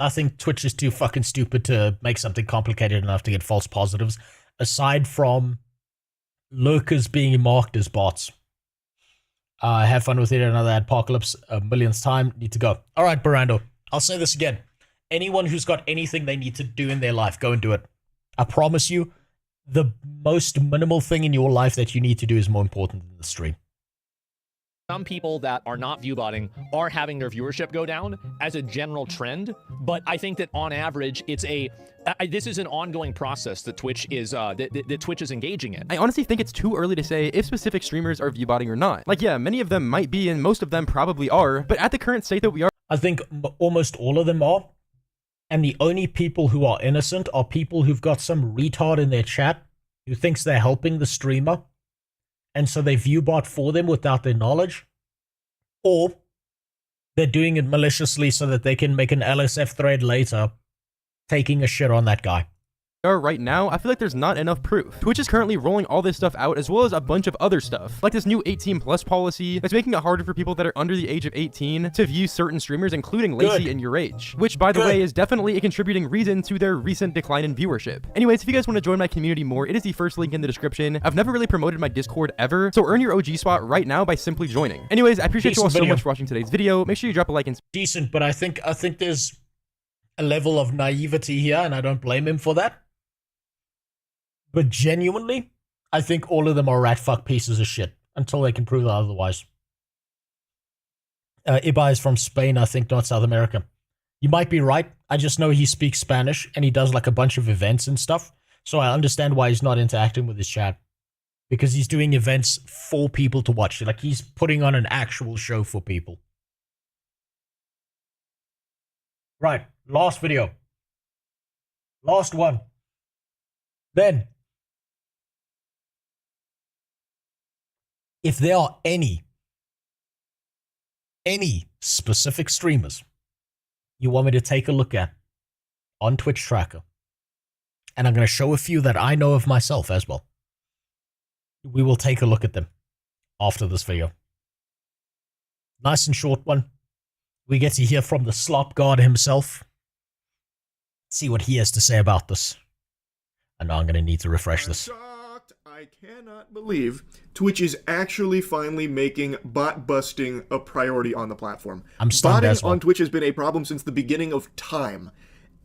I think Twitch is too fucking stupid to make something complicated enough to get false positives, aside from lurkers being marked as bots. Have fun with it. Another apocalypse a millionth time. Need to go. All right, Barando. I'll say this again. Anyone who's got anything they need to do in their life, go and do it. I promise you, the most minimal thing in your life that you need to do is more important than the stream. Some people that are not viewbotting are having their viewership go down as a general trend, but I think that on average, it's this is an ongoing process that Twitch is that Twitch is engaging in. I honestly think it's too early to say if specific streamers are viewbotting or not. Like, yeah, many of them might be, and most of them probably are, but at the current state that we are, I think almost all of them are, and the only people who are innocent are people who've got some retard in their chat who thinks they're helping the streamer, and so they viewbot for them without their knowledge, or they're doing it maliciously so that they can make an LSF thread later taking a shit on that guy. are right now, I feel like there's not enough proof. Twitch is currently rolling all this stuff out, as well as a bunch of other stuff, like this new 18+ policy that's making it harder for people that are under the age of 18 to view certain streamers, including Lacey and your age, which, by the way, is definitely a contributing reason to their recent decline in viewership. Anyways, if you guys want to join my community more, it is the first link in the description. I've never really promoted my Discord ever, so earn your OG spot right now by simply joining. Anyways, I appreciate you all so much for watching today's video. Make sure you drop a like and decent, but I think there's a level of naivety here, and I don't blame him for that. But genuinely, I think all of them are rat fuck pieces of shit until they can prove otherwise. Ibai is from Spain, I think, not South America. You might be right. I just know he speaks Spanish and he does like a bunch of events and stuff. So I understand why he's not interacting with his chat. Because he's doing events for people to watch. Like he's putting on an actual show for people. Right. Last video. Last one. Then, if there are any specific streamers you want me to take a look at on Twitch Tracker, and I'm going to show a few that I know of myself as well, we will take a look at them after this video. Nice and short one. We get to hear from the slop god himself. See what he has to say about this. I know I'm going to need to refresh this. I cannot believe Twitch is actually finally making bot busting a priority on the platform. I'm stunned as well. Botting on Twitch has been a problem since the beginning of time.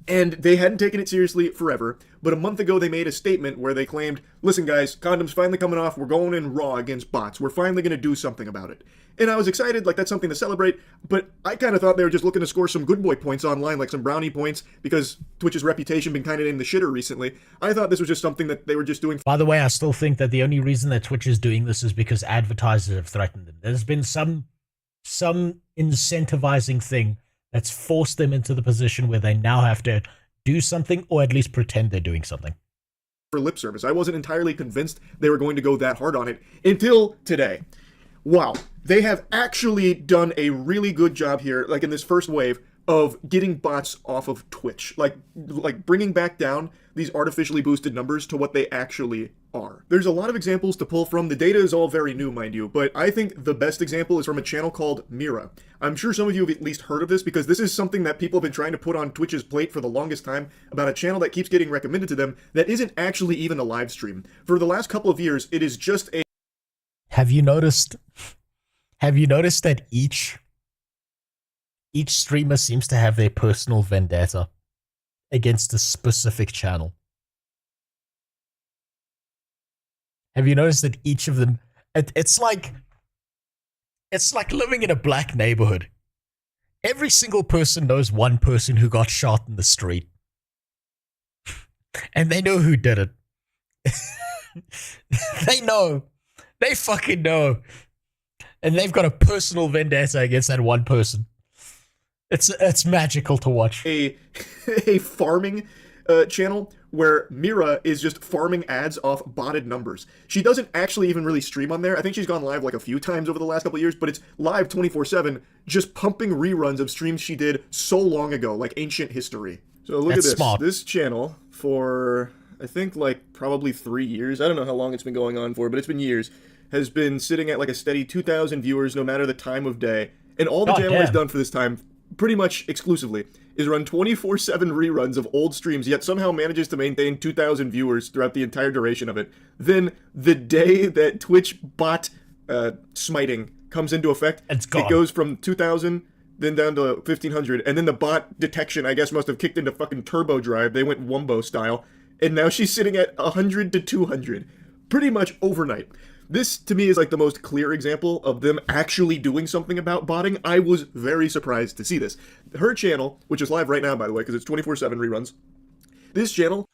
And they hadn't taken it seriously forever, but a month ago they made a statement where they claimed, listen guys, condoms finally coming off, we're going in raw against bots, we're finally going to do something about it. And I was excited, like that's something to celebrate, but I kind of thought they were just looking to score some good boy points online, like some brownie points, because Twitch's reputation been kind of in the shitter recently. I thought this was just something that they were just doing. By the way, I still think that the only reason that Twitch is doing this is because advertisers have threatened them. There's been some incentivizing thing that's forced them into the position where they now have to do something, or at least pretend they're doing something. For lip service. I wasn't entirely convinced they were going to go that hard on it until today. Wow, they have actually done a really good job here, like in this first wave, of getting bots off of Twitch. Like bringing back down these artificially boosted numbers to what they actually are. There's a lot of examples to pull from. The data is all very new, mind you, but I think the best example is from a channel called Mira. I'm sure some of you have at least heard of this because this is something that people have been trying to put on Twitch's plate for the longest time, about a channel that keeps getting recommended to them that isn't actually even a live stream. For the last couple of years, it is just a... Have you noticed that each streamer seems to have their personal vendetta against a specific channel? Have you noticed that each of them, it's like living in a black neighborhood. Every single person knows one person who got shot in the street. And they know who did it. They know. They fucking know. And they've got a personal vendetta against that one person. It's magical to watch. A farming channel where Mira is just farming ads off botted numbers. She doesn't actually even really stream on there. I think she's gone live like a few times over the last couple of years, but it's live 24/7, just pumping reruns of streams she did so long ago, like ancient history. So look at this. Smart. This channel for, I think, like probably 3 years. I don't know how long it's been going on for, but it's been years. Has been sitting at like a steady 2,000 viewers no matter the time of day. And all the channel has done for this time, pretty much exclusively, is run 24/7 reruns of old streams, yet somehow manages to maintain 2,000 viewers throughout the entire duration of it. Then, the day that Twitch bot smiting comes into effect, it goes from 2,000, then down to 1,500, and then the bot detection, I guess, must have kicked into fucking turbo drive. They went Wumbo style, and now she's sitting at 100 to 200, pretty much overnight. This, to me, is like the most clear example of them actually doing something about botting. I was very surprised to see this. Her channel, which is live right now, by the way, because it's 24/7 reruns. This channel...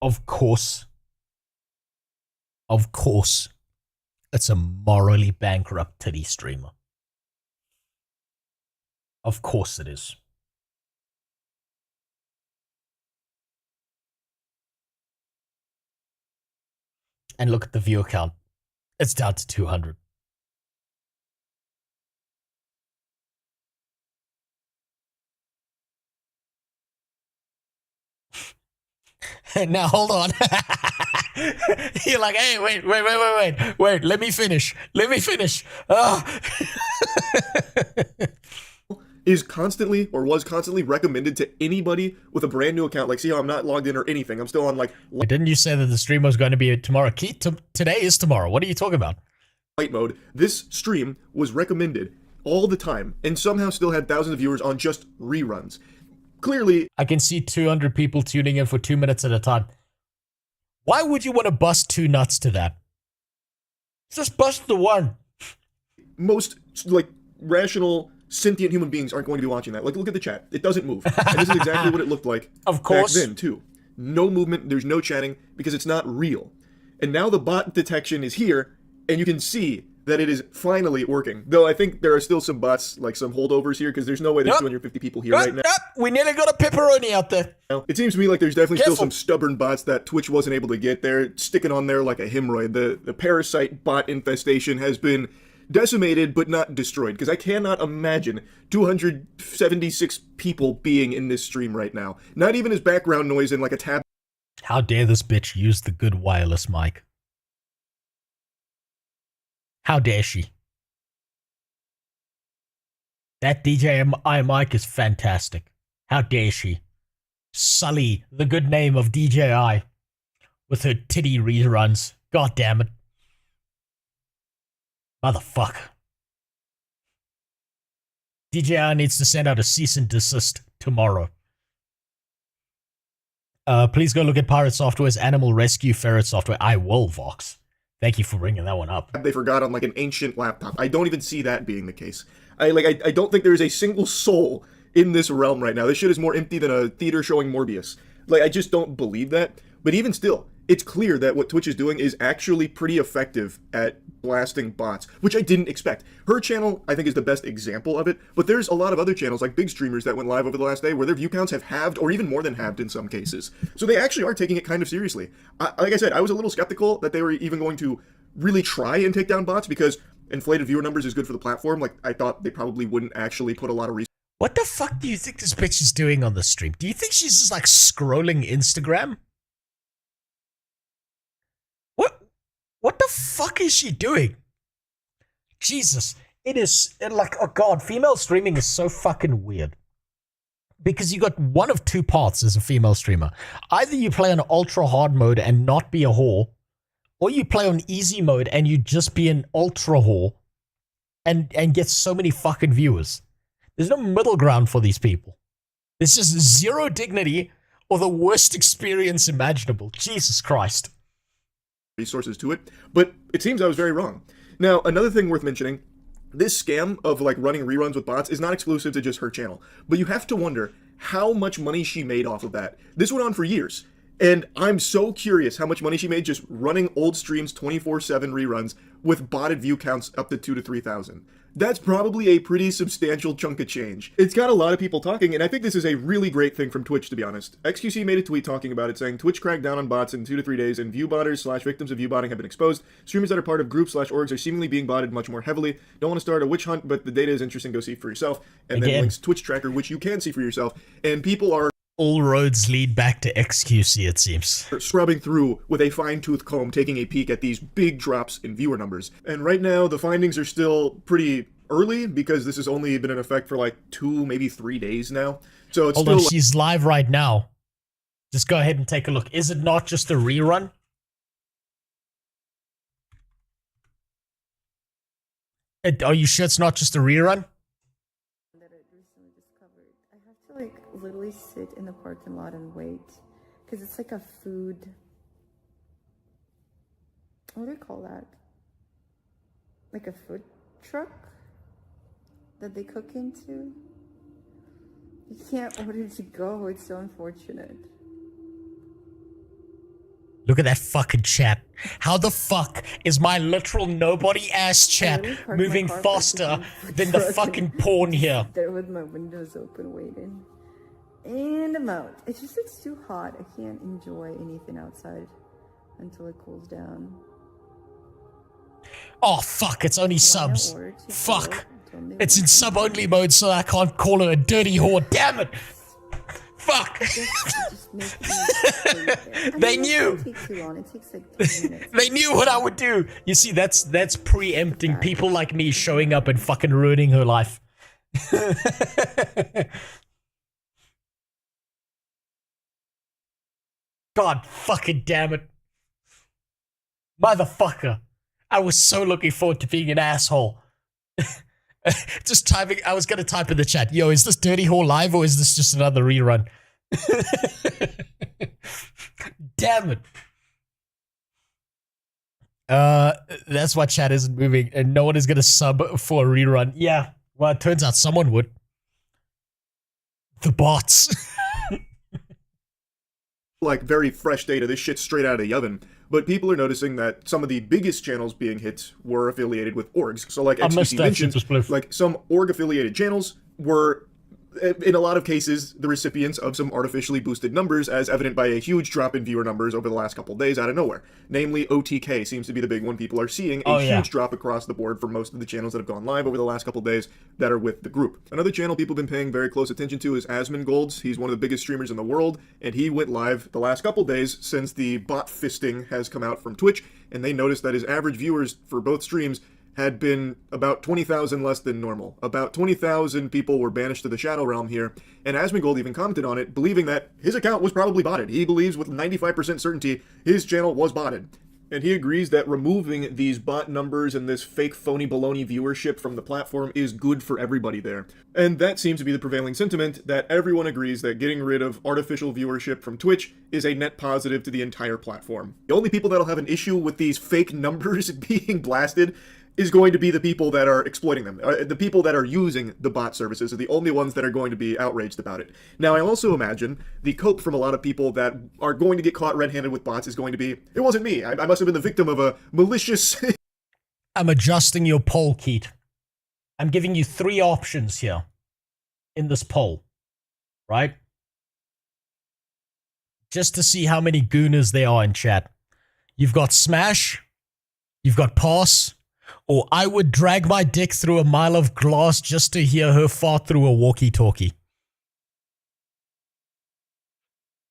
Of course, it's a morally bankrupt titty streamer. Of course it is. And look at the viewer count. It's down to 200. Now hold on. You're like, hey, wait, let me finish. Oh. Is constantly or was constantly recommended to anybody with a brand new account. Like, see how I'm not logged in or anything. I'm still on like. Didn't you say that the stream was going to be tomorrow? Today is tomorrow. What are you talking about? Light mode. This stream was recommended all the time, and somehow still had thousands of viewers on just reruns. Clearly, I can see 200 people tuning in for 2 minutes at a time. Why would you want to bust two nuts to that? Just bust the one. Most like rational, sentient human beings aren't going to be watching that. Like, look at the chat; it doesn't move. And this is exactly what it looked like. Of course. Back then too. No movement. There's no chatting because it's not real. And now the bot detection is here, and you can see that it is finally working. Though I think there are still some bots, like some holdovers here, because there's no way there's 250 people here right now. We nearly got a pepperoni out there. It seems to me like there's definitely still some stubborn bots that Twitch wasn't able to get there, sticking on there like a hemorrhoid. The parasite bot infestation has been decimated but not destroyed, because I cannot imagine 276 people being in this stream right now. Not even as background noise in like a tab. How dare this bitch use the good wireless mic? How dare she? That DJI mic is fantastic. How dare she? Sully the good name of DJI with her titty reruns. God damn it. Motherfucker. DJI needs to send out a cease and desist tomorrow. Please go look at Pirate Software's Animal Rescue Ferret software. I will, Vox. Thank you for bringing that one up. They forgot on like an ancient laptop. I don't even see that being the case. I don't think there is a single soul in this realm right now. This shit is more empty than a theater showing Morbius. Like, I just don't believe that. But even still, it's clear that what Twitch is doing is actually pretty effective at blasting bots, which I didn't expect. Her channel, I think, is the best example of it, but there's a lot of other channels, like big streamers that went live over the last day, where their view counts have halved, or even more than halved in some cases. So they actually are taking it kind of seriously. Like I said, I was a little skeptical that they were even going to really try and take down bots, because inflated viewer numbers is good for the platform. Like, I thought they probably wouldn't actually put a lot of resources. What the fuck do you think this bitch is doing on the stream? Do you think she's just like scrolling Instagram? What the fuck is she doing? Jesus, it is like, oh god, female streaming is so fucking weird. Because you got one of two parts as a female streamer. Either you play on ultra hard mode and not be a whore, or you play on easy mode and you just be an ultra whore and get so many fucking viewers. There's no middle ground for these people. There's just zero dignity or the worst experience imaginable. Jesus Christ. Resources to it, but it seems I was very wrong. Now, another thing worth mentioning, this scam of like running reruns with bots is not exclusive to just her channel, but you have to wonder how much money she made off of that. This went on for years, and I'm so curious how much money she made just running old streams 24/7 reruns with botted view counts up to 2,000 to 3,000. That's probably a pretty substantial chunk of change. It's got a lot of people talking, and I think this is a really great thing from Twitch, to be honest. XQC made a tweet talking about it, saying Twitch cracked down on bots in 2 to 3 days, and view botters / victims of view botting have been exposed. Streamers that are part of groups / orgs are seemingly being botted much more heavily. Don't want to start a witch hunt, but the data is interesting. Go see for yourself. And then links Twitch tracker, which you can see for yourself. And people are all roads lead back to XQC, it seems. Scrubbing through with a fine-tooth comb, taking a peek at these big drops in viewer numbers. And right now, the findings are still pretty early, because this has only been in effect for like 2, maybe 3 days now. So it's Hold still on, she's live right now. Just go ahead and take a look. Is it not just a rerun? Are you sure it's not just a rerun? Like literally sit in the parking lot and wait, because it's like a food, what do you call that, like a food truck that they cook into. You can't order to go. It's so unfortunate. Look at that fucking chat. How the fuck is my literal nobody ass chat moving faster than the fucking porn here? There with my windows open waiting. And I'm out. It's just, it's too hot. I can't enjoy anything outside until it cools down. Oh fuck, it's only subs. Fuck. It's in sub only mode, so I can't call her a dirty whore. Damn it. Fuck! Just make it They knew! It takes too long. It takes like 10 minutes. They knew what I would do! You see, that's preempting people like me showing up and fucking ruining her life. God fucking damn it. Motherfucker. I was so looking forward to being an asshole. Just typing, I was gonna type in the chat, yo, is this Dirty Hall live or is this just another rerun? Damn it. That's why chat isn't moving and no one is gonna sub for a rerun. Yeah, well, it turns out someone would. The bots. Like very fresh data, this shit's straight out of the oven. But people are noticing that some of the biggest channels being hit were affiliated with orgs. So like XQC mentioned, like some org affiliated channels were, in a lot of cases, the recipients of some artificially boosted numbers, as evident by a huge drop in viewer numbers over the last couple days out of nowhere. Namely, OTK seems to be the big one. People are seeing a huge drop across the board for most of the channels that have gone live over the last couple days that are with the group. Another channel people have been paying very close attention to is Asmongold's. He's one of the biggest streamers in the world, and he went live the last couple days since the bot fisting has come out from Twitch, and they noticed that his average viewers for both streams had been about 20,000 less than normal. About 20,000 people were banished to the Shadow Realm here, and Asmongold even commented on it, believing that his account was probably botted. He believes with 95% certainty his channel was botted. And he agrees that removing these bot numbers and this fake phony baloney viewership from the platform is good for everybody there. And that seems to be the prevailing sentiment, that everyone agrees that getting rid of artificial viewership from Twitch is a net positive to the entire platform. The only people that'll have an issue with these fake numbers being blasted is going to be the people that are exploiting them. The people that are using the bot services are the only ones that are going to be outraged about it. Now, I also imagine the cope from a lot of people that are going to get caught red-handed with bots is going to be, it wasn't me. I must have been the victim of a malicious... I'm adjusting your poll, Keith. I'm giving you 3 options here in this poll, right? Just to see how many gooners there are in chat. You've got smash, you've got pass, or I would drag my dick through a mile of glass just to hear her fart through a walkie-talkie.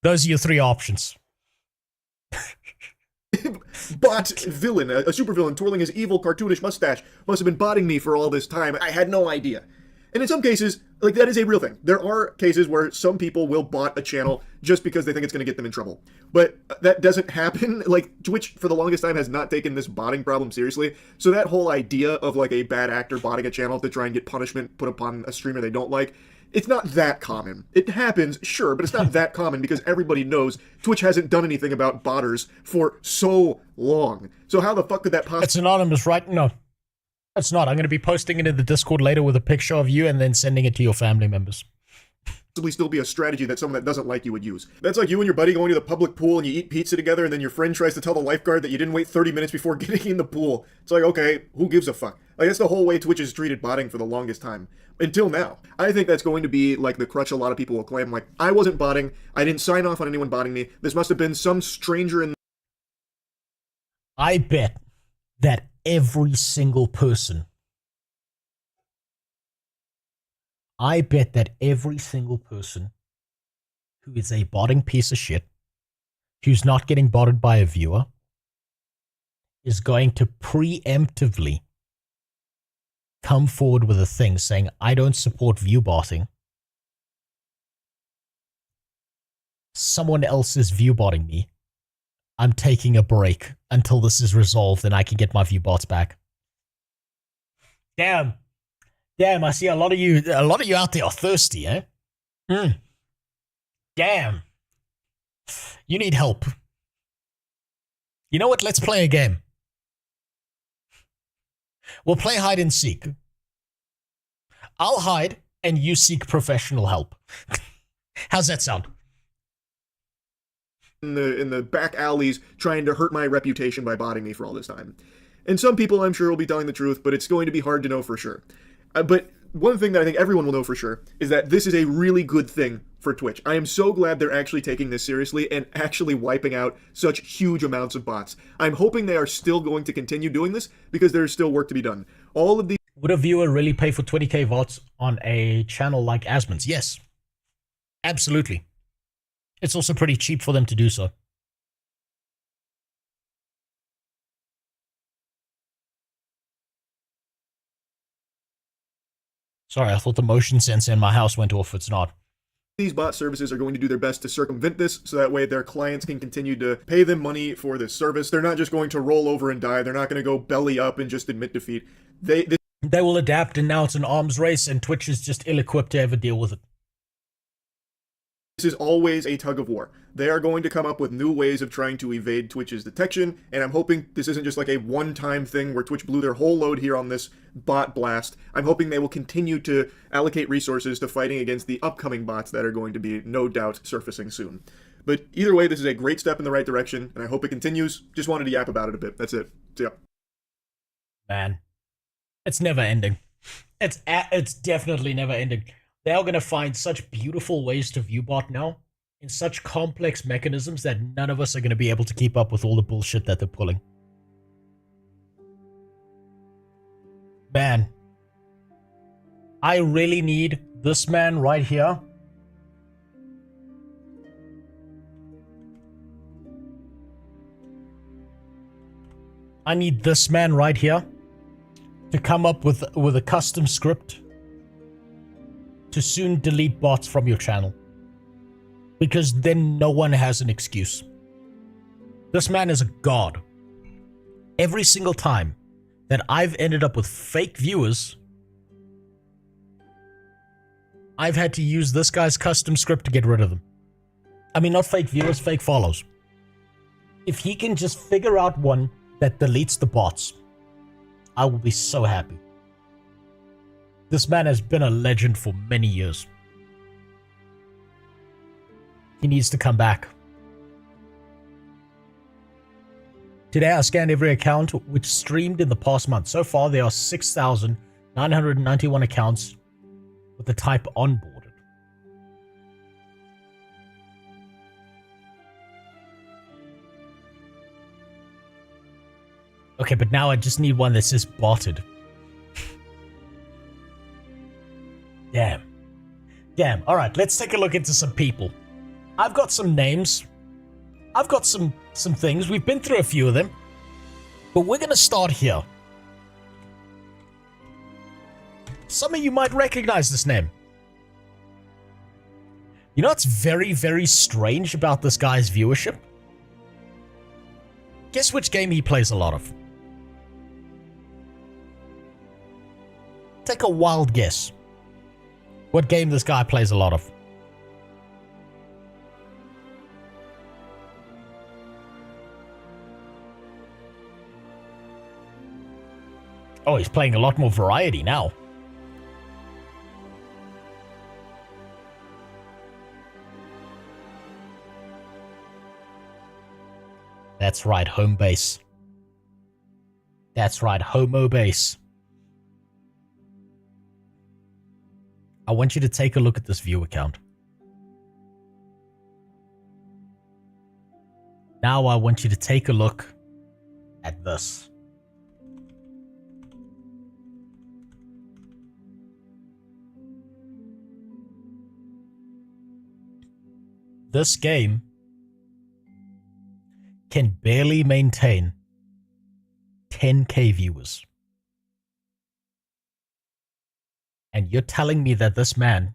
Those are your 3 options. Bot villain, a supervillain twirling his evil cartoonish mustache, must have been botting me for all this time. I had no idea. And in some cases, like, that is a real thing. There are cases where some people will bot a channel just because they think it's going to get them in trouble. But that doesn't happen. Like, Twitch, for the longest time, has not taken this botting problem seriously. So that whole idea of, like, a bad actor botting a channel to try and get punishment put upon a streamer they don't like, it's not that common. It happens, sure, but it's not that common because everybody knows Twitch hasn't done anything about botters for so long. So how the fuck could that possibly... It's anonymous, right? No. It's not. I'm going to be posting it in the Discord later with a picture of you and then sending it to your family members. Still be a strategy that someone that doesn't like you would use. That's like you and your buddy going to the public pool and you eat pizza together and then your friend tries to tell the lifeguard that you didn't wait 30 minutes before getting in the pool. It's like, okay, who gives a fuck? Like, that's the whole way Twitch has treated botting for the longest time. Until now. I think that's going to be, like, the crutch a lot of people will claim. Like, I wasn't botting. I didn't sign off on anyone botting me. This must have been some stranger in... I bet that every single person... I bet that every single person who is a botting piece of shit, who's not getting botted by a viewer, is going to preemptively come forward with a thing saying, I don't support view botting. Someone else is view botting me. I'm taking a break until this is resolved and I can get my view bots back. Damn. Damn, I see a lot of you out there are thirsty, eh? Damn. You need help. You know what? Let's play a game. We'll play hide and seek. I'll hide and you seek professional help. How's that sound? In the back alleys trying to hurt my reputation by botting me for all this time. And some people I'm sure will be telling the truth, but it's going to be hard to know for sure. But one thing that I think everyone will know for sure is that this is a really good thing for Twitch. I am so glad they're actually taking this seriously and actually wiping out such huge amounts of bots. I'm hoping they are still going to continue doing this because there's still work to be done. All of these... Would a viewer really pay for 20k votes on a channel like Asmon's? Yes. Absolutely. It's also pretty cheap for them to do so. Sorry, I thought the motion sensor in my house went off. It's not. These bot services are going to do their best to circumvent this, so that way their clients can continue to pay them money for this service. They're not just going to roll over and die. They're not going to go belly up and just admit defeat. They will adapt, and now it's an arms race, and Twitch is just ill-equipped to ever deal with it. This is always a tug of war. They are going to come up with new ways of trying to evade Twitch's detection, and I'm hoping this isn't just like a one-time thing where Twitch blew their whole load here on this bot blast. I'm hoping they will continue to allocate resources to fighting against the upcoming bots that are going to be, no doubt, surfacing soon. But either way, this is a great step in the right direction, and I hope it continues. Just wanted to yap about it a bit. That's it. See ya. Man, it's never ending. It's definitely never ending. They are going to find such beautiful ways to view bot now, in such complex mechanisms that none of us are going to be able to keep up with all the bullshit that they're pulling. Man, I really need this man right here. I need this man right here to come up with a custom script to soon delete bots from your channel. Because then no one has an excuse. This man is a god. Every single time that I've ended up with fake viewers, I've had to use this guy's custom script to get rid of them. I mean, not fake viewers, fake follows. If he can just figure out one that deletes the bots, I will be so happy. This man has been a legend for many years. He needs to come back. Today I scanned every account which streamed in the past month. So far there are 6,991 accounts with the type onboarded. Okay, but now I just need one that says botted. Damn. Damn. Alright, let's take a look into some people. I've got some names. I've got some things. We've been through a few of them. But we're going to start here. Some of you might recognize this name. You know what's very, very strange about this guy's viewership? Guess which game he plays a lot of. Take a wild guess. What game this guy plays a lot of? Oh, he's playing a lot more variety now. That's right, home base. That's right, homo base. I want you to take a look at this view account. Now I want you to take a look at this. This game can barely maintain 10k viewers. And you're telling me that this man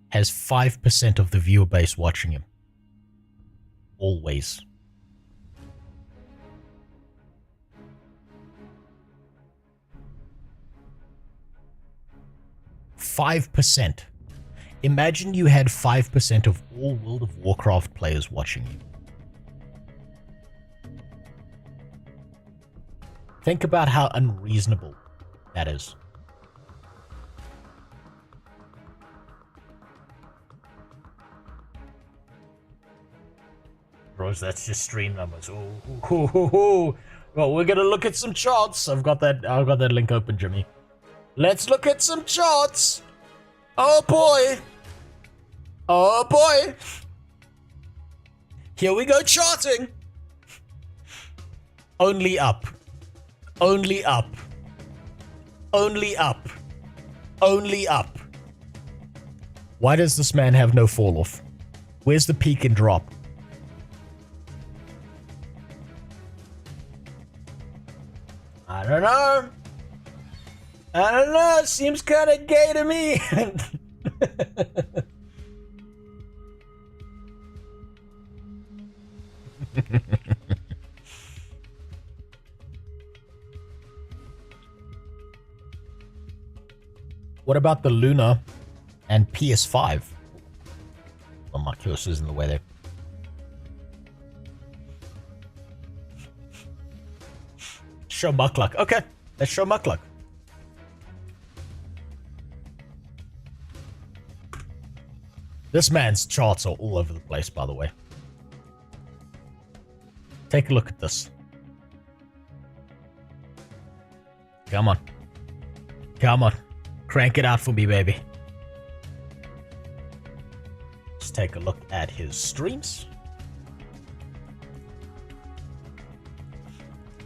has 5% of the viewer base watching him. Always. %. Imagine you had 5% of all World of Warcraft players watching you. Think about how unreasonable that is. Bros, that's just stream numbers. Ooh. Well, we're gonna look at some charts. I've got that link open, Jimmy. Let's look at some charts. Oh boy. Oh boy. Here we go, charting. Only up. Only up. Only up. Only up. Why does this man have no fall off? Where's the peak and drop? I don't know. I don't know. It seems kind of gay to me. What about the Luna and PS5? Oh, my cursor's in the way there. Show Muckluck. Okay, let's show Muckluck. This man's charts are all over the place, by the way. Take a look at this. Come on. Come on. Crank it out for me, baby. Let's take a look at his streams.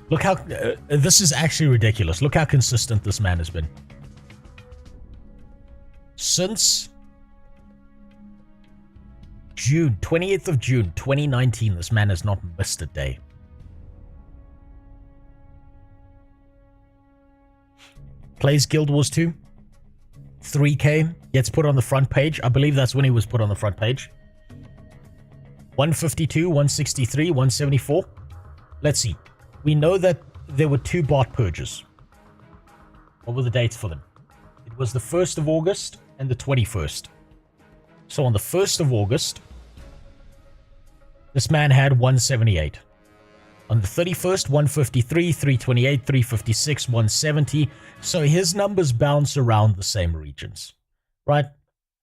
Look how... this is actually ridiculous. Look how consistent this man has been. Since June, 28th of June, 2019, this man has not missed a day. Plays Guild Wars 2. 3K. Gets put on the front page. I believe that's when he was put on the front page. 152, 163, 174. Let's see. We know that there were 2 bot purges. What were the dates for them? It was the 1st of August and the 21st. So on the 1st of August, this man had 178. On the 31st, 153, 328, 356, 170. So his numbers bounce around the same regions, right?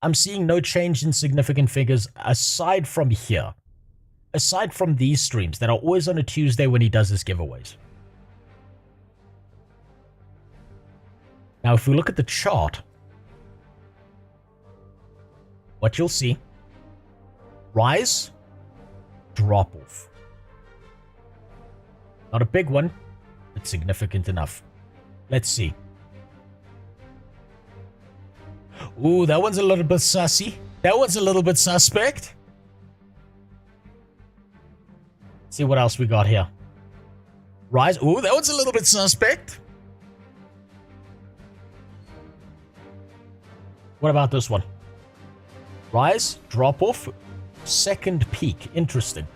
I'm seeing no change in significant figures aside from here. Aside from these streams that are always on a Tuesday when he does his giveaways. Now, if we look at the chart, what you'll see, rise, drop off. Not a big one, but significant enough. Let's see. Ooh, that one's a little bit sussy. That one's a little bit suspect. Let's see what else we got here. Rise. Ooh, that one's a little bit suspect. What about this one? Rise, drop off, second peak. Interesting.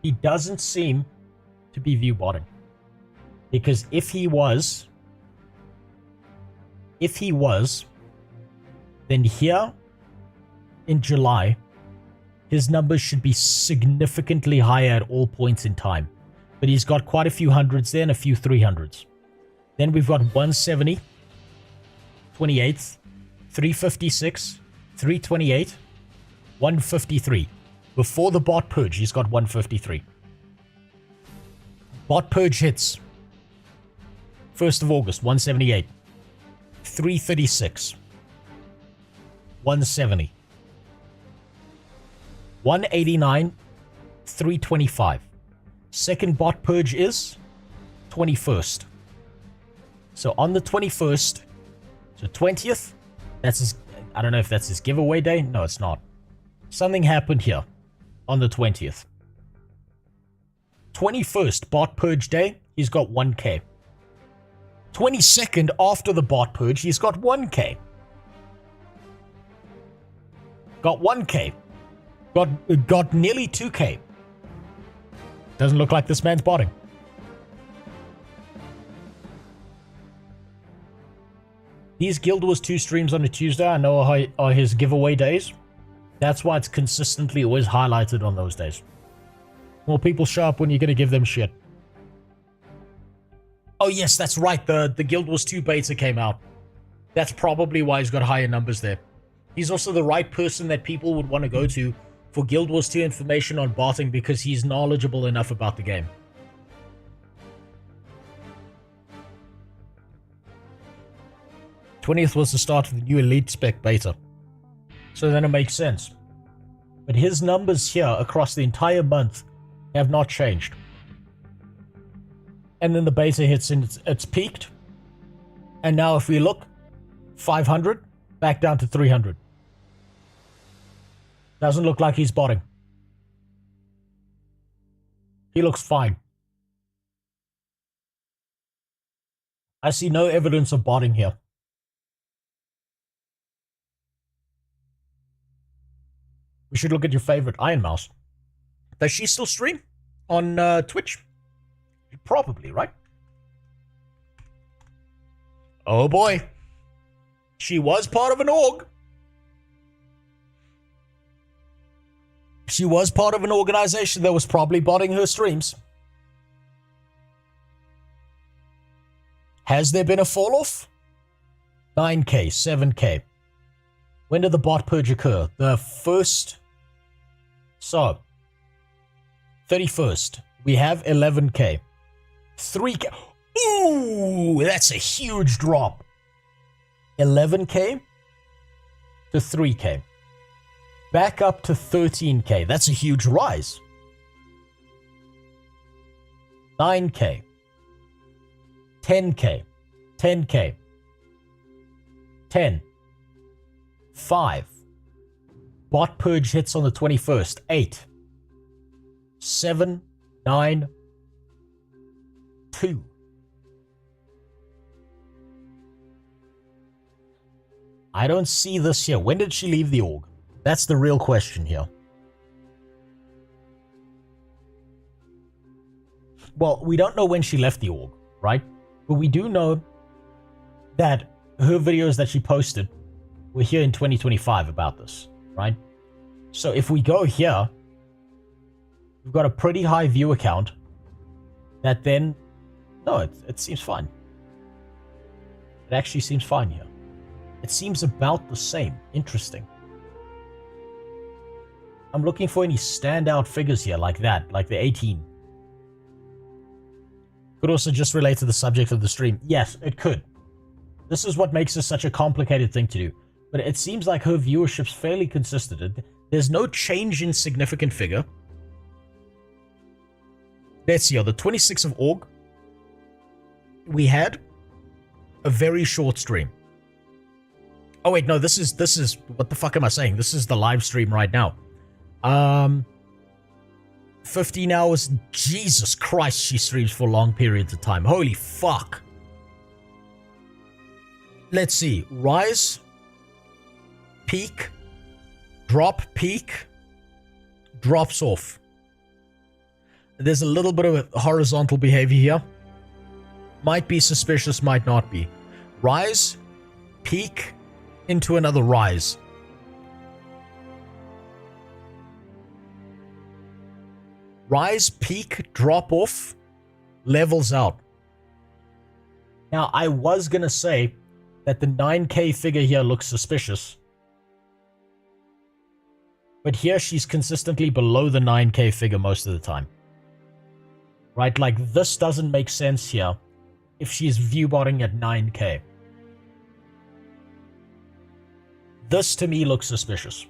He doesn't seem to be view botting. Because if he was, then here in July, his numbers should be significantly higher at all points in time. But he's got quite a few hundreds there and a few 300s. Then we've got 170, 28th, 356, 328, 153. Before the bot purge, he's got 153. Bot purge hits. 1st of August, 178. 336. 170. 189. 325. Second bot purge is 21st. So on the 21st, so 20th, that's his, I don't know if that's his giveaway day. No, it's not. Something happened here on the 20th. 21st, bot purge day, he's got 1k. 22nd, after the bot purge, he's got 1k. Got 1k. Got nearly 2k. Doesn't look like this man's botting. These Guild Wars 2 streams on a Tuesday, I know are his giveaway days. That's why it's consistently always highlighted on those days. More people show up when you're going to give them shit. Oh yes, that's right. The Guild Wars 2 beta came out. That's probably why he's got higher numbers there. He's also the right person that people would want to go to for Guild Wars 2 information on botting because he's knowledgeable enough about the game. '20th was the start of the new Elite Spec beta. So then it makes sense. But his numbers here across the entire month have not changed. And then the beta hits and it's peaked. And now if we look, 500, Back down to 300. Doesn't look like he's botting. He looks fine. I see no evidence of botting here. We should look at your favorite Iron Mouse. Does she still stream on Twitch? Probably, right? Oh boy. She was part of an org. She was part of an organization that was probably botting her streams. Has there been a fall off? 9K, 7K. When did the bot purge occur? The 1st. So, 31st. We have 11K. 3K. Ooh, that's a huge drop. 11K to 3K. Back up to 13K. That's a huge rise. 9K. 10K. 10K. 10. 5. Bot purge hits on the 21st. 8. 7. 9. 2. I don't see this here. When did she leave the org? That's the real question here. Well, we don't know when she left the org, right? But we do know that her videos that she posted were here in 2025 about this, right? So if we go here, we've got a pretty high viewer count that then... No, it seems fine. It actually seems fine here. It seems about the same. Interesting. I'm looking for any standout figures here like that, like the 18. Could also just relate to the subject of the stream. Yes, it could. This is what makes this such a complicated thing to do. But it seems like her viewership's fairly consistent. There's no change in significant figure. Let's see, on the 26th of Aug, we had a very short stream. Oh wait, no, this is, what the fuck am I saying? This is the live stream right now. 15 hours. Jesus Christ, she streams for long periods of time. Holy fuck. Let's see. Rise. Peak. Drop. Peak. Drops off. There's a little bit of horizontal behavior here. Might be suspicious, might not be. Rise. Peak. Into another rise. Rise, peak, drop off, levels out. Now, I was going to say that the 9K figure here looks suspicious. But here she's consistently below the 9K figure most of the time. Right? Like, this doesn't make sense here if she's viewbotting at 9K. This, to me, looks suspicious.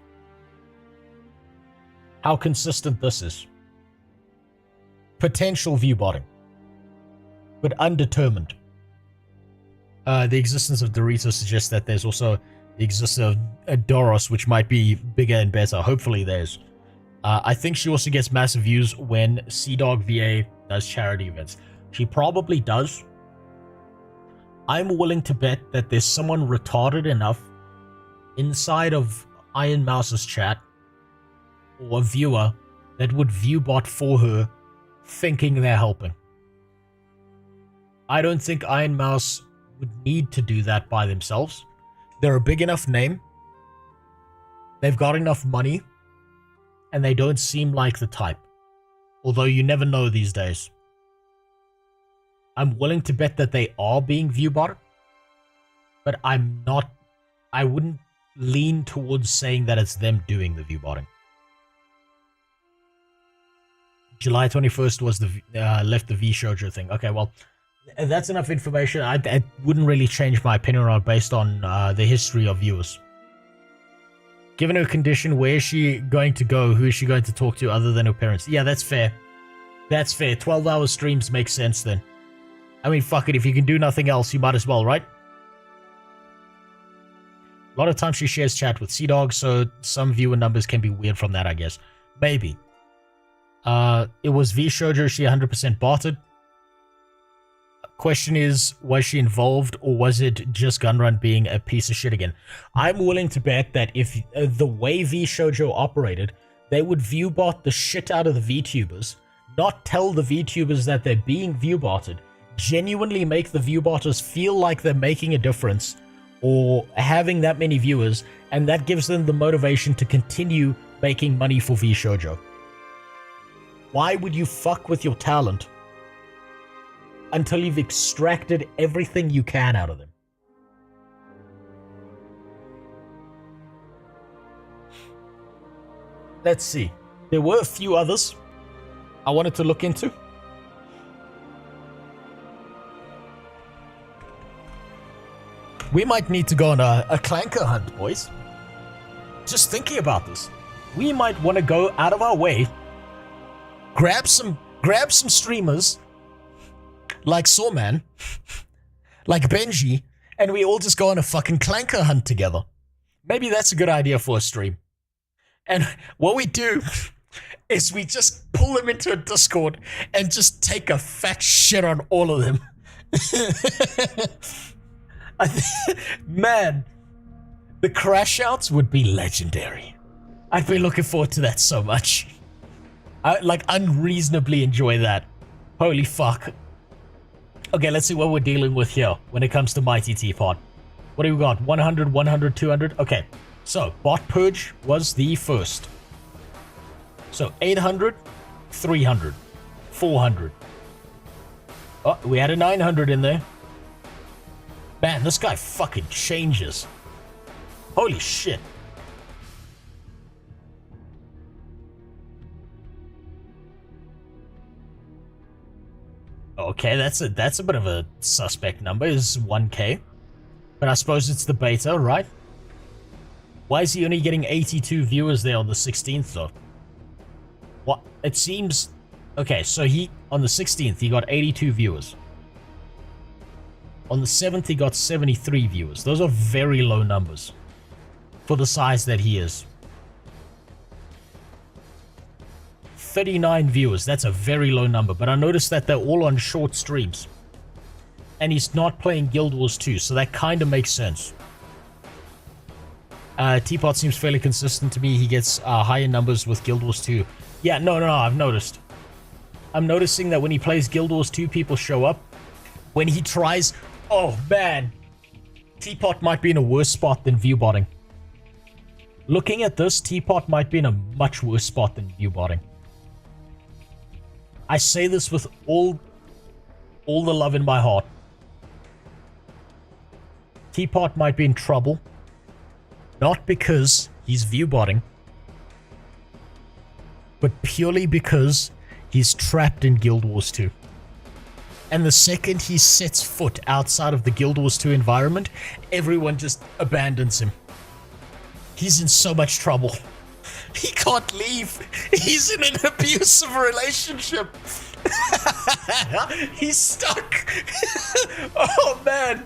How consistent this is. Potential viewbotting, but undetermined. The existence of Doritos suggests that there's also the existence of a Doros, which might be bigger and better. Hopefully there's. I think she also gets massive views when Sea-Dog VA does charity events. She probably does. I'm willing to bet that there's someone retarded enough inside of Iron Mouse's chat or a viewer that would viewbot for her thinking they're helping. I don't think Iron Mouse would need to do that by themselves. They're a big enough name. They've got enough money. And they don't seem like the type. Although you never know these days. I'm willing to bet that they are being viewbotted. But I wouldn't lean towards saying that it's them doing the viewbotting. July 21st was the left the V Shoujo thing. Okay, well, that's enough information. I wouldn't really change my opinion on it based on the history of viewers. Given her condition, where is she going to go? Who is she going to talk to other than her parents? Yeah, that's fair. That's fair. 12-hour streams make sense then. I mean, fuck it. If you can do nothing else, you might as well, right? A lot of times she shares chat with Sea-Dog, so some viewer numbers can be weird from that, I guess. Maybe. It was V-Shoujo, she 100% botted. Question is, was she involved, or was it just Gunrun being a piece of shit again? I'm willing to bet that if the way V-Shoujo operated, they would viewbot the shit out of the VTubers, not tell the VTubers that they're being viewbotted, genuinely make the viewbotters feel like they're making a difference, or having that many viewers, and that gives them the motivation to continue making money for V-Shoujo. Why would you fuck with your talent until you've extracted everything you can out of them? Let's see. There were a few others I wanted to look into. We might need to go on a clanker hunt, boys. Just thinking about this. We might want to go out of our way, grab some streamers like Sawman, like Benji, and we all just go on a fucking clanker hunt together. Maybe that's a good idea for a stream. And what we do is we just pull them into a Discord and just take a fat shit on all of them. Man, the crash outs would be legendary. I've been looking forward to that so much. I unreasonably enjoy that. Holy fuck. Okay, let's see what we're dealing with here when it comes to Mighty Teapot. What do we got? 100, 100, 200? Okay, so bot purge was the first. So 800, 300, 400. Oh, we had a 900 in there. Man, this guy fucking changes. Holy shit. Okay, that's a bit of a suspect number, is 1k. But I suppose it's the beta, right? Why is he only getting 82 viewers there on the 16th though? What? It seems... Okay, so on the 16th, he got 82 viewers. On the 7th, he got 73 viewers. Those are very low numbers for the size that he is. 39 viewers. That's a very low number, but I noticed that they're all on short streams. And he's not playing Guild Wars 2, so that kind of makes sense. Teapot seems fairly consistent to me. He gets higher numbers with Guild Wars 2. Yeah, no, I've noticed. I'm noticing that when he plays Guild Wars 2, people show up. When he tries... Oh, man. Teapot might be in a worse spot than viewbotting. Looking at this, Teapot might be in a much worse spot than viewbotting. I say this with all the love in my heart. Teapot might be in trouble. Not because he's viewbotting, but purely because he's trapped in Guild Wars 2. And the second he sets foot outside of the Guild Wars 2 environment, everyone just abandons him. He's in so much trouble. He can't leave. He's in an abusive relationship. He's stuck. Oh, man.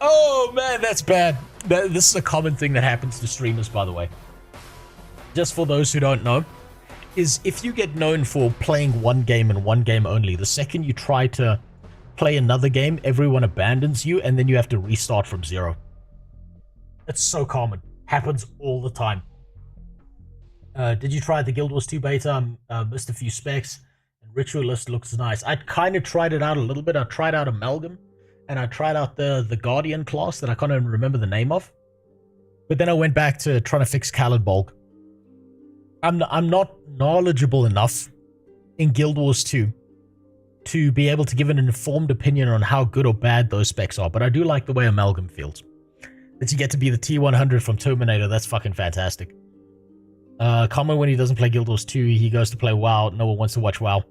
Oh, man, that's bad. This is a common thing that happens to streamers, by the way. Just for those who don't know, is if you get known for playing one game and one game only, the second you try to play another game, everyone abandons you, and then you have to restart from zero. It's so common. Happens all the time. Did you try the Guild Wars 2 beta? Missed a few specs. And Ritualist looks nice. I kind of tried it out a little bit. I tried out Amalgam, and I tried out the Guardian class that I can't even remember the name of. But then I went back to trying to fix Caladbolg. I'm not knowledgeable enough in Guild Wars 2 to be able to give an informed opinion on how good or bad those specs are, but I do like the way Amalgam feels. That you get to be the T100 from Terminator, that's fucking fantastic. Common when he doesn't play Guild Wars 2, he goes to play WoW, no one wants to watch WoW.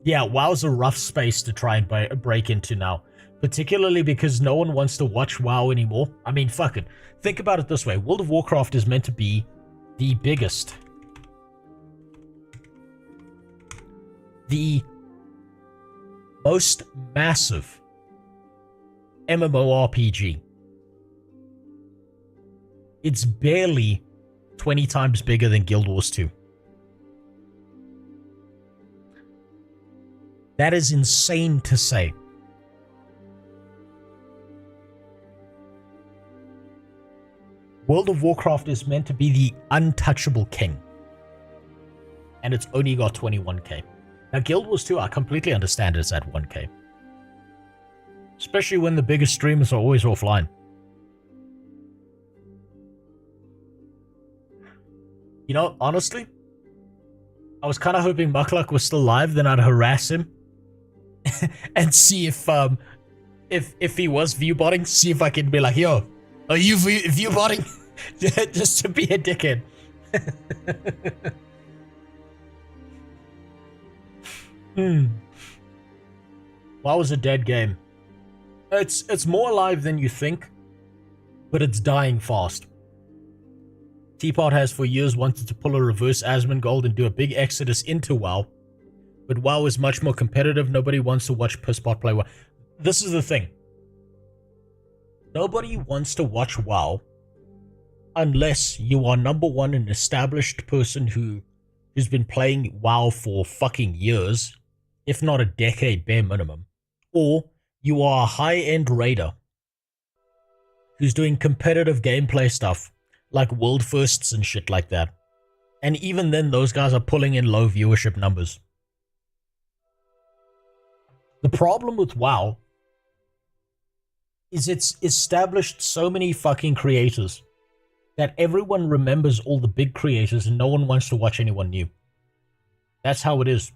Yeah, WoW's a rough space to try and break into now. Particularly because no one wants to watch WoW anymore. I mean, fuck it. Think about it this way. World of Warcraft is meant to be the biggest, the most massive MMORPG. It's barely 20 times bigger than Guild Wars 2. That is insane to say. World of Warcraft is meant to be the untouchable king. And it's only got 21k. Now, Guild Wars 2, I completely understand it's at 1k. Especially when the biggest streamers are always offline. You know, honestly, I was kind of hoping Muckluck was still live, then I'd harass him and see if he was viewbotting, see if I could be like, yo, are you viewbotting? Just to be a dickhead. WoW was a dead game. It's more alive than you think, but it's dying fast. Teapot has for years wanted to pull a reverse Asmongold and do a big exodus into WoW, but WoW is much more competitive. Nobody wants to watch Pisspot play WoW. This is the thing. Nobody wants to watch WoW unless you are number one, an established person who's been playing WoW for fucking years, if not a decade bare minimum, or you are a high-end raider who's doing competitive gameplay stuff like world firsts and shit like that. And even then, those guys are pulling in low viewership numbers. The problem with WoW is it's established so many fucking creators that everyone remembers all the big creators and no one wants to watch anyone new. That's how it is.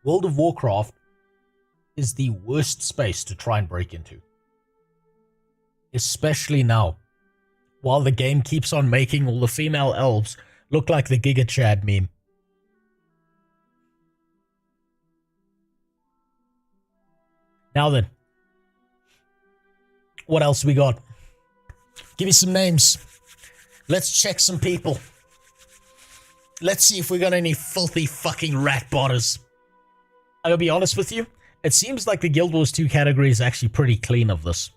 World of Warcraft is the worst space to try and break into. Especially now, while the game keeps on making all the female elves look like the Giga Chad meme. Now then, what else we got? Give me some names. Let's check some people. Let's see if we got any filthy fucking rat botters. I'm gonna be honest with you, it seems like the Guild Wars 2 category is actually pretty clean of this.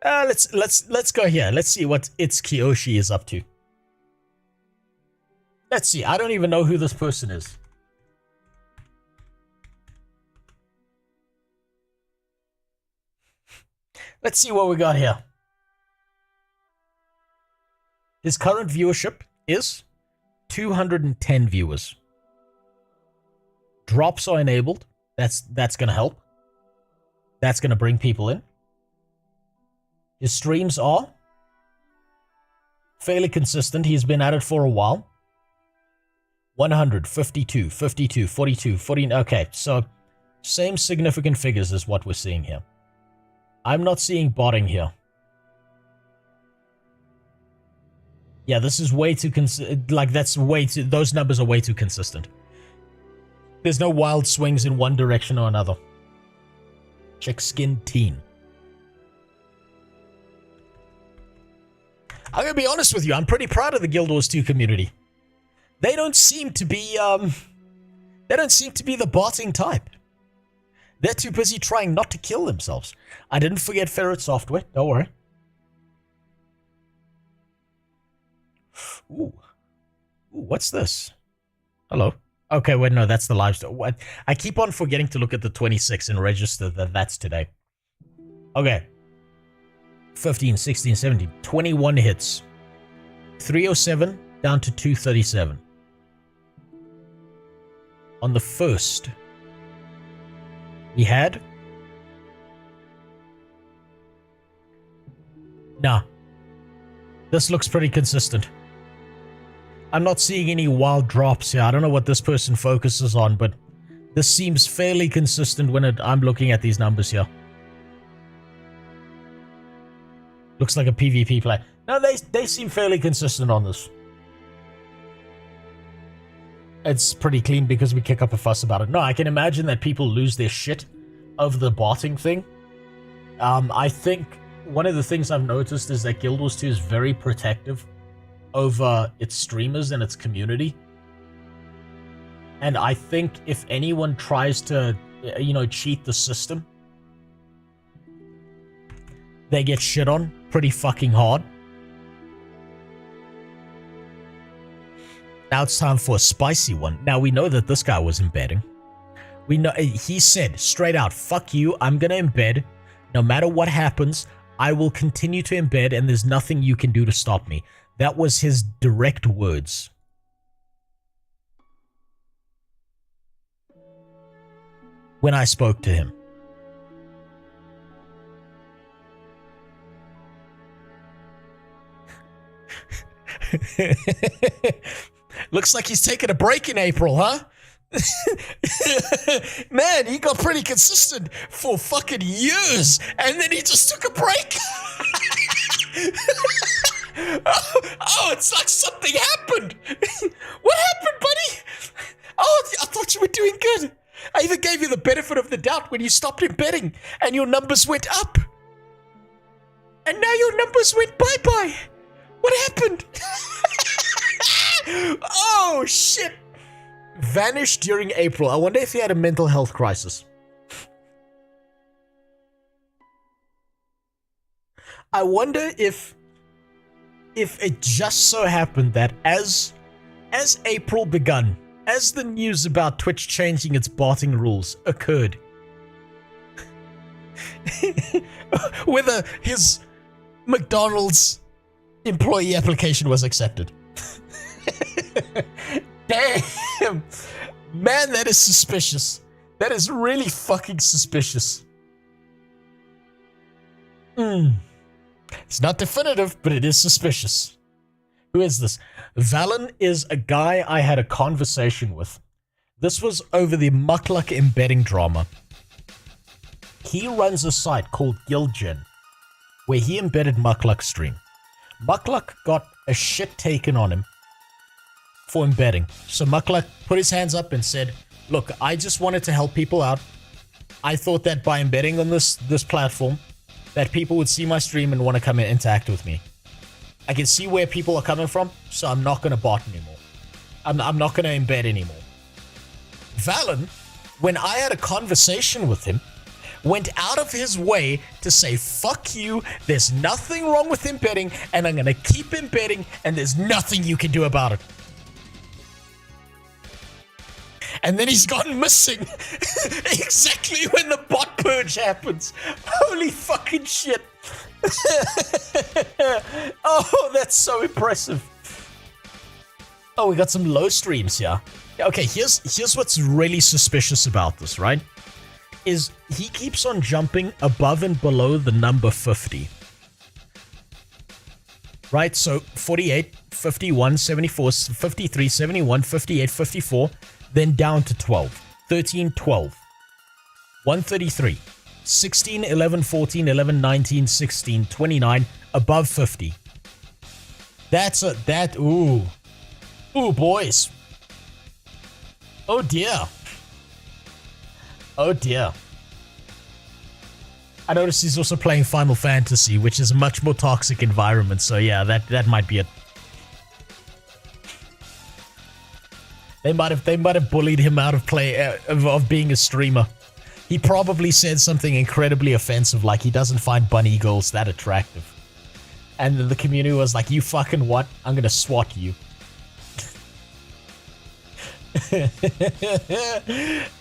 Let's go here. Let's see what It's Kiyoshi is up to. Let's see. I don't even know who this person is. Let's see what we got here. His current viewership is 210 viewers. Drops are enabled. That's going to help. That's going to bring people in. His streams are fairly consistent. He's been at it for a while. 100, 52, 52, 42, 40. Okay, so same significant figures as what we're seeing here. I'm not seeing botting here. Yeah, this is way too those numbers are way too consistent. There's no wild swings in one direction or another. Check skin teen. I'm gonna be honest with you, I'm pretty proud of the Guild Wars 2 community. They don't seem to be the botting type. They're too busy trying not to kill themselves. I didn't forget Ferret Software, don't worry. Ooh, what's this? Hello? Okay, wait, no, that's the live stream. What? I keep on forgetting to look at the 26 and register that that's today. Okay. 15, 16, 17, 21 hits. 307 down to 237. On the first, we had... Nah. This looks pretty consistent. I'm not seeing any wild drops here. I don't know what this person focuses on, but this seems fairly consistent when I'm looking at these numbers here. Looks like a PvP play. No, they seem fairly consistent on this. It's pretty clean because we kick up a fuss about it. No, I can imagine that people lose their shit over the botting thing. I think one of the things I've noticed is that Guild Wars 2 is very protective over its streamers and its community. And I think if anyone tries to, cheat the system, they get shit on pretty fucking hard. Now it's time for a spicy one. Now we know that this guy was embedding. We know he said straight out, "Fuck you, I'm gonna embed. No matter what happens, I will continue to embed and there's nothing you can do to stop me." That was his direct words. When I spoke to him. Looks like he's taking a break in April, huh? Man, he got pretty consistent for fucking years, and then he just took a break. Oh, it's like something happened. What happened, buddy? Oh, I thought you were doing good. I even gave you the benefit of the doubt when you stopped embedding, and your numbers went up. And now your numbers went bye-bye. What happened? Oh, shit. Vanished during April. I wonder if he had a mental health crisis. I wonder if it just so happened that as April begun, as the news about Twitch changing its botting rules occurred, whether his McDonald's employee application was accepted. Damn! Man, that is suspicious. That is really fucking suspicious. It's not definitive, but it is suspicious. Who is this? Valen is a guy I had a conversation with. This was over the Muckluck embedding drama. He runs a site called Guildgen, where he embedded Muckluck's stream. Muckluck got a shit taken on him for embedding. So Muckluck put his hands up and said, "Look, I just wanted to help people out. I thought that by embedding on this platform, that people would see my stream and want to come and interact with me. I can see where people are coming from, so I'm not going to bot anymore. I'm not going to embed anymore." Valen, when I had a conversation with him, went out of his way to say, "Fuck you, there's nothing wrong with embedding, and I'm going to keep embedding, and there's nothing you can do about it." And then he's gone missing exactly when the bot purge happens. Holy fucking shit. Oh, that's so impressive. Oh, we got some low streams here. Okay, here's what's really suspicious about this, right? Is he keeps on jumping above and below the number 50. Right, so 48, 51, 74, 53, 71, 58, 54, then down to 12, 13, 12, 133, 16, 11, 14, 11, 19, 16, 29, above 50. Ooh, boys. Oh dear. Oh dear. I noticed he's also playing Final Fantasy, which is a much more toxic environment, so yeah, that might be it. They might have bullied him out of of being a streamer. He probably said something incredibly offensive, like he doesn't find bunny girls that attractive. And then the community was like, "You fucking what? I'm gonna swat you."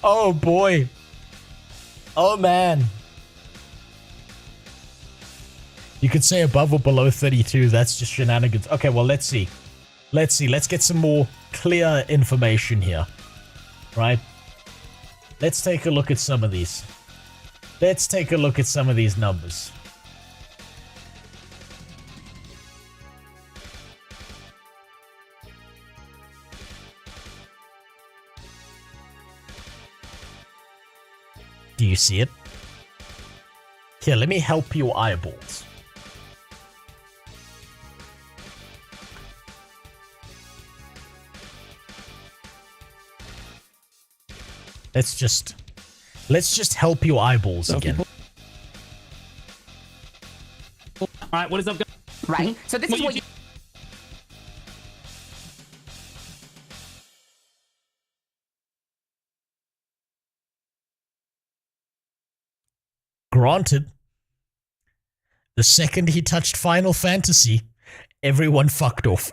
Oh boy. Oh man. You could say above or below 32. That's just shenanigans. Okay, well, let's see. Let's get some more clear information here. Right? Let's take a look at some of these. Let's take a look at some of these numbers. Do you see it? Here, let me help your eyeballs. Let's just help your eyeballs again. All right, what is up, guys? Right. So this is what you Granted, the second he touched Final Fantasy, everyone fucked off.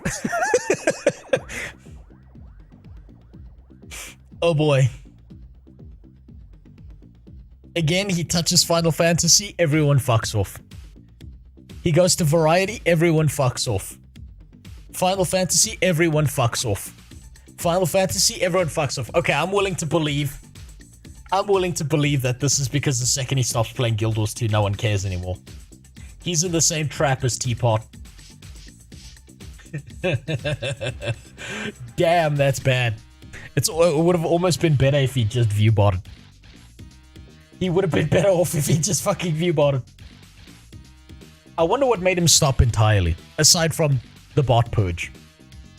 Oh boy. Again, he touches Final Fantasy, everyone fucks off. He goes to Variety, everyone fucks off. Final Fantasy, everyone fucks off. Final Fantasy, everyone fucks off. Okay, I'm willing to believe that this is because the second he stops playing Guild Wars 2, no one cares anymore. He's in the same trap as Teapot. Damn, that's bad. It would have almost been better if he just view-botted. He would have been better off if he just fucking view-botted. I wonder what made him stop entirely, aside from the bot purge.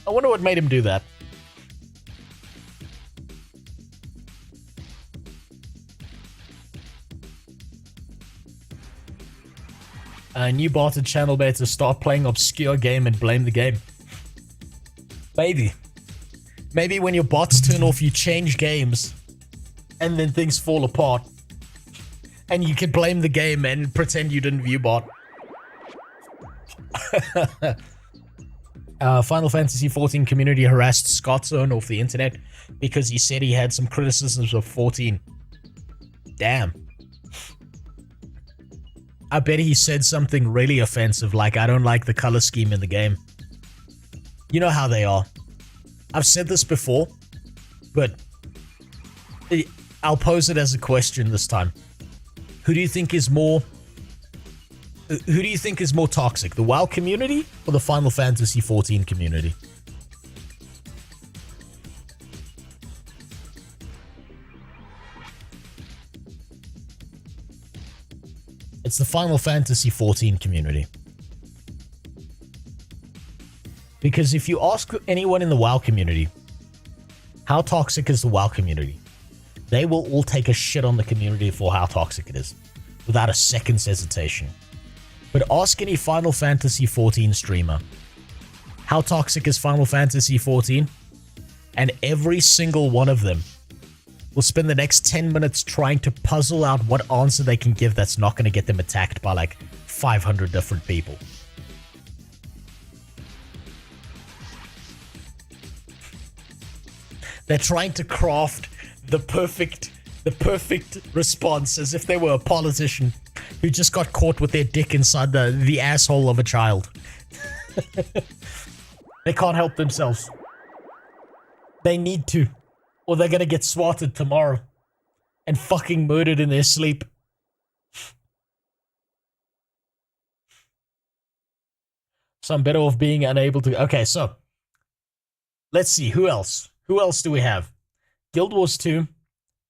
I wonder what made him do that. A new botted channel beta, start playing obscure game and blame the game. Maybe. Maybe when your bots turn off, you change games, and then things fall apart. And you can blame the game and pretend you didn't view bot. Final Fantasy XIV community harassed Scott's own off the internet because he said he had some criticisms of 14. Damn. I bet he said something really offensive like, I don't like the color scheme in the game. You know how they are. I've said this before, but I'll pose it as a question this time. Who do you think is more toxic, the WoW community or the Final Fantasy XIV community? It's the Final Fantasy XIV community. Because if you ask anyone in the WoW community, how toxic is the WoW community? They will all take a shit on the community for how toxic it is, without a second's hesitation. But ask any Final Fantasy XIV streamer, how toxic is Final Fantasy XIV? And every single one of them will spend the next 10 minutes trying to puzzle out what answer they can give that's not going to get them attacked by like 500 different people. They're trying to craft the perfect response as if they were a politician who just got caught with their dick inside the asshole of a child. They can't help themselves. They need to, or they're gonna get swatted tomorrow and fucking murdered in their sleep. So I'm better off being unable to... Okay, so let's see, who else? Who else do we have? Guild Wars 2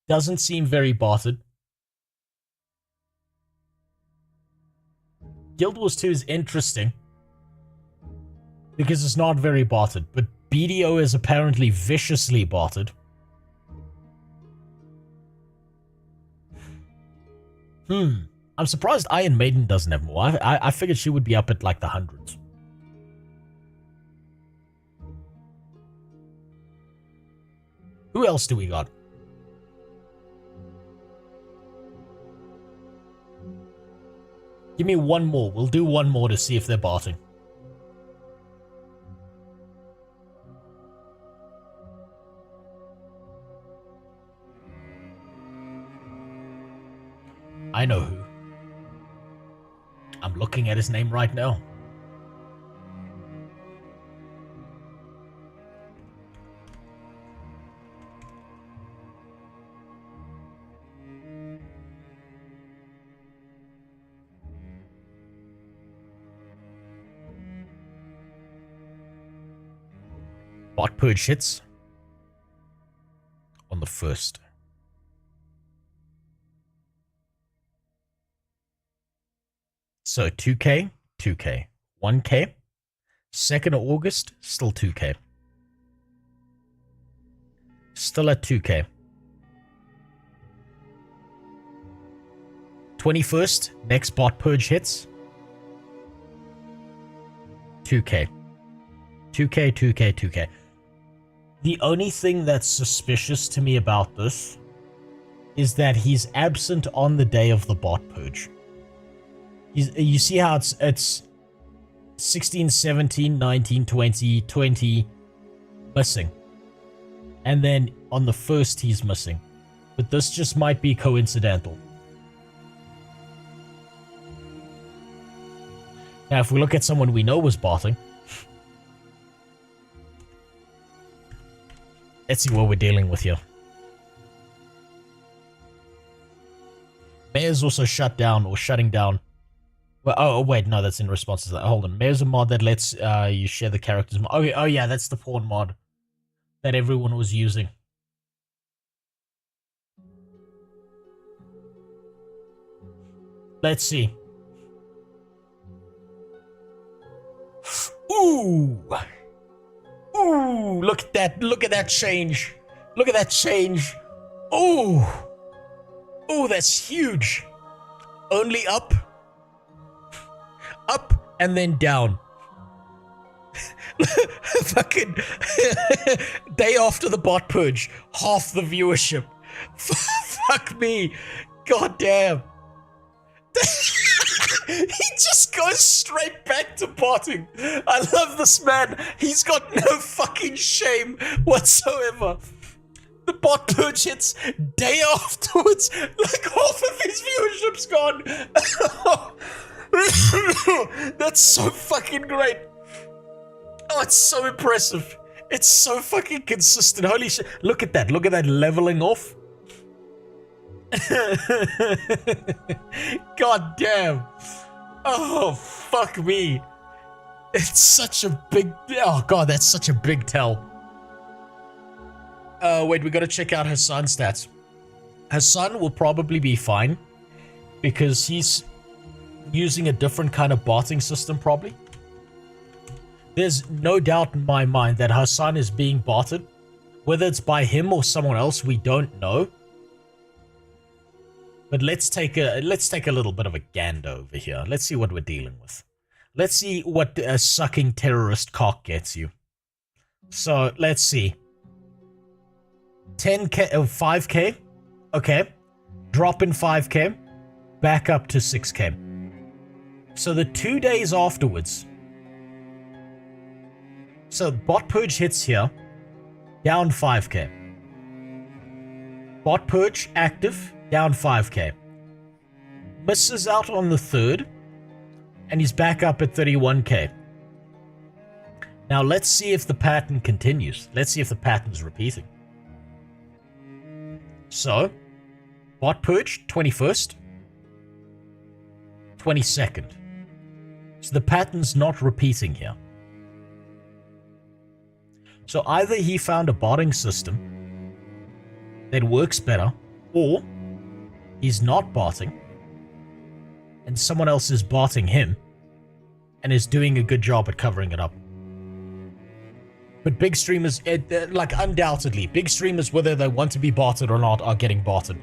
doesn't seem very botted. Guild Wars 2 is interesting because it's not very botted, but BDO is apparently viciously botted. I'm surprised Iron Maiden doesn't have more. I figured she would be up at like the hundreds. Who else do we got? Give me one more. We'll do one more to see if they're botting. I know who. I'm looking at his name right now. Bot purge hits on the 1st. So 2K, 2K, 1K, 2nd of August, still 2K. Still at 2K. 21st, next bot purge hits. 2K. 2K, 2K, 2K. The only thing that's suspicious to me about this is that he's absent on the day of the bot purge. You see how it's 16, 17, 19, 20, 20 missing. And then on the 1st he's missing. But this just might be coincidental. Now if we look at someone we know was botting, let's see what we're dealing with here. Mayor's also shut down or shutting down. Well, oh wait, no, that's in response to that. Hold on. Mayor's a mod that lets you share the characters. Oh yeah, that's the porn mod that everyone was using. Let's see. Ooh. Ooh, look at that. Look at that change. Look at that change. Ooh. Ooh, that's huge. Only up. Up and then down. Fucking day after the bot purge. Half the viewership. Fuck me. God damn. He just goes straight back to botting. I love this man. He's got no fucking shame whatsoever. The bot purge hits day afterwards. Like half of his viewership's gone. That's so fucking great. Oh, it's so impressive. It's so fucking consistent. Holy shit. Look at that. Look at that leveling off. God damn. Oh, fuck me. It's such a big... Oh, God, that's such a big tell. Wait, we gotta check out Hassan's stats. Hassan will probably be fine because he's using a different kind of botting system, probably. There's no doubt in my mind that Hassan is being botted. Whether it's by him or someone else, we don't know. But let's take a little bit of a gander over here. Let's see what we're dealing with. Let's see what a sucking terrorist cock gets you. So let's see. 10k, 5k. Okay. Drop in 5k. Back up to 6k. So the 2 days afterwards. So bot purge hits here. Down 5k. Bot purge active. Down 5k. Misses out on the 3rd. And he's back up at 31k. Now let's see if the pattern continues. Let's see if the pattern's repeating. So, bot purge, 21st. 22nd. So the pattern's not repeating here. So either he found a botting system that works better, or he's not botting, and someone else is botting him, and is doing a good job at covering it up. But big streamers, like undoubtedly, big streamers, whether they want to be botted or not, are getting botted.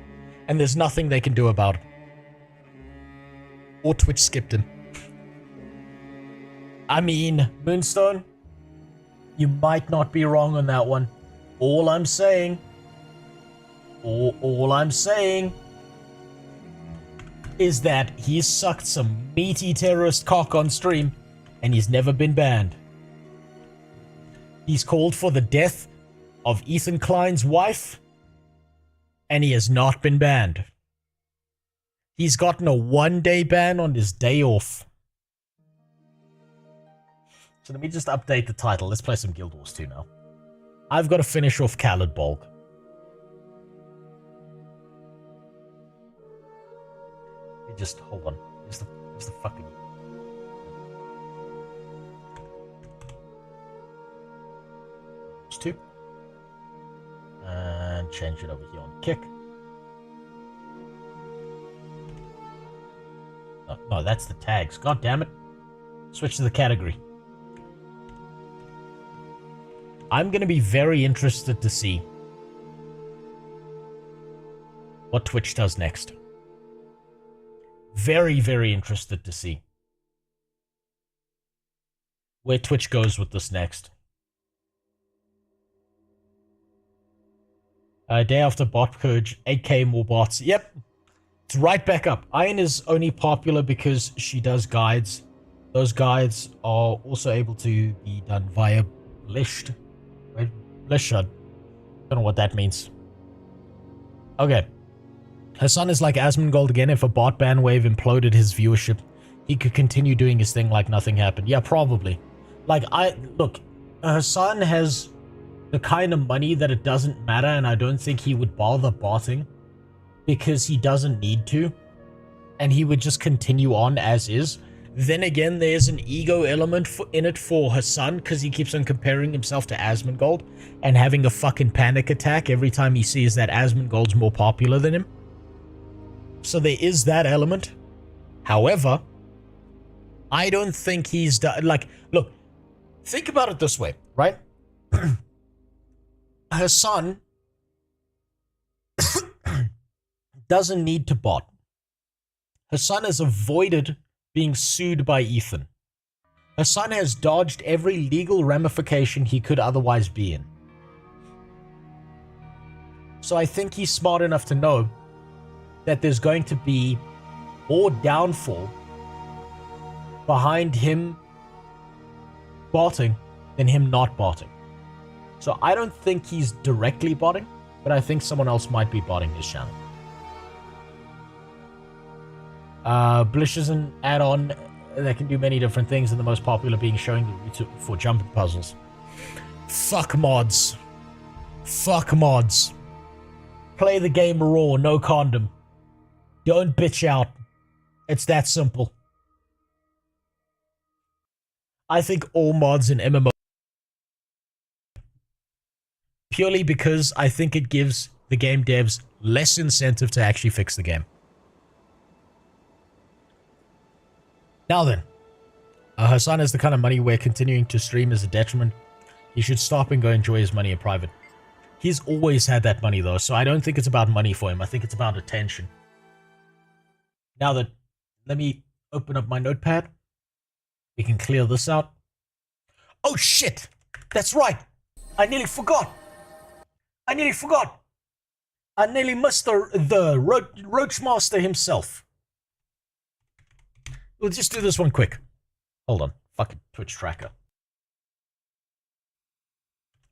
And there's nothing they can do about it. Or Twitch skipped him. I mean, Moonstone, you might not be wrong on that one. All I'm saying is that he's sucked some meaty terrorist cock on stream, and he's never been banned. He's called for the death of Ethan Klein's wife, and he has not been banned. He's gotten a 1-day ban on his day off. So let me just update the title. Let's play some Guild Wars 2 now. I've got to finish off Caladbolg. Just hold on. Where's the fucking... It's 2. And change it over here on kick. No, that's the tags. God damn it. Switch to the category. I'm going to be very interested to see what Twitch does next. Very, very interested to see where Twitch goes with this next. Day after bot purge, 8k more bots. Yep. It's right back up. Iron is only popular because she does guides. Those guides are also able to be done via Blished. Wait, Blished. Don't know what that means. Okay. Her son is like Asmongold again. If a bot ban wave imploded his viewership, he could continue doing his thing like nothing happened. Yeah, probably. Like, look, her son has the kind of money that it doesn't matter, and I don't think he would bother botting because he doesn't need to, and he would just continue on as is. Then again, there's an ego element in it for her son because he keeps on comparing himself to Asmongold and having a fucking panic attack every time he sees that Asmongold's more popular than him. So there is that element. However, I don't think he's done. Like, look, think about it this way, right? Her son doesn't need to bot. Her son has avoided being sued by Ethan. Her son has dodged every legal ramification he could otherwise be in. So I think he's smart enough to know that there's going to be more downfall behind him botting than him not botting. So I don't think he's directly botting, but I think someone else might be botting his channel. Blish is an add-on that can do many different things, and the most popular being showing the route for jumping puzzles. Fuck mods. Fuck mods. Play the game raw, no condom. Don't bitch out. It's that simple. I think all mods in MMOs, purely because I think it gives the game devs less incentive to actually fix the game. Now then, her son has the kind of money where continuing to stream is a detriment. He should stop and go enjoy his money in private. He's always had that money though, so I don't think it's about money for him. I think it's about attention. Now that, let me open up my notepad. We can clear this out. Oh shit! That's right! I nearly forgot! I nearly missed the Roach Master himself. We'll just do this one quick. Hold on. Fucking Twitch tracker.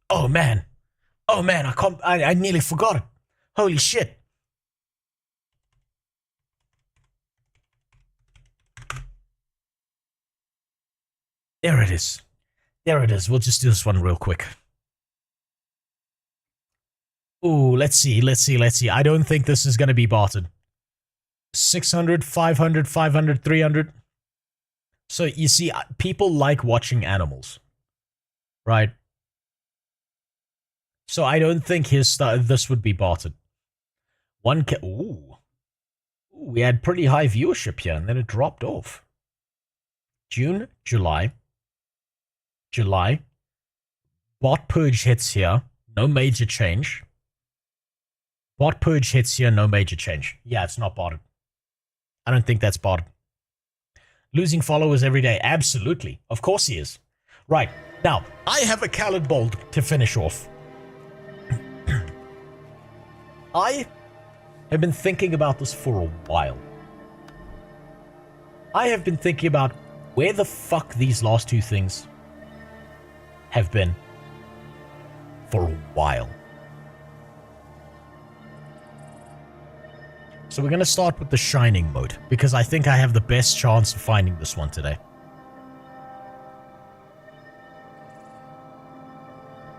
Oh man. Oh man, I nearly forgot it. Holy shit. There it is. There it is. We'll just do this one real quick. Ooh, let's see. I don't think this is going to be botted. 600, 500, 500, 300. So you see, people like watching animals, right? So I don't think this would be botted. Ooh, we had pretty high viewership here, and then it dropped off. June, July. Bot purge hits here, no major change. Bot purge hits here, no major change. Yeah, it's not botted. I don't think that's botted. Losing followers every day. Absolutely. Of course he is. Right. Now, I have a Caladbolg to finish off. I have been thinking about this for a while. I have been thinking about where the fuck these last two things have been for a while. So we're going to start with the Shining mode, because I think I have the best chance of finding this one today.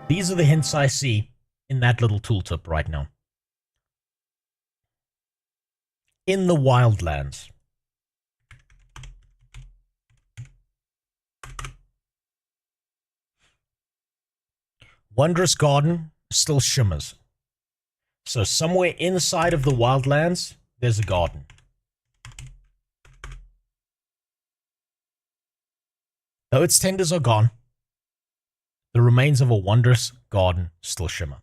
These are the hints I see in that little tooltip right now. In the Wildlands. Wondrous Garden still shimmers. So somewhere inside of the Wildlands, there's a garden. Though its tenders are gone, the remains of a wondrous garden still shimmer.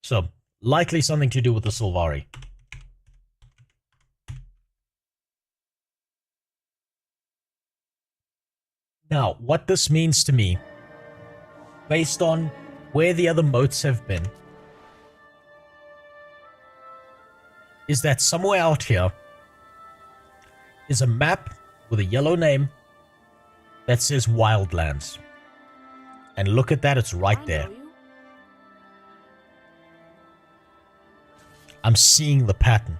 So, likely something to do with the Sylvari. Now, what this means to me, based on where the other moats have been, is that somewhere out here is a map with a yellow name that says Wildlands. And look at that, it's right there. I'm seeing the pattern.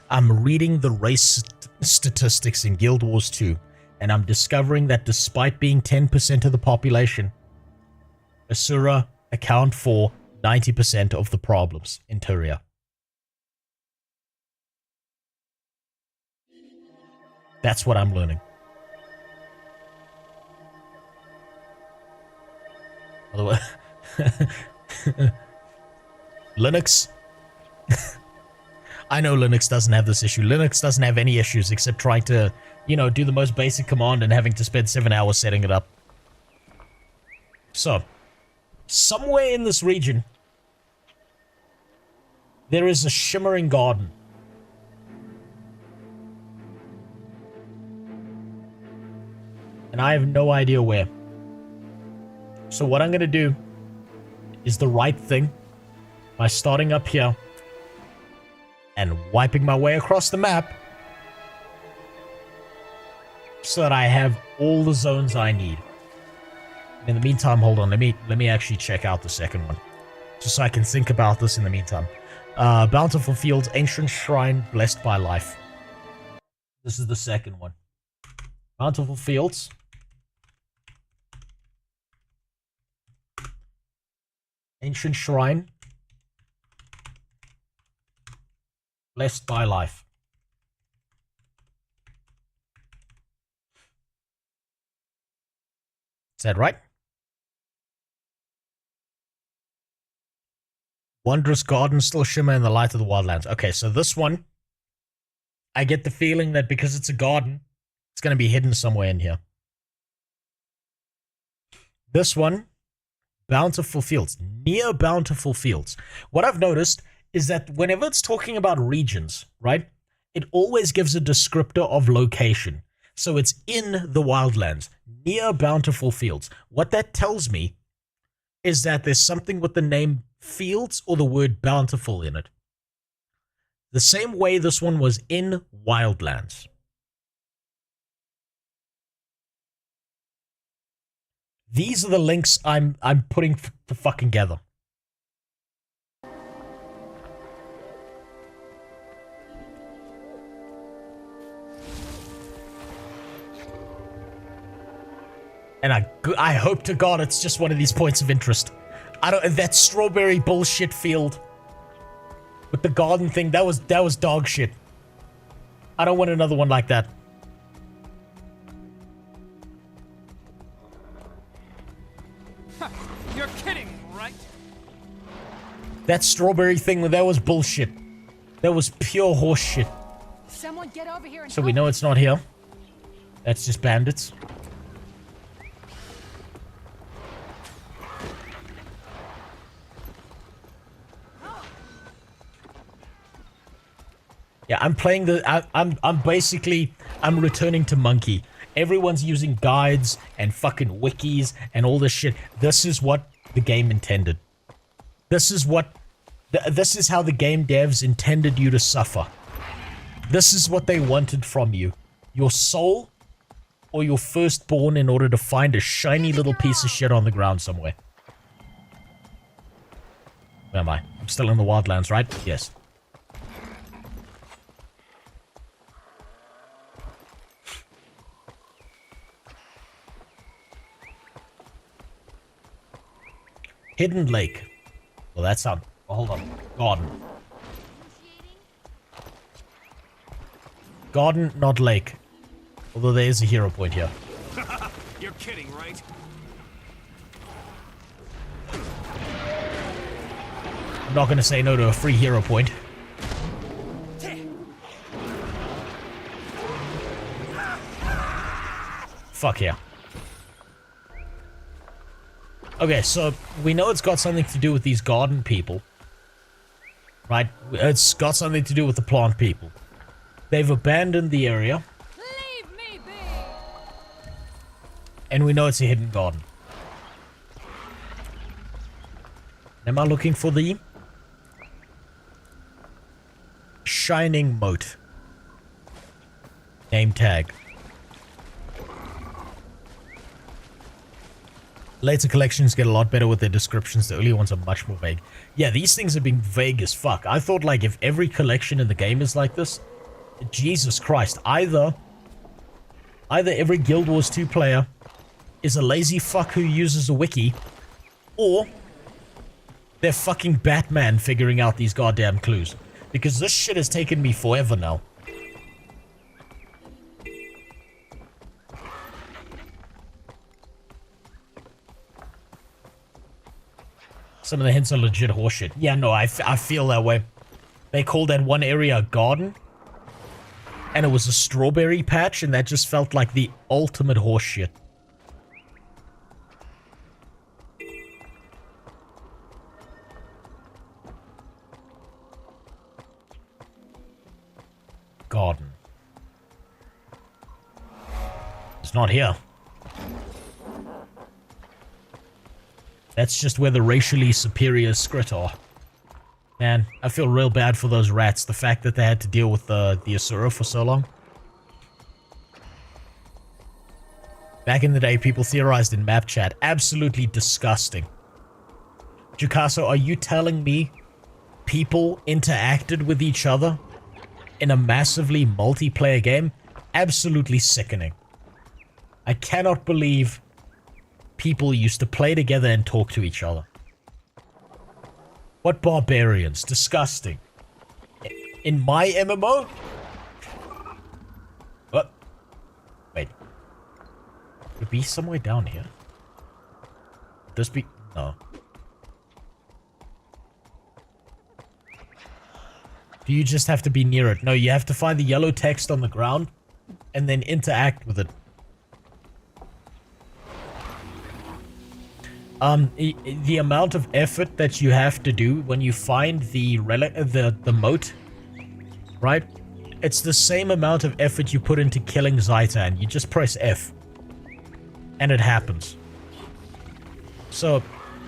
I'm reading the race statistics in Guild Wars 2, and I'm discovering that despite being 10% of the population, Asura account for 90% of the problems in Tyria. That's what I'm learning. Otherwise, Linux. I know Linux doesn't have this issue. Linux doesn't have any issues except trying to, you know, do the most basic command and having to spend 7 hours setting it up. So, somewhere in this region, there is a shimmering garden. And I have no idea where. So what I'm going to do is the right thing by starting up here and wiping my way across the map so that I have all the zones I need. In the meantime, hold on, let me actually check out the second one, just so I can think about this in the meantime. Bountiful Fields, Ancient Shrine, Blessed by Life. This is the second one. Bountiful Fields. Ancient Shrine. Blessed by Life. Is that right? Wondrous Garden, still shimmer in the light of the wildlands. Okay, so this one, I get the feeling that because it's a garden, it's going to be hidden somewhere in here. This one, Bountiful Fields, near Bountiful Fields. What I've noticed is that whenever it's talking about regions, right, it always gives a descriptor of location. So it's in the wildlands, near Bountiful Fields. What that tells me is that there's something with the name Fields or the word Bountiful in it. The same way this one was in Wildlands. These are the links I'm putting fucking together. And I hope to God it's just one of these points of interest. That strawberry bullshit field with the garden thing, that was dog shit. I don't want another one like that. You're kidding, right? That strawberry thing, that was bullshit. That was pure horse shit. Someone get over here and So we know it's not here. That's just bandits. Yeah, I'm playing I'm returning to Monkey. Everyone's using guides and fucking wikis and all this shit. This is what the game intended. This is how the game devs intended you to suffer. This is what they wanted from you. Your soul or your firstborn in order to find a shiny little piece of shit on the ground somewhere. Where am I? I'm still in the wildlands, right? Yes. Hidden Lake. Well, that's not... Oh, hold on. Garden. Garden, not lake. Although there is a hero point here. You're kidding, right? I'm not going to say no to a free hero point. Fuck yeah. Okay, so we know it's got something to do with these garden people. Right? It's got something to do with the plant people. They've abandoned the area. Leave me be. And we know it's a hidden garden. Am I looking for the shining moat. Name tag. Later collections get a lot better with their descriptions. The early ones are much more vague. Yeah, these things are being vague as fuck. I thought, like, if every collection in the game is like this, Jesus Christ, either every Guild Wars 2 player is a lazy fuck who uses a wiki, or they're fucking Batman figuring out these goddamn clues. Because this shit has taken me forever now. Some of the hints are legit horseshit. Yeah, no, I feel that way. They called that one area a garden, and it was a strawberry patch, and that just felt like the ultimate horseshit. Garden. It's not here. That's just where the racially superior Skrit are. Man, I feel real bad for those rats. The fact that they had to deal with the Asura for so long. Back in the day, people theorized in map chat. Absolutely disgusting. Jukaso, are you telling me people interacted with each other in a massively multiplayer game? Absolutely sickening. I cannot believe people used to play together and talk to each other. What barbarians. Disgusting. In my MMO? What? Wait. Would it be somewhere down here? Would this be... No. Do you just have to be near it? No, you have to find the yellow text on the ground and then interact with it. The amount of effort that you have to do when you find the moat, right? It's the same amount of effort you put into killing Zaitan. You just press F, and it happens. So,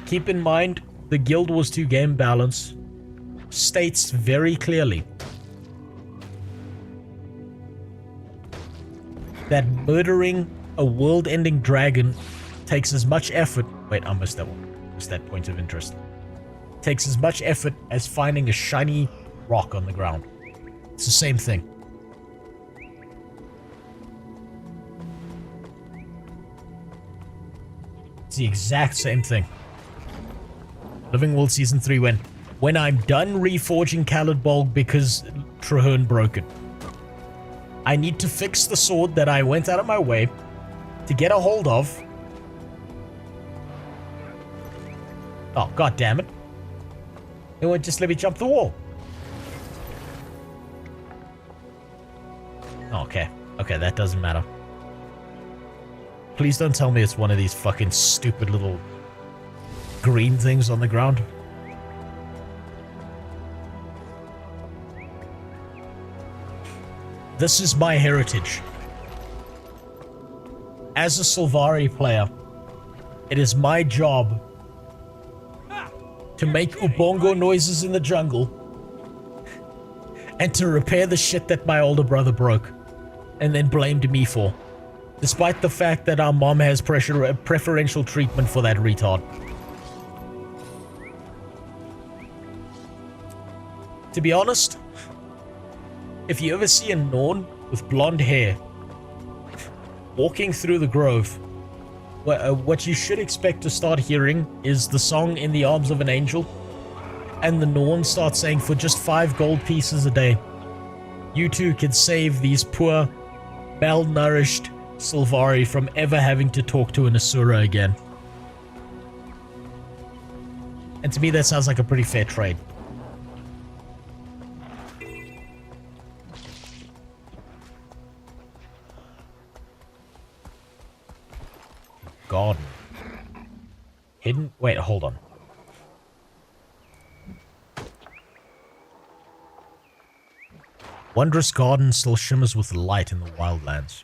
keep in mind, the Guild Wars 2 game balance states very clearly that murdering a world-ending dragon takes as much effort... Wait, I missed that one. Missed that point of interest. Takes as much effort as finding a shiny rock on the ground. It's the same thing. It's the exact same thing. Living World Season 3 when I'm done reforging Caladbolg because Traherne broke it. I need to fix the sword that I went out of my way to get a hold of. Oh, god damn it. It would just let me jump the wall. Okay. Okay, that doesn't matter. Please don't tell me it's one of these fucking stupid little green things on the ground. This is my heritage. As a Sylvari player, it is my job to make Ubongo noises in the jungle and to repair the shit that my older brother broke and then blamed me for, despite the fact that our mom has preferential treatment for that retard. To be honest, if you ever see a Norn with blonde hair walking through the grove, what you should expect to start hearing is the song In the Arms of an Angel, and the Norn starts saying, for just 5 gold pieces a day, you two can save these poor, malnourished Sylvari from ever having to talk to an Asura again. And to me that sounds like a pretty fair trade. Garden. Hidden? Wait, hold on. Wondrous Garden still shimmers with light in the wildlands.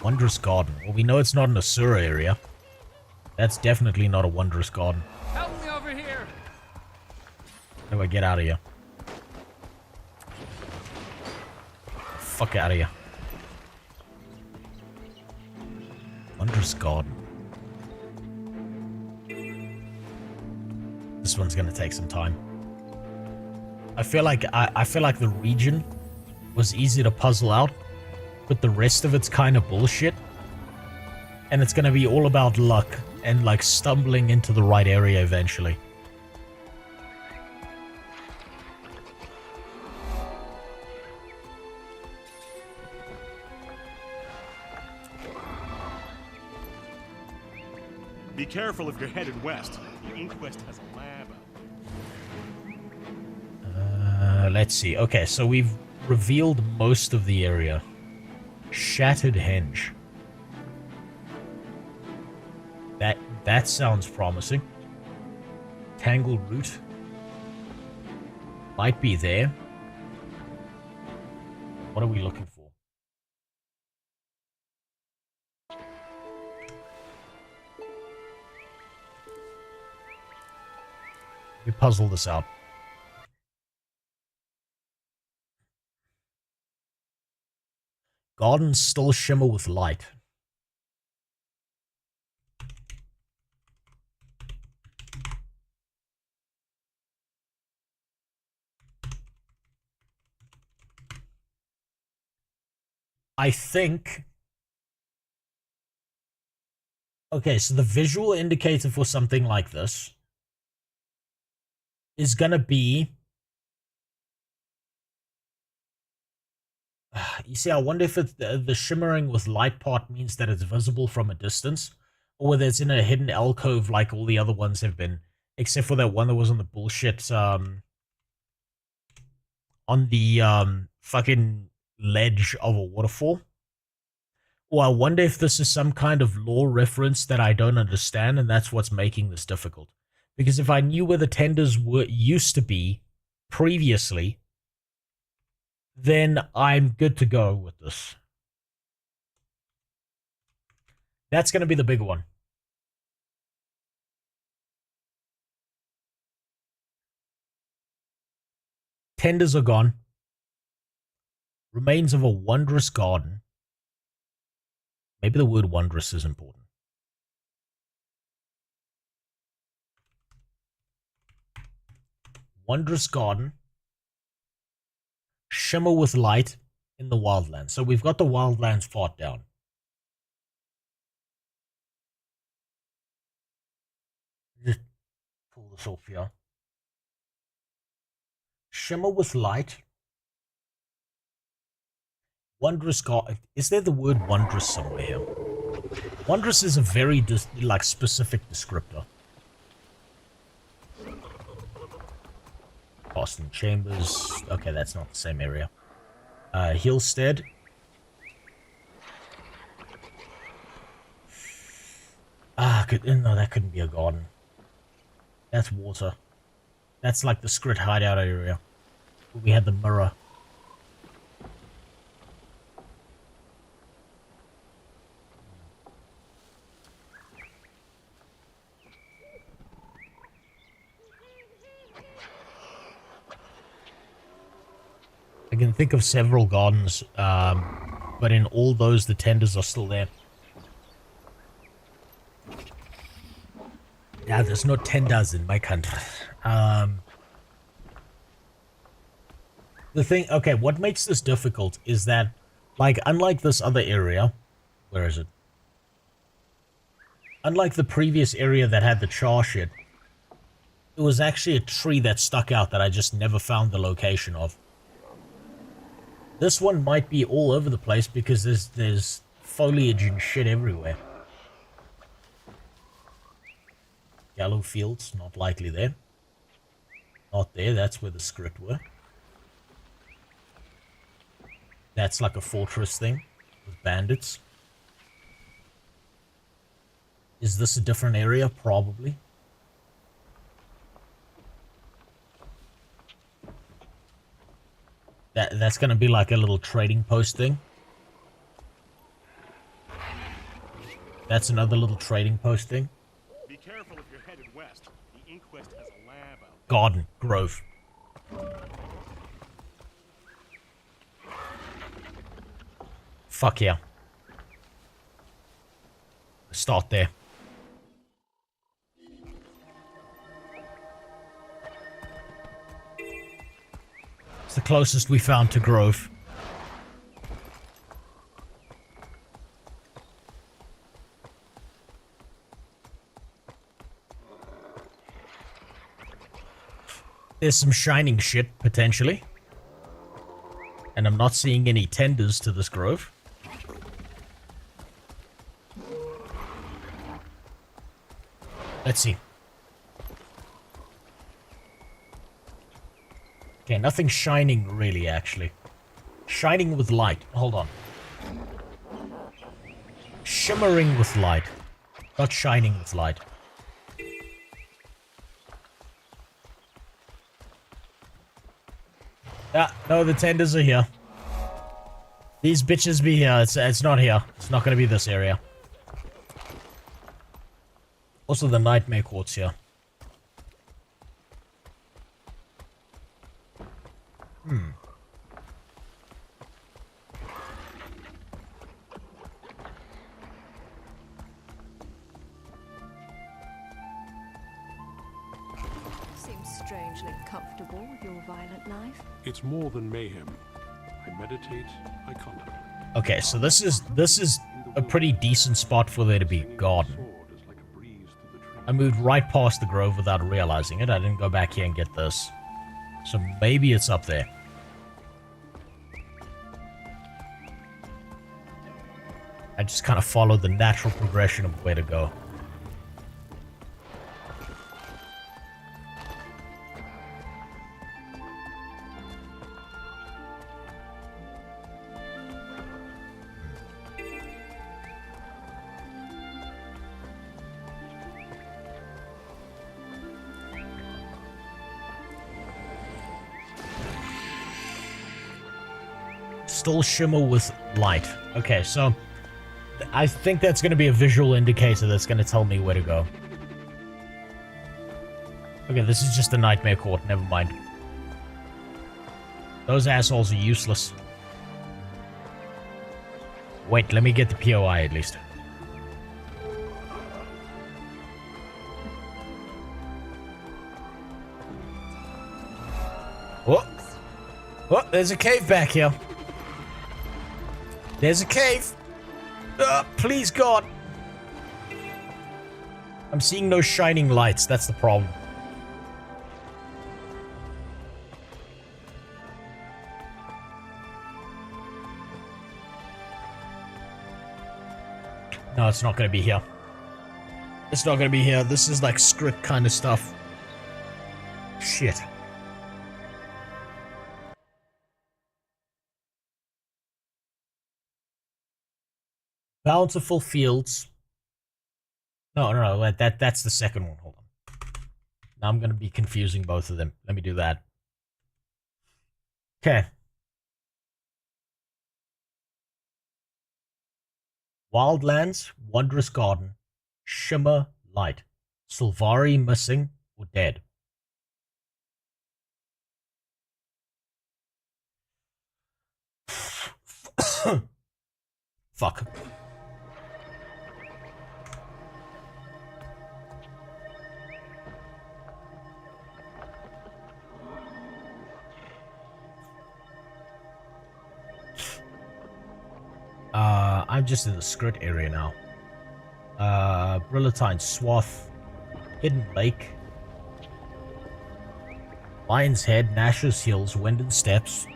Wondrous Garden. Well, we know it's not an Asura area. That's definitely not a Wondrous Garden. Help me over here. How do I get out of here? fuck out of here. Wondrous Garden. This one's gonna take some time. I feel like the region was easy to puzzle out, but the rest of it's kind of bullshit. And it's gonna be all about luck and like stumbling into the right area eventually. Be careful if you're headed west. The Inquest has a lab. Let's see. Okay, so we've revealed most of the area. Shattered Henge. That sounds promising. Tangle Root. Might be there. What are we looking for? We puzzle this out. Gardens still shimmer with light. I think... Okay, so the visual indicator for something like this is gonna be... You see, I wonder if it's the shimmering with light part means that it's visible from a distance, or whether it's in a hidden alcove like all the other ones have been, except for that one that was on the bullshit, on the, fucking ledge of a waterfall. Or I wonder if this is some kind of lore reference that I don't understand, and that's what's making this difficult. Because if I knew where the tenders used to be previously, then I'm good to go with this. That's going to be the big one. Tenders are gone. Remains of a wondrous garden. Maybe the word wondrous is important. Wondrous garden. Shimmer with light in the wildlands. So we've got the wildlands fought down. Just pull this off here. Shimmer with light. Wondrous garden. Is there the word wondrous somewhere here? Wondrous is a very specific descriptor. Boston Chambers. Okay, that's not the same area. Hillstead. No, that couldn't be a garden. That's water. That's like the Skrit hideout area. We had the mirror. I can think of several gardens, but in all those, the tenders are still there. Yeah, there's no tenders in my country. The thing, okay, what makes this difficult is that, like, unlike this other area, where is it? Unlike the previous area that had the char shit, it was actually a tree that stuck out that I just never found the location of. This one might be all over the place because there's foliage and shit everywhere. Yellow fields, not likely there. Not there, that's where the Skrit were. That's like a fortress thing with bandits. Is this a different area? Probably. That's gonna be like a little trading post thing. That's another little trading post thing. Be careful if you're headed west. The Inquest has a lab out. Garden, grove. Fuck yeah. Start there. It's the closest we found to Grove. There's some shining shit, potentially. And I'm not seeing any tenders to this grove. Let's see. Okay, nothing shining really, actually. Shining with light. Hold on. Shimmering with light. Not shining with light. Ah, no, the tenders are here. These bitches be here. It's not here. It's not gonna be this area. Also, the nightmare quartz here. Seems strangely comfortable with your violent life. It's more than mayhem. I meditate, I contemplate. Okay, so this is a pretty decent spot for there to be a garden. I moved right past the grove without realizing it. I didn't go back here and get this. So maybe it's up there. I just kind of followed the natural progression of where to go. Still shimmer with light. Okay, so I think that's going to be a visual indicator that's going to tell me where to go. Okay, this is just a nightmare court. Never mind. Those assholes are useless. Wait, let me get the POI at least. Oh, oh, there's a cave back here. There's a cave. Please, God. I'm seeing no shining lights. That's the problem. No, it's not going to be here. It's not going to be here. This is like script kind of stuff. Shit. Bountiful fields. No, that's the second one. Hold on. Now I'm going to be confusing both of them. Let me do that. Okay. Wildlands, Wondrous Garden, Shimmer, Light, Sylvari missing or dead. Fuck. I'm just in the skirt area now. Brillatine Swath, Hidden Lake, Lion's Head, Nash's Hills, Winded Steps.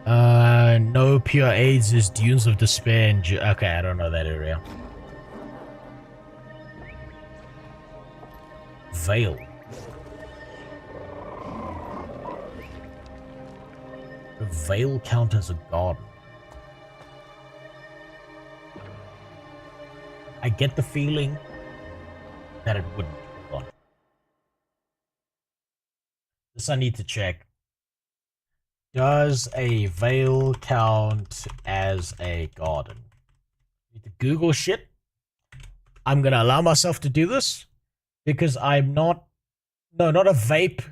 No Pure AIDS is Dunes of Despair and okay, I don't know that area. Vale. The Vale count as a garden. I get the feeling that it wouldn't. Hold on. This I need to check. Does a Vale count as a garden? Need to Google shit. I'm gonna allow myself to do this because I'm not. No, not a vape.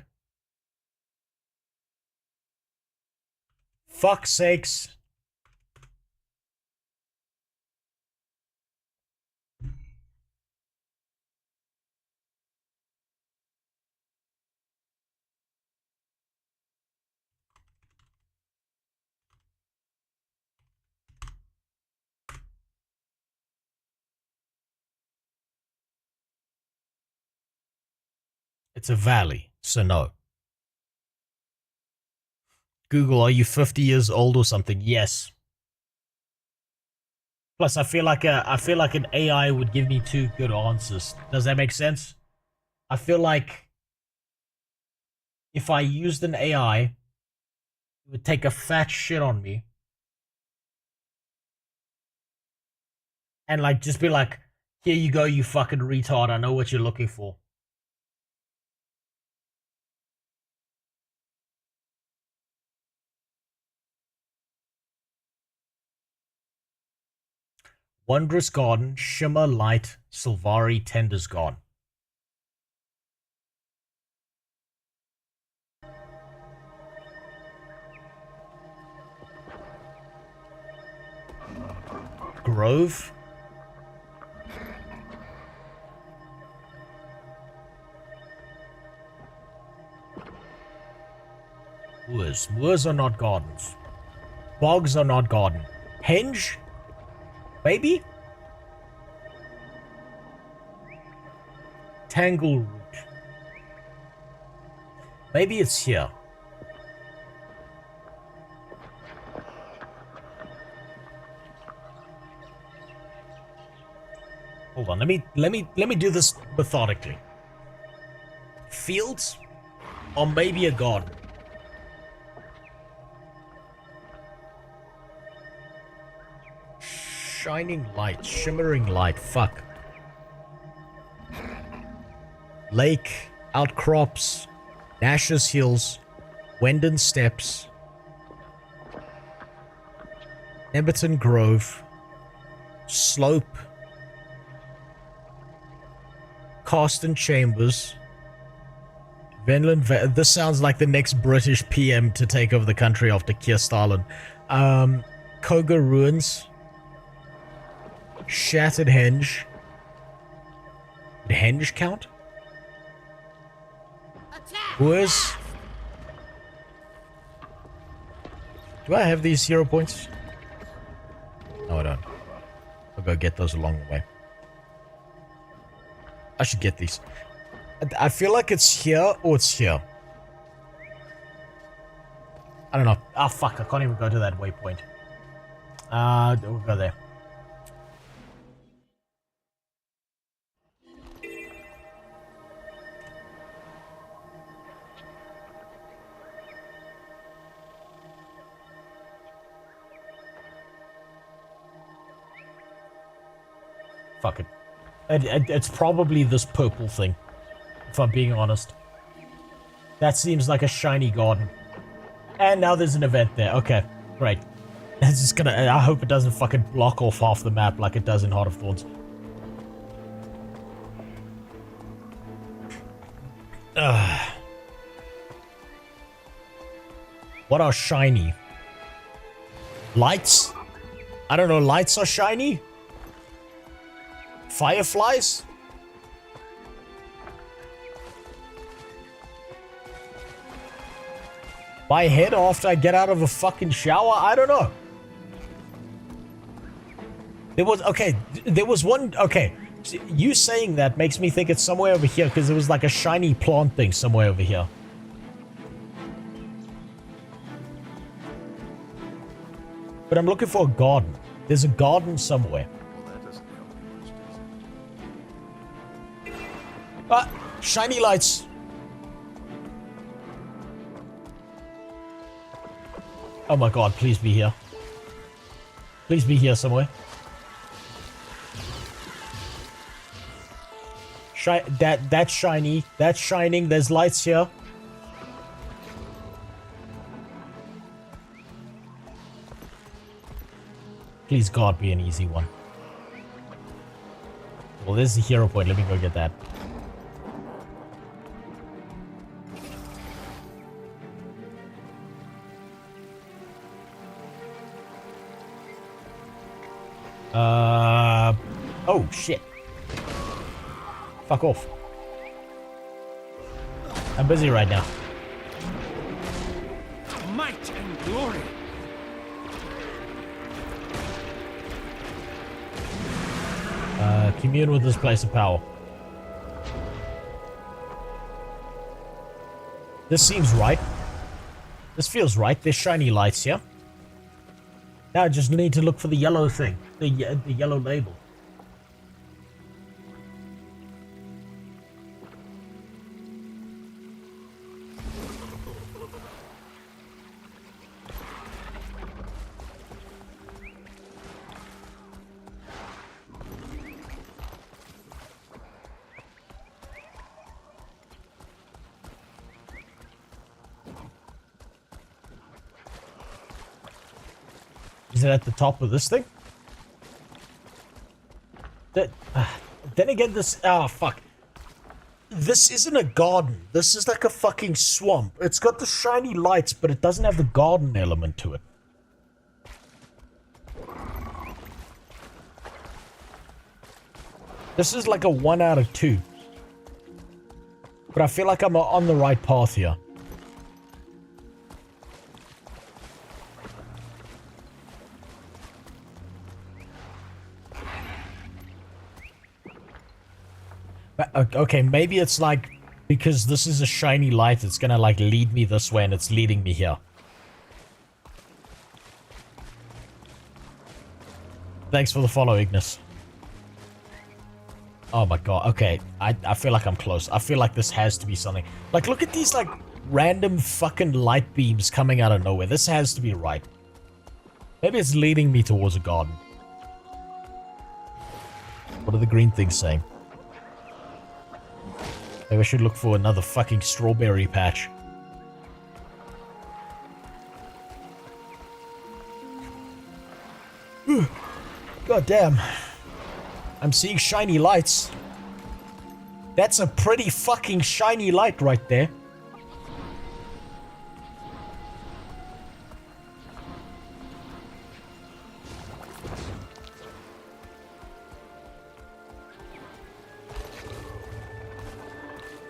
Fuck's sakes. It's a valley, so no. Google, are you 50 years old or something? Yes. Plus, I feel like an AI would give me 2 good answers. Does that make sense? I feel like if I used an AI, it would take a fat shit on me. And like just be like, here you go, you fucking retard, I know what you're looking for. Wondrous Garden, Shimmer Light, Silvari, Tender's gone. Grove. Moors. Moors are not gardens. Bogs are not garden. Henge? Maybe? Tangleroot. Maybe it's here. Hold on, let me do this methodically. Fields or maybe a garden. Shining light, shimmering light, fuck. Lake, outcrops, Nash's Hills, Wendon Steps, Emberton Grove, Slope, Carston Chambers, Venland. This sounds like the next British PM to take over the country after Keir Starlin. Koga Ruins, Shattered Henge. Did Henge count? Where's... Do I have these hero points? No, I don't. I'll go get those along the way. I should get these. I feel like it's here or it's here. I don't know. Ah, fuck. I can't even go to that waypoint. We'll go there. Fuck it. It's probably this purple thing, if I'm being honest. That seems like a shiny garden. And now there's an event there. Okay, great. It's just gonna... I hope it doesn't fucking block off half the map like it does in Heart of Thorns. What are shiny? Lights? I don't know, lights are shiny? Fireflies? My head after I get out of a fucking shower? I don't know. There was... Okay, there was one... Okay, you saying that makes me think it's somewhere over here, because there was like a shiny plant thing somewhere over here. But I'm looking for a garden. There's a garden somewhere. Ah, shiny lights. Oh my god, please be here. Please be here somewhere. That's shiny. That's shining. There's lights here. Please God be an easy one. Well, there's the hero point. Let me go get that. Oh, shit. Fuck off. I'm busy right now. Might and glory. Commune with this place of power. This seems right. This feels right. There's shiny lights here. Now I just need to look for the yellow thing. The yellow label. Is it at the top of this thing? Then again, this... Oh, fuck. This isn't a garden. This is like a fucking swamp. It's got the shiny lights, but it doesn't have the garden element to it. This is like a 1 out of 2. But I feel like I'm on the right path here. Okay, maybe it's like, because this is a shiny light, it's gonna like lead me this way and it's leading me here. Thanks for the follow, Ignis. Oh my god, okay. I feel like I'm close. I feel like this has to be something. Like, look at these like random fucking light beams coming out of nowhere. This has to be right. Maybe it's leading me towards a garden. What are the green things saying? Maybe I should look for another fucking strawberry patch. God damn. I'm seeing shiny lights. That's a pretty fucking shiny light right there.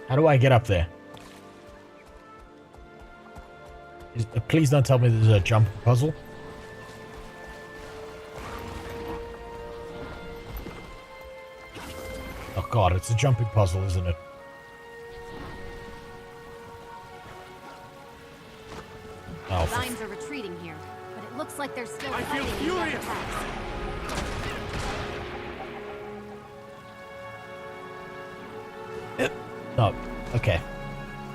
How do I get up there? Please don't tell me there's a jump puzzle. Oh god, it's a jumping puzzle, isn't it? Oh, Lines are retreating here, but it looks like they're still I feel fighting furious. No, okay.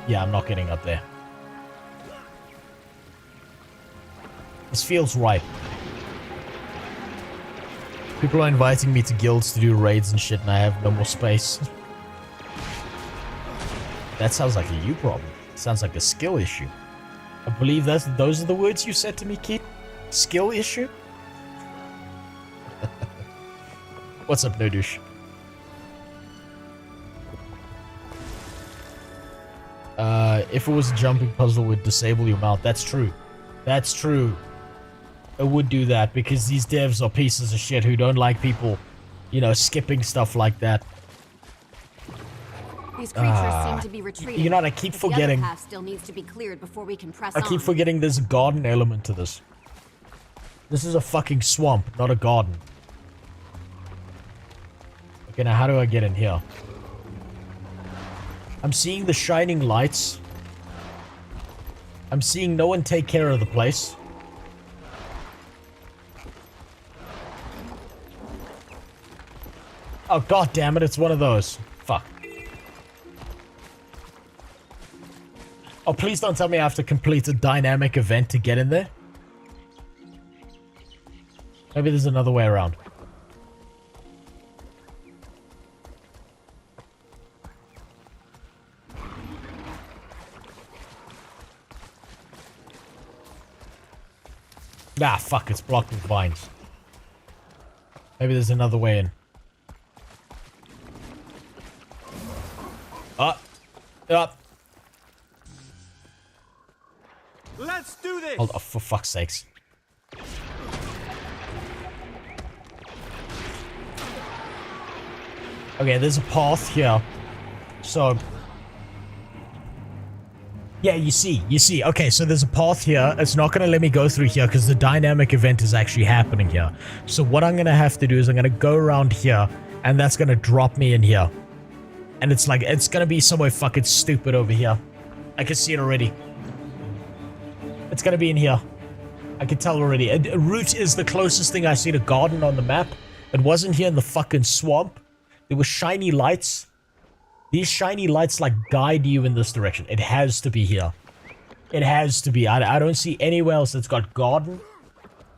Yeah, I'm not getting up there. This feels right. People are inviting me to guilds to do raids and shit, and I have no more space. That sounds like a you problem. Sounds like a skill issue. I believe those are the words you said to me, Keith. Skill issue? What's up, no douche? If it was a jumping puzzle, it would disable your mount. That's true. That's true. It would do that because these devs are pieces of shit who don't like people, you know, skipping stuff like that. These creatures seem to be retreating. You know what, I keep forgetting. The other path still needs to be cleared before we can press I keep on. forgetting there's a garden element to this. This is a fucking swamp, not a garden. Okay, now how do I get in here? I'm seeing the shining lights. I'm seeing no one take care of the place. Oh god damn it, it's one of those. Fuck. Oh, please don't tell me I have to complete a dynamic event to get in there. Maybe there's another way around. Ah, fuck, it's blocked with vines. Maybe there's another way in. Up. Up. Let's do this. Hold on, for fuck's sakes. Okay, there's a path here. So... Yeah, you see. Okay, so there's a path here. It's not going to let me go through here because the dynamic event is actually happening here. So what I'm going to have to do is I'm going to go around here, and that's going to drop me in here. And it's like, it's going to be somewhere fucking stupid over here. I can see it already. It's going to be in here. I can tell already. A root is the closest thing I see to garden on the map. It wasn't here in the fucking swamp. There were shiny lights. These shiny lights, like, guide you in this direction. It has to be here. It has to be. I don't see anywhere else that's got garden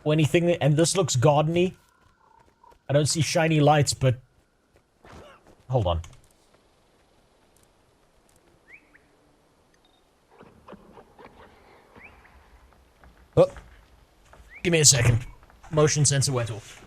or anything. And this looks gardeny. I don't see shiny lights, but... Hold on. Oh. Give me a second. Motion sensor went off.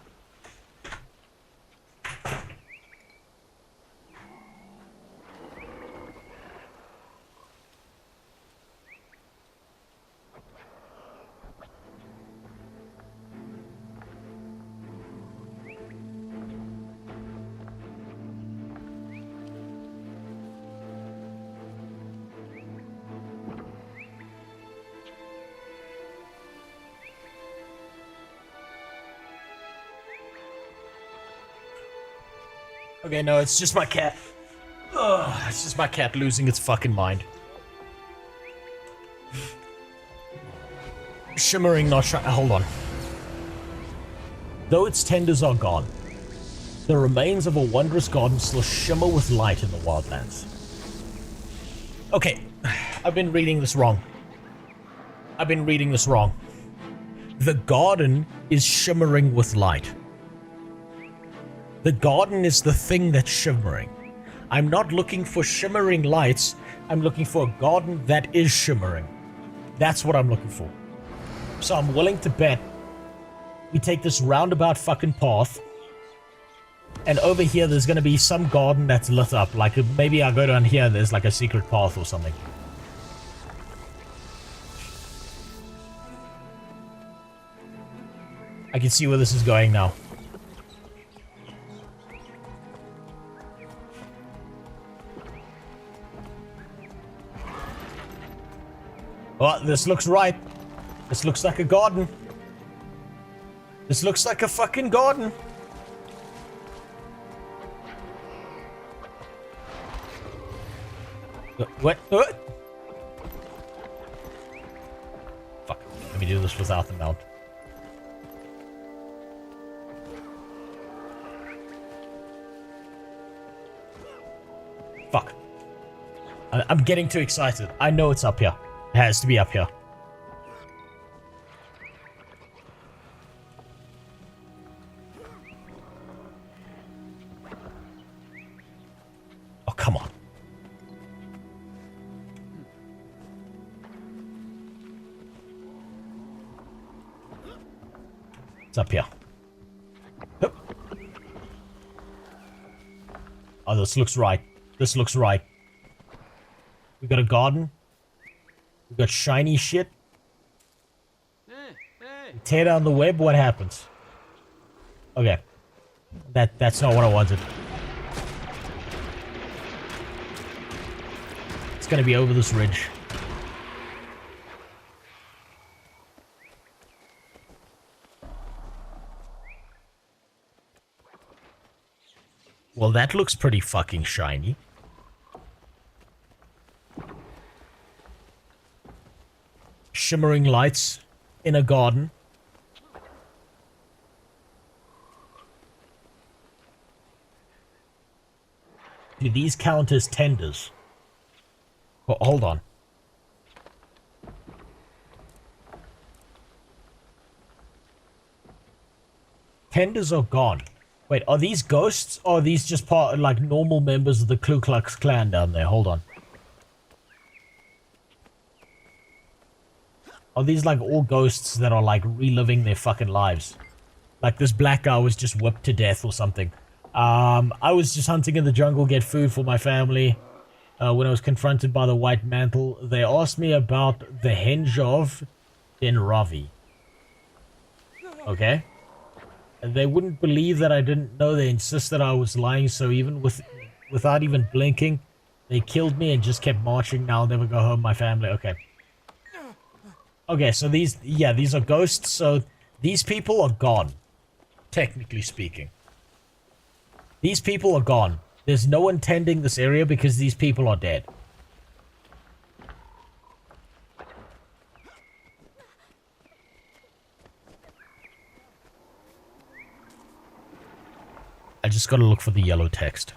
Okay, no, it's just my cat. Ugh, it's just my cat losing its fucking mind. Shimmering, not shining. Hold on. Though its tenders are gone, the remains of a wondrous garden still shimmer with light in the wildlands. Okay, I've been reading this wrong. The garden is shimmering with light. The garden is the thing that's shimmering. I'm not looking for shimmering lights. I'm looking for a garden that is shimmering. That's what I'm looking for. So I'm willing to bet we take this roundabout fucking path. And over here, there's going to be some garden that's lit up. Like, maybe I'll go down here and there's like a secret path or something. I can see where this is going now. Oh, this looks right. This looks like a garden. This looks like a fucking garden. What? Fuck. Let me do this without the mount. Fuck. I'm getting too excited. I know it's up here. It has to be up here. Oh, come on. It's up here. Hup. Oh, this looks right. This looks right. We got a garden. We got shiny shit. Tear down the web, what happens? Okay. That's not what I wanted. It's gonna be over this ridge. Well, that looks pretty fucking shiny. Shimmering lights in a garden. Do these count as tenders? Oh, hold on. Tenders are gone. Wait, are these ghosts or are these just part like normal members of the Ku Klux Klan down there? Hold on. Are these like all ghosts that are like reliving their fucking lives? Like this black guy was just whipped to death or something. I was just hunting in the jungle, get food for my family. When I was confronted by the white mantle, they asked me about the henge of Den Ravi. Okay? They wouldn't believe that I didn't know. They insisted I was lying, so even without even blinking, they killed me and just kept marching. Now I'll never go home, my family. Okay. Okay, so these are ghosts, so these people are gone. Technically speaking. These people are gone. There's no one tending this area because these people are dead. I just gotta look for the yellow text.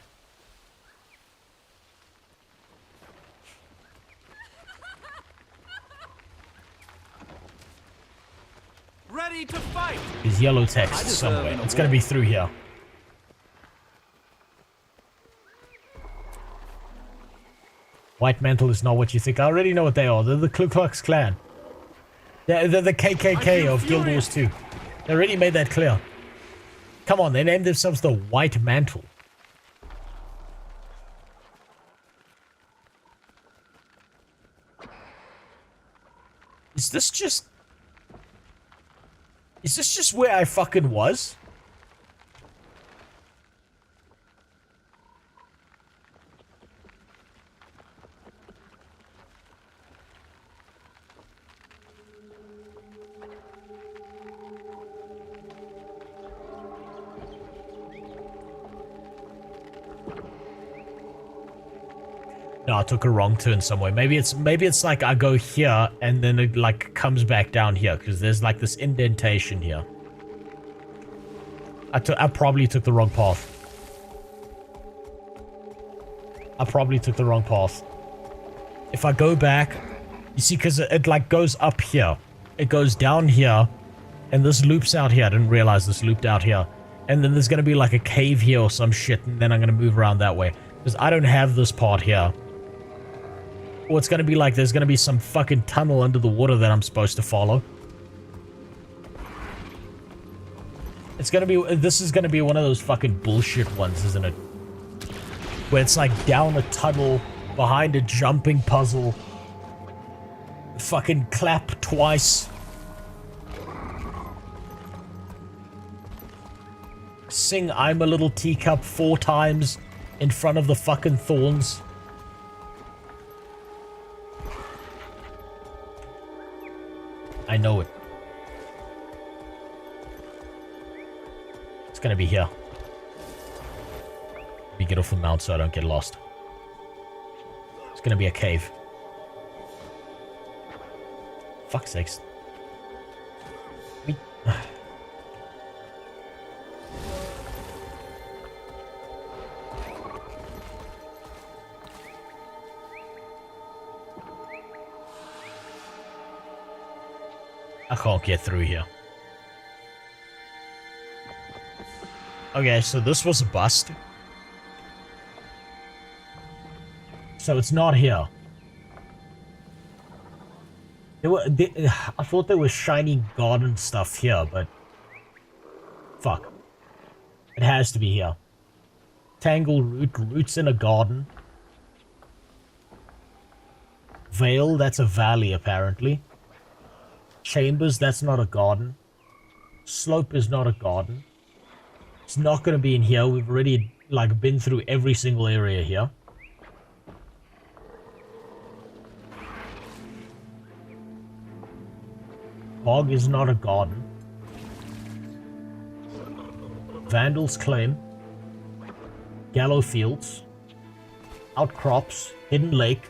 Ready to fight. There's yellow text somewhere. It's gonna be through here. White Mantle is not what you think. I already know what they are. They're the Ku Klux Klan. They're the KKK of Guild Wars 2. They already made that clear. Come on, they named themselves the White Mantle. Is this just where I fucking was? No, I took a wrong turn somewhere. Maybe it's like I go here and then it like comes back down here because there's like this indentation here. I probably took the wrong path. I probably took the wrong path. If I go back, you see, because it like goes up here. It goes down here and this loops out here. I didn't realize this looped out here. And then there's going to be like a cave here or some shit and then I'm going to move around that way. Because I don't have this part here. Or it's gonna be like there's gonna be some fucking tunnel under the water that I'm supposed to follow. It's gonna be, this is gonna be one of those fucking bullshit ones, isn't it? Where it's like down a tunnel, behind a jumping puzzle. Fucking clap twice. Sing I'm a Little Teacup 4 times in front of the fucking thorns. I know it. It's gonna be here. Let me get off the mount so I don't get lost. It's gonna be a cave. Fuck's sakes. I can't get through here. Okay, so this was a bust. So it's not here. I thought there was shiny garden stuff here, but... Fuck. It has to be here. Tangle root, roots in a garden. Vale, that's a valley apparently. Chambers, that's not a garden. Slope is not a garden. It's not going to be in here. We've already, like, been through every single area here. Bog is not a garden. Vandal's Claim. Gallow Fields. Outcrops. Hidden Lake.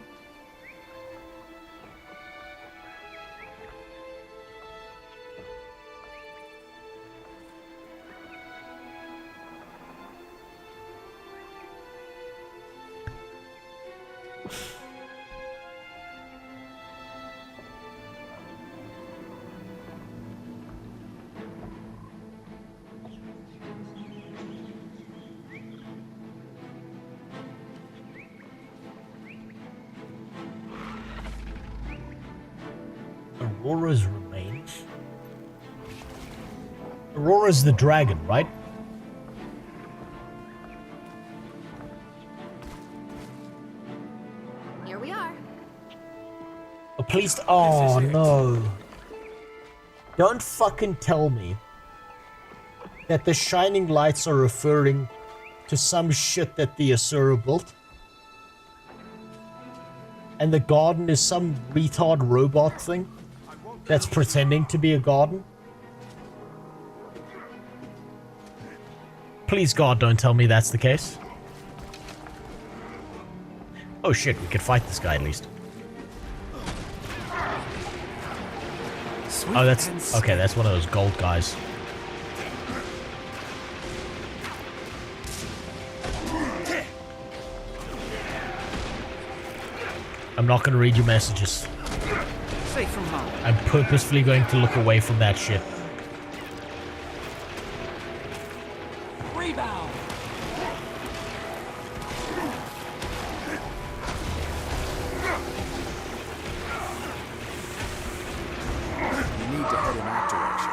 Aurora's remains. Aurora's the dragon, right? Here we are. Oh, please. Oh, no. Don't fucking tell me that the shining lights are referring to some shit that the Asura built. And the garden is some retard robot thing that's pretending to be a garden. Please, God, don't tell me that's the case. Oh shit, we could fight this guy at least. Oh, that's... Okay, that's one of those gold guys. I'm not going to read your messages. Safe from harm. I'm purposefully going to look away from that shit. Rebound. You need to head in that direction.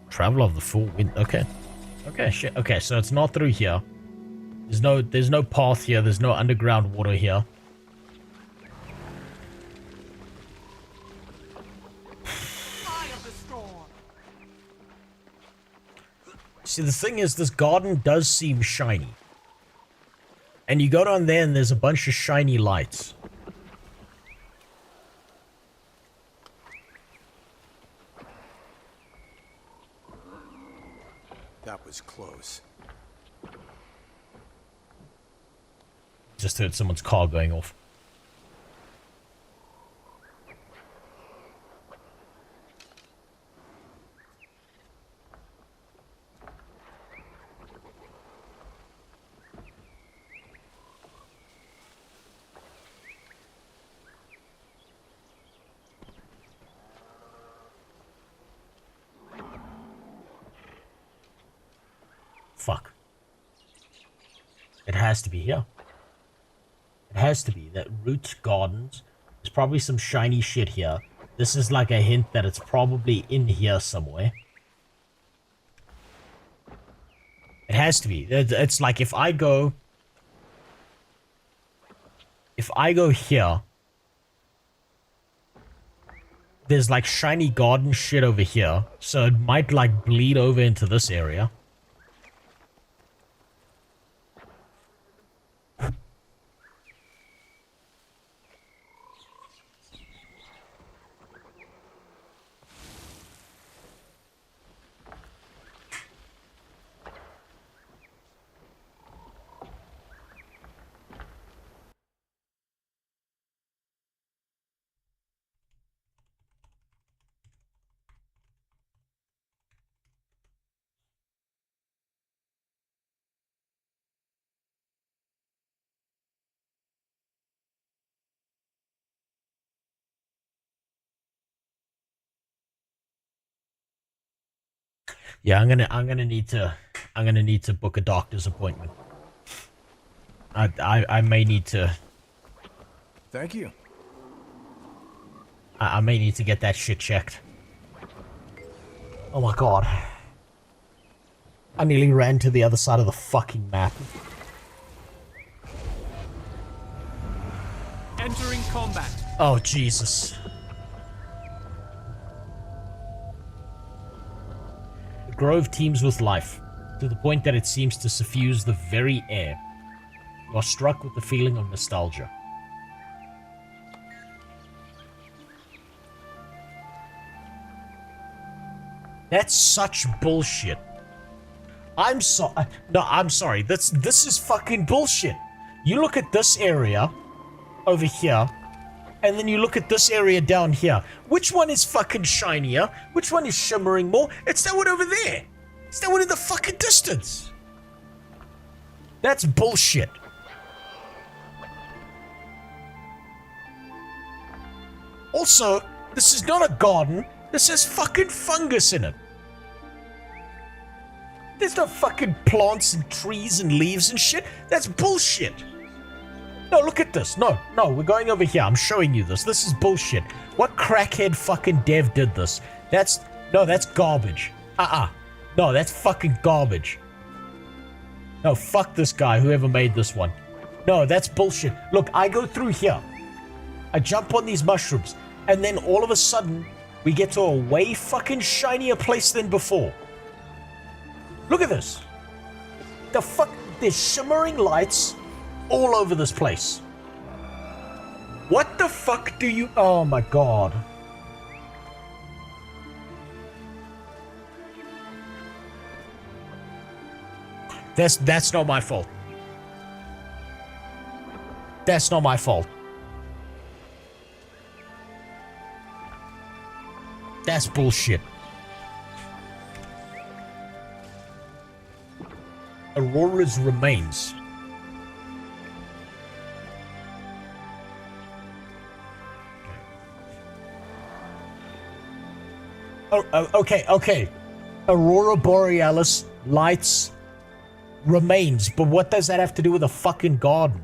Travel of the full wind. Okay. Okay, shit. Okay, so it's not through here. There's no path here. There's no underground water here. See, the thing is, this garden does seem shiny. And you go down there and there's a bunch of shiny lights. That was close. Just heard someone's car going off. Fuck. It has to be here. It has to be. That Roots Gardens. There's probably some shiny shit here. This is like a hint that it's probably in here somewhere. It has to be. It's like if I go here, there's like shiny garden shit over here. So it might like bleed over into this area. Yeah, I'm gonna need to book a doctor's appointment. I may need to. Thank you. I may need to get that shit checked. Oh my god. I nearly ran to the other side of the fucking map. Entering combat. Oh Jesus. Grove teems with life, to the point that it seems to suffuse the very air. You are struck with the feeling of nostalgia. That's such bullshit. I'm sorry. This is fucking bullshit. You look at this area over here, and then you look at this area down here. Which one is fucking shinier? Which one is shimmering more? It's that one over there. It's that one in the fucking distance. That's bullshit. Also, this is not a garden. This has fucking fungus in it. There's no fucking plants and trees and leaves and shit. That's bullshit. No, look at this. No, we're going over here. I'm showing you this. This is bullshit. What crackhead fucking dev did this? That's garbage. No, that's fucking garbage. No, fuck this guy, whoever made this one. No, that's bullshit. Look, I go through here. I jump on these mushrooms, and then all of a sudden, we get to a way fucking shinier place than before. Look at this. The fuck? There's shimmering lights all over this place. What the fuck do you... Oh my god. That's not my fault. That's not my fault. That's bullshit. Aurora's remains. Oh, okay. Aurora Borealis, lights, remains. But what does that have to do with a fucking garden?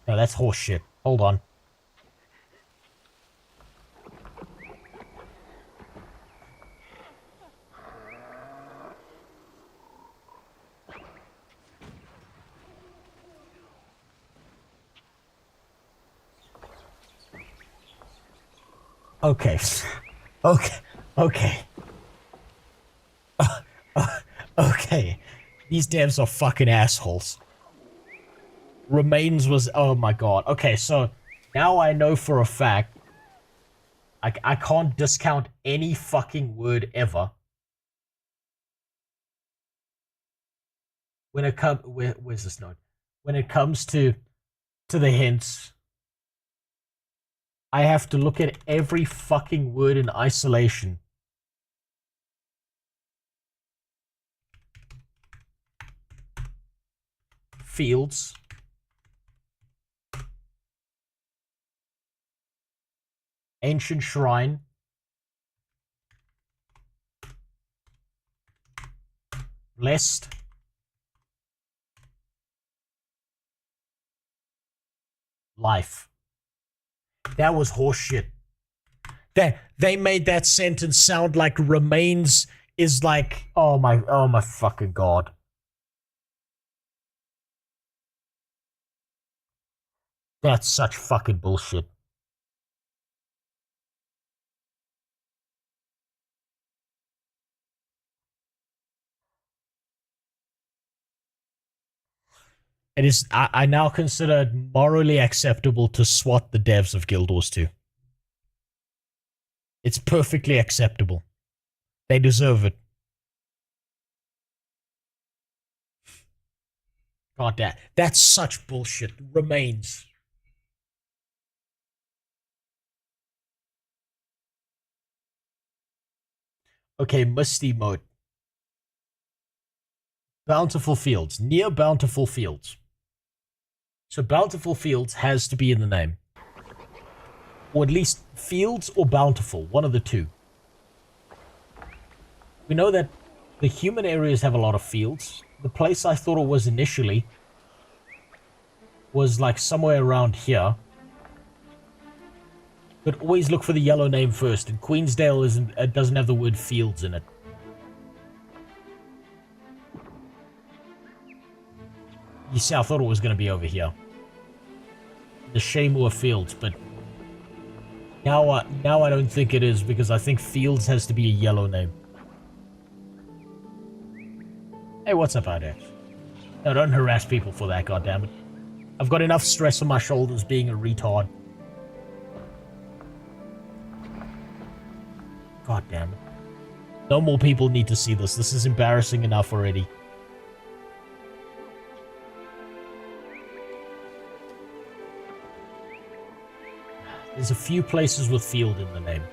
No, that's horseshit. Hold on. Okay. Okay. These devs are fucking assholes. Remains was... Oh my god. Okay, so now I know for a fact I can't discount any fucking word ever. When it comes... Where's this note? When it comes to the hints... I have to look at every fucking word in isolation. Fields. Ancient shrine. Blessed. Life. That was horseshit. They made that sentence sound like remains is like, oh my fucking god. That's such fucking bullshit. It is. I now consider it morally acceptable to swat the devs of Guild Wars 2. It's perfectly acceptable. They deserve it. God damn. That's such bullshit. Remains. Okay, Misty mode. Bountiful Fields. Near Bountiful Fields. So Bountiful Fields has to be in the name. Or at least Fields or Bountiful, one of the two. We know that the human areas have a lot of fields. The place I thought it was initially was like somewhere around here. But always look for the yellow name first, and Queensdale doesn't have the word fields in it. You see, I thought it was going to be over here. The Shaymore Fields, but now I don't think it is, because I think Fields has to be a yellow name. Hey, what's up out there? No, don't harass people for that, goddammit. I've got enough stress on my shoulders being a retard. God damn it. No more people need to see this. This is embarrassing enough already. There's a few places with field in the name.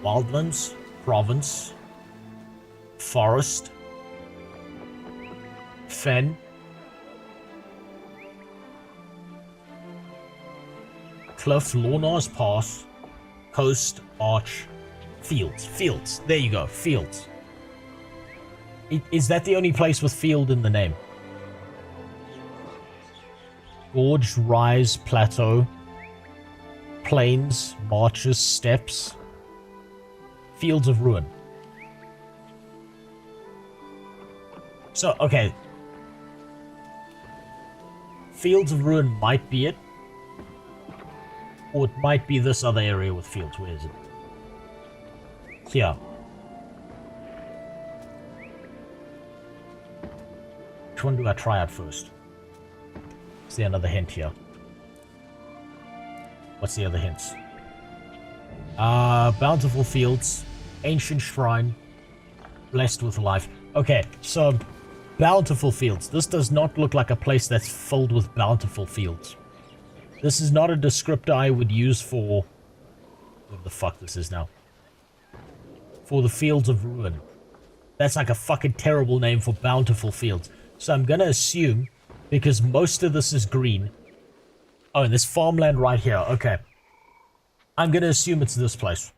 Wildlands, Province, Forest, Fen, Cliff, Lornar's Pass, Coast, Arch, Fields. Fields. There you go. Fields. Is that the only place with field in the name? Gorge, Rise, Plateau, Plains, Marches, Steppes, Fields of Ruin. So, okay. Fields of Ruin might be it. Or it might be this other area with fields. Where is it? Here. Which one do I try out first? Is there another hint here? What's the other hints? Bountiful Fields, Ancient Shrine, Blessed with Life. Okay, so Bountiful Fields. This does not look like a place that's filled with bountiful fields. This is not a descriptor I would use for... what the fuck this is now? For the Fields of Ruin. That's like a fucking terrible name for bountiful fields. So I'm gonna assume, because most of this is green... Oh, and there's farmland right here. Okay. I'm gonna assume it's this place.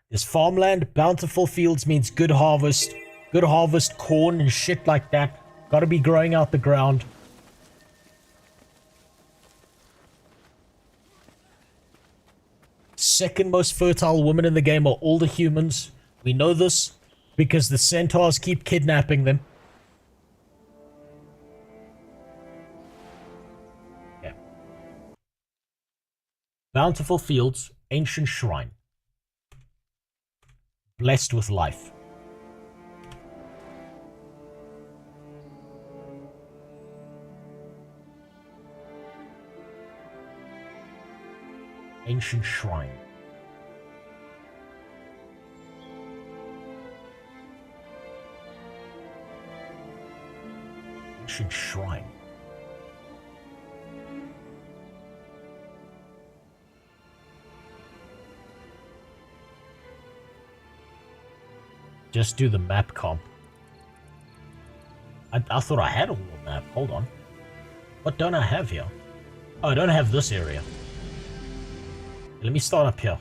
There's farmland, bountiful fields means good harvest. Good harvest, corn and shit like that. Gotta be growing out the ground. Second most fertile women in the game are all the humans. We know this because the centaurs keep kidnapping them. Yeah. Bountiful fields, ancient shrine. Blessed with life. Ancient shrine. Ancient shrine. Just do the map comp. I thought I had a whole map. Hold on. What don't I have here? Oh, I don't have this area. Let me start up here.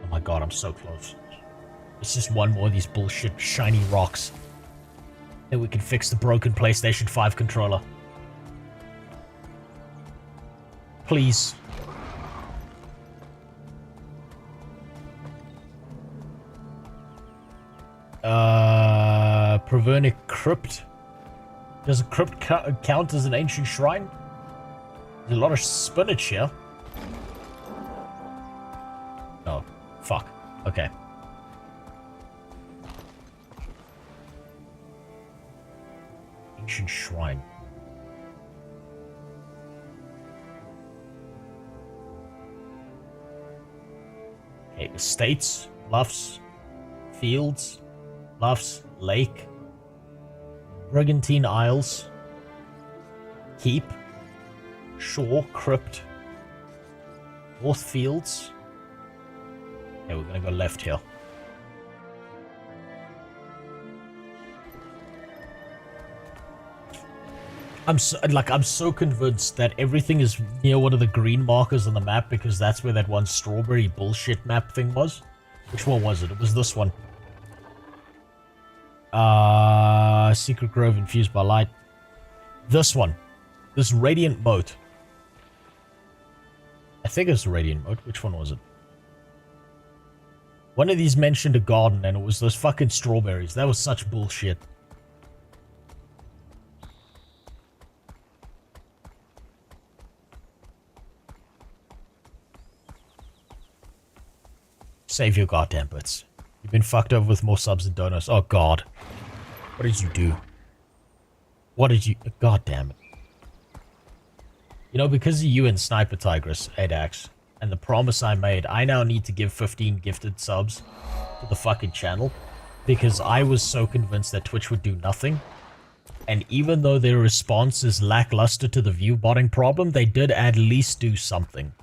Oh my god, I'm so close. It's just one more of these bullshit shiny rocks. Then we can fix the broken PlayStation 5 controller. Please. Provernic Crypt. Does a crypt count as an ancient shrine? There's a lot of spinach here. Oh, fuck. Okay. Ancient shrine. Okay, estates, bluffs, fields, bluffs, lake, Brigantine Isles, keep, shore, crypt, north fields. Okay, we're gonna go left here. I'm so convinced that everything is near one of the green markers on the map because that's where that one strawberry bullshit map thing was. Which one was it? It was this one. Secret Grove infused by light. This one. This Radiant Moat. I think it's Radiant Moat. Which one was it? One of these mentioned a garden and it was those fucking strawberries. That was such bullshit. Save your goddamn bits. You've been fucked over with more subs than donuts. Oh god. What did you do? What did you... God damn it. You know, because of you and Sniper Tigress, Adax, and the promise I made, I now need to give 15 gifted subs to the fucking channel. Because I was so convinced that Twitch would do nothing. And even though their response is lackluster to the view botting problem, they did at least do something.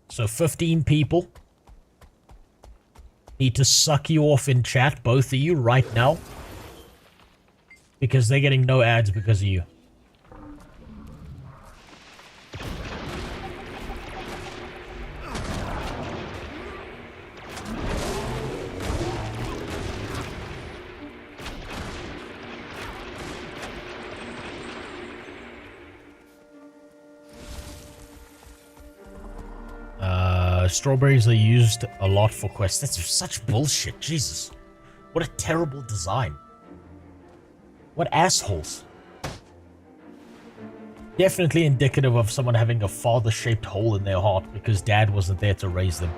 So 15 people need to suck you off in chat, both of you, right now. Because they're getting no ads because of you. Strawberries are used a lot for quests. That's such bullshit. Jesus. What a terrible design. What assholes. Definitely indicative of someone having a father-shaped hole in their heart because dad wasn't there to raise them.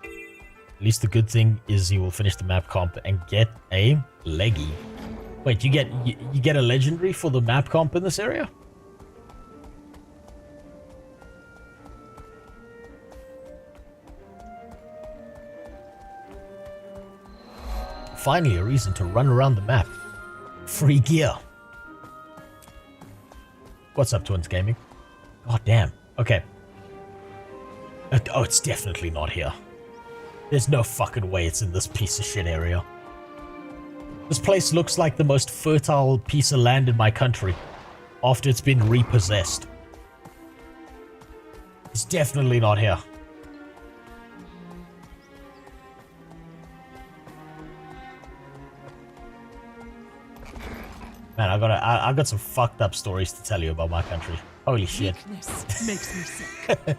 At least the good thing is you will finish the map comp and get a leggy. Wait, you get a legendary for the map comp in this area? Finally, a reason to run around the map. Free gear. What's up, Twins Gaming? God damn. Okay. Oh, it's definitely not here. There's no fucking way it's in this piece of shit area. This place looks like the most fertile piece of land in my country after it's been repossessed. It's definitely not here. Man, I got some fucked up stories to tell you about my country. Holy shit. Weakness makes me sick.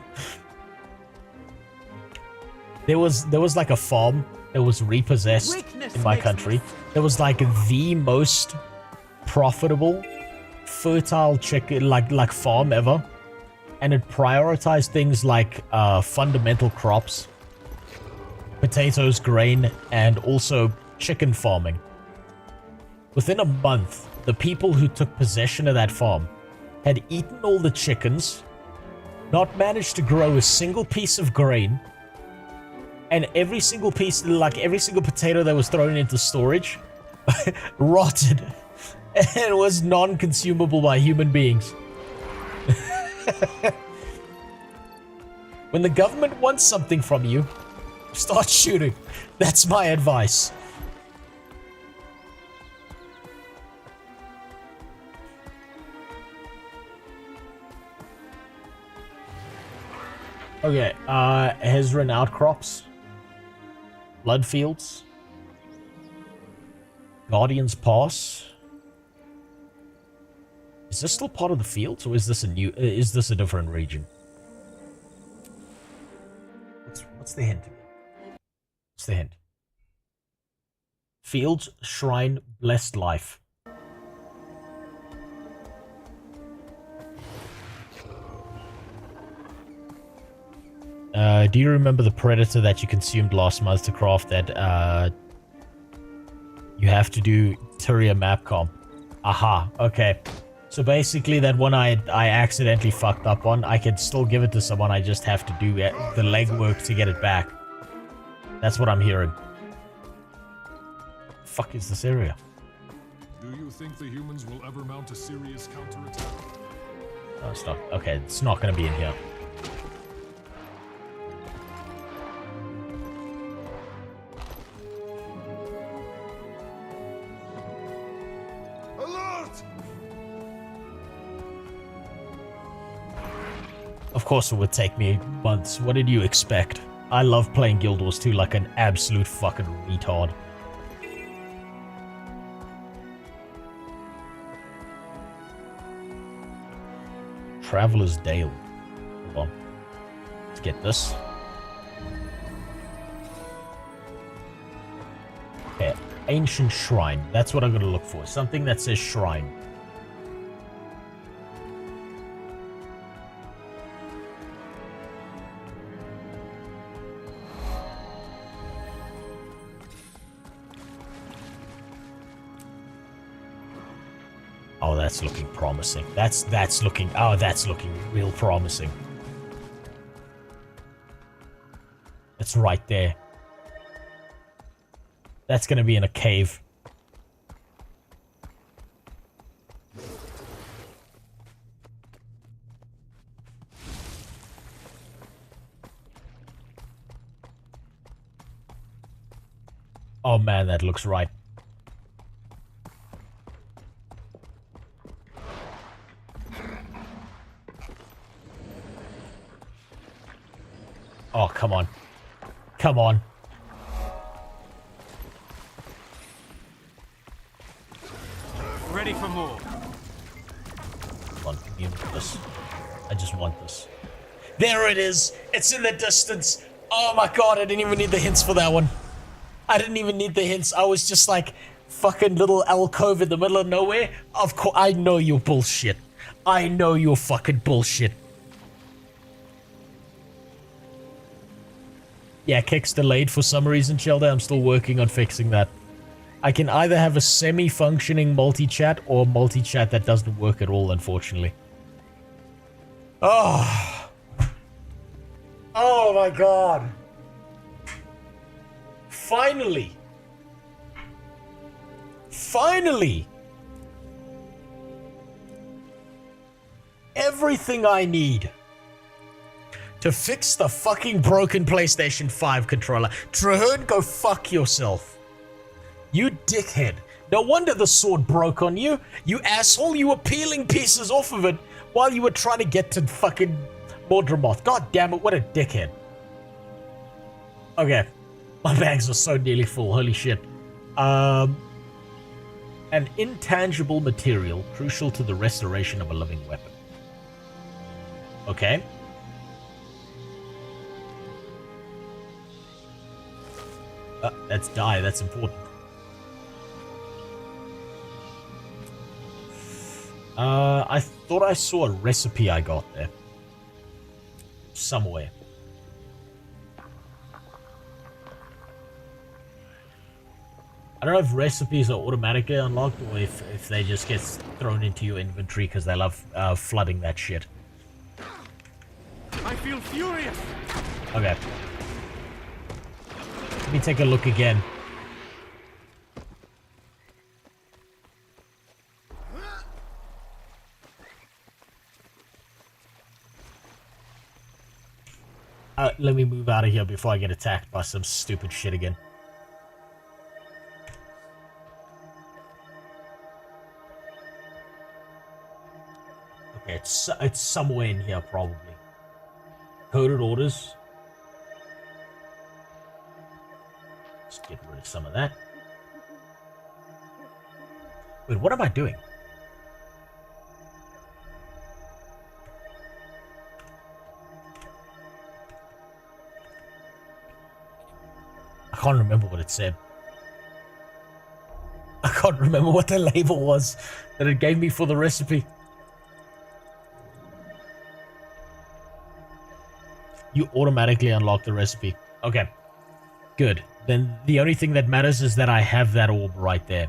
There was like a farm that was repossessed in my country. There was like the most profitable, fertile chicken like farm ever, and it prioritized things like fundamental crops, potatoes, grain, and also chicken farming. Within a month, the people who took possession of that farm had eaten all the chickens, not managed to grow a single piece of grain, and every single piece, like every single potato that was thrown into storage, rotted and was non-consumable by human beings. When the government wants something from you, start shooting. That's my advice. Okay, Hezron outcrops. Bloodfields. Guardian's Pass. Is this still part of the fields, or is this a different region? What's the hint? What's the hint? Fields, Shrine, Blessed Life. Do you remember the predator that you consumed last month to craft that, you have to do Tyria map comp? Aha, okay. So basically that one I accidentally fucked up on, I can still give it to someone, I just have to do the legwork to get it back. That's what I'm hearing. Fuck is this area? Do you think the humans will ever mount a serious counterattack? Oh, it's not. Okay, it's not gonna be in here. Of course it would take me months. What did you expect? I love playing Guild Wars 2 like an absolute fucking retard. Traveler's Dale. Hold on. Let's get this. Okay, Ancient Shrine. That's what I'm gonna look for. Something that says Shrine. Oh, that's looking promising. That's looking real promising. It's right there. That's gonna be in a cave. Oh man, that looks right. Oh, come on. Come on. Ready ready for more. Come on, give me this. I just want this. There it is. It's in the distance. Oh my god, I didn't even need the hints for that one. I didn't even need the hints. I was just like, fucking little alcove in the middle of nowhere. Of course, I know you're bullshit. I know you're fucking bullshit. Yeah, kick's delayed for some reason, Shelda. I'm still working on fixing that. I can either have a semi-functioning multi-chat or multi-chat that doesn't work at all, unfortunately. Oh. Oh my god. Finally. Finally. Everything I need to fix the fucking broken PlayStation 5 controller. Traherne, go fuck yourself. You dickhead. No wonder the sword broke on you. You asshole. You were peeling pieces off of it while you were trying to get to fucking Mordramoth. God damn it, what a dickhead. Okay. My bags are so nearly full. Holy shit. An intangible material crucial to the restoration of a living weapon. Okay. That's dye. That's important. I thought I saw a recipe I got there. Somewhere. I don't know if recipes are automatically unlocked or if they just get thrown into your inventory because they love flooding that shit. I feel furious. Okay. Let me take a look again. Let me move out of here before I get attacked by some stupid shit again. Okay, it's somewhere in here, probably. Coded orders. Let's get rid of some of that. Wait, what am I doing? I can't remember what it said. I can't remember what the label was that it gave me for the recipe. You automatically unlock the recipe. Okay. Good. Then the only thing that matters is that I have that orb right there.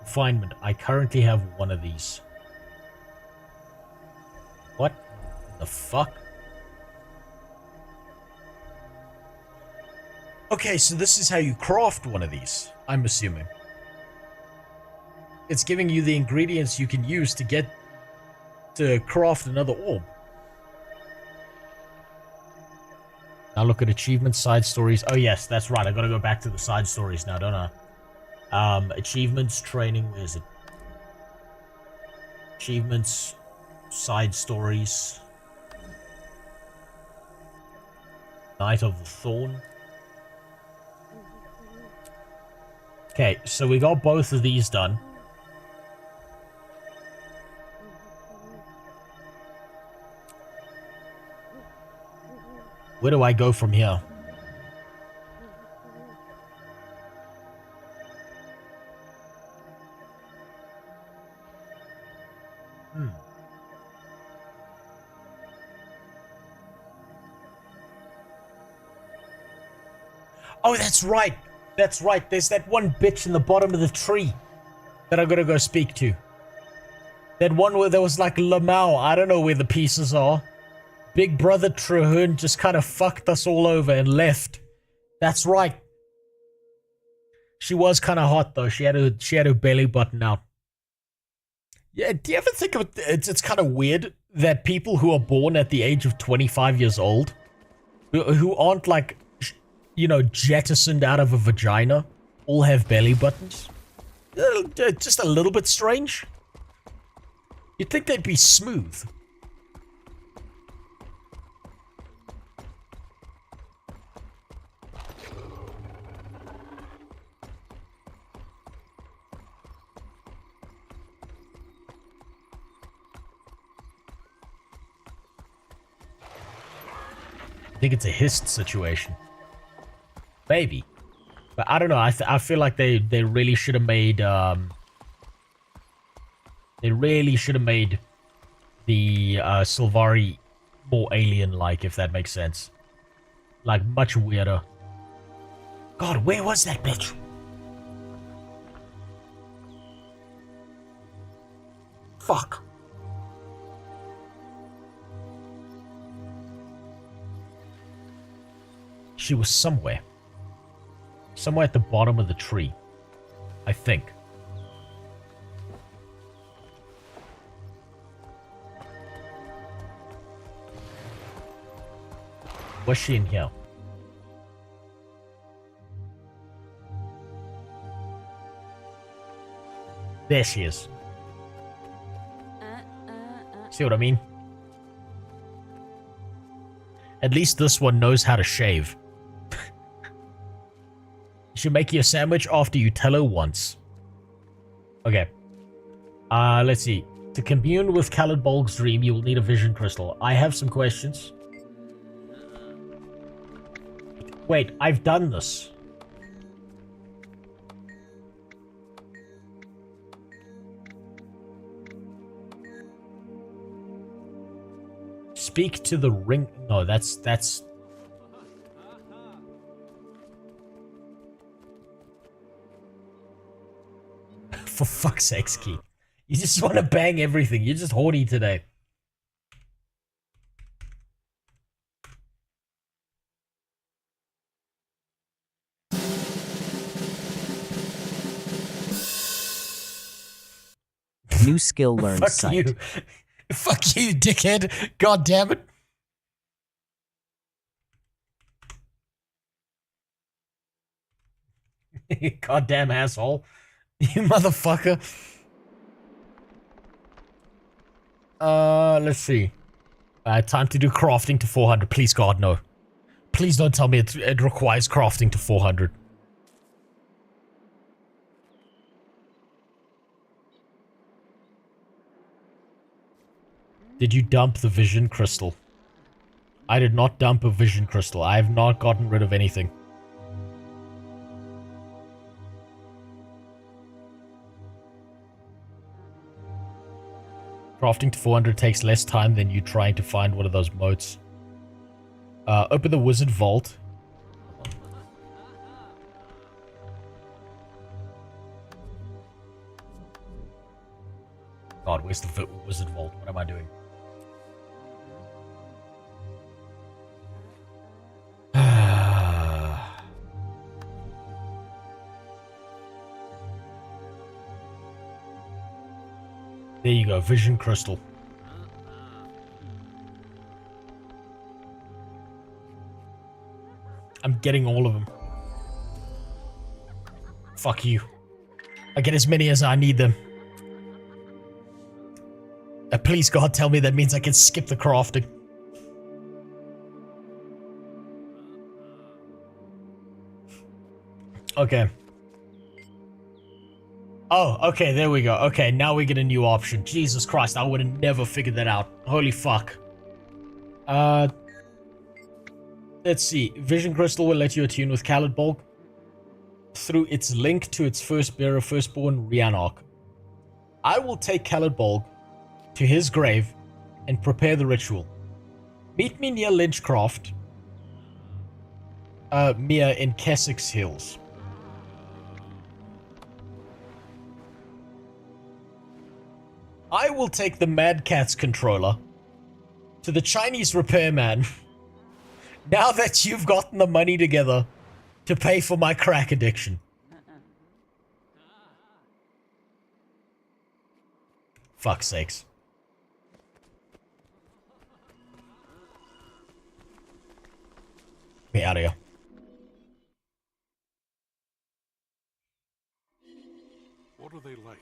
Refinement. I currently have one of these. What the fuck? Okay, so this is how you craft one of these, I'm assuming. It's giving you the ingredients you can use to craft another orb. Now look at achievements, side stories. Oh yes, that's right. I gotta go back to the side stories now, don't I? Achievements, training, where is it? Achievements, side stories. Knight of the Thorn. Okay, so we got both of these done. Where do I go from here? Oh, that's right. That's right. There's that one bitch in the bottom of the tree that I gotta go speak to. That one where there was like Lamau. I don't know where the pieces are. Big brother Traherne just kind of fucked us all over and left. That's right. She was kind of hot though. She had her belly button out. Yeah, do you ever think of it? It's kind of weird that people who are born at the age of 25 years old, who aren't like, you know, jettisoned out of a vagina, all have belly buttons. Just a little bit strange. You'd think they'd be smooth. think it's a hist situation. Maybe. But I don't know. I feel like they really should have made they really should have made the Sylvari more alien-like, if that makes sense. Like much weirder. God, where was that bitch? Fuck. She was somewhere. Somewhere at the bottom of the tree. I think. Was she in here? There she is. See what I mean? At least this one knows how to shave. You should make you a sandwich after you tell her once. Okay. Let's see. To commune with Caladbolg's dream, you will need a vision crystal. I have some questions. Wait, I've done this. Speak to the ring. No, that's... For fuck's sake, Ski. You just want to bang everything. You're just horny today. New skill learned Fuck sight. you. Fuck you, dickhead. God damn it. Goddamn asshole. You motherfucker. Let's see. Time to do crafting to 400. Please, God, no. Please don't tell me it requires crafting to 400. Did you dump the vision crystal? I did not dump a vision crystal. I have not gotten rid of anything. Crafting to 400 takes less time than you trying to find one of those motes. Open the wizard vault. God, where's the wizard vault? What am I doing? There you go, vision crystal. I'm getting all of them. Fuck you. I get as many as I need them. Please, God, tell me that means I can skip the crafting. Okay. Oh, okay, there we go. Okay, now we get a new option. Jesus Christ, I would have never figured that out. Holy fuck. Let's see. Vision Crystal will let you attune with Caladbolg through its link to its first bearer, firstborn Rhiannoch. I will take Caladbolg to his grave and prepare the ritual. Meet me near Lynchcraft, Mia in Kessex Hills. I will take the Mad Cat's controller to the Chinese repairman now that you've gotten the money together to pay for my crack addiction. Fuck's sakes. Get me out of here. What are they like?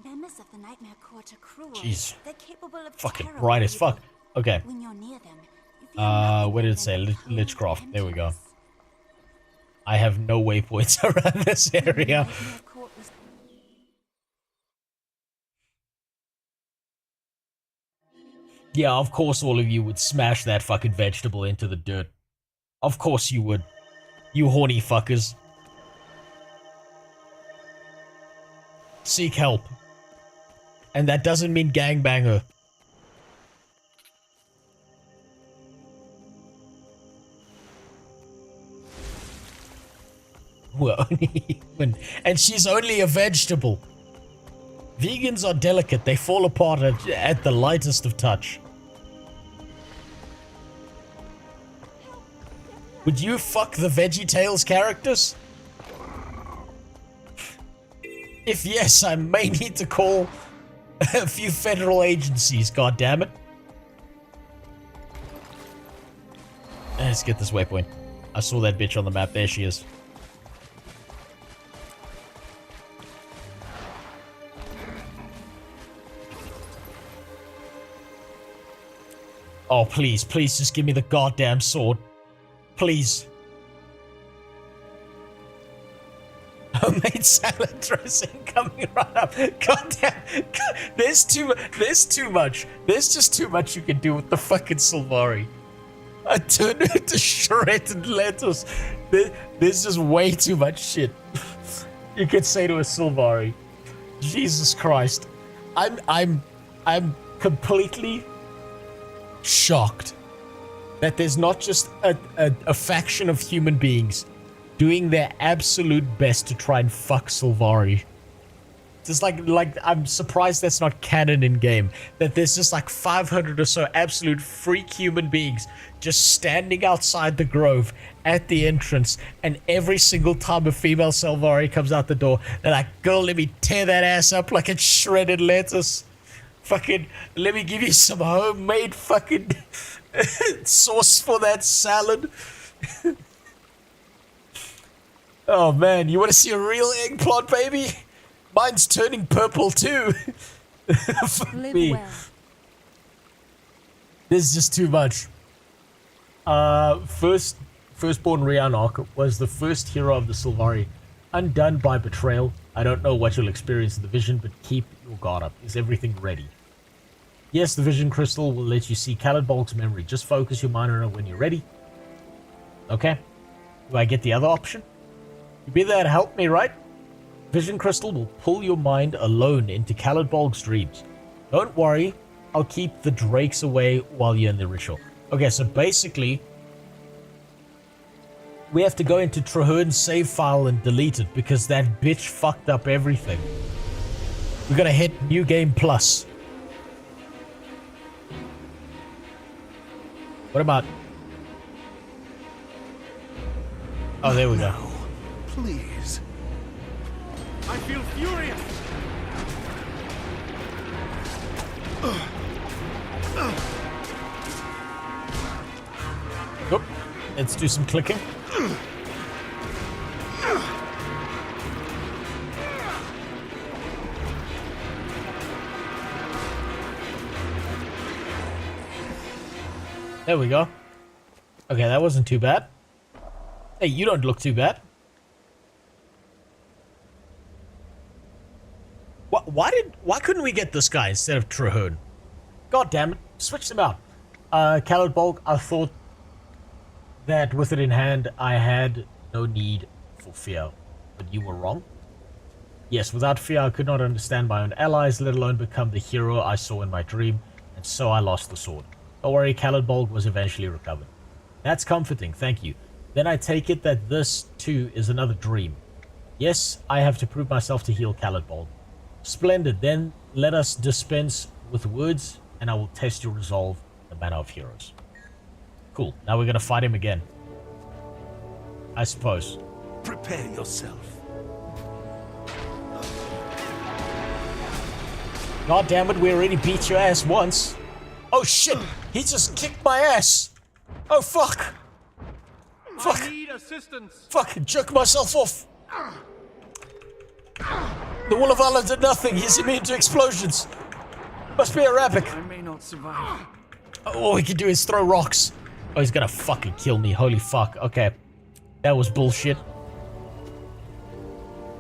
Members of the Nightmare Court are cruel. Jeez. They're capable of Fucking terrible bright as evil. fuck. Okay. When you're near them, you feel Where did it say? Lichcraft. There we go. I have no waypoints around this area. Yeah, of course all of you would smash that fucking vegetable into the dirt. Of course you would. You horny fuckers. Seek help. And that doesn't mean gangbanger. Well, and she's only a vegetable. Vegans are delicate. They fall apart at the lightest of touch. Would you fuck the VeggieTales characters? If yes, I may need to call a few federal agencies, goddammit. Let's get this waypoint. I saw that bitch on the map. There she is. Oh, please, please just give me the goddamn sword. Please. Homemade salad dressing coming right up. Goddamn. God, there's too much. There's just too much you can do with the fucking Sylvari. I turned it into shredded lettuce. There's just way too much shit you could say to a Sylvari. Jesus Christ. I'm completely shocked that there's not just a faction of human beings doing their absolute best to try and fuck Sylvari. Just like I'm surprised that's not canon in game. That there's just like 500 or so absolute freak human beings just standing outside the grove at the entrance, and every single time a female Sylvari comes out the door, they're like, girl, let me tear that ass up like it's shredded lettuce. Fucking, let me give you some homemade fucking sauce for that salad. Oh man, you want to see a real eggplant, baby? Mine's turning purple too. Fuck me. Well. This is just too much. Firstborn Rhiannoch was the first hero of the Sylvari. Undone by betrayal. I don't know what you'll experience in the vision, but keep your guard up. Is everything ready? Yes, the vision crystal will let you see Caladbolg's memory. Just focus your mind on it when you're ready. Okay. Do I get the other option? You'll be there to help me, right? Vision crystal will pull your mind alone into Caladbolg's dreams. Don't worry, I'll keep the drakes away while you're in the ritual. Okay, so basically, we have to go into Traherne's save file and delete it because that bitch fucked up everything. We gotta hit New Game Plus. What about... Oh, there we go. No, please. I feel furious. Oop. Let's do some clicking. There we go. Okay, that wasn't too bad. Hey, you don't look too bad. Why couldn't we get this guy instead of Traherne? God damn it. Switch them out. Caladbolg, I thought that with it in hand, I had no need for fear. But you were wrong. Yes, without fear, I could not understand my own allies, let alone become the hero I saw in my dream, and so I lost the sword. Don't worry, Caladbolg was eventually recovered. That's comforting, thank you. Then I take it that this, too, is another dream. Yes, I have to prove myself to heal Caladbolg. Splendid, then let us dispense with words, and I will test your resolve in the manner of heroes. Cool, now we're gonna fight him again. I suppose. Prepare yourself. God damn it, we already beat your ass once. Oh shit, he just kicked my ass. Oh fuck. Fuck. I need assistance. Fuck, jerk myself off. The Wall of Allah did nothing. He's immune to explosions. Must be Arabic. I may not survive. All he can do is throw rocks. Oh, he's gonna fucking kill me. Holy fuck. Okay. That was bullshit.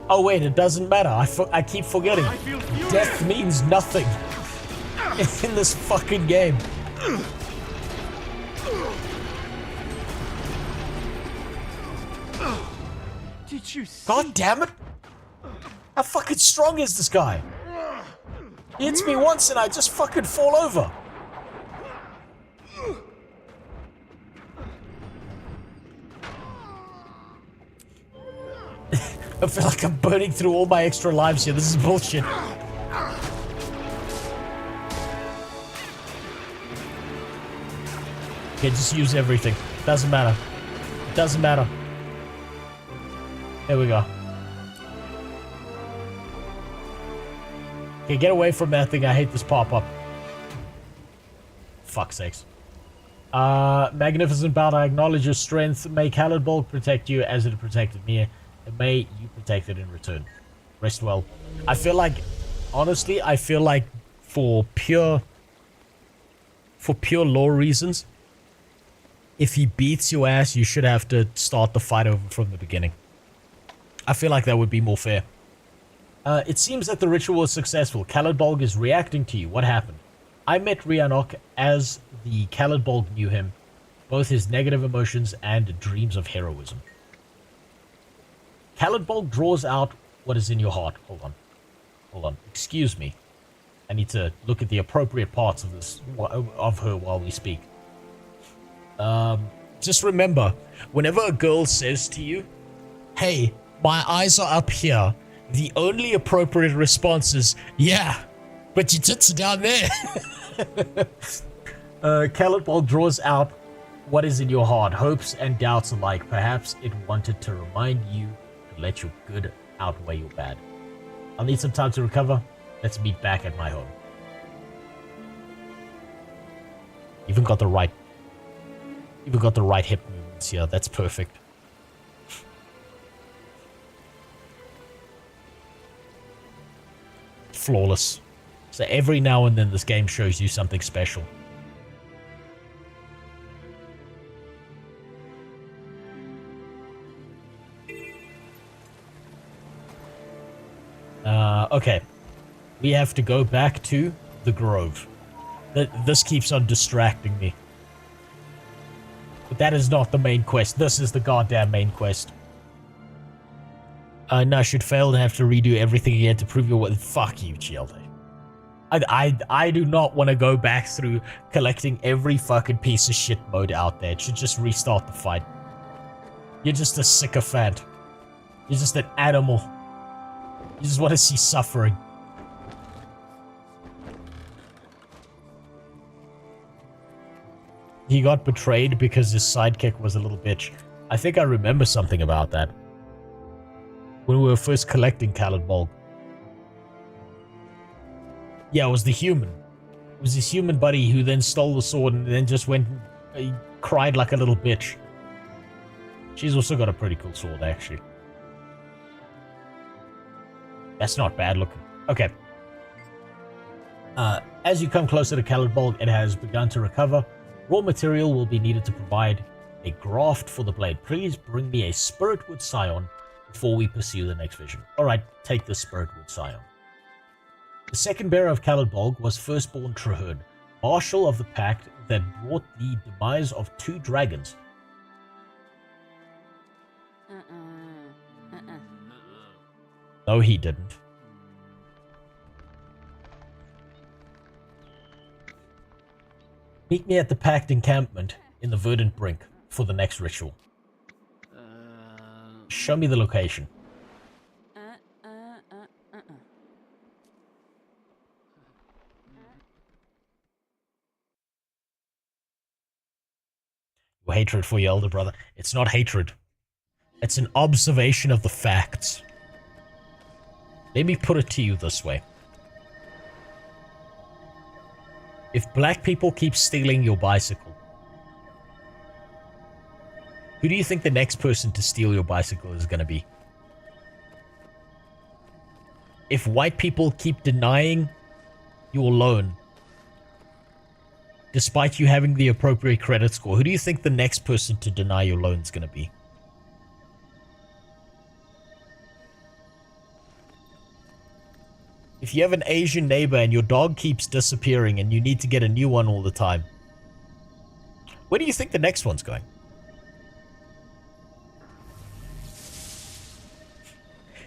Oh wait, it doesn't matter. I keep forgetting. Death means nothing in this fucking game. Did you see? God damn it! How fucking strong is this guy? He hits me once and I just fucking fall over. I feel like I'm burning through all my extra lives here. This is bullshit. Okay, just use everything. Doesn't matter. Doesn't matter. There we go. Okay, get away from that thing. I hate this pop-up. Fuck's sakes. Magnificent bout, I acknowledge your strength. May Caladbolg protect you as it protected me. And may you protect it in return. Rest well. I feel like, honestly, I feel like for pure lore reasons, if he beats your ass, you should have to start the fight over from the beginning. I feel like that would be more fair. It seems that the ritual was successful. Caladbolg is reacting to you. What happened? I met Rhiannoch as the Caladbolg knew him. Both his negative emotions and dreams of heroism. Caladbolg draws out what is in your heart. Hold on. Hold on. Excuse me. I need to look at the appropriate parts of this, of her while we speak. Just remember, whenever a girl says to you, hey, my eyes are up here, the only appropriate response is, yeah, but your tits are down there. Caladbolg draws out what is in your heart, hopes and doubts alike. Perhaps it wanted to remind you to let your good outweigh your bad. I'll need some time to recover. Let's meet back at my home. Even got the right hip movements here. That's perfect. Flawless. So every now and then this game shows you something special. Okay. We have to go back to the Grove. This keeps on distracting me. But that is not the main quest. This is the goddamn main quest. No, should fail and have to redo everything again to prove your worth. Fuck you, GLD. I do not want to go back through collecting every fucking piece of shit mode out there. It should just restart the fight. You're just a sycophant. You're just an animal. You just want to see suffering. He got betrayed because his sidekick was a little bitch. I think I remember something about that. When we were first collecting Caladbolg. Yeah, it was the human. It was his human buddy who then stole the sword and then just went and cried like a little bitch. She's also got a pretty cool sword, actually. That's not bad looking. Okay. As you come closer to Caladbolg, it has begun to recover. Raw material will be needed to provide a graft for the blade. Please bring me a Spiritwood Scion before we pursue the next vision. Alright, take the Spiritwood Scion. The second bearer of Caladbolg was firstborn Traherne, marshal of the pact that brought the demise of 2 dragons. No, he didn't. Meet me at the pact encampment in the Verdant Brink for the next ritual. Show me the location. Your hatred for your elder brother. It's not hatred. It's an observation of the facts. Let me put it to you this way. If black people keep stealing your bicycle, who do you think the next person to steal your bicycle is going to be? If white people keep denying your loan, despite you having the appropriate credit score, who do you think the next person to deny your loan is going to be? If you have an Asian neighbor and your dog keeps disappearing and you need to get a new one all the time, Where do you think the next one's going?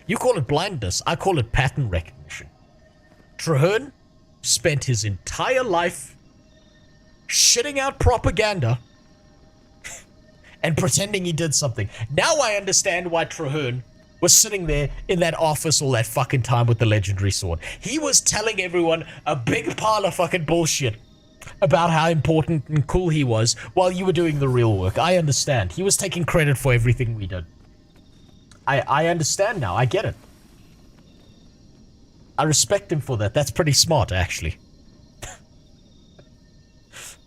You call it blindness, I call it pattern recognition. Traherne spent his entire life shitting out propaganda and pretending he did something. Now I understand why Traherne was sitting there in that office all that fucking time with the legendary sword. He was telling everyone a big pile of fucking bullshit about how important and cool he was while you were doing the real work. I understand. He was taking credit for everything we did. I understand now. I get it. I respect him for that. That's pretty smart, actually.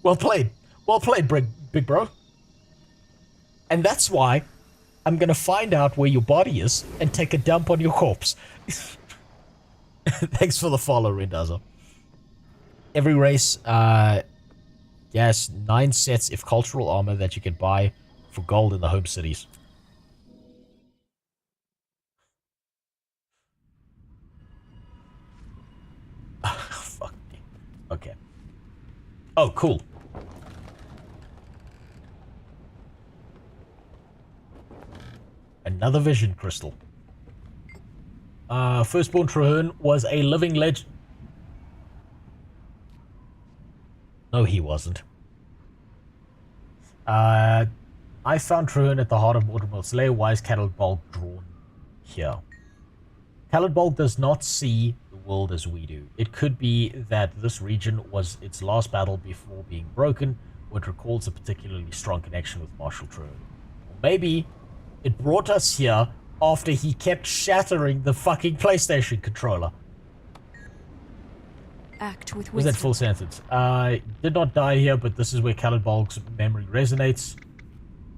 Well played. Well played, big bro. And that's why I'm gonna find out where your body is and take a dump on your corpse. Thanks for the follow, Rendaza. Every race, yes, 9 sets of cultural armor that you can buy for gold in the home cities. Fuck me. Okay. Oh, cool. Another vision crystal. Firstborn Traherne was a living legend. No, he wasn't. I found Traherne at the heart of Mortimer's lair. Why is Caladbolg drawn here? Caladbolg does not see the world as we do. It could be that this region was its last battle before being broken, or it recalls a particularly strong connection with Marshal Traherne. Or maybe it brought us here after he kept shattering the fucking PlayStation controller. Act with Was wisdom. that full sentence? Did not die here, but this is where Caladbolg's memory resonates.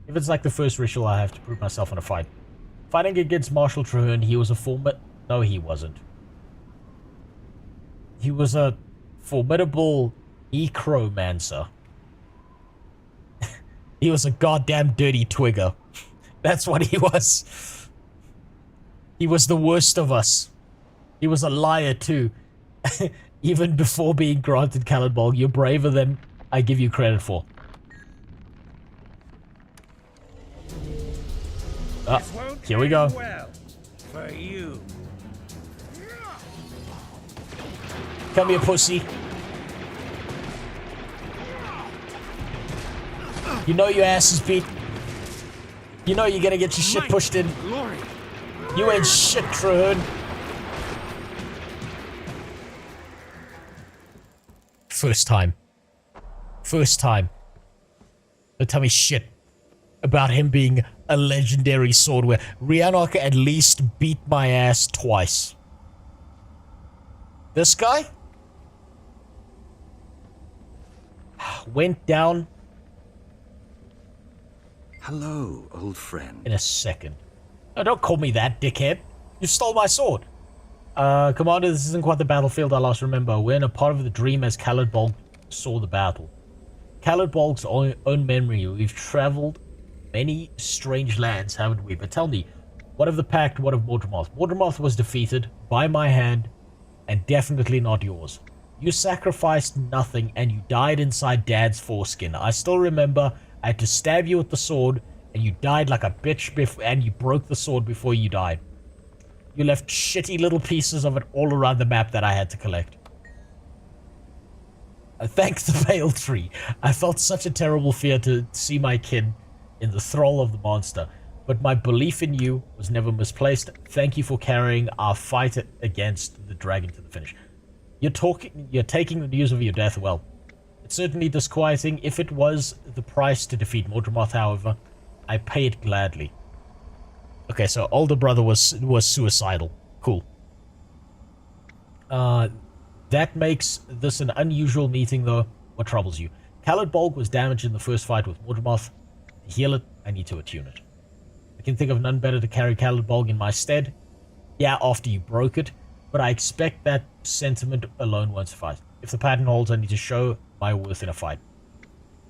If it's like the first ritual, I have to prove myself in a fight. Fighting against Marshal Traherne, he was a No, he wasn't. He was a formidable necromancer. He was a goddamn dirty twigger. That's what he was. He was the worst of us. He was a liar too. Even before being granted Caladbolg, you're braver than I give you credit for. Ah, here we go. Well, for you. Come here, pussy. You know your ass is beat. You know you're gonna get your shit pushed in. Glory. You ain't shit, Traherne. First time. First time. Don't tell me shit about him being a legendary sword where Rhiannoc at least beat my ass twice. This guy went down. Hello, old friend. In a second. No, don't call me that, dickhead. You stole my sword. Commander, this isn't quite the battlefield I last remember. We're in a part of the dream as Caladbolg saw the battle. Caladbolg's own memory. We've traveled many strange lands, haven't we? But tell me, what of the Pact, what of Mortimer's? Mortimer's was defeated by my hand, and definitely not yours. You sacrificed nothing, and you died inside Dad's foreskin. I still remember I had to stab you with the sword, and you died like a bitch, and you broke the sword before you died. You left shitty little pieces of it all around the map that I had to collect. Thank the Veil Tree. I felt such a terrible fear to see my kid in the thrall of the monster, but my belief in you was never misplaced. Thank you for carrying our fight against the dragon to the finish. You're taking the news of your death well. It's certainly disquieting. If it was the price to defeat Mortimer, however, I pay it gladly. Okay, so older brother was suicidal. Cool. That makes this an unusual meeting, though. What troubles you? Caladbolg was damaged in the first fight with Mortimer. To heal it, I need to attune it. I can think of none better to carry Caladbolg in my stead. Yeah, after you broke it, but I expect that sentiment alone won't suffice. If the pattern holds, I need to show my worth in a fight.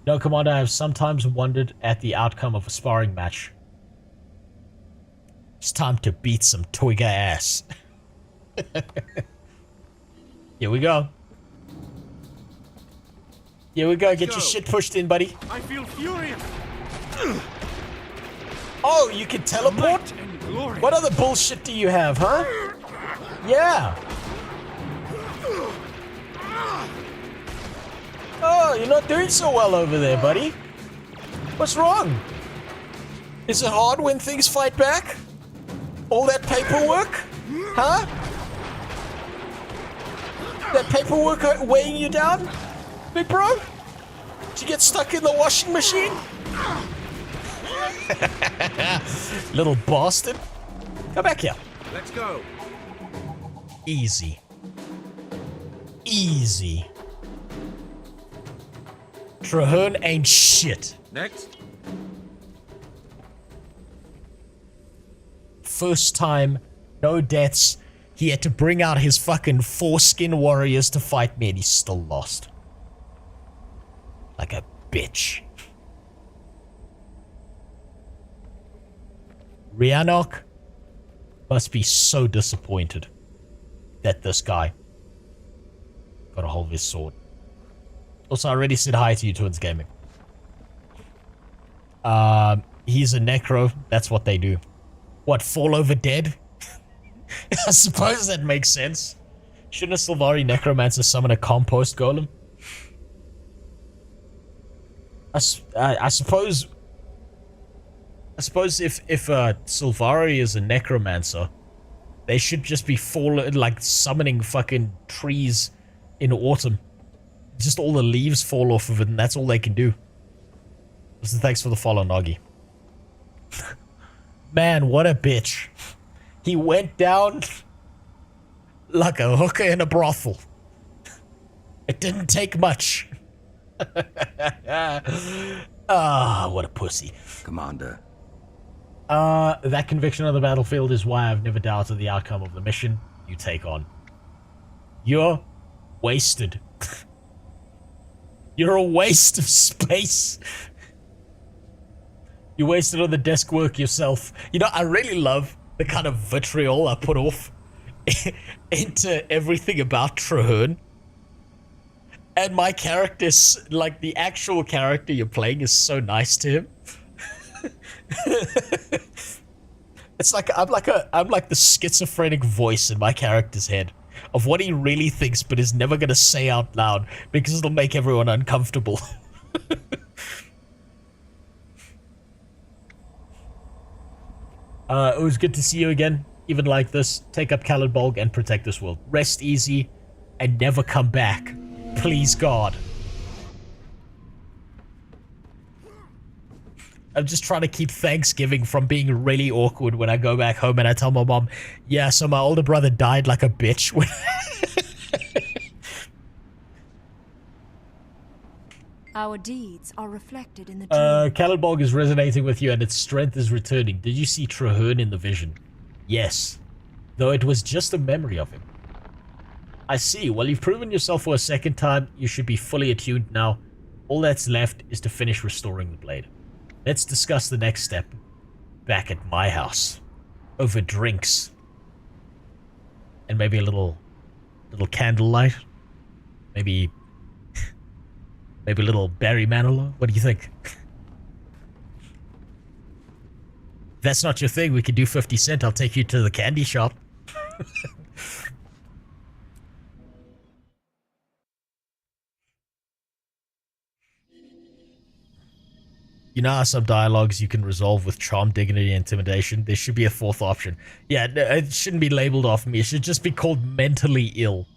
No, Commander, I have sometimes wondered at the outcome of a sparring match. It's time to beat some twigger ass. Here we go. Here we go. Get your shit pushed in, buddy. I feel furious. Oh, you can teleport? What other bullshit do you have, huh? Yeah. Oh, you're not doing so well over there, buddy. What's wrong? Is it hard when things fight back? All that paperwork? Huh? That paperwork weighing you down? Big bro? Did you get stuck in the washing machine? Little bastard. Come back here. Let's go. Easy. Easy. Traherne ain't shit. Next. First time, no deaths. He had to bring out his fucking foreskin warriors to fight me and he still lost. Like a bitch. Rhiannoc must be so disappointed that this guy got a hold of his sword. Also, I already said hi to you, Twins Gaming. He's a necro. That's what they do. What, fall over dead? I suppose that makes sense. Shouldn't a Sylvari necromancer summon a compost golem? I suppose if Sylvari is a necromancer, they should just be like summoning fucking trees in autumn. Just all the leaves fall off of it, and that's all they can do. So thanks for the follow, Noggy. Man, what a bitch. He went down like a hooker in a brothel. It didn't take much. Ah, what a pussy. Commander. That conviction on the battlefield is why I've never doubted the outcome of the mission you take on. You're wasted. You're a waste of space. You wasted all the desk work yourself. You know, I really love the kind of vitriol I put off into everything about Traherne. And my character's, like, the actual character you're playing is so nice to him. It's like I'm like the schizophrenic voice in my character's head of what he really thinks but is never gonna say out loud because it'll make everyone uncomfortable. It was good to see you again. Even like this, take up Caladbolg and protect this world. Rest easy and never come back. Please God. I'm just trying to keep Thanksgiving from being really awkward when I go back home and I tell my mom, yeah, so my older brother died like a bitch. Our deeds are reflected in the dream. Caladbolg is resonating with you and its strength is returning. Did you see Traherne in the vision? Yes. Though it was just a memory of him. I see. Well, you've proven yourself for a second time. You should be fully attuned now. All that's left is to finish restoring the blade. Let's discuss the next step. Back at my house. Over drinks. And maybe a little candlelight. Maybe a little Barry Manilow. What do you think? If that's not your thing, we could do 50 Cent. I'll take you to the candy shop. You know how some dialogues you can resolve with charm, dignity, and intimidation? There should be a fourth option. Yeah, no, it shouldn't be labeled off me. It should just be called mentally ill.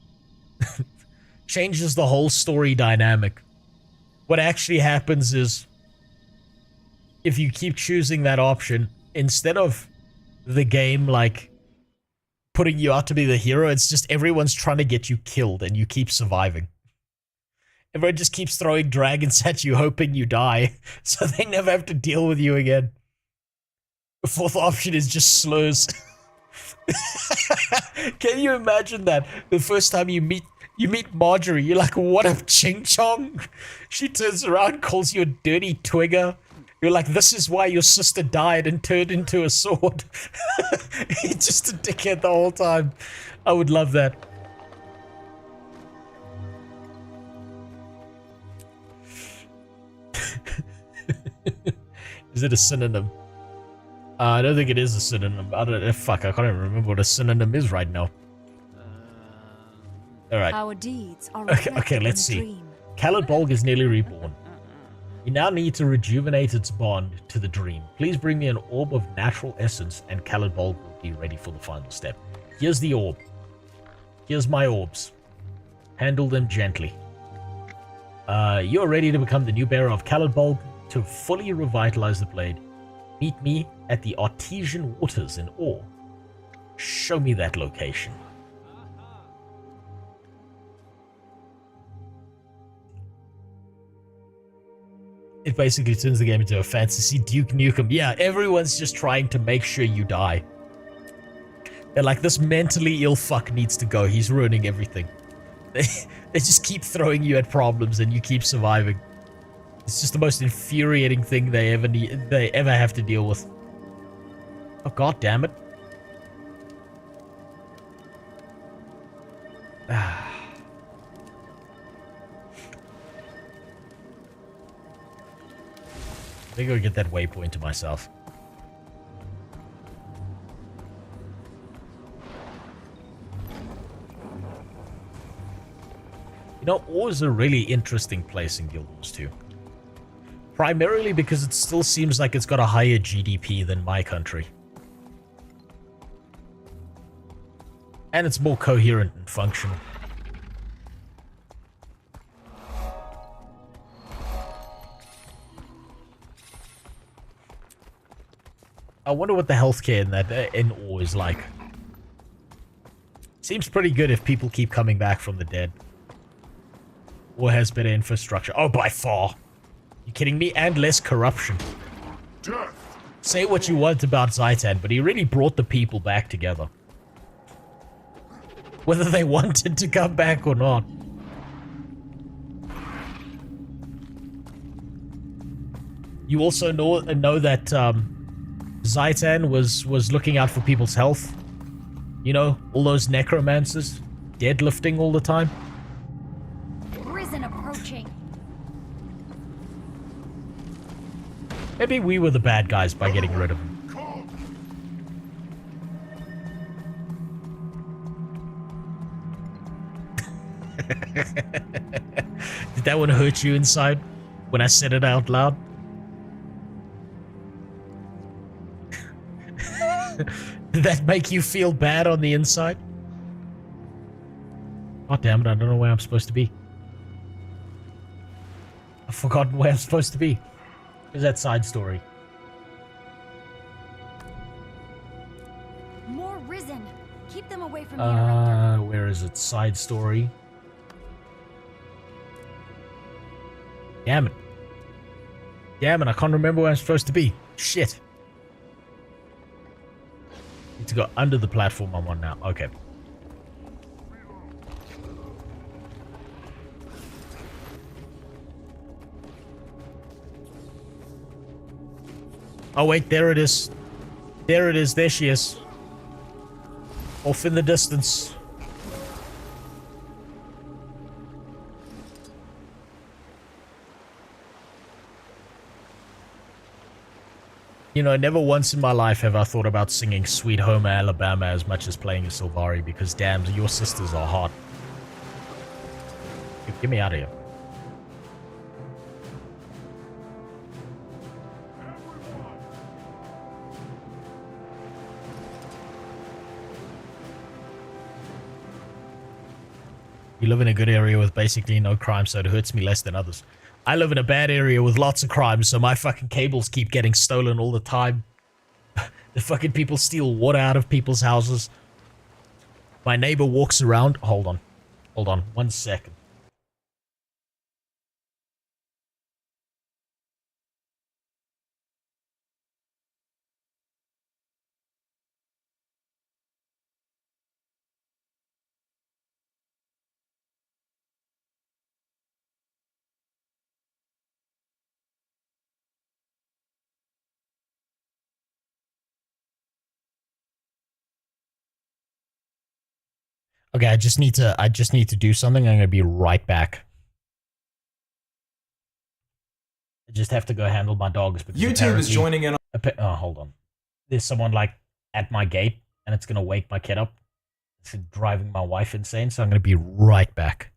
Changes the whole story dynamic. What actually happens is, if you keep choosing that option, instead of the game, like, putting you out to be the hero, it's just everyone's trying to get you killed and you keep surviving. Everyone just keeps throwing dragons at you, hoping you die, so they never have to deal with you again. The fourth option is just slurs. Can you imagine that? The first time you meet Marjorie, you're like, what up, Ching Chong? She turns around, calls you a dirty twigger. You're like, this is why your sister died and turned into a sword. He's just a dickhead the whole time. I would love that. Is it a synonym? I don't think it is a synonym. I don't. Fuck, I can't even remember what a synonym is right now. All right. Our deeds are Okay, let's see. Caladbolg is nearly reborn. You now need to rejuvenate its bond to the dream. Please bring me an orb of natural essence, and Caladbolg will be ready for the final step. Here's the orb. Here's my orbs. Handle them gently. You are ready to become the new bearer of Caladbolg. To fully revitalize the blade, meet me at the Artesian Waters in Ore. Show me that location. It basically turns the game into a fantasy Duke Nukem. Yeah, everyone's just trying to make sure you die. They're like, this mentally ill fuck needs to go. He's ruining everything. They just keep throwing you at problems and you keep surviving. It's just the most infuriating thing they ever have to deal with. Oh, god damn it. I think I'll get that waypoint to myself. You know, Ore is a really interesting place in Guild Wars 2. Primarily because it still seems like it's got a higher GDP than my country. And it's more coherent and functional. I wonder what the healthcare in that in Ore is like. Seems pretty good if people keep coming back from the dead. Ore has better infrastructure. Oh, by far. You kidding me? And less corruption. Death. Say what you want about Zaitan, but he really brought the people back together. Whether they wanted to come back or not. You also know that Zaitan was looking out for people's health. You know, all those necromancers deadlifting all the time. Risen approaching. Maybe we were the bad guys by getting rid of him. Did that one hurt you inside when I said it out loud? Did that make you feel bad on the inside? Oh damn it, I don't know where I'm supposed to be. I've forgotten where I'm supposed to be. Where's that side story? More risen. Keep them away from here. Where is it? Side story. Damn it. Damn it, I can't remember where I'm supposed to be. Shit. Need to go under the platform I'm on now. Okay. Oh wait, there it is. There it is. There she is. Off in the distance. You know, never once in my life have I thought about singing Sweet Home Alabama as much as playing a Sylvari, because damn, your sisters are hot. Get me out of here. You live in a good area with basically no crime, so it hurts me less than others. I live in a bad area with lots of crime, so my fucking cables keep getting stolen all the time. The fucking people steal water out of people's houses. My neighbor walks around. Hold on. Hold on. 1 second. Okay, I just need to do something. I'm gonna be right back. I just have to go handle my dogs. Because YouTube is joining in. Oh, hold on. There's someone like at my gate, and it's gonna wake my kid up. It's driving my wife insane, so I'm gonna be right back.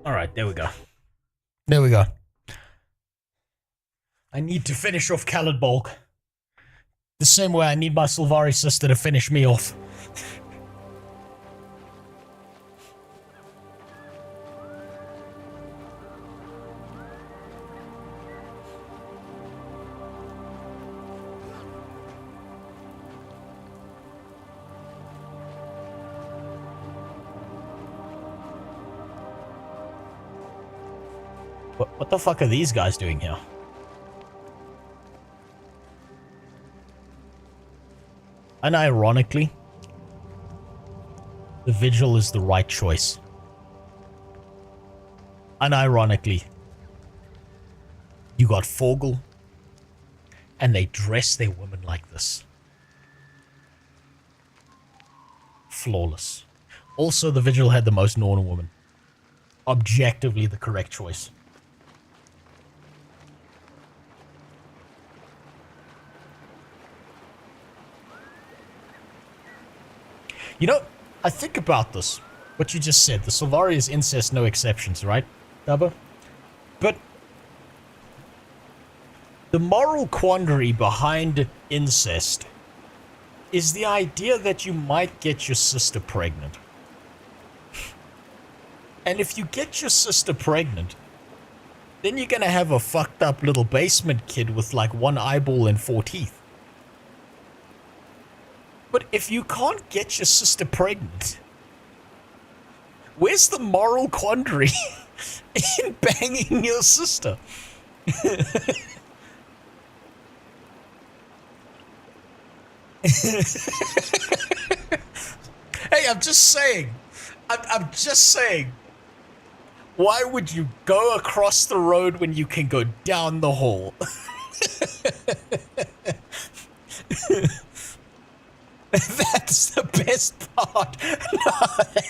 Alright, there we go. There we go. I need to finish off Caladbolg. The same way I need my Sylvari sister to finish me off. What the fuck are these guys doing here? Unironically, the Vigil is the right choice. Unironically, you got Fogel, and they dress their women like this. Flawless. Also, the Vigil had the most normal woman. Objectively the correct choice. You know, I think about this, what you just said. The Sylvari is incest, no exceptions, right, Dubba? But the moral quandary behind incest is the idea that you might get your sister pregnant. And if you get your sister pregnant, then you're gonna have a fucked up little basement kid with like one eyeball and 4 teeth. But if you can't get your sister pregnant, where's the moral quandary in banging your sister? Hey, I'm just saying. I'm just saying. Why would you go across the road when you can go down the hall? That's the best part. No,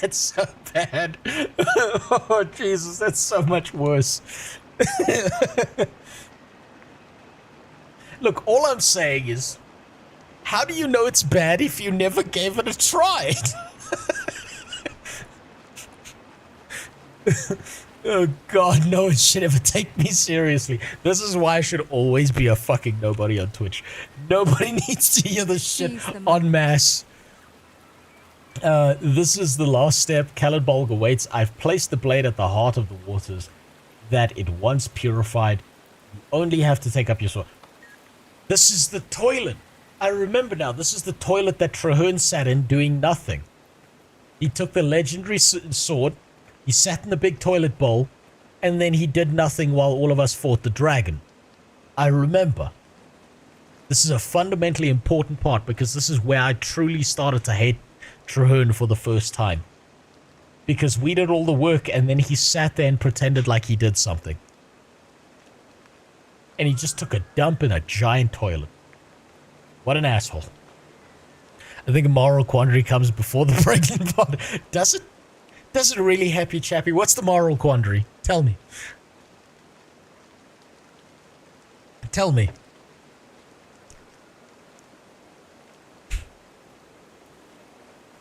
that's so bad. Oh, Jesus, that's so much worse. Look, all I'm saying is, how do you know it's bad if you never gave it a try? Oh God, no one should ever take me seriously. This is why I should always be a fucking nobody on Twitch. Nobody needs to hear this shit en masse. This is the last step. Caladbolg awaits. I've placed the blade at the heart of the waters that it once purified. You only have to take up your sword. This is the toilet. I remember now. This is the toilet that Traherne sat in doing nothing. He took the legendary sword. He sat in the big toilet bowl, and then he did nothing while all of us fought the dragon. I remember. This is a fundamentally important part, because this is where I truly started to hate Traherne for the first time. Because we did all the work, and then he sat there and pretended like he did something. And he just took a dump in a giant toilet. What an asshole. I think a moral quandary comes before the pregnant part. Does it? Does it really, Happy Chappy? What's the moral quandary? Tell me. Tell me.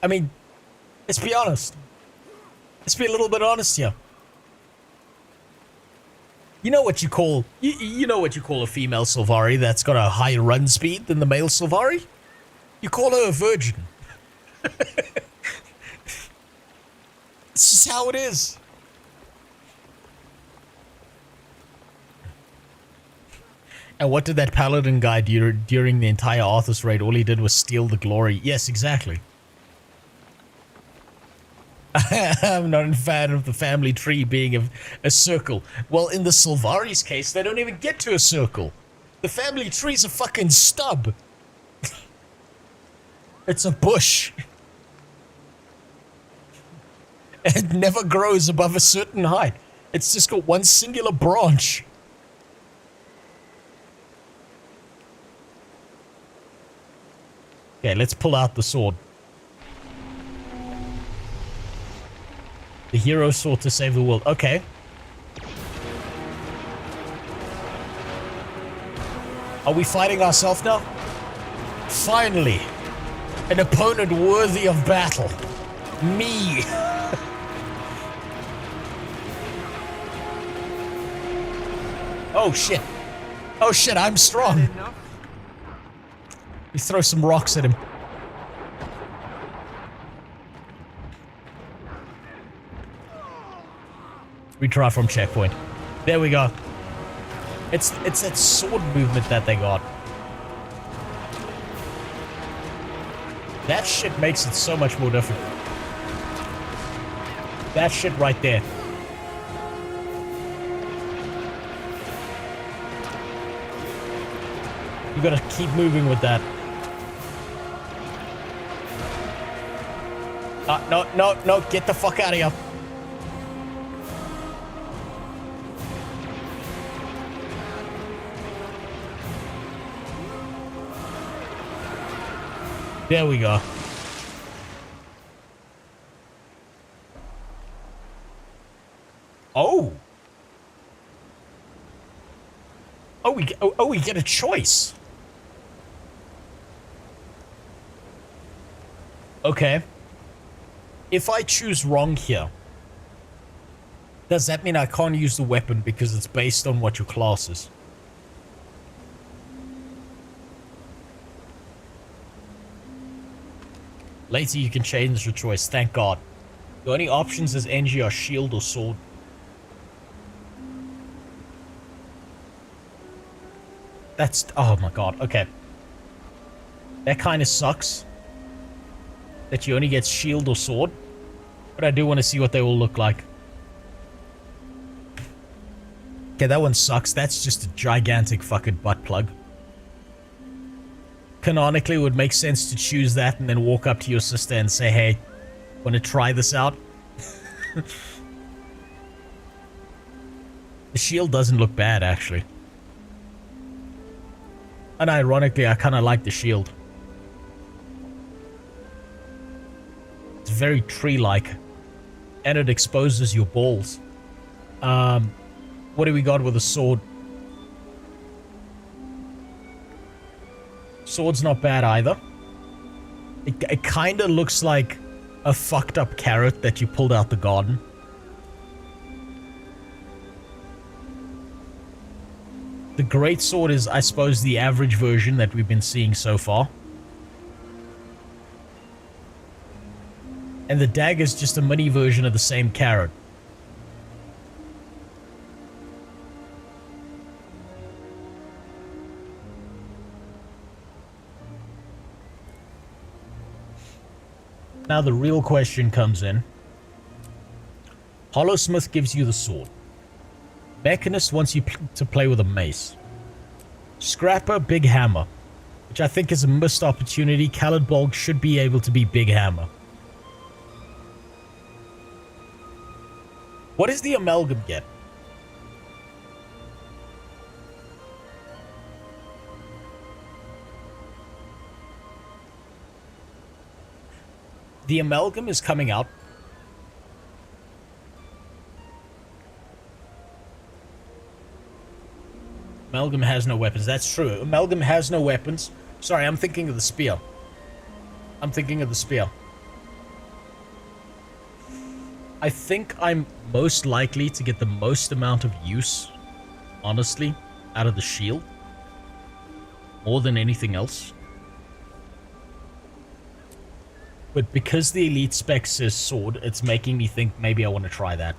I mean, let's be honest. Let's be a little bit honest here. You know what you call you know what you call a female Sylvari that's got a higher run speed than the male Sylvari? You call her a virgin. It's just how it is. And what did that paladin guy do during the entire Arthas raid? All he did was steal the glory. Yes, exactly. I'm not a fan of the family tree being a circle. Well, in the Sylvari's case, they don't even get to a circle. The family tree's a fucking stub. It's a bush. It never grows above a certain height. It's just got one singular branch. Okay, let's pull out the sword. The hero sword to save the world. Okay. Are we fighting ourselves now? Finally. An opponent worthy of battle. Me. Oh shit. Oh shit, I'm strong. We throw some rocks at him. Retry from checkpoint. There we go. It's that sword movement that they got. That shit makes it so much more different. That shit right there. You gotta keep moving with that. No, get the fuck out of here. There we go. Oh. We get a choice. Okay. If I choose wrong here, does that mean I can't use the weapon because it's based on what your class is? Later you can change your choice, thank God. The only options is NG are shield or sword. That's... oh my God, okay. That kind of sucks. That you only get shield or sword. But I do want to see what they all look like. Okay, that one sucks. That's just a gigantic fucking butt plug. Canonically, it would make sense to choose that and then walk up to your sister and say, hey, want to try this out? The shield doesn't look bad, actually. And ironically, I kind of like the shield. It's very tree-like. And it exposes your balls. What do we got with a sword? Sword's not bad either. It kind of looks like a fucked up carrot that you pulled out the garden. The greatsword is, I suppose, the average version that we've been seeing so far. And the dagger's just a mini version of the same carrot. Now the real question comes in. Hollowsmith gives you the sword. Mechanist wants you to play with a mace. Scrapper, big hammer. Which I think is a missed opportunity. Caladbolg should be able to be big hammer. What does the amalgam get? The Amalgam is coming out. Amalgam has no weapons. That's true. Amalgam has no weapons. Sorry, I'm thinking of the spear. I'm thinking of the spear. I think I'm most likely to get the most amount of use, honestly, out of the shield. More than anything else. But because the elite spec says sword, it's making me think maybe I want to try that.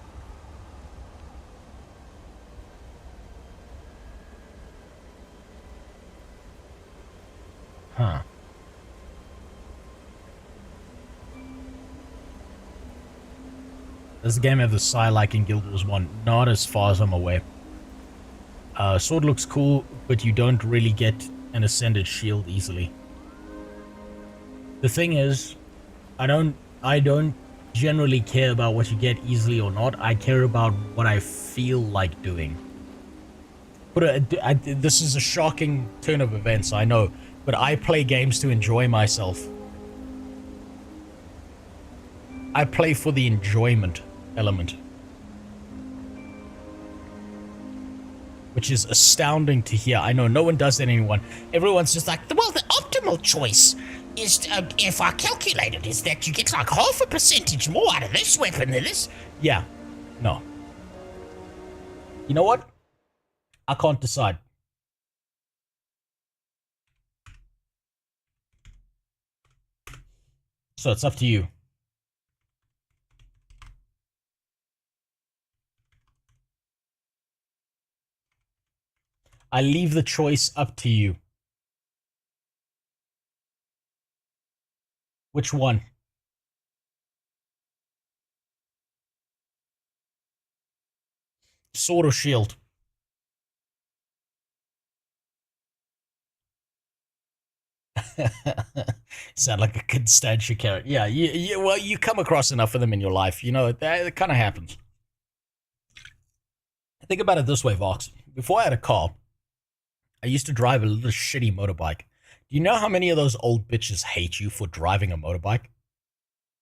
Huh. Does the game have the Psy like in Guild Wars 1? Not as far as I'm aware. Sword looks cool, but you don't really get an ascended shield easily. The thing is, I don't generally care about what you get easily or not. I care about what I feel like doing. But this is a shocking turn of events, I know. But I play games to enjoy myself. I play for the enjoyment element. Which is astounding to hear. I know no one does that to anyone. Everyone's just like, well, the optimal choice is, if I calculate it, is that you get like half a percentage more out of this weapon than this. Yeah. No. You know what? I can't decide. So it's up to you. I leave the choice up to you. Which one? Sword or shield? Sound like a constantia carrot. Yeah, well, you come across enough of them in your life. You know, it kind of happens. Think about it this way, Vox. Before I had a car, I used to drive a little shitty motorbike. Do you know how many of those old bitches hate you for driving a motorbike?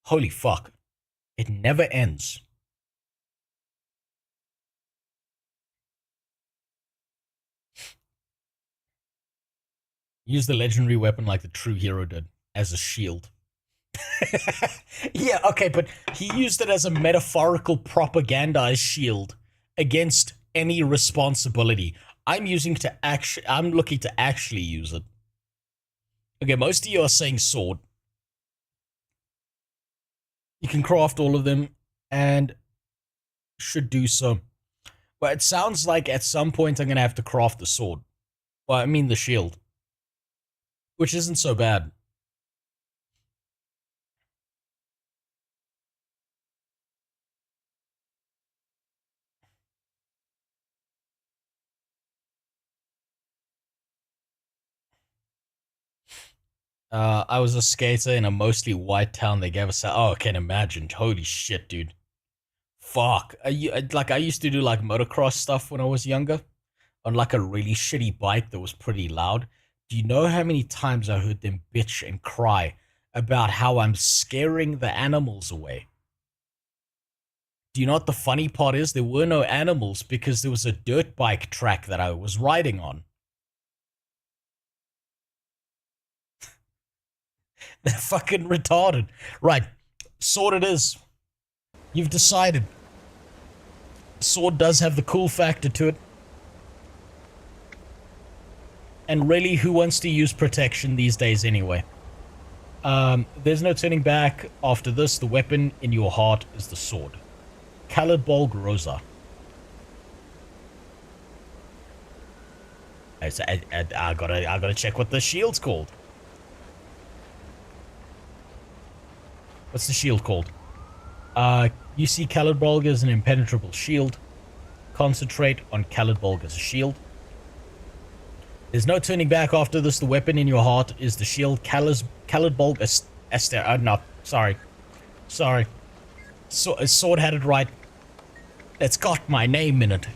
Holy fuck. It never ends. Use the legendary weapon like the true hero did, as a shield. Yeah, okay, but he used it as a metaphorical propagandized shield against any responsibility. I'm looking to actually use it. Okay, most of you are saying sword. You can craft all of them and should do so. But it sounds like at some point I'm going to have to craft the sword. Well, I mean the shield. Which isn't so bad. I was a skater in a mostly white town. They gave us a... Oh, I can imagine. Holy shit, dude. Fuck. I used to do like motocross stuff when I was younger. On like a really shitty bike that was pretty loud. Do you know how many times I heard them bitch and cry about how I'm scaring the animals away? Do you know what the funny part is? There were no animals because there was a dirt bike track that I was riding on. They're fucking retarded. Right. Sword it is. You've decided. Sword does have the cool factor to it. And really, who wants to use protection these days anyway? There's no turning back. After this, the weapon in your heart is the sword. Caladbolg Rosa. I gotta check what the shield's called. What's the shield called? You see Caladbolg as an impenetrable shield. Concentrate on Caladbolg as a shield. There's no turning back after this. The weapon in your heart is the shield. Caladbolg Esther. No, sorry. Sword had it right. It's got my name in it.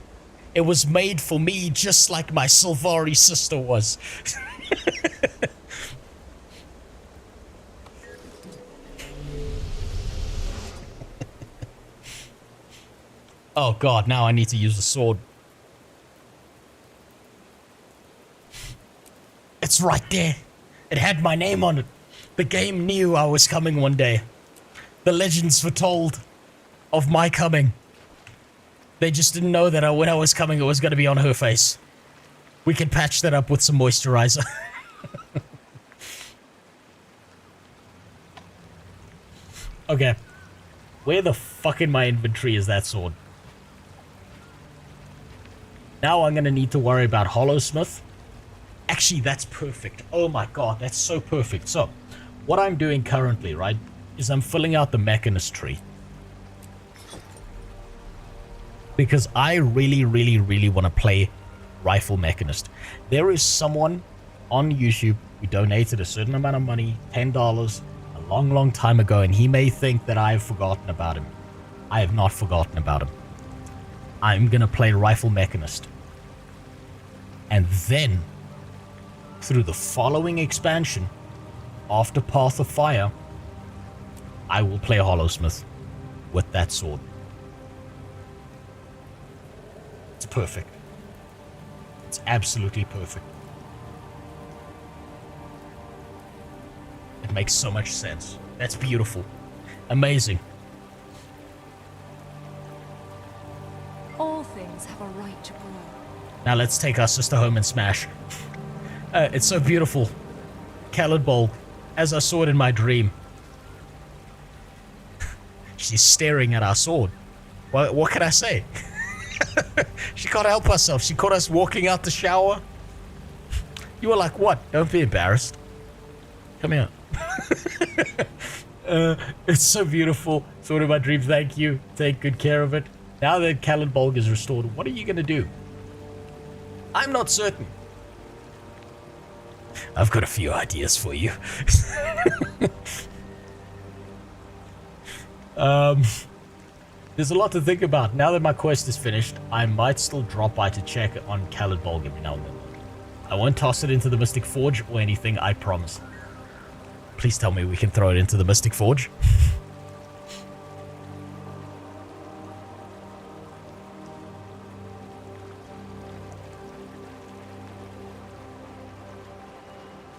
It was made for me just like my Sylvari sister was. Oh god, now I need to use the sword. It's right there. It had my name on it. The game knew I was coming one day. The legends foretold of my coming. They just didn't know that when I was coming, it was going to be on her face. We can patch that up with some moisturizer. Okay. Where the fuck in my inventory is that sword? Now I'm going to need to worry about Hollowsmith. Actually, that's perfect. Oh my god, that's so perfect. So, what I'm doing currently, right, is I'm filling out the Mechanist tree. Because I really, really, really want to play Rifle Mechanist. There is someone on YouTube who donated a certain amount of money, $10, a long, long time ago, and he may think that I have forgotten about him. I have not forgotten about him. I'm going to play Rifle Mechanist. And then, through the following expansion, after Path of Fire, I will play Hollowsmith with that sword. It's perfect. It's absolutely perfect. It makes so much sense. That's beautiful. Amazing. All things have a right to grow. Now let's take our sister home and smash. It's so beautiful. Caladbolg, as I saw it in my dream. She's staring at our sword. What can I say? She can't help herself. She caught us walking out the shower. You were like, what? Don't be embarrassed. Come here. It's so beautiful. It's one of my dreams. Thank you. Take good care of it. Now that Caladbolg is restored, what are you going to do? I'm not certain. I've got a few ideas for you. There's a lot to think about. Now that my quest is finished, I might still drop by to check on Caladbolg every now and then. I won't toss it into the Mystic Forge or anything, I promise. Please tell me we can throw it into the Mystic Forge.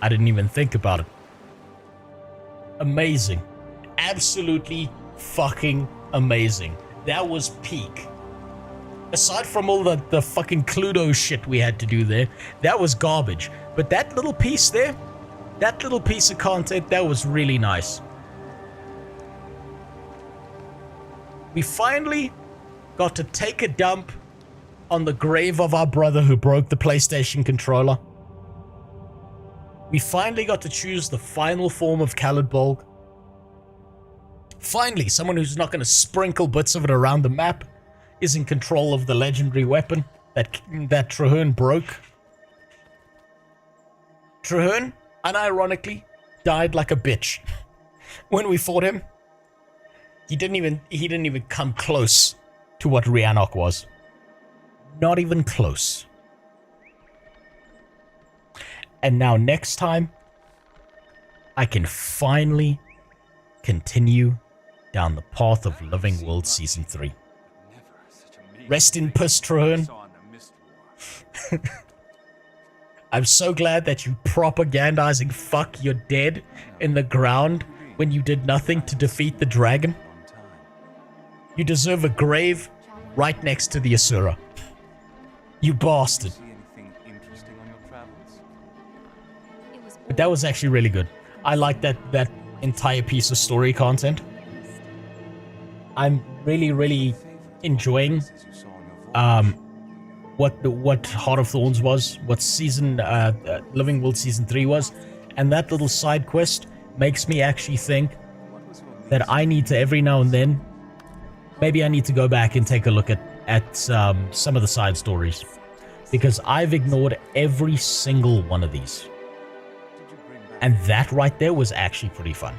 I didn't even think about it. Amazing. Absolutely fucking amazing. That was peak. Aside from all the fucking Cluedo shit we had to do there, that was garbage. But that little piece there, that little piece of content, that was really nice. We finally got to take a dump on the grave of our brother who broke the PlayStation controller. We finally got to choose the final form of Caladbolg. Finally, someone who's not going to sprinkle bits of it around the map is in control of the legendary weapon that Traherne broke. Traherne, unironically, died like a bitch. When we fought him, he didn't even come close to what Rhiannoc was. Not even close. And now next time, I can finally continue down the path of Living World Season 3. Rest in peace, Traherne. I'm so glad that you propagandizing fuck you're dead in the ground when you did nothing to defeat the dragon. You deserve a grave right next to the Asura. You bastard. But that was actually really good. I like that entire piece of story content. I'm really enjoying what Heart of Thorns was, what season Living World Season 3 was, and that little side quest makes me actually think that I need to every now and then, maybe I need to go back and take a look at some of the side stories, because I've ignored every single one of these. And that right there was actually pretty fun.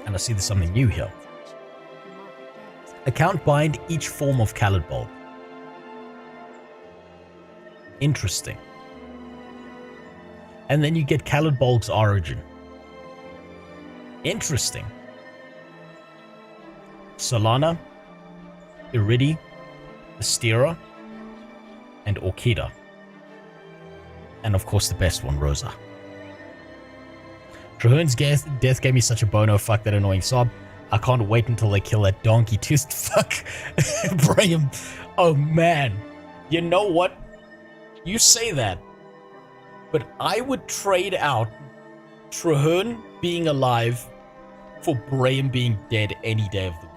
And I see there's something new here. Account bind each form of Caladbolg. Interesting. And then you get Caladbolg's origin. Interesting. Solana, Iridi, Astera, and Orkida. And of course the best one, Rosa. Trahearne's death gave me such a bono, fuck that annoying sob. I can't wait until they kill that donkey-toothed fuck. Brahim. Oh man. You know what? You say that. But I would trade out Trahearne being alive for Brahim being dead any day of the week.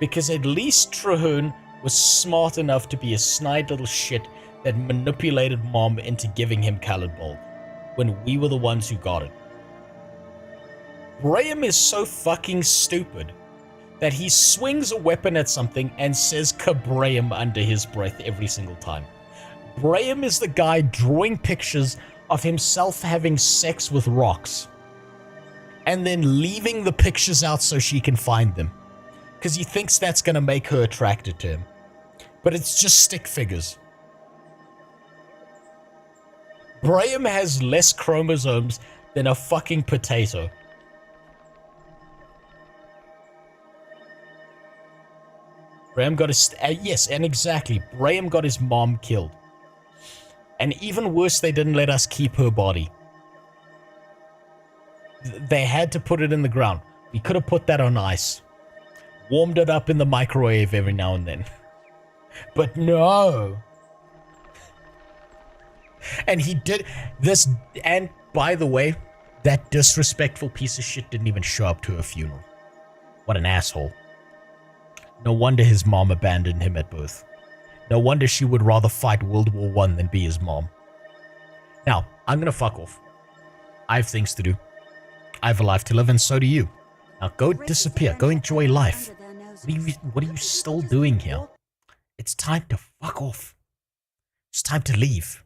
Because at least Trahearne was smart enough to be a snide little shit that manipulated Mom into giving him Caladbolg when we were the ones who got it. Brahim is so fucking stupid that he swings a weapon at something and says Kabrahim under his breath every single time. Brahim is the guy drawing pictures of himself having sex with rocks and then leaving the pictures out so she can find them because he thinks that's going to make her attracted to him. But it's just stick figures. Brahim has less chromosomes than a fucking potato. Brahim got his... yes, and exactly. Brahim got his mom killed. And even worse, they didn't let us keep her body. They had to put it in the ground. We could have put that on ice. Warmed it up in the microwave every now and then. But no. And he did this... And, by the way, that disrespectful piece of shit didn't even show up to her funeral. What an asshole. No wonder his mom abandoned him at birth. No wonder she would rather fight World War I than be his mom. Now, I'm gonna fuck off. I have things to do. I have a life to live, and so do you. Now go disappear. Go enjoy life. What are you still doing here? It's time to fuck off. It's time to leave.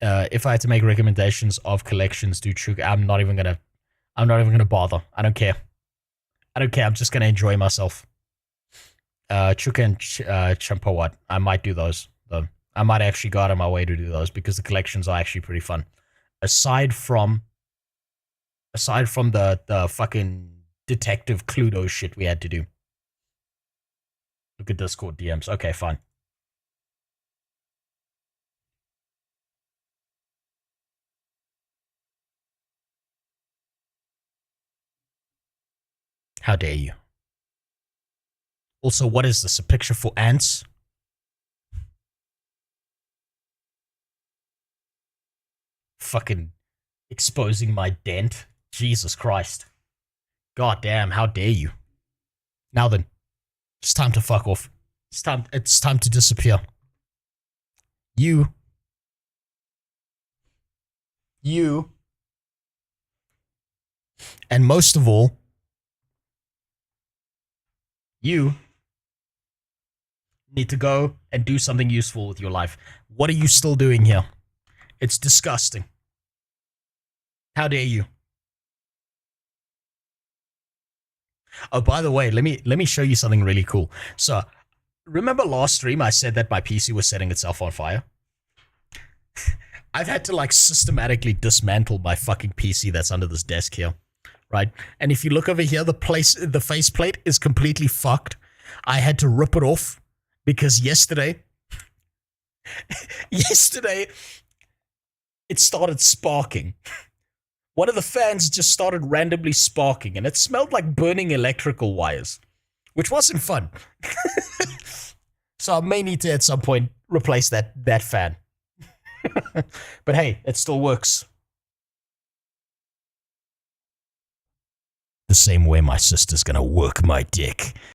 If I had to make recommendations of collections, do Chuka, I'm not even gonna bother. I don't care. I'm just gonna enjoy myself. Chuka and Champawat, I might do those though. I might actually go out of my way to do those because the collections are actually pretty fun. Aside from the fucking detective Cluedo shit we had to do. Look at Discord DMs. Okay, fine. How dare you? Also, what is this? A picture for ants? Fucking exposing my dent? Jesus Christ. God damn, how dare you? Now then, it's time to fuck off. It's time to disappear. You, and most of all, you need to go and do something useful with your life. What are you still doing here? It's disgusting. How dare you? Oh, by the way, let me show you something really cool. So, remember last stream I said that my PC was setting itself on fire? I've had to like systematically dismantle my fucking PC that's under this desk here. Right? And if you look over here, the faceplate is completely fucked. I had to rip it off because yesterday it started sparking. One of the fans just started randomly sparking and it smelled like burning electrical wires, which wasn't fun. So I may need to at some point replace that fan. But hey, it still works. The same way my sister's gonna work my dick.